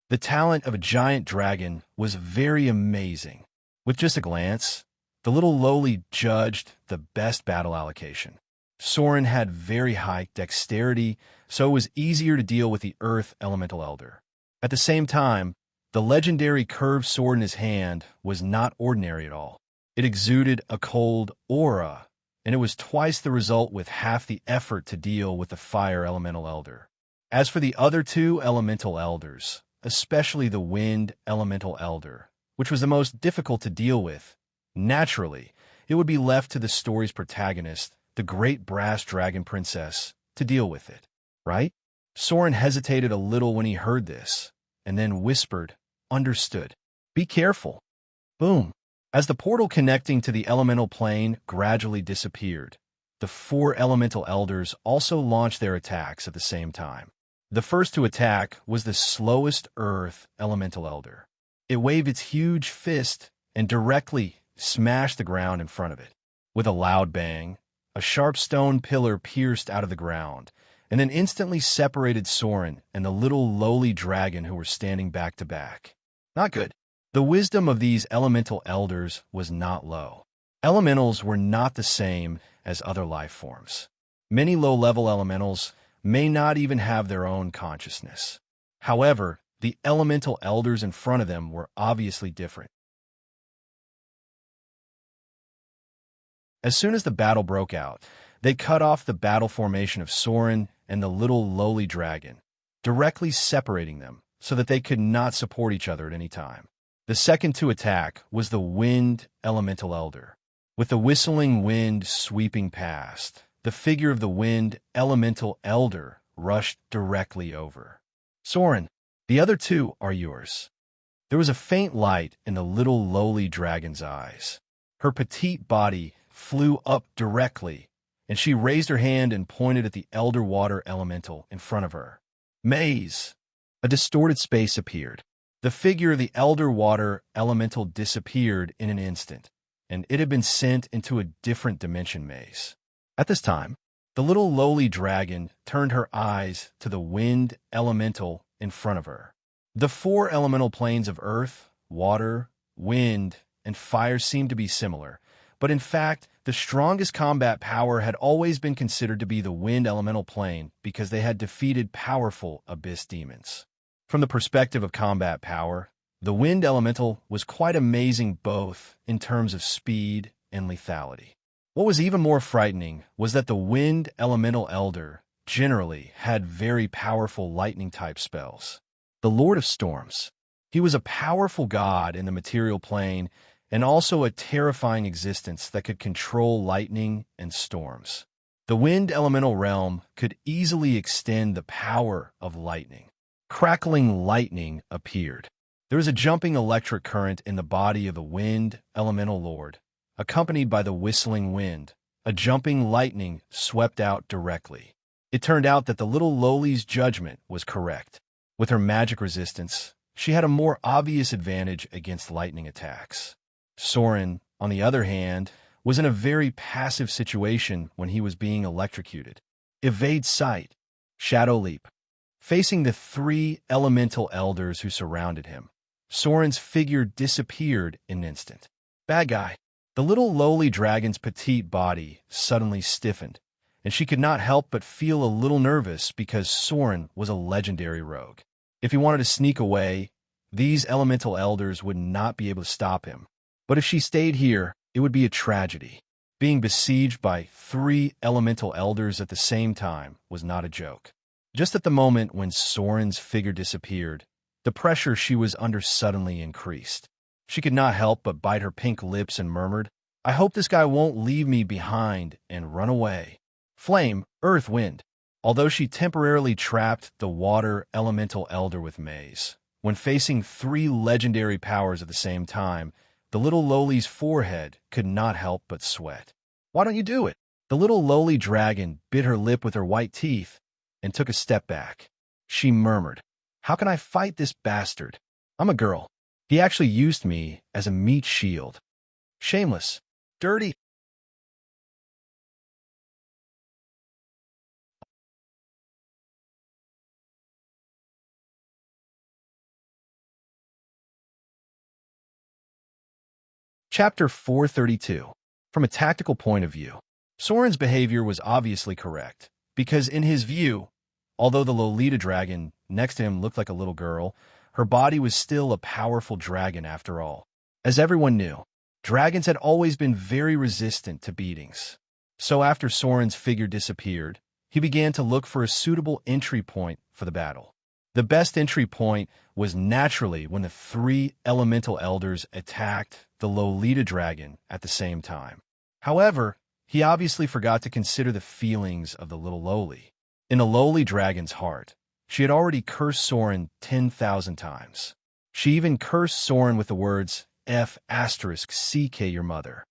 The talent of a giant dragon was very amazing. With just a glance, the little Loli judged the best battle allocation. Soren had very high dexterity, so it was easier to deal with the Earth Elemental Elder. At the same time, the legendary curved sword in his hand was not ordinary at all. It exuded a cold aura, and it was twice the result with half the effort to deal with the Fire Elemental Elder. As for the other 2 Elemental Elders, especially the Wind Elemental Elder, which was the most difficult to deal with, naturally, it would be left to the story's protagonist, the Great Brass Dragon Princess, to deal with it, right? Soren hesitated a little when he heard this, and then whispered, "Understood. Be careful." Boom. As the portal connecting to the elemental plane gradually disappeared, the 4 elemental elders also launched their attacks at the same time. The first to attack was the slowest Earth Elemental Elder. It waved its huge fist and directly smashed the ground in front of it. With a loud bang, a sharp stone pillar pierced out of the ground, and then instantly separated Soren and the little lowly dragon who were standing back to back. Not good. The wisdom of these elemental elders was not low. Elementals were not the same as other life forms. Many low-level elementals may not even have their own consciousness. However, the elemental elders in front of them were obviously different. As soon as the battle broke out, they cut off the battle formation of Soren and the little lowly dragon, directly separating them so that they could not support each other at any time. The second to attack was the Wind Elemental Elder. With the whistling wind sweeping past, the figure of the Wind Elemental Elder rushed directly over. "Soren, the other 2 are yours." There was a faint light in the little lowly dragon's eyes. Her petite body flew up directly, and she raised her hand and pointed at the Elder Water Elemental in front of her. Maze! A distorted space appeared. The figure of the Elder Water Elemental disappeared in an instant, and it had been sent into a different dimension maze. At this time, the little lowly dragon turned her eyes to the Wind Elemental in front of her. The 4 elemental planes of earth, water, wind, and fire seemed to be similar, but in fact, the strongest combat power had always been considered to be the Wind Elemental Plane because they had defeated powerful Abyss demons. From the perspective of combat power, the Wind Elemental was quite amazing both in terms of speed and lethality. What was even more frightening was that the Wind Elemental Elder generally had very powerful lightning-type spells. The Lord of Storms. He was a powerful god in the material plane and also a terrifying existence that could control lightning and storms. The Wind Elemental Realm could easily extend the power of lightning. Crackling lightning appeared. There was a jumping electric current in the body of the Wind Elemental Lord, accompanied by the whistling wind. A jumping lightning swept out directly. It turned out that the little Loli's judgment was correct. With her magic resistance, she had a more obvious advantage against lightning attacks. Soren, on the other hand, was in a very passive situation when he was being electrocuted. Evade sight. Shadow leap. Facing the 3 elemental elders who surrounded him, Soren's figure disappeared in an instant. Bad guy. The little lowly dragon's petite body suddenly stiffened, and she could not help but feel a little nervous because Soren was a legendary rogue. If he wanted to sneak away, these elemental elders would not be able to stop him. But if she stayed here, it would be a tragedy. Being besieged by 3 elemental elders at the same time was not a joke. Just at the moment when Soren's figure disappeared, the pressure she was under suddenly increased. She could not help but bite her pink lips and murmured, "I hope this guy won't leave me behind and run away." Flame, earth, wind. Although she temporarily trapped the water elemental elder with maze, when facing 3 legendary powers at the same time, The little lowly's forehead could not help but sweat. "Why don't you do it?" The little lowly dragon bit her lip with her white teeth and took a step back. She murmured, "How can I fight this bastard? I'm a girl. He actually used me as a meat shield. Shameless. Dirty." Chapter 432. From a tactical point of view, Soren's behavior was obviously correct, because in his view, although the Lolita dragon next to him looked like a little girl, her body was still a powerful dragon after all. As everyone knew, dragons had always been very resistant to beatings. So after Soren's figure disappeared, he began to look for a suitable entry point for the battle. The best entry point was naturally when the three elemental elders attacked the Lolita dragon at the same time. However, he obviously forgot to consider the feelings of the little Lowly. In the Lowly dragon's heart, she had already cursed Soren 10,000 times. She even cursed Soren with the words, F***CK your mother.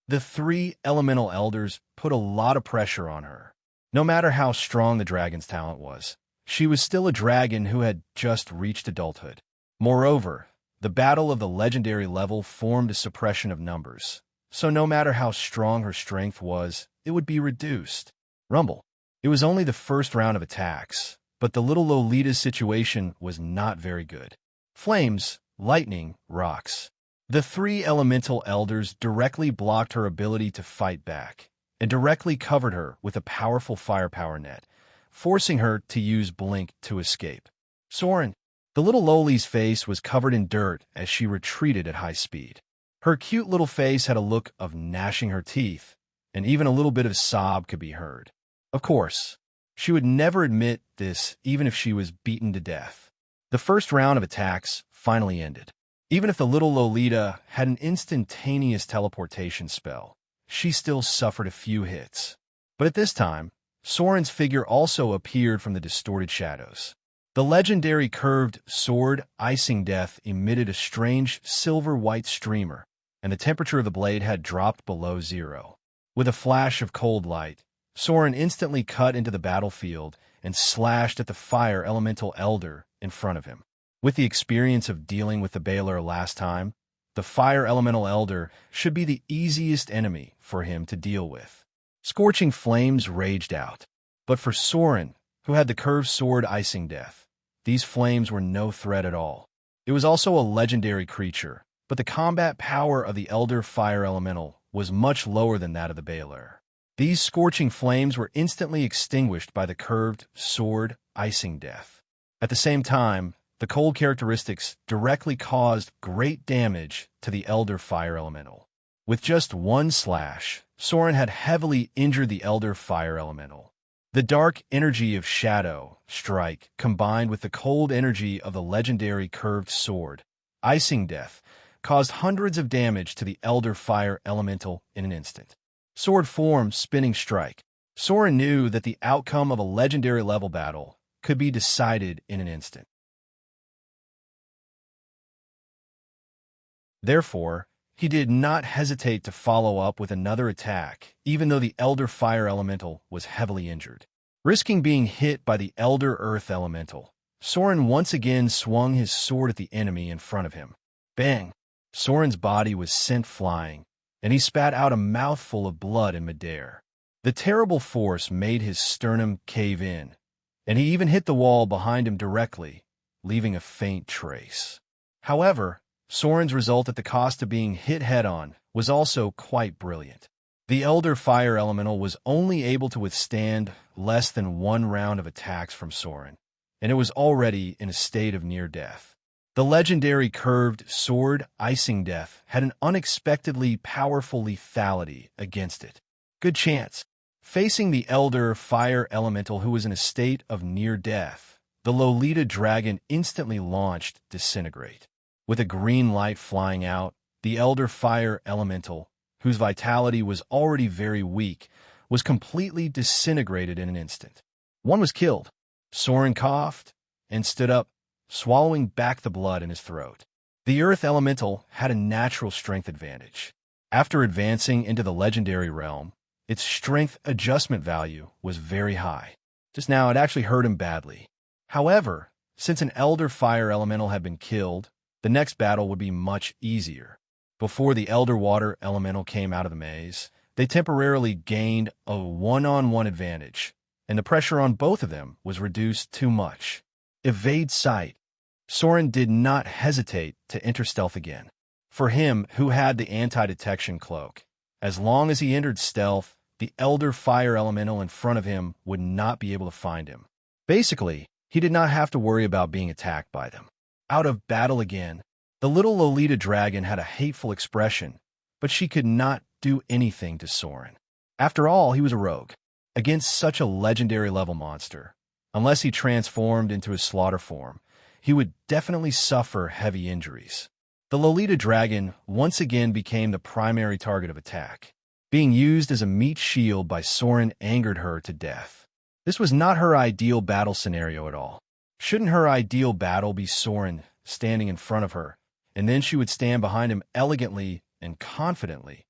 The three elemental elders put a lot of pressure on her. No matter how strong the dragon's talent was, she was still a dragon who had just reached adulthood. Moreover, the battle of the legendary level formed a suppression of numbers, so no matter how strong her strength was, it would be reduced. Rumble. It was only the first round of attacks, but the little Lolita's situation was not very good. Flames, lightning, rocks. The three elemental elders directly blocked her ability to fight back, and directly covered her with a powerful firepower net, forcing her to use Blink to escape. Soren. The little Lowly's face was covered in dirt as she retreated at high speed. Her cute little face had a look of gnashing her teeth, and even a little bit of sob could be heard. Of course, she would never admit this even if she was beaten to death. The first round of attacks finally ended. Even if the little Lolita had an instantaneous teleportation spell, she still suffered a few hits. But at this time, Soren's figure also appeared from the distorted shadows. The legendary curved sword, Icing Death, emitted a strange silver-white streamer, and the temperature of the blade had dropped below zero. With a flash of cold light, Soren instantly cut into the battlefield and slashed at the fire elemental elder in front of him. With the experience of dealing with the Baylor last time, the fire elemental elder should be the easiest enemy for him to deal with. Scorching flames raged out, but for Soren, who had the curved sword Icing Death, these flames were no threat at all. It was also a legendary creature, but the combat power of the Elder Fire Elemental was much lower than that of the Baylor. These scorching flames were instantly extinguished by the curved sword Icing Death. At the same time, the cold characteristics directly caused great damage to the Elder Fire Elemental. With just one slash, Soren had heavily injured the Elder Fire Elemental. The dark energy of Shadow Strike, combined with the cold energy of the legendary curved sword, Icing Death, caused hundreds of damage to the Elder Fire Elemental in an instant. Sword form Spinning Strike. Soren knew that the outcome of a legendary level battle could be decided in an instant. Therefore, he did not hesitate to follow up with another attack, even though the Elder Fire Elemental was heavily injured. Risking being hit by the Elder Earth Elemental, Soren once again swung his sword at the enemy in front of him. Bang! Soren's body was sent flying, and he spat out a mouthful of blood in midair. The terrible force made his sternum cave in, and he even hit the wall behind him directly, leaving a faint trace. However, Soren's result at the cost of being hit head-on was also quite brilliant. The Elder Fire Elemental was only able to withstand less than one round of attacks from Soren, and it was already in a state of near death. The legendary curved sword Icing Death had an unexpectedly powerful lethality against it. Good chance. Facing the Elder Fire Elemental who was in a state of near death, the Lolita dragon instantly launched Disintegrate. With a green light flying out, the Elder Fire Elemental, whose vitality was already very weak, was completely disintegrated in an instant. One was killed. Soren coughed and stood up, swallowing back the blood in his throat. The Earth Elemental had a natural strength advantage. After advancing into the legendary realm, its strength adjustment value was very high. Just now, it actually hurt him badly. However, since an Elder Fire Elemental had been killed, the next battle would be much easier. Before the Elder Water Elemental came out of the maze, they temporarily gained a one-on-one advantage, and the pressure on both of them was reduced too much. Evade sight. Soren did not hesitate to enter stealth again. For him, who had the anti-detection cloak, as long as he entered stealth, the Elder Fire Elemental in front of him would not be able to find him. Basically, he did not have to worry about being attacked by them. Out of battle again, the little Lolita dragon had a hateful expression, but she could not do anything to Soren. After all, he was a rogue. Against such a legendary level monster, unless he transformed into his slaughter form, he would definitely suffer heavy injuries. The Lolita dragon once again became the primary target of attack. Being used as a meat shield by Soren angered her to death. This was not her ideal battle scenario at all. Shouldn't her ideal battle be Soren standing in front of her, and then she would stand behind him elegantly and confidently,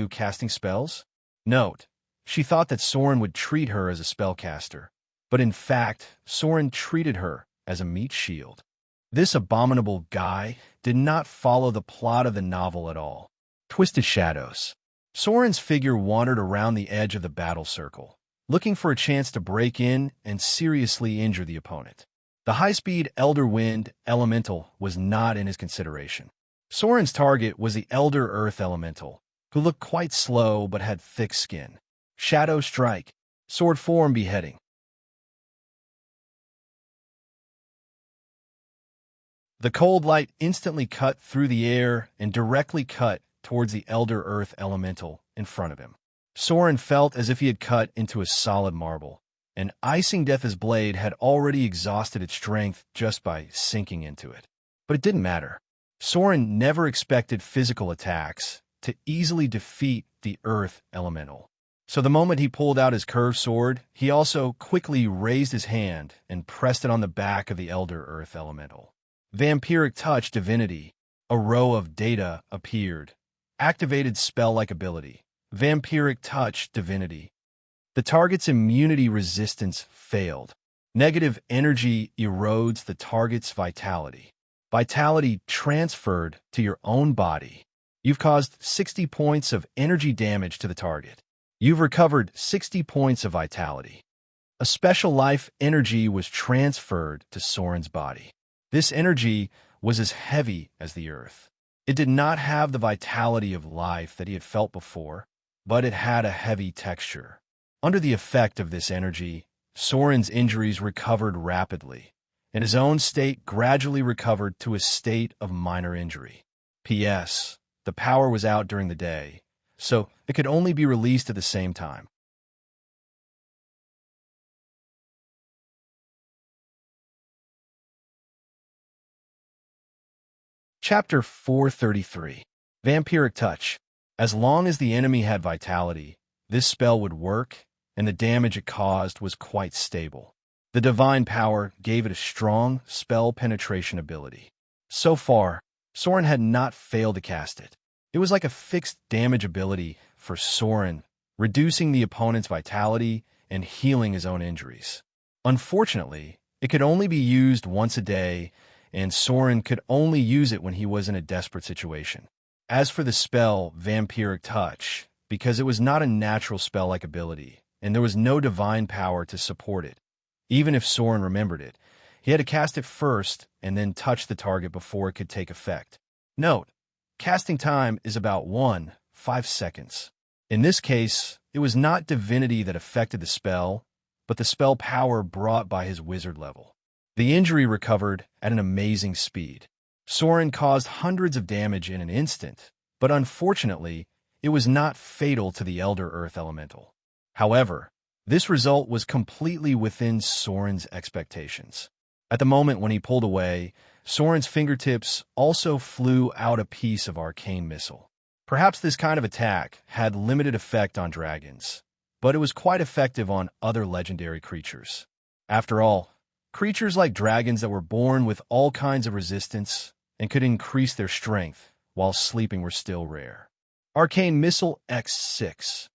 casting spells? Note, she thought that Soren would treat her as a spellcaster, but in fact, Soren treated her as a meat shield. This abominable guy did not follow the plot of the novel at all. Twisted Shadows. Soren's figure wandered around the edge of the battle circle, looking for a chance to break in and seriously injure the opponent. The high-speed Elder Wind Elemental was not in his consideration. Soren's target was the Elder Earth Elemental, who looked quite slow but had thick skin. Shadow Strike. Sword form Beheading. The cold light instantly cut through the air and directly cut towards the Elder Earth Elemental in front of him. Soren felt as if he had cut into a solid marble, and icing Death's blade had already exhausted its strength just by sinking into it. But it didn't matter. Soren never expected physical attacks to easily defeat the Earth Elemental. So the moment he pulled out his curved sword, he also quickly raised his hand and pressed it on the back of the Elder Earth Elemental. Vampiric Touch Divinity. A row of data appeared. Activated spell-like ability. Vampiric Touch Divinity. The target's immunity resistance failed. Negative energy erodes the target's vitality. Vitality transferred to your own body. You've caused 60 points of energy damage to the target. You've recovered 60 points of vitality. A special life energy was transferred to Soren's body. This energy was as heavy as the earth. It did not have the vitality of life that he had felt before, but it had a heavy texture. Under the effect of this energy, Soren's injuries recovered rapidly, and his own state gradually recovered to a state of minor injury. P.S. The power was out during the day, so it could only be released at the same time. Chapter 433. Vampiric Touch. As long as the enemy had vitality, this spell would work, and the damage it caused was quite stable. The divine power gave it a strong spell penetration ability. So far, Soren had not failed to cast it. It was like a fixed damage ability for Soren, reducing the opponent's vitality and healing his own injuries. Unfortunately, it could only be used once a day, and Soren could only use it when he was in a desperate situation. As for the spell Vampiric Touch, because it was not a natural spell-like ability, and there was no divine power to support it, even if Soren remembered it, he had to cast it first and then touch the target before it could take effect. Note, casting time is about 5 seconds. In this case, it was not divinity that affected the spell, but the spell power brought by his wizard level. The injury recovered at an amazing speed. Soren caused hundreds of damage in an instant, but unfortunately, it was not fatal to the Elder Earth Elemental. However, this result was completely within Soren's expectations. At the moment when he pulled away, Soren's fingertips also flew out a piece of arcane missile. Perhaps this kind of attack had limited effect on dragons, but it was quite effective on other legendary creatures. After all, Creatures like dragons that were born with all kinds of resistance and could increase their strength while sleeping were still rare. Arcane Missile X6.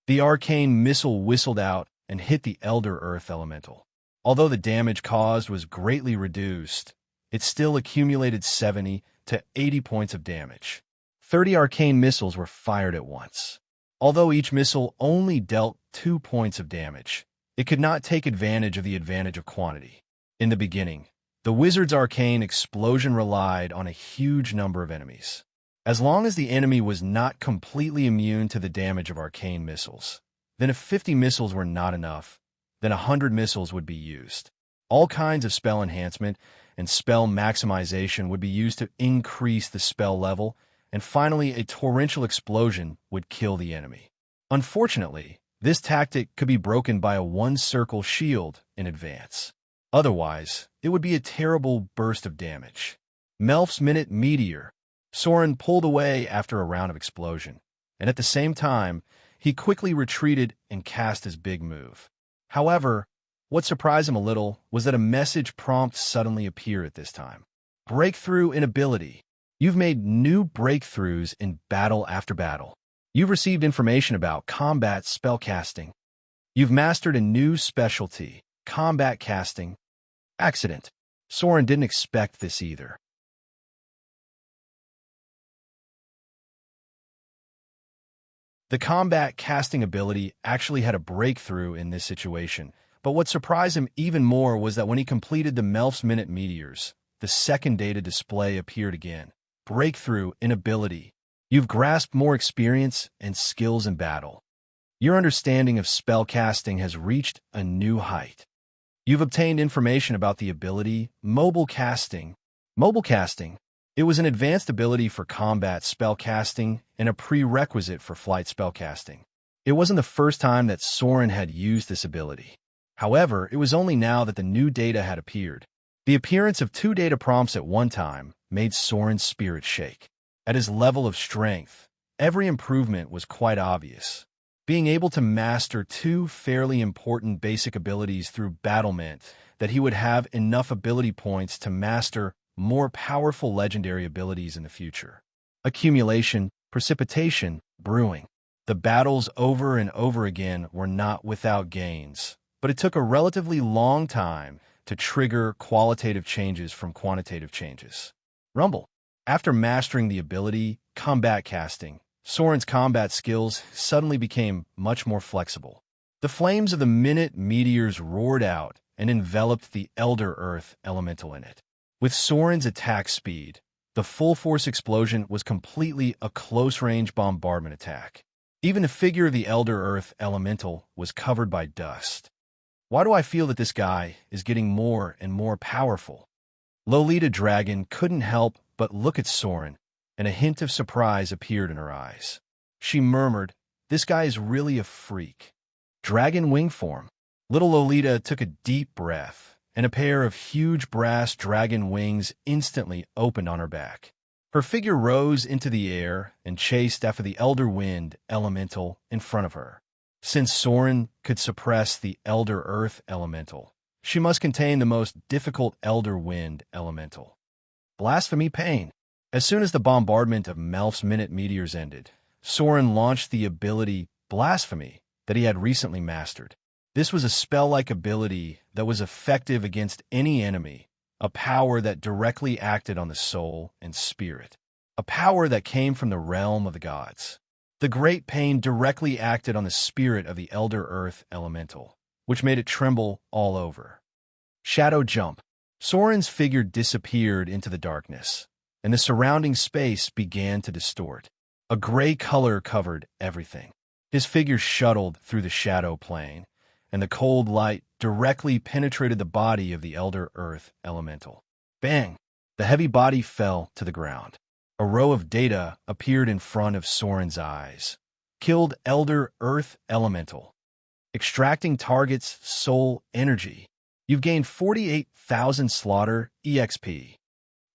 The arcane missile whistled out and hit the Elder Earth Elemental. Although the damage caused was greatly reduced, it still accumulated 70 to 80 points of damage. 30 arcane missiles were fired at once. Although each missile only dealt 2 points of damage, it could not take advantage of the advantage of quantity. In the beginning, the wizard's arcane explosion relied on a huge number of enemies. As long as the enemy was not completely immune to the damage of arcane missiles, then if 50 missiles were not enough, then 100 missiles would be used. All kinds of spell enhancement and spell maximization would be used to increase the spell level, and finally a torrential explosion would kill the enemy. Unfortunately, this tactic could be broken by a one-circle shield in advance. Otherwise, it would be a terrible burst of damage. Melf's Minute Meteor. Soren pulled away after a round of explosion, and at the same time, he quickly retreated and cast his big move. However, what surprised him a little was that a message prompt suddenly appeared at this time. Breakthrough in ability. You've made new breakthroughs in battle after battle. You've received information about combat spellcasting. You've mastered a new specialty, combat casting. Accident. Soren didn't expect this either. The combat casting ability actually had a breakthrough in this situation, but what surprised him even more was that when he completed the Melf's Minute Meteors, the second data display appeared again. Breakthrough in ability. You've grasped more experience and skills in battle. Your understanding of spellcasting has reached a new height. You've obtained information about the ability Mobile Casting. Mobile Casting. It was an advanced ability for combat spellcasting and a prerequisite for flight spellcasting. It wasn't the first time that Soren had used this ability. However, it was only now that the new data had appeared. The appearance of 2 data prompts at one time made Soren's spirit shake. At his level of strength, every improvement was quite obvious. Being able to master 2 fairly important basic abilities through battle meant that he would have enough ability points to master more powerful legendary abilities in the future. Accumulation, precipitation, brewing. The battles over and over again were not without gains, but it took a relatively long time to trigger qualitative changes from quantitative changes. Rumble. After mastering the ability Combat Casting, Soren's combat skills suddenly became much more flexible. The flames of the Minute Meteors roared out and enveloped the Elder Earth Elemental in it. With Soren's attack speed, the full-force explosion was completely a close-range bombardment attack. Even the figure of the Elder Earth Elemental was covered by dust. Why do I feel that this guy is getting more and more powerful? Lolita Dragon couldn't help but look at Soren, and a hint of surprise appeared in her eyes. She murmured, "This guy is really a freak." Dragon wing form. Little Lolita took a deep breath, and a pair of huge brass dragon wings instantly opened on her back. Her figure rose into the air and chased after the Elder Wind Elemental in front of her. Since Soren could suppress the Elder Earth Elemental, she must contain the most difficult Elder Wind Elemental. Blasphemy Pain. As soon as the bombardment of Melf's Minute Meteors ended, Soren launched the ability Blasphemy that he had recently mastered. This was a spell-like ability that was effective against any enemy, a power that directly acted on the soul and spirit, a power that came from the realm of the gods. The Great Pain directly acted on the spirit of the Elder Earth Elemental, which made it tremble all over. Shadow Jump. Soren's figure disappeared into the darkness, and the surrounding space began to distort. A gray color covered everything. His figure shuttled through the shadow plane, and the cold light directly penetrated the body of the Elder Earth Elemental. Bang! The heavy body fell to the ground. A row of data appeared in front of Soren's eyes. Killed Elder Earth Elemental. Extracting target's soul energy. You've gained 48,000 slaughter EXP.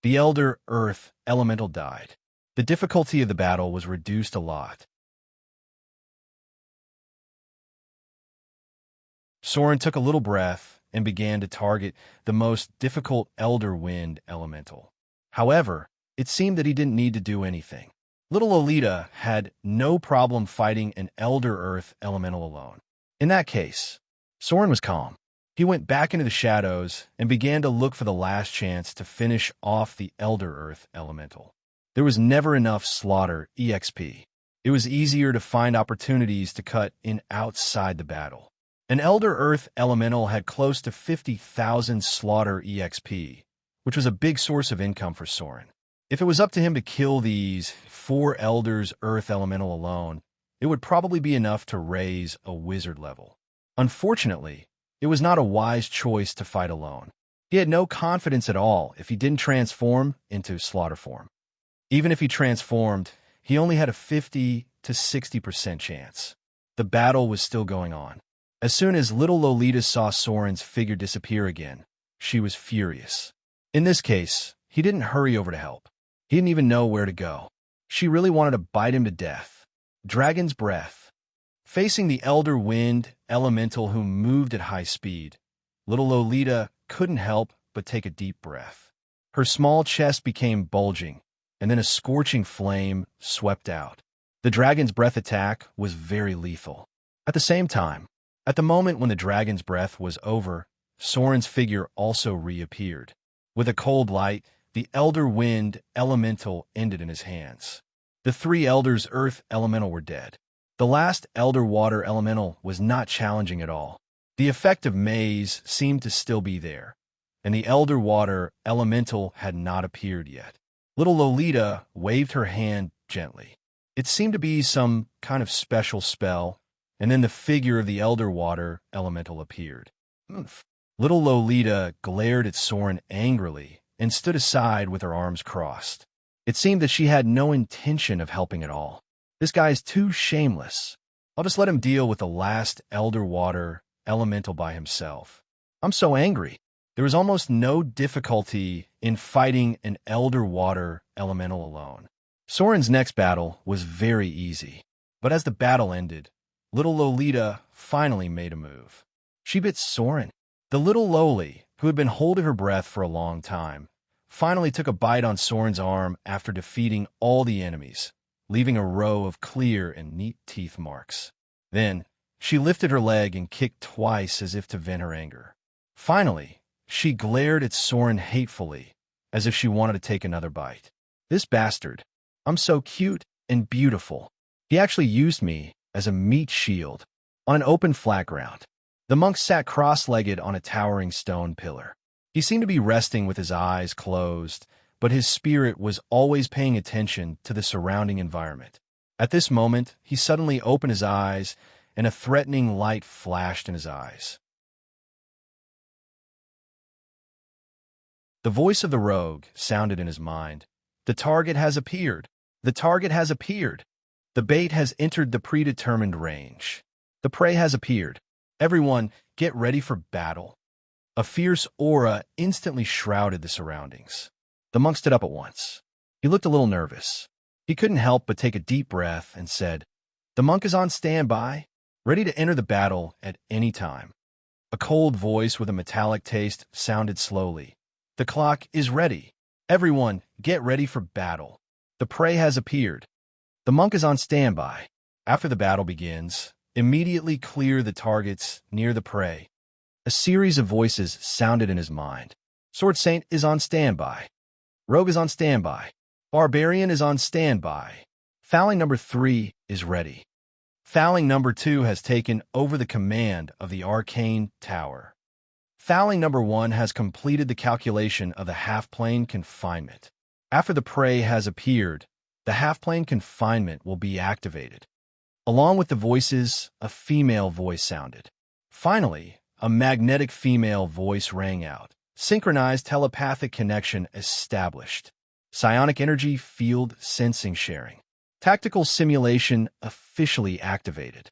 The Elder Earth Elemental died. The difficulty of the battle was reduced a lot. Soren took a little breath and began to target the most difficult Elder Wind elemental. However, it seemed that he didn't need to do anything. Little Lolita had no problem fighting an Elder Earth elemental alone. In that case, Soren was calm. He went back into the shadows and began to look for the last chance to finish off the Elder Earth elemental. There was never enough slaughter EXP. It was easier to find opportunities to cut in outside the battle. An Elder Earth elemental had close to 50,000 slaughter EXP, which was a big source of income for Soren. If it was up to him to kill these 4 Elders Earth elemental alone, it would probably be enough to raise a wizard level. Unfortunately, it was not a wise choice to fight alone. He had no confidence at all if he didn't transform into slaughter form. Even if he transformed, he only had a 50 to 60% chance. The battle was still going on. As soon as little Lolita saw Soren's figure disappear again, she was furious. In this case, he didn't hurry over to help. He didn't even know where to go. She really wanted to bite him to death. Dragon's Breath. Facing the Elder Wind elemental who moved at high speed, little Lolita couldn't help but take a deep breath. Her small chest became bulging, and then a scorching flame swept out. The Dragon's Breath attack was very lethal. At the same time, at the moment when the Dragon's Breath was over, Soren's figure also reappeared. With a cold light, the Elder Wind elemental ended in his hands. The 3 Elders Earth elemental were dead. The last Elder Water elemental was not challenging at all. The effect of Maze seemed to still be there, and the Elder Water elemental had not appeared yet. Little Lolita waved her hand gently. It seemed to be some kind of special spell, and then the figure of the Elder Water elemental appeared. Little Lolita glared at Soren angrily and stood aside with her arms crossed. It seemed that she had no intention of helping at all. This guy is too shameless. I'll just let him deal with the last Elder Water elemental by himself. I'm so angry. There was almost no difficulty in fighting an Elder Water elemental alone. Soren's next battle was very easy. But as the battle ended, little Lolita finally made a move. She bit Soren. The little Loli, who had been holding her breath for a long time, finally took a bite on Soren's arm after defeating all the enemies, leaving a row of clear and neat teeth marks. Then, she lifted her leg and kicked twice as if to vent her anger. Finally, she glared at Soren hatefully, as if she wanted to take another bite. This bastard. I'm so cute and beautiful. He actually used me as a meat shield on an open flat ground. The monk sat cross-legged on a towering stone pillar. He seemed to be resting with his eyes closed, but his spirit was always paying attention to the surrounding environment. At this moment, he suddenly opened his eyes, and a threatening light flashed in his eyes. The voice of the rogue sounded in his mind. The target has appeared. The target has appeared. The bait has entered the predetermined range. The prey has appeared. Everyone, get ready for battle. A fierce aura instantly shrouded the surroundings. The monk stood up at once. He looked a little nervous. He couldn't help but take a deep breath and said, "The monk is on standby, ready to enter the battle at any time." A cold voice with a metallic taste sounded slowly. "The clock is ready. Everyone, get ready for battle. The prey has appeared. The monk is on standby. After the battle begins, immediately clear the targets near the prey." A series of voices sounded in his mind. Sword Saint is on standby. Rogue is on standby. Barbarian is on standby. Fouling number 3 is ready. Fouling number 2 has taken over the command of the Arcane Tower. Fouling number 1 has completed the calculation of the half-plane confinement. After the prey has appeared, the half-plane confinement will be activated. Along with the voices, a female voice sounded. Finally, a magnetic female voice rang out. Synchronized telepathic connection established. Psionic energy field sensing sharing. Tactical simulation officially activated.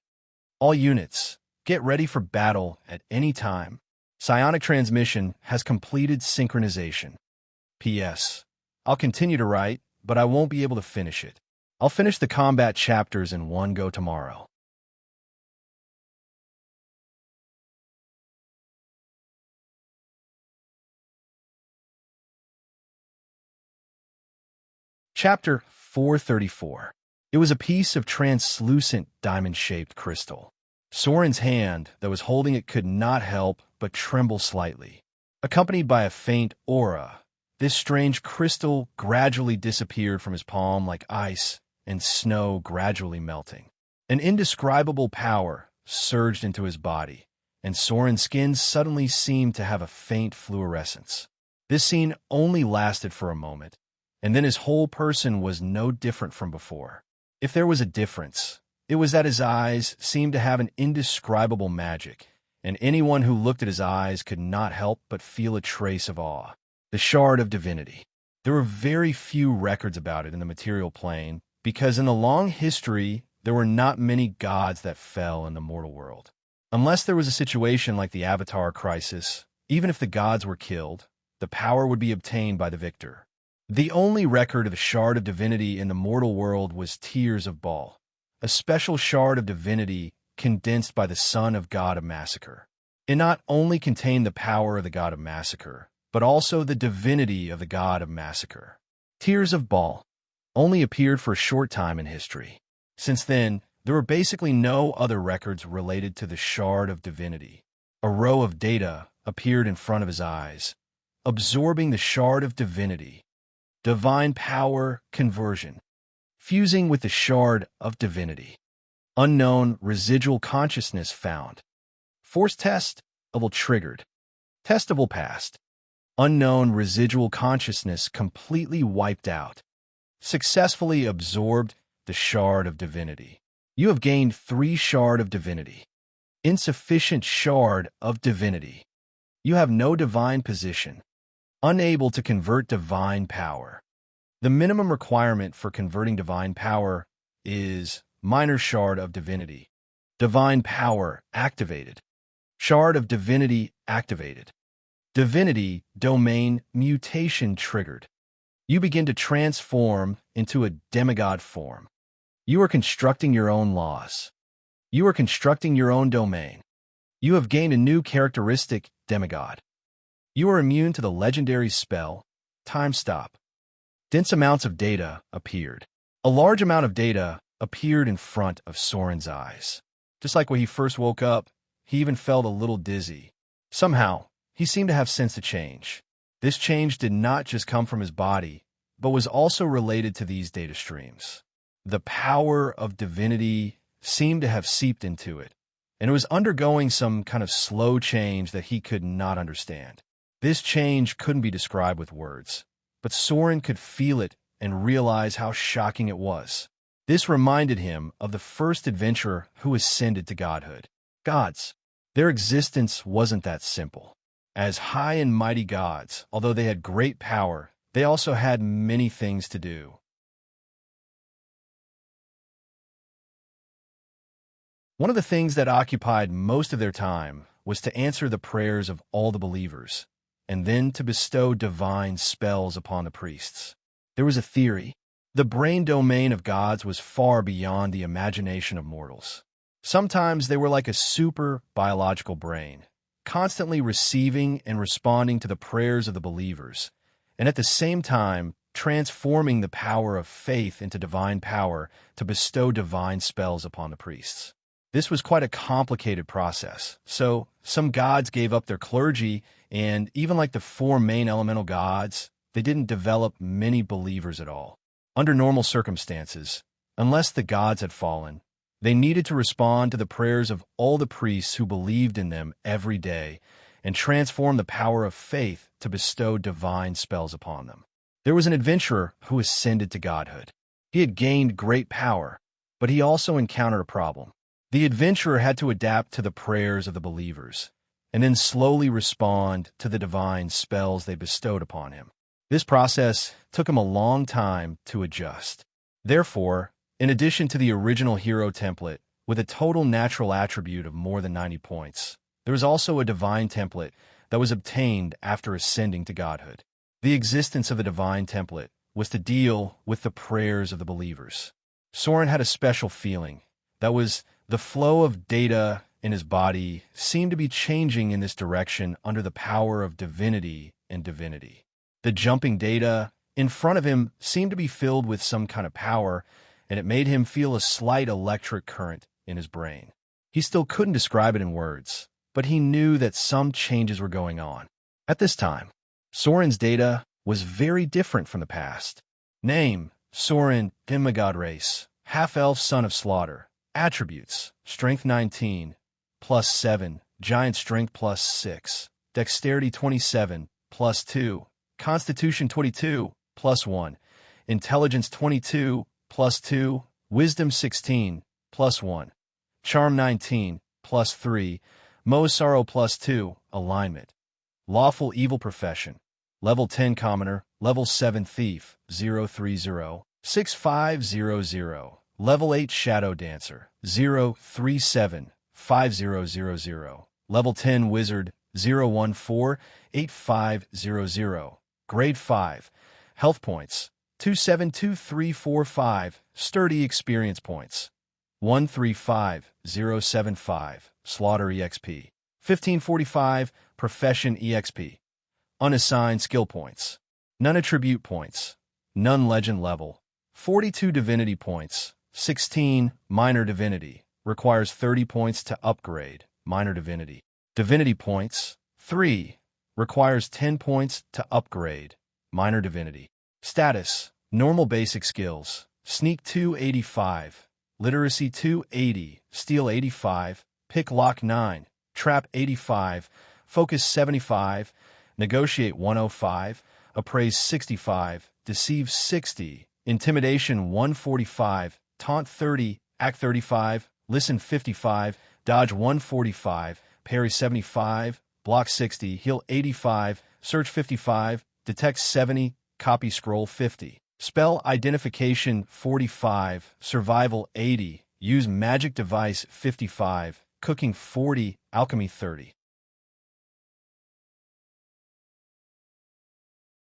All units, get ready for battle at any time. Psionic transmission has completed synchronization. P.S. I'll continue to write, but I won't be able to finish it. I'll finish the combat chapters in one go tomorrow. Chapter 434. It was a piece of translucent diamond-shaped crystal. Soren's hand that was holding it could not help but tremble slightly. Accompanied by a faint aura, this strange crystal gradually disappeared from his palm like ice and snow gradually melting. An indescribable power surged into his body, and Soren's skin suddenly seemed to have a faint fluorescence. This scene only lasted for a moment, and then his whole person was no different from before. If there was a difference, it was that his eyes seemed to have an indescribable magic, and anyone who looked at his eyes could not help but feel a trace of awe. The Shard of Divinity. There were very few records about it in the material plane, because in the long history, there were not many gods that fell in the mortal world. Unless there was a situation like the Avatar crisis, even if the gods were killed, the power would be obtained by the victor. The only record of the Shard of Divinity in the mortal world was Tears of Baal, a special shard of divinity condensed by the son of God of Massacre. It not only contained the power of the god of Massacre, but also the divinity of the god of Massacre. Tears of Baal only appeared for a short time in history. Since then, there were basically no other records related to the Shard of Divinity. A row of data appeared in front of his eyes, absorbing the Shard of Divinity. Divine power conversion. Fusing with the Shard of Divinity. Unknown residual consciousness found. Force test triggered. Testable passed. Unknown residual consciousness completely wiped out. Successfully absorbed the Shard of Divinity. You have gained 3 Shard of Divinity. Insufficient Shard of Divinity. You have no divine position. Unable to convert divine power. The minimum requirement for converting divine power is minor Shard of Divinity. Divine power activated. Shard of Divinity activated. Divinity domain mutation triggered. You begin to transform into a demigod form. You are constructing your own laws. You are constructing your own domain. You have gained a new characteristic, demigod. You are immune to the legendary spell, Time Stop. Dense amounts of data appeared. A large amount of data appeared in front of Soren's eyes. Just like when he first woke up, he even felt a little dizzy. Somehow, he seemed to have sensed a change. This change did not just come from his body, but was also related to these data streams. The power of divinity seemed to have seeped into it, and it was undergoing some kind of slow change that he could not understand. This change couldn't be described with words, but Soren could feel it and realize how shocking it was. This reminded him of the first adventurer who ascended to godhood. Gods, their existence wasn't that simple. As high and mighty gods, although they had great power, they also had many things to do. One of the things that occupied most of their time was to answer the prayers of all the believers, and then to bestow divine spells upon the priests. There was a theory. The brain domain of gods was far beyond the imagination of mortals. Sometimes they were like a super biological brain, constantly receiving and responding to the prayers of the believers, and at the same time transforming the power of faith into divine power to bestow divine spells upon the priests. This was quite a complicated process, so some gods gave up their clergy, and even like the 4 main elemental gods, they didn't develop many believers at all. Under normal circumstances, unless the gods had fallen, they needed to respond to the prayers of all the priests who believed in them every day and transform the power of faith to bestow divine spells upon them. There was an adventurer who ascended to godhood. He had gained great power, but he also encountered a problem. The adventurer had to adapt to the prayers of the believers, and then slowly respond to the divine spells they bestowed upon him. This process took him a long time to adjust. Therefore, in addition to the original hero template, with a total natural attribute of more than 90 points, there was also a divine template that was obtained after ascending to godhood. The existence of the divine template was to deal with the prayers of the believers. Soren had a special feeling. That was, the flow of data in his body seemed to be changing in this direction under the power of divinity and divinity. The jumping data in front of him seemed to be filled with some kind of power, and it made him feel a slight electric current in his brain. He still couldn't describe it in words, but he knew that some changes were going on. At this time, Soren's data was very different from the past. Name, Soren, demigod race, half-elf son of slaughter. Attributes, strength 19, plus 7, giant strength plus 6, dexterity 27, plus 2, constitution 22, plus 1, intelligence 22, plus 2, wisdom 16, plus 1, charm 19, plus 3, Mo's sorrow plus 2, alignment. Lawful evil profession. Level 10 commoner, level 7 thief, 030, 6500. Level 8 shadow dancer, 037, 5000. Level 10 wizard, 014, 8500. Grade 5. Health points, 272345. Sturdy experience points, 135075. Slaughter EXP, 1545. Profession EXP. Unassigned skill points. None attribute points. None legend level. 42 divinity points. 16. Minor divinity. Requires 30 points to upgrade. Minor divinity. Divinity points. 3. Requires 10 points to upgrade. Minor divinity. Status. Normal basic skills. Sneak 285. Literacy 280. Steal 85. Pick lock 9. Trap 85. Focus 75. Negotiate 105. Appraise 65. Deceive 60. Intimidation 145. Taunt 30. Act 35. Listen 55. Dodge 145. Parry 75. Block 60. Heal 85. Search 55. Detect 70. Copy scroll 50. Spell identification 45. Survival 80. Use magic device 55. Cooking 40. Alchemy 30.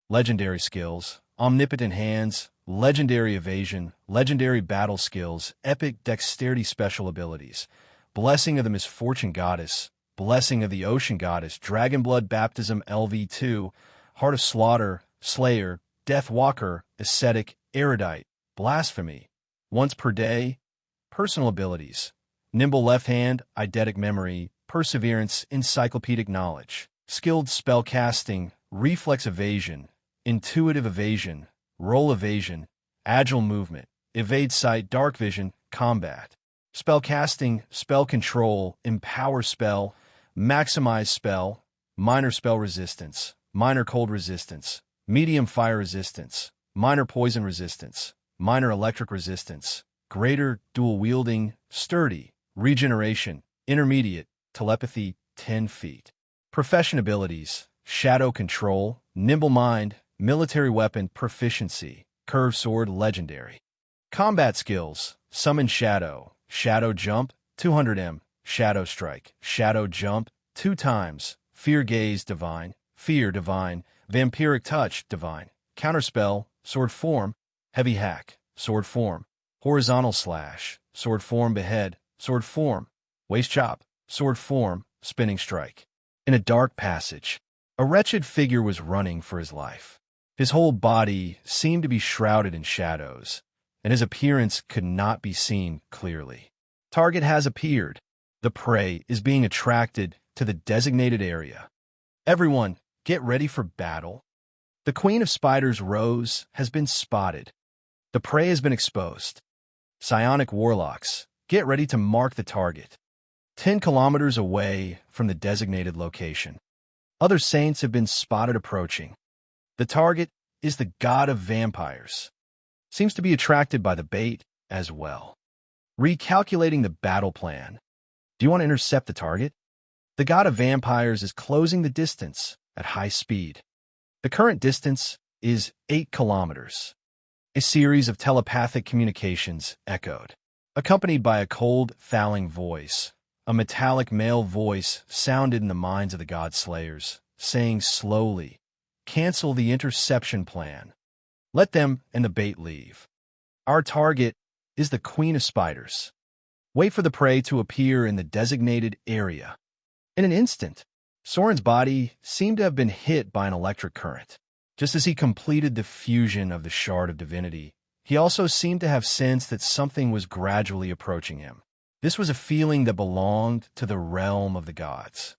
Legendary skills, omnipotent hands, legendary evasion, legendary battle skills, epic dexterity special abilities, blessing of the misfortune goddess, blessing of the ocean goddess, dragon blood baptism LV2, heart of slaughter, slayer, death walker, ascetic, erudite, blasphemy, once per day, personal abilities, nimble left hand, eidetic memory, perseverance, encyclopedic knowledge, skilled spell casting, reflex evasion, intuitive evasion, roll evasion, agile movement, evade sight, dark vision, combat, spell casting, spell control, empower spell, maximize spell, minor spell resistance, minor cold resistance, medium fire resistance, minor poison resistance, minor electric resistance, greater dual wielding, sturdy, regeneration, intermediate, telepathy, 10 feet. Profession abilities, shadow control, nimble mind, military weapon proficiency, curved sword legendary. Combat skills, summon shadow, shadow jump, 200m, shadow strike, shadow jump, 2 times, fear gaze divine, fear divine, vampiric touch divine, counterspell, sword form, heavy hack, sword form, horizontal slash, sword form behead, sword form, waist chop, sword form, spinning strike. In a dark passage, a wretched figure was running for his life. His whole body seemed to be shrouded in shadows, and his appearance could not be seen clearly. Target has appeared. The prey is being attracted to the designated area. Everyone, get ready for battle. The Queen of Spiders Rose has been spotted. The prey has been exposed. Psionic warlocks, get ready to mark the target. 10 kilometers away from the designated location. Other saints have been spotted approaching. The target is the god of vampires. Seems to be attracted by the bait as well. Recalculating the battle plan. Do you want to intercept the target? The god of vampires is closing the distance at high speed. The current distance is 8 kilometers. A series of telepathic communications echoed, accompanied by a cold, thawing voice. A metallic male voice sounded in the minds of the god slayers, saying slowly, "Cancel the interception plan. Let them and the bait leave. Our target is the Queen of Spiders. Wait for the prey to appear in the designated area." In an instant, Soren's body seemed to have been hit by an electric current. Just as he completed the fusion of the shard of divinity, he also seemed to have sensed that something was gradually approaching him. This was a feeling that belonged to the realm of the gods.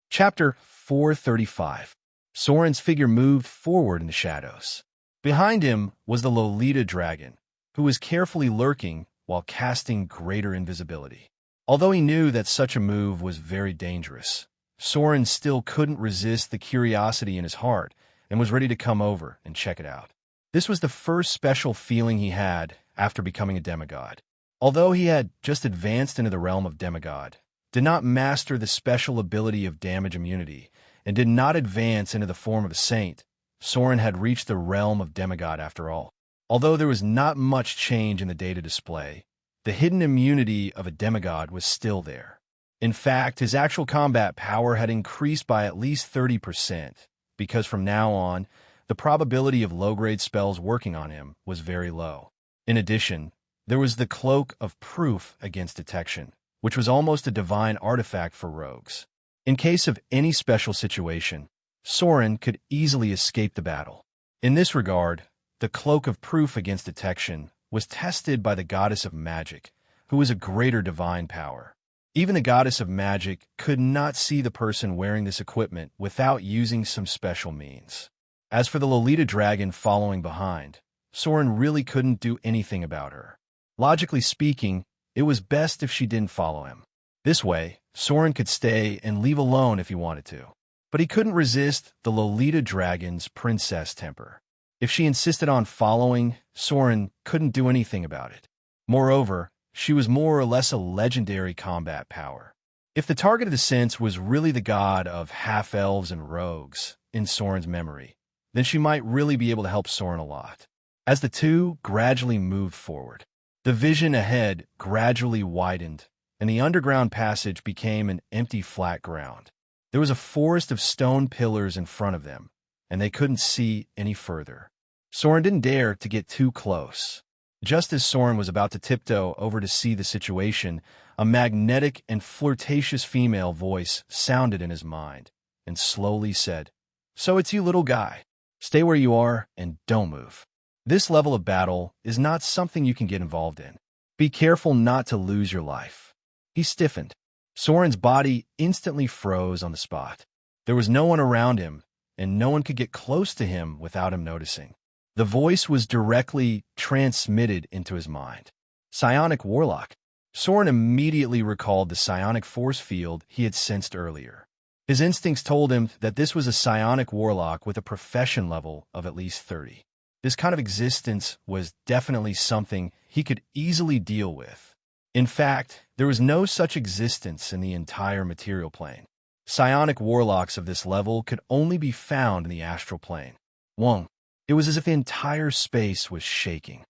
Chapter 435. Soren's figure moved forward in the shadows. Behind him was the Lolita dragon, who was carefully lurking while casting greater invisibility. Although he knew that such a move was very dangerous, Soren still couldn't resist the curiosity in his heart and was ready to come over and check it out. This was the first special feeling he had after becoming a demigod. Although he had just advanced into the realm of demigod, did not master the special ability of damage immunity, and did not advance into the form of a saint, Soren had reached the realm of demigod after all. Although there was not much change in the data display, the hidden immunity of a demigod was still there. In fact, his actual combat power had increased by at least 30%, because from now on, the probability of low-grade spells working on him was very low. In addition, there was the Cloak of Proof against detection, which was almost a divine artifact for rogues. In case of any special situation, Soren could easily escape the battle. In this regard, the Cloak of Proof against detection was tested by the Goddess of Magic, who was a greater divine power. Even the Goddess of Magic could not see the person wearing this equipment without using some special means. As for the Lolita dragon following behind, Soren really couldn't do anything about her. Logically speaking, it was best if she didn't follow him. This way, Soren could stay and leave alone if he wanted to. But he couldn't resist the Lolita dragon's princess temper. If she insisted on following, Soren couldn't do anything about it. Moreover, she was more or less a legendary combat power. If the target of the sense was really the god of half-elves and rogues in Soren's memory, then she might really be able to help Soren a lot. As the two gradually moved forward, the vision ahead gradually widened, and the underground passage became an empty flat ground. There was a forest of stone pillars in front of them, and they couldn't see any further. Soren didn't dare to get too close. Just as Soren was about to tiptoe over to see the situation, a magnetic and flirtatious female voice sounded in his mind, and slowly said, "So it's you, little guy. Stay where you are and don't move. This level of battle is not something you can get involved in. Be careful not to lose your life." He stiffened. Soren's body instantly froze on the spot. There was no one around him, and no one could get close to him without him noticing. The voice was directly transmitted into his mind. Psionic Warlock. Soren immediately recalled the psionic force field he had sensed earlier. His instincts told him that this was a psionic warlock with a profession level of at least 30. This kind of existence was definitely something he could easily deal with. In fact, there was no such existence in the entire material plane. Psionic warlocks of this level could only be found in the astral plane. Wong. It was as if the entire space was shaking.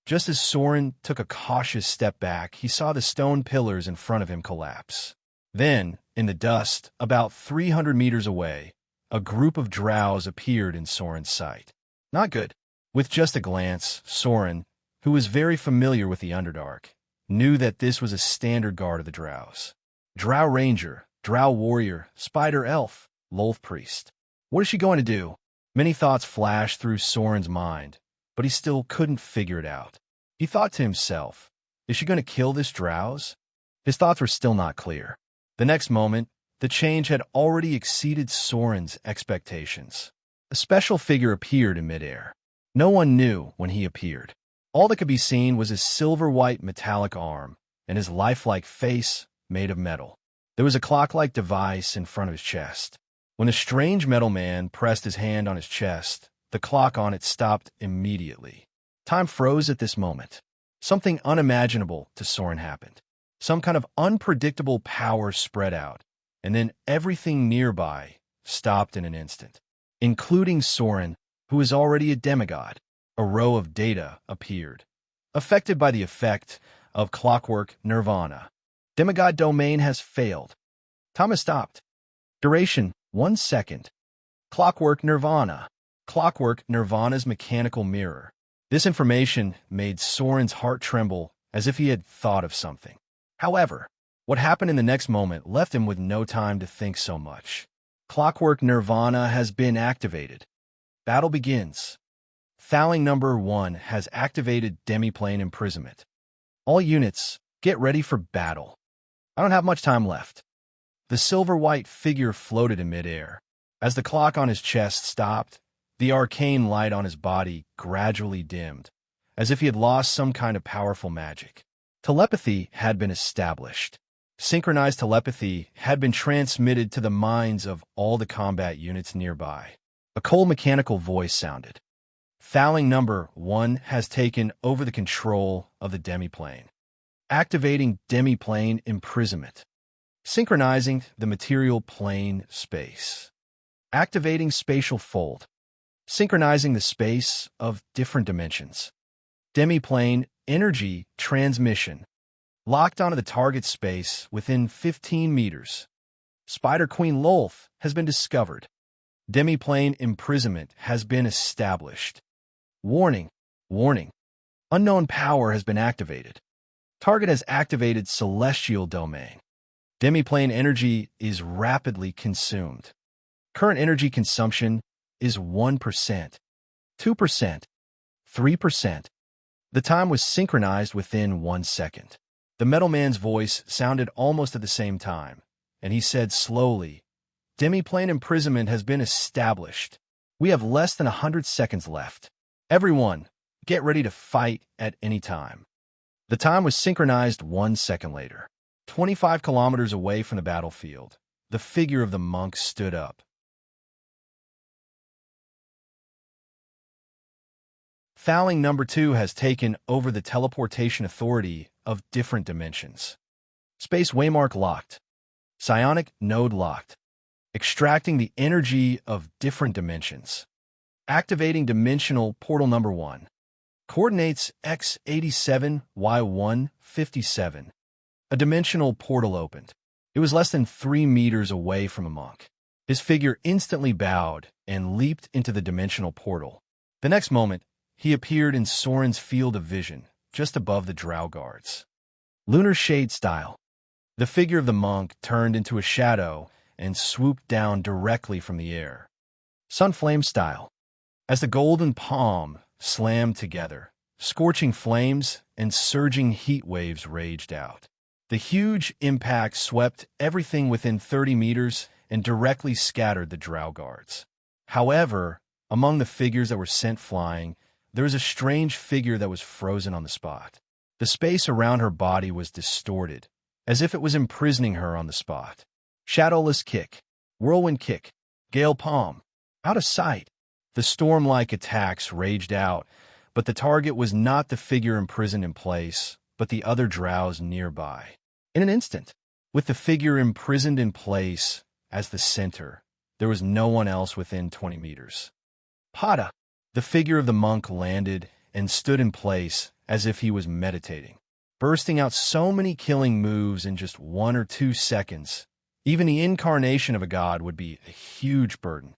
Just as Soren took a cautious step back, he saw the stone pillars in front of him collapse. Then, in the dust, about 300 meters away, a group of drows appeared in Soren's sight. Not good. With just a glance, Soren, who was very familiar with the Underdark, knew that this was a standard guard of the drows. Drow Ranger, Drow Warrior, Spider Elf, Lolth Priest. What is she going to do? Many thoughts flashed through Soren's mind, but he still couldn't figure it out. He thought to himself, is she going to kill this drows? His thoughts were still not clear. The next moment, the change had already exceeded Soren's expectations. A special figure appeared in midair. No one knew when he appeared. All that could be seen was his silver-white metallic arm and his lifelike face made of metal. There was a clock-like device in front of his chest. When the strange metal man pressed his hand on his chest, the clock on it stopped immediately. Time froze at this moment. Something unimaginable to Soren happened. Some kind of unpredictable power spread out, and then everything nearby stopped in an instant, including Soren, who was already a demigod. A row of data appeared, affected by the effect of clockwork nirvana. Demigod domain has failed. Time has stopped. Duration, 1 second. Clockwork nirvana. Clockwork nirvana's mechanical mirror. This information made Soren's heart tremble as if he had thought of something. However, what happened in the next moment left him with no time to think so much. Clockwork Nirvana has been activated. Battle begins. Fouling number 1 has activated demiplane imprisonment. All units, get ready for battle. I don't have much time left. The silver-white figure floated in midair. As the clock on his chest stopped, the arcane light on his body gradually dimmed, as if he had lost some kind of powerful magic. Telepathy had been established. Synchronized telepathy had been transmitted to the minds of all the combat units nearby. A cold mechanical voice sounded. Fouling number 1 has taken over the control of the demiplane. Activating demiplane imprisonment. Synchronizing the material plane space. Activating spatial fold. Synchronizing the space of different dimensions. Demiplane energy transmission. Locked onto the target space within 15 meters. Spider Queen Lolth has been discovered. Demiplane imprisonment has been established. Warning, warning. Unknown power has been activated. Target has activated celestial domain. Demiplane energy is rapidly consumed. Current energy consumption is 1%, 2%, 3%. The time was synchronized within 1 second. The metal man's voice sounded almost at the same time, and he said slowly, Demiplane imprisonment has been established. We have less than 100 seconds left. Everyone, get ready to fight at any time. The time was synchronized 1 second later. 25 kilometers away from the battlefield, the figure of the monk stood up. Fouling number 2 has taken over the teleportation authority of different dimensions. Space waymark locked. Psionic node locked. Extracting the energy of different dimensions. Activating dimensional portal number 1. Coordinates X87, Y1, 57. A dimensional portal opened. It was less than 3 meters away from a monk. His figure instantly bowed and leaped into the dimensional portal. The next moment, he appeared in Soren's field of vision, just above the drow guards. Lunar shade style. The figure of the monk turned into a shadow and swooped down directly from the air. Sunflame style. As the golden palm slammed together, scorching flames and surging heat waves raged out. The huge impact swept everything within 30 meters and directly scattered the drow guards. However, among the figures that were sent flying, there was a strange figure that was frozen on the spot. The space around her body was distorted, as if it was imprisoning her on the spot. Shadowless kick, whirlwind kick, gale palm, out of sight. The storm-like attacks raged out, but the target was not the figure imprisoned in place, but the other drows nearby. In an instant, with the figure imprisoned in place as the center, there was no one else within 20 meters. Pada! The figure of the monk landed and stood in place as if he was meditating, bursting out so many killing moves in just 1 or 2 seconds. Even the incarnation of a god would be a huge burden.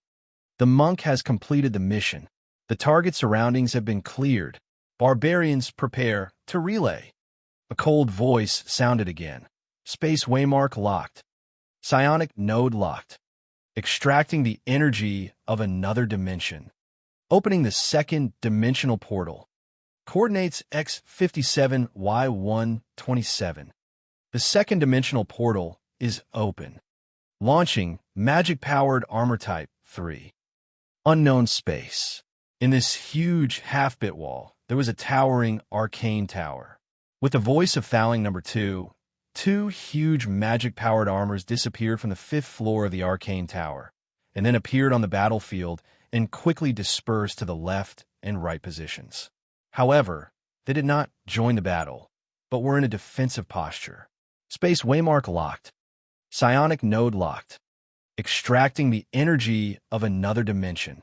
The monk has completed the mission. The target surroundings have been cleared. Barbarians prepare to relay. A cold voice sounded again. Space waymark locked. Psionic node locked. Extracting the energy of another dimension. Opening the second dimensional portal. Coordinates X57, Y1, 27. The second dimensional portal is open. Launching magic-powered armor type 3. Unknown space. In this huge half-bit wall, there was a towering arcane tower. With the voice of fouling number 2, 2 huge magic-powered armors disappeared from the 5th floor of the arcane tower, and then appeared on the battlefield and quickly dispersed to the left and right positions. However, they did not join the battle, but were in a defensive posture. Space waymark locked. Psionic node locked. Extracting the energy of another dimension.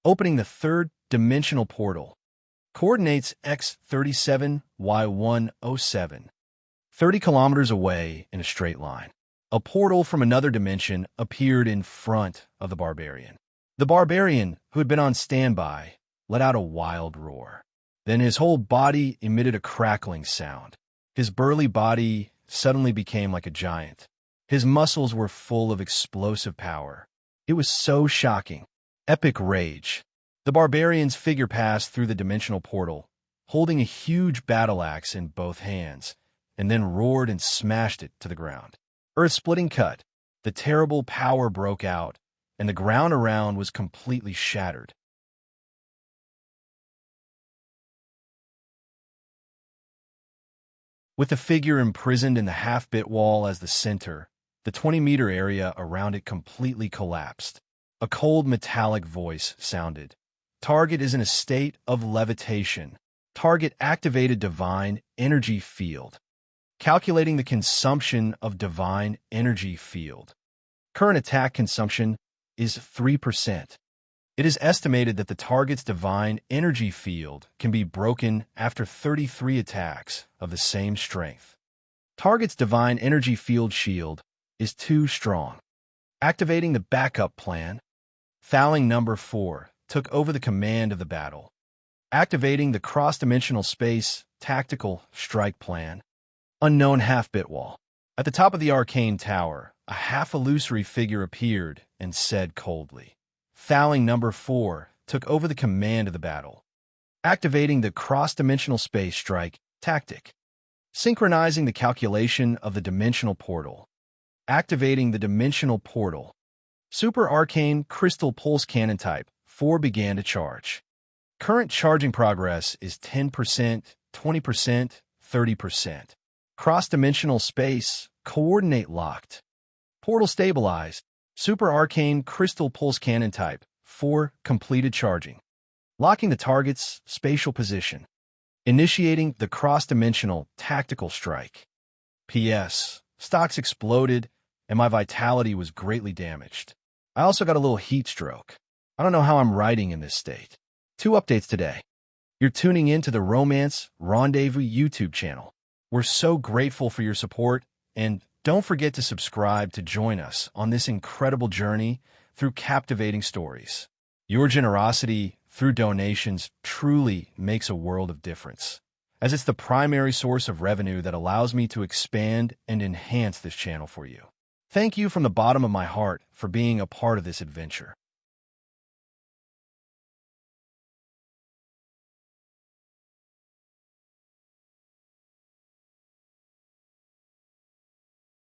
Opening the third dimensional portal. Coordinates X37, Y107. 30 kilometers away in a straight line. A portal from another dimension appeared in front of the barbarian. The barbarian, who had been on standby, let out a wild roar. Then his whole body emitted a crackling sound. His burly body suddenly became like a giant. His muscles were full of explosive power. It was so shocking. Epic rage. The barbarian's figure passed through the dimensional portal, holding a huge battle axe in both hands, and then roared and smashed it to the ground. Earth-splitting cut. The terrible power broke out, and the ground around was completely shattered. With the figure imprisoned in the half-bit wall as the center, the 20-meter area around it completely collapsed. A cold metallic voice sounded. Target is in a state of levitation. Target activated divine energy field. Calculating the consumption of divine energy field. Current attack consumption is 3%. It is estimated that the target's divine energy field can be broken after 33 attacks of the same strength. Target's divine energy field shield is too strong. Activating the backup plan. Fouling number 4 took over the command of the battle. Activating the cross-dimensional space tactical strike plan. Unknown half-bit wall. At the top of the arcane tower, a half-illusory figure appeared and said coldly. Fouling number 4 took over the command of the battle. Activating the cross-dimensional space strike tactic. Synchronizing the calculation of the dimensional portal. Activating the dimensional portal. Super Arcane Crystal Pulse Cannon Type 4 began to charge. Current charging progress is 10%, 20%, 30%. Cross-dimensional space, coordinate locked. Portal stabilized. Super Arcane Crystal Pulse Cannon Type 4 completed charging. Locking the target's spatial position. Initiating the cross-dimensional tactical strike. P.S. Stocks exploded and my vitality was greatly damaged. I also got a little heat stroke. I don't know how I'm writing in this state. 2 updates today. You're tuning in to the Romance Rendezvous YouTube channel. We're so grateful for your support, and don't forget to subscribe to join us on this incredible journey through captivating stories. Your generosity through donations truly makes a world of difference, as it's the primary source of revenue that allows me to expand and enhance this channel for you. Thank you from the bottom of my heart for being a part of this adventure.